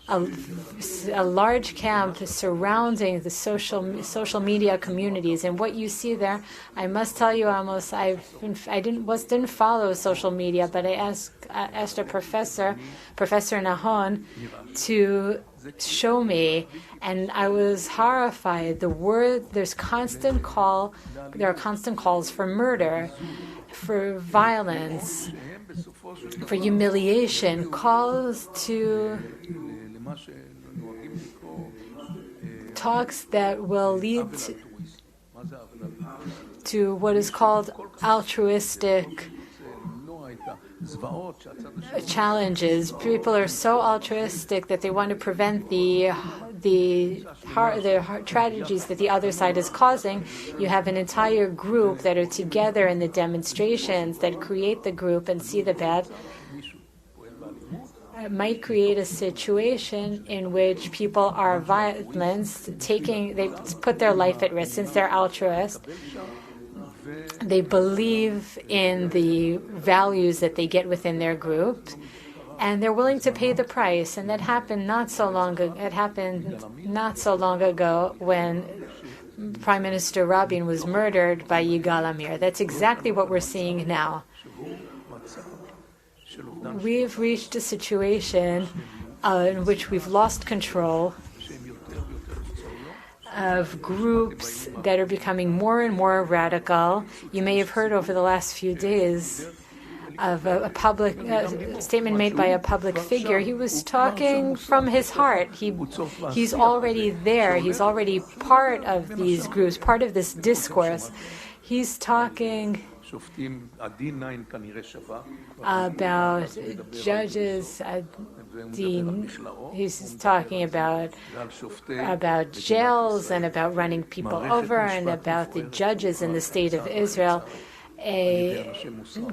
a large camp surrounding the social media communities. And what you see there, I must tell you, Amos, I didn't follow social media, but I asked a professor, Professor Nahon, to show me, and I was horrified. There are constant calls for murder, for violence, for humiliation, calls to talks that will lead to what is called altruistic challenges. People are so altruistic that they want to prevent the tragedies that the other side is causing. You have an entire group that are together in the demonstrations that create the group and see the bad. It might create a situation in which people are violenced, they put their life at risk since they're altruist. They believe in the values that they get within their group, and they're willing to pay the price. And that happened not so long ago. It happened not so long ago when Prime Minister Rabin was murdered by Yigal Amir. That's exactly what we're seeing now. We've reached a situation in which we've lost control of groups that are becoming more and more radical. You may have heard over the last few days of a public statement made by a public figure. He was talking from his heart. He's already there. He's already part of these groups, part of this discourse. He's talking about judges he's talking about jails and about running people over and about the judges in the state of Israel, a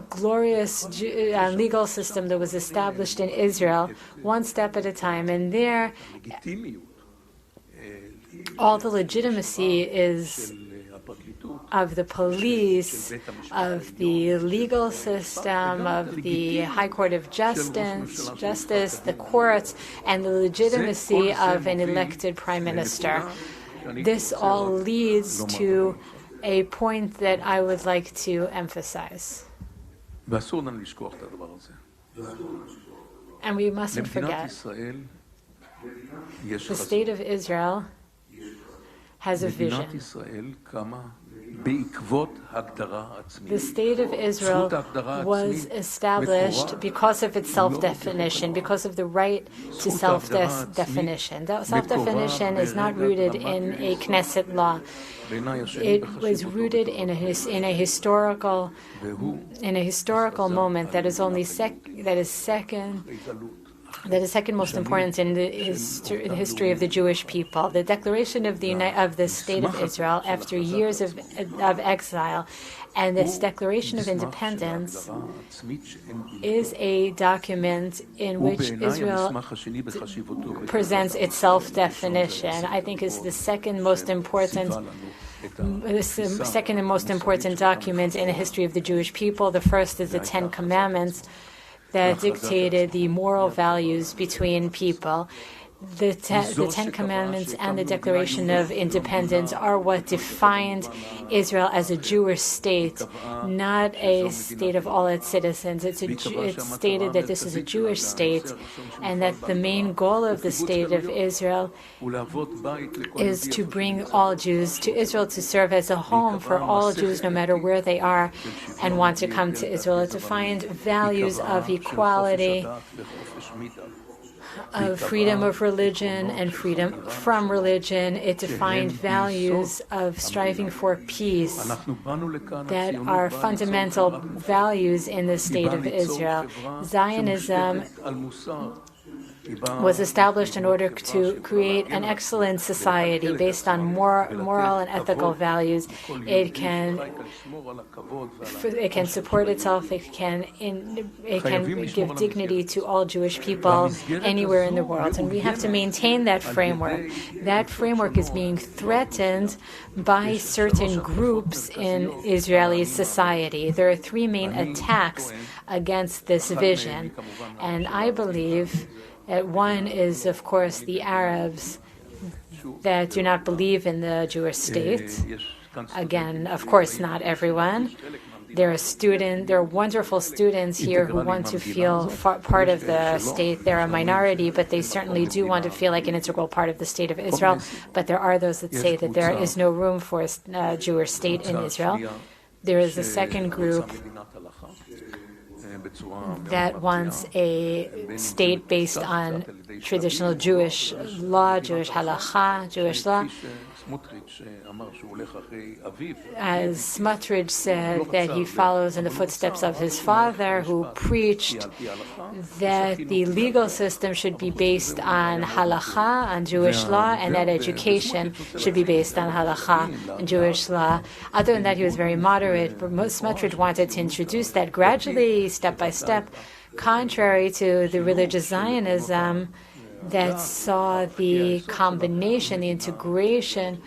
glorious legal system that was established in Israel one step at a time. And there, all the legitimacy is of the police, of the legal system, of the High Court of Justice, the courts, and the legitimacy of an elected prime minister. This all leads to a point that I would like to emphasize. And we mustn't forget, the state of Israel has a vision. The state of Israel was established because of its self-definition, because of the right to self-definition. That self-definition is not rooted in a Knesset law. It was rooted in a historical moment that is second most important in the history of the Jewish people. The declaration of the State of Israel after years of exile, and this declaration of independence is a document in which Israel presents its self-definition. I think is the second and most important document in the history of the Jewish people. The first is the Ten Commandments that dictated the moral values between people. The Ten Commandments and the Declaration of Independence are what defined Israel as a Jewish state, not a state of all its citizens. It's stated that this is a Jewish state, and that the main goal of the state of Israel is to bring all Jews to Israel, to serve as a home for all Jews, no matter where they are and want to come to Israel, to find values of equality, of freedom of religion and freedom from religion. It defined values of striving for peace that are fundamental values in the state of Israel. Zionism was established in order to create an excellent society based on moral and ethical values. It can support itself. It can give dignity to all Jewish people anywhere in the world, and we have to maintain that framework. That framework is being threatened by certain groups in Israeli society. There are three main attacks against this vision, and I believe one is, of course, the Arabs that do not believe in the Jewish state. Again, of course, not everyone. There are wonderful students here who want to feel part of the state. They're a minority, but they certainly do want to feel like an integral part of the state of Israel. But there are those that say that there is no room for a Jewish state in Israel. There is a second group that wants a state based on traditional Jewish law, Jewish halakha, Jewish law. As Smotrich said, that he follows in the footsteps of his father, who preached that the legal system should be based on halakha, on Jewish law, and that education should be based on halakha and Jewish law. Other than that, he was very moderate, but Smotrich wanted to introduce that gradually, step by step, contrary to the religious Zionism that saw the combination, the integration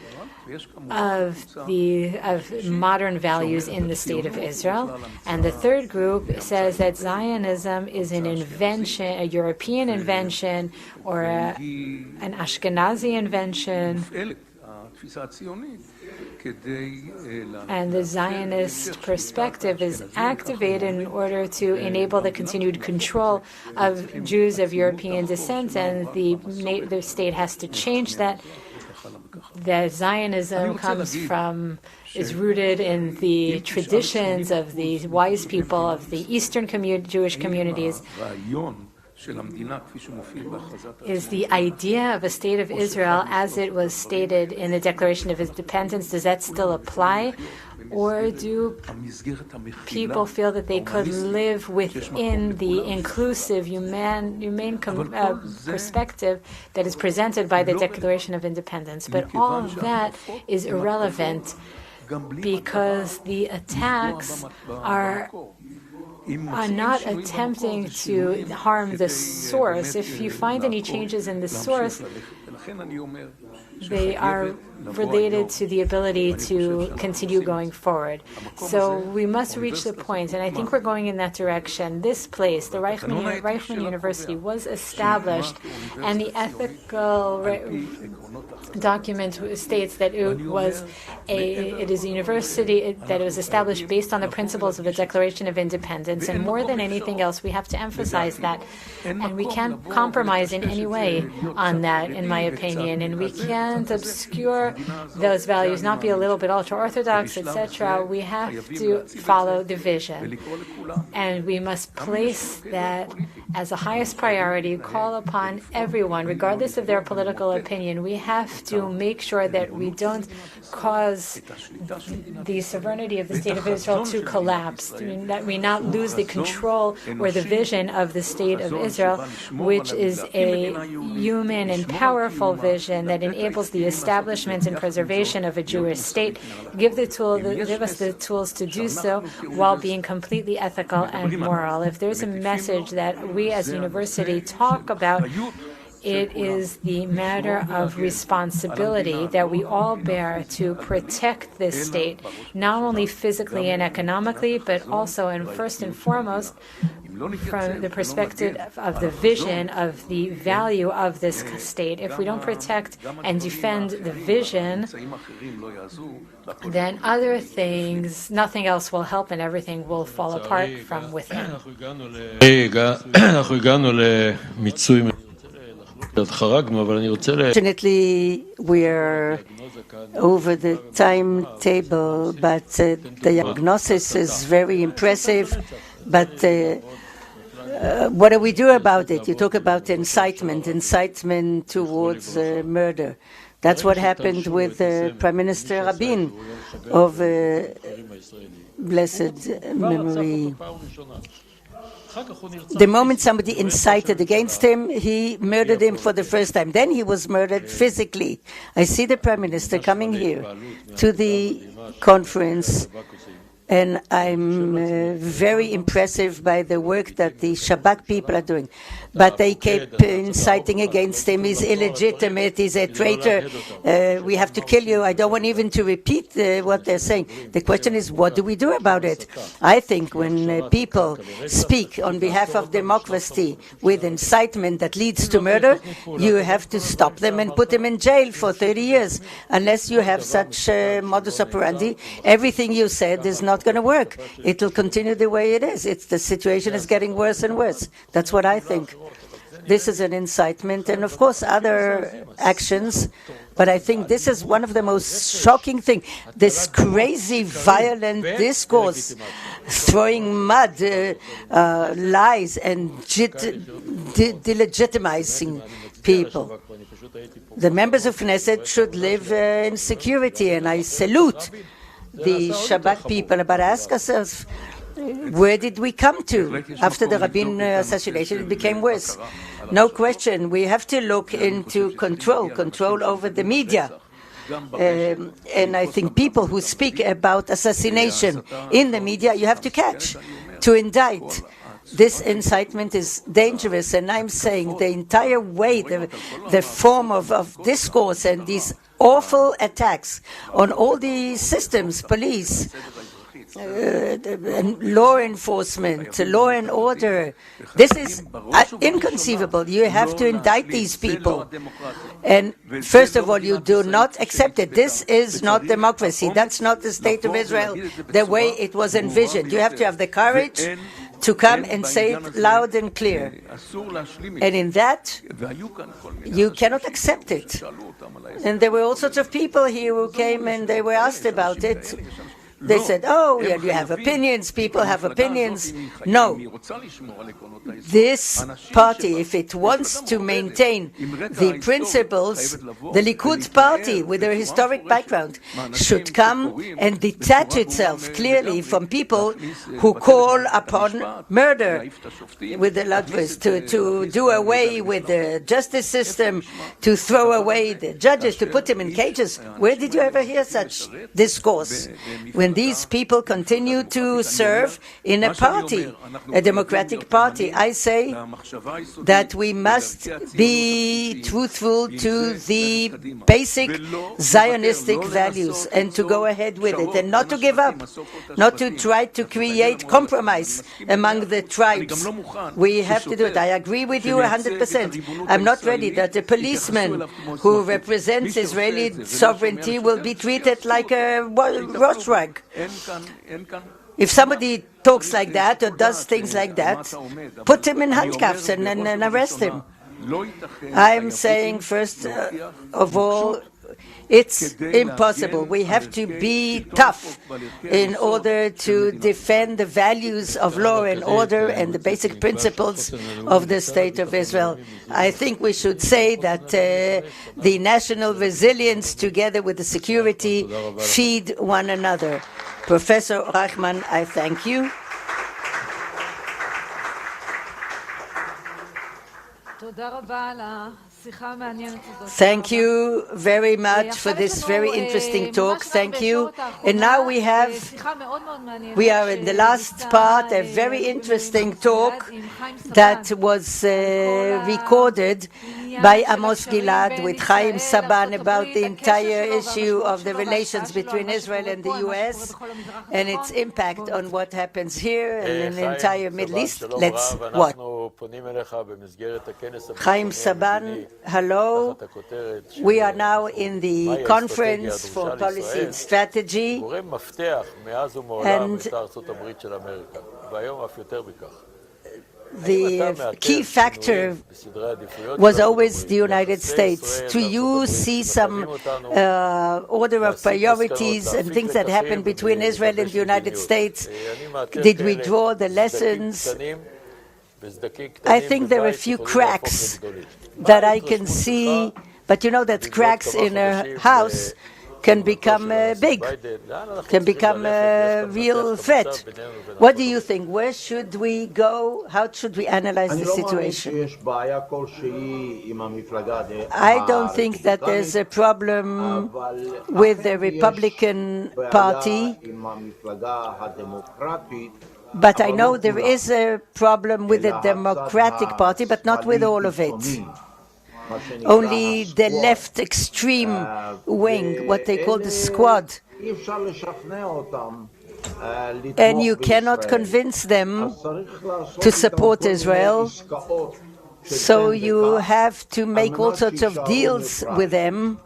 of modern values in the state of Israel. And the third group says that Zionism is an invention, a European invention, or an Ashkenazi invention. And the Zionist perspective is activated in order to enable the continued control of Jews of European descent, and the state has to change that. That Zionism is rooted in the traditions of the wise people of the Eastern Jewish communities. Is the idea of a state of Israel as it was stated in the Declaration of Independence, does that still apply? Or do people feel that they could live within the inclusive, humane perspective that is presented by the Declaration of Independence? But all of that is irrelevant because the attacks are not attempting to harm the source. If you find any changes in the source, they are related to the ability to continue going forward. So we must reach the point, and I think we're going in that direction. This place, the Reichman University, was established, and the ethical document states that it is a university that was established based on the principles of the Declaration of Independence. And more than anything else, we have to emphasize that. And we can't compromise in any way on that, in my opinion. And we can't obscure those values, not be a little bit ultra-Orthodox, etc. We have to follow the vision. And we must place that as the highest priority, call upon everyone, regardless of their political opinion. We have to make sure that we don't cause the sovereignty of the State of Israel to collapse, that we not lose the control or the vision of the State of Israel, which is a human and powerful vision that enables the establishment and preservation of a Jewish state. Give us the tools to do so while being completely ethical and moral. If there's a message that we as a university talk about, it is the matter of responsibility that we all bear to protect this state, not only physically and economically, but also and first and foremost from the perspective of the vision of the value of this state. If we don't protect and defend the vision, then other things, nothing else will help and everything will fall apart from within. Fortunately, we are over the timetable, but the diagnosis is very impressive. But what do we do about it? You talk about incitement towards murder. That's what happened with Prime Minister Rabin of blessed memory. The moment somebody incited against him, he murdered him for the first time. Then he was murdered physically. I see the Prime Minister coming here to the conference, and I'm very impressed by the work that the Shabak people are doing. But they keep inciting against him. He's illegitimate. He's a traitor. We have to kill you. I don't want even to repeat what they're saying. The question is, what do we do about it? I think when people speak on behalf of democracy with incitement that leads to murder, you have to stop them and put them in jail for 30 years. Unless you have such modus operandi, everything you said is not going to work. It will continue the way it is. The situation is getting worse and worse. That's what I think. This is an incitement, and of course other actions, but I think this is one of the most shocking things. This crazy, violent discourse, throwing mud, lies, and delegitimizing people. The members of Knesset should live in security, and I salute the Shabak people, but ask ourselves, where did we come to? After the Rabin assassination, it became worse. No question. We have to look into control over the media. And I think people who speak about assassination in the media, you have to catch, to indict. This incitement is dangerous, and I'm saying the entire way, the form of discourse and these awful attacks on all the systems, police, law enforcement, law and order. This is inconceivable. You have to indict these people. And first of all, you do not accept it. This is not democracy. That's not the State of Israel the way it was envisioned. You have to have the courage to come and say it loud and clear. And in that, you cannot accept it. And there were all sorts of people here who came and they were asked about it. They said, oh, yeah, you have opinions, people have opinions. No. This party, if it wants to maintain the principles, the Likud party, with their historic background, should come and detach itself clearly from people who call upon murder with the loud voice, to do away with the justice system, to throw away the judges, to put them in cages. Where did you ever hear such discourse? When these people continue to serve in a party, a democratic party, I say that we must be truthful to the basic Zionistic values and to go ahead with it and not to give up, not to try to create compromise among the tribes. We have to do it. I agree with you 100%. I'm not ready that a policeman who represents Israeli sovereignty will be treated like a rosh rag. If somebody talks like that or does things like that, put him in handcuffs and arrest him. I'm saying, first of all, it's impossible. We have to be tough in order to defend the values of law and order and the basic principles of the State of Israel. I think we should say that the national resilience together with the security feed one another. Professor Reichman, I thank you. Thank you very much for this very interesting talk. Thank you. And now we are in the last part, a very interesting talk that was recorded by Amos Gilad with Chaim Saban about the entire issue of the relations between Israel and the U.S. and its impact on what happens here and in the entire Middle East. Let's watch. Chaim Saban, hello. We are now in the Conference for Policy and Strategy, and the key factor was always the United States. Do you see some order of priorities and things that happened between Israel and the United States? Did we draw the lessons? I think there are a few cracks that I can see, but you know that cracks in a house can become big, can become a real threat. What do you think? Where should we go? How should we analyze the situation? I don't think that there's a problem with the Republican Party, but I know there is a problem with the Democratic Party, but not with all of it. Only the left extreme wing, what they call the squad. And you cannot convince them to support Israel, so you have to make all sorts of deals with them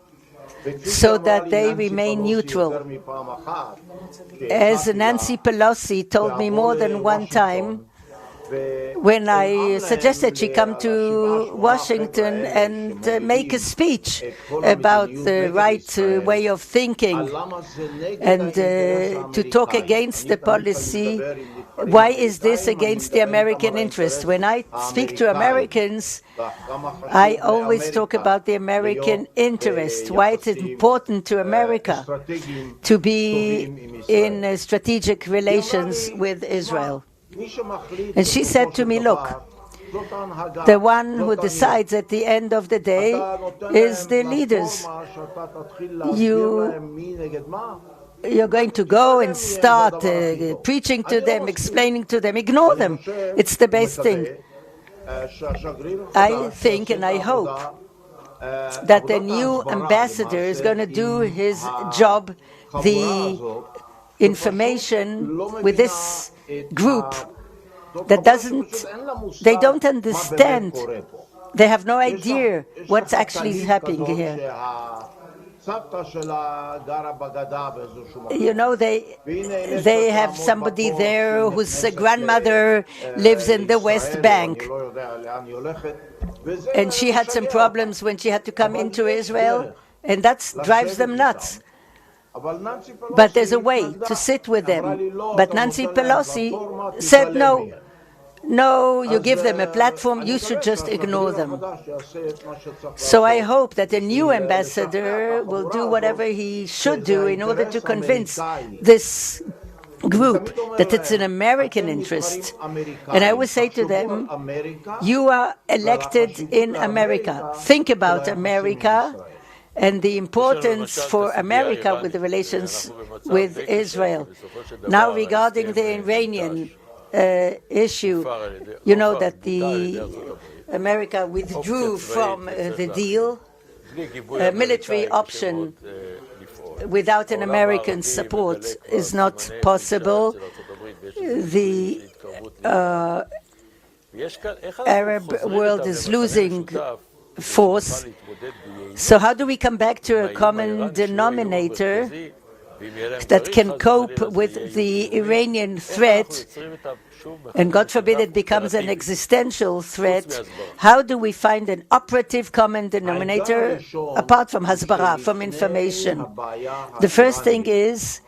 so that they remain neutral. As Nancy Pelosi told me more than one time, when I suggested she come to Washington and make a speech about the right way of thinking and to talk against the policy, why is this against the American interest? When I speak to Americans, I always talk about the American interest, why it is important to America to be in strategic relations with Israel. And she said to me, look, the one who decides at the end of the day is the leaders. You're going to go and start preaching to them, explaining to them, ignore them. It's the best thing. I think and I hope that the new ambassador is going to do his job. The information with this group that they don't understand. They have no idea what's actually happening here. You know, they have somebody there whose grandmother lives in the West Bank. And she had some problems when she had to come into Israel, and that drives them nuts. But there's a way to sit with them. But Nancy Pelosi said, no, you give them a platform, you should just ignore them. So I hope that the new ambassador will do whatever he should do in order to convince this group that it's an American interest. And I would say to them, you are elected in America. Think about America and the importance for America with the relations with Israel. Now, regarding the Iranian issue, you know that America withdrew from the deal. A military option without an American support is not possible. The Arab world is losing force. So how do we come back to a common denominator that can cope with the Iranian threat, and God forbid it becomes an existential threat? How do we find an operative common denominator apart from hasbara, from information? The first thing is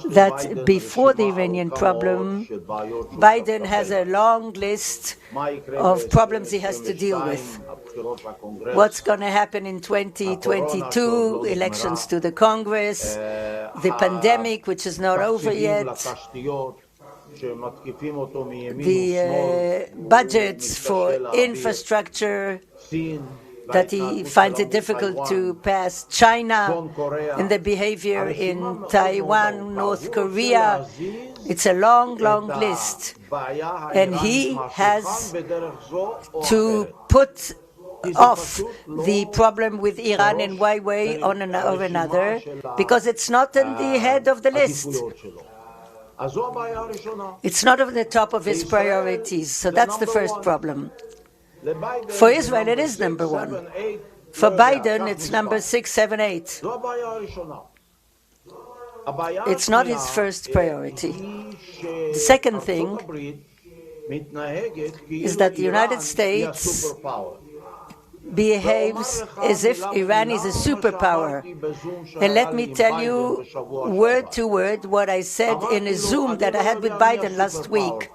that before the Iranian problem, Biden has a long list of problems he has to deal with. What's going to happen in 2022, elections to the Congress, the pandemic, which is not over yet, the budgets for infrastructure that he finds it difficult to pass, China and the behavior in Taiwan, North Korea. It's a long, long list. And he has to put off the problem with Iran in one way or another, because it's not in the head of the list. It's not on the top of his priorities. So that's the first problem. For Israel, it is number one. For Biden, it's number 6, 7, 8. It's not his first priority. The second thing is that the United States behaves as if Iran is a superpower. And let me tell you word to word what I said in a Zoom that I had with Biden last week.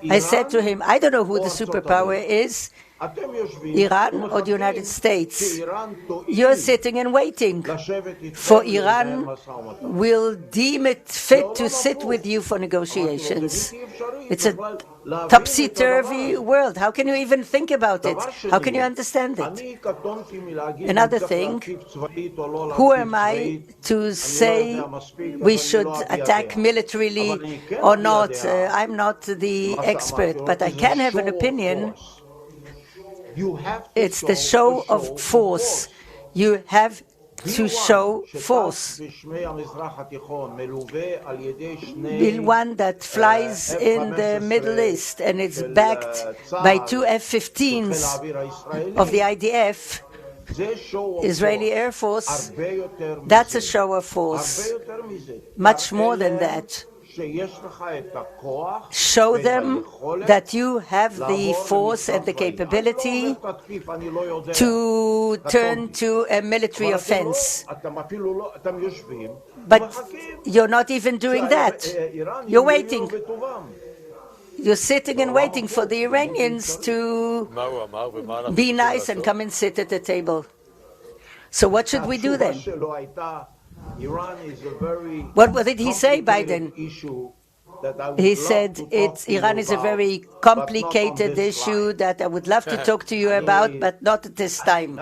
I said to him, I don't know who the superpower is, Iran or the United States. You're sitting and waiting for Iran will deem it fit to sit with you for negotiations. It's a topsy-turvy world. How can you even think about it? How can you understand it? Another thing, who am I to say we should attack militarily or not? I'm not the expert, but I can have an opinion. It's the show of force. You have to show force. The one that flies in the Middle East and it's backed by 2 F-15s of the IDF, Israeli Air Force, that's a show of force. Much more than that. Show them that you have the force and the capability to turn to a military offense. But you're not even doing that. You're waiting. You're sitting and waiting for the Iranians to be nice and come and sit at the table. So what should we do then? What did he say, Biden? He said Iran is a very complicated issue that I would love to talk to you about, but not at this time.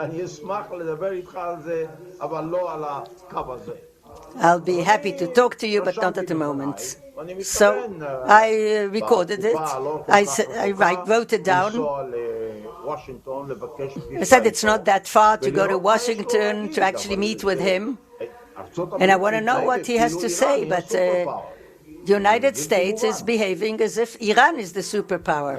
I'll be happy to talk to you, but not at the moment. So I recorded it. I wrote it down. I said it's not that far to go to Washington to actually meet with him. And I want to know what he has to say, but the United States is behaving as if Iran is the superpower.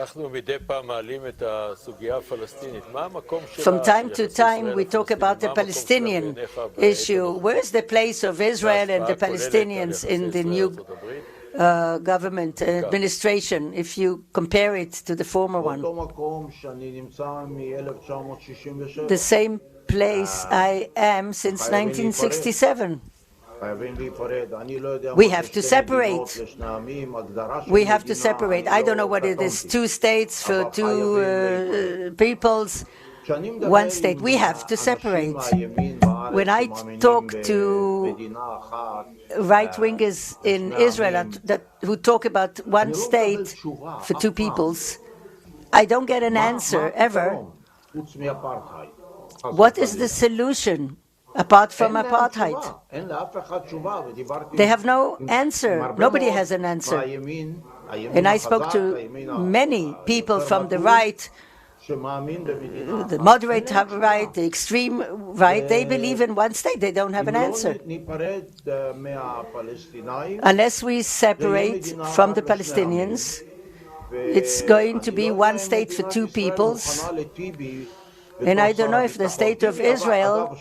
From time to time, we talk about the Palestinian issue. Where is the place of Israel and the Palestinians in the new government administration, if you compare it to the former one? The same place I am since 1967. We have to separate. We have to separate. I don't know what it is, 2 states for 2 peoples, 1 state. We have to separate. When I talk to right-wingers in Israel who talk about 1 state for 2 peoples, I don't get an answer ever. What is the solution apart from apartheid? They have no answer. Nobody has an answer. And I spoke to many people from the right, the moderate right, the extreme right. They believe in 1 state. They don't have an answer. Unless we separate from the Palestinians, it's going to be 1 state for 2 peoples. And I don't know if the state of Israel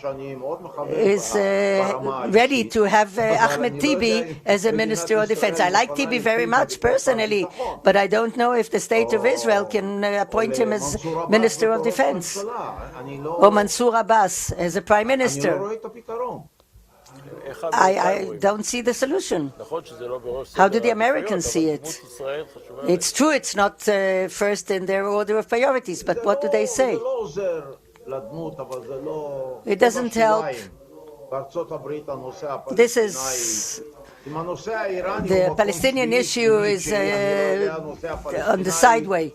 is ready to have Ahmed Tibi as a Minister of Defense. I like Tibi very much personally, but I don't know if the state of Israel can appoint him as Minister of Defense or Mansour Abbas as a Prime Minister. I don't see the solution. How do the Americans see it? It's true it's not first in their order of priorities, but what do they say? It doesn't help. This is the Palestinian issue is on the sideway.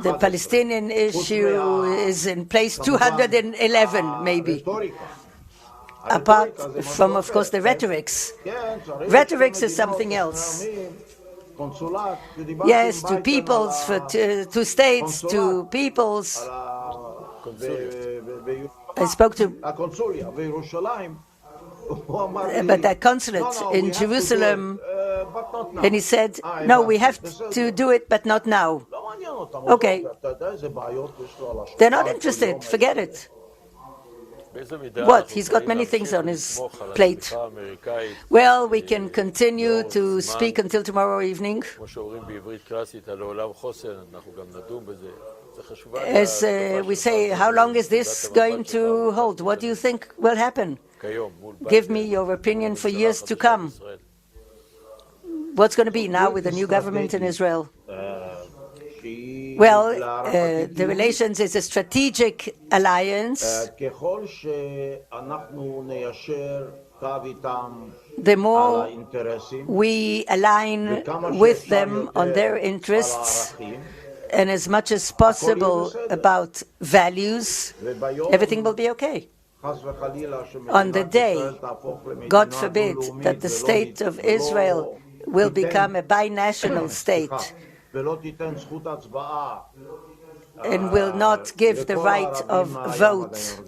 The Palestinian issue is in place 211, maybe. Apart from, of course, the rhetorics. Rhetorics is something else. Yes, 2 peoples, for 2 states, 2 peoples. I spoke to but that consulate in Jerusalem, and he said, no, we have to do it, but not now. Okay. They're not interested. Forget it. What? He's got many things on his plate. Well, we can continue to speak until tomorrow evening. As we say, how long is this going to hold? What do you think will happen? Give me your opinion for years to come. What's going to be now with the new government in Israel? Well, the relations is a strategic alliance. The more we align with them on their interests, and as much as possible about values, everything will be okay. On the day, God forbid, that the state of Israel will become a binational state, and will not give the right of vote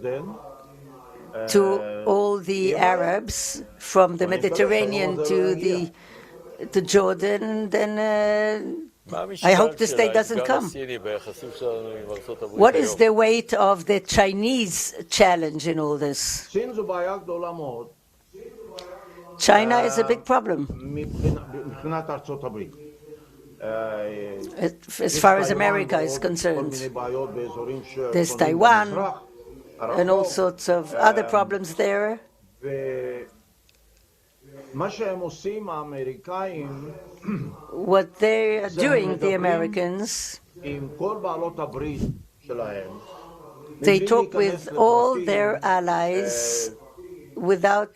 to all the Arabs from the Mediterranean to Jordan, then I hope the state doesn't come. What is the weight of the Chinese challenge in all this? China is a big problem. As far as America is concerned, there's Taiwan and all sorts of other problems there. What they are doing, the Americans, they talk with all their allies without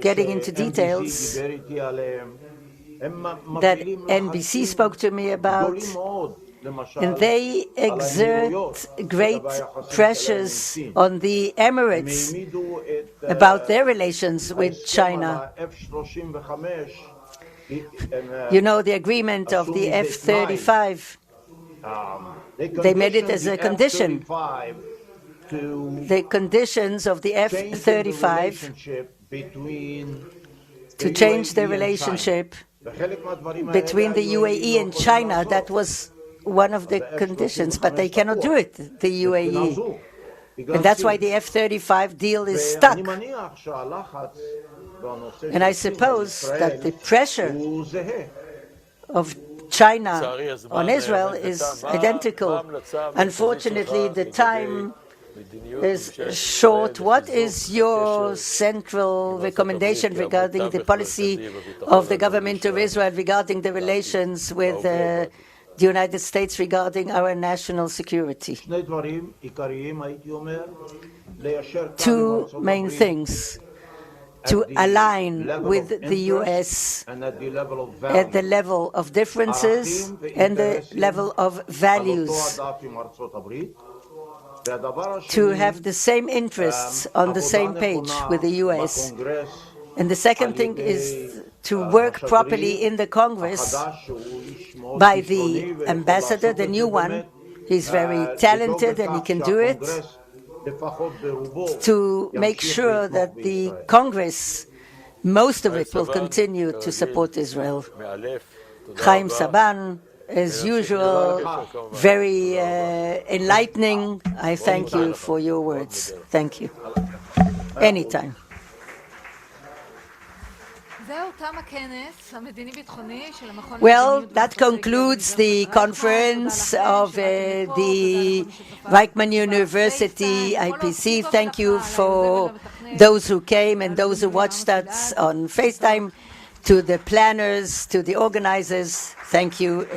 getting into details that NBC spoke to me about, and they exert great pressures on the Emirates about their relations with China. You know, the agreement of the F-35, they made it as a condition. The conditions of the F-35 to change the relationship between the UAE and China, that was one of the conditions, but they cannot do it, the UAE. And that's why the F-35 deal is stuck. And I suppose that the pressure of China on Israel is identical. Unfortunately, the time is short. What is your central recommendation regarding the policy of the government of Israel regarding the relations with the United States regarding our national security? Two main things: to align with the U.S. at the level of differences and the level of values, to have the same interests on the same page with the U.S. And the second thing is to work properly in the Congress by the ambassador, the new one. He's very talented and he can do it, to make sure that the Congress, most of it, will continue to support Israel. Chaim Saban, as usual, very enlightening. I thank you for your words. Thank you. Anytime. Well, that concludes the conference of the Reichman University IPC. Thank you for those who came and those who watched us on FaceTime, to the planners, to the organizers. Thank you.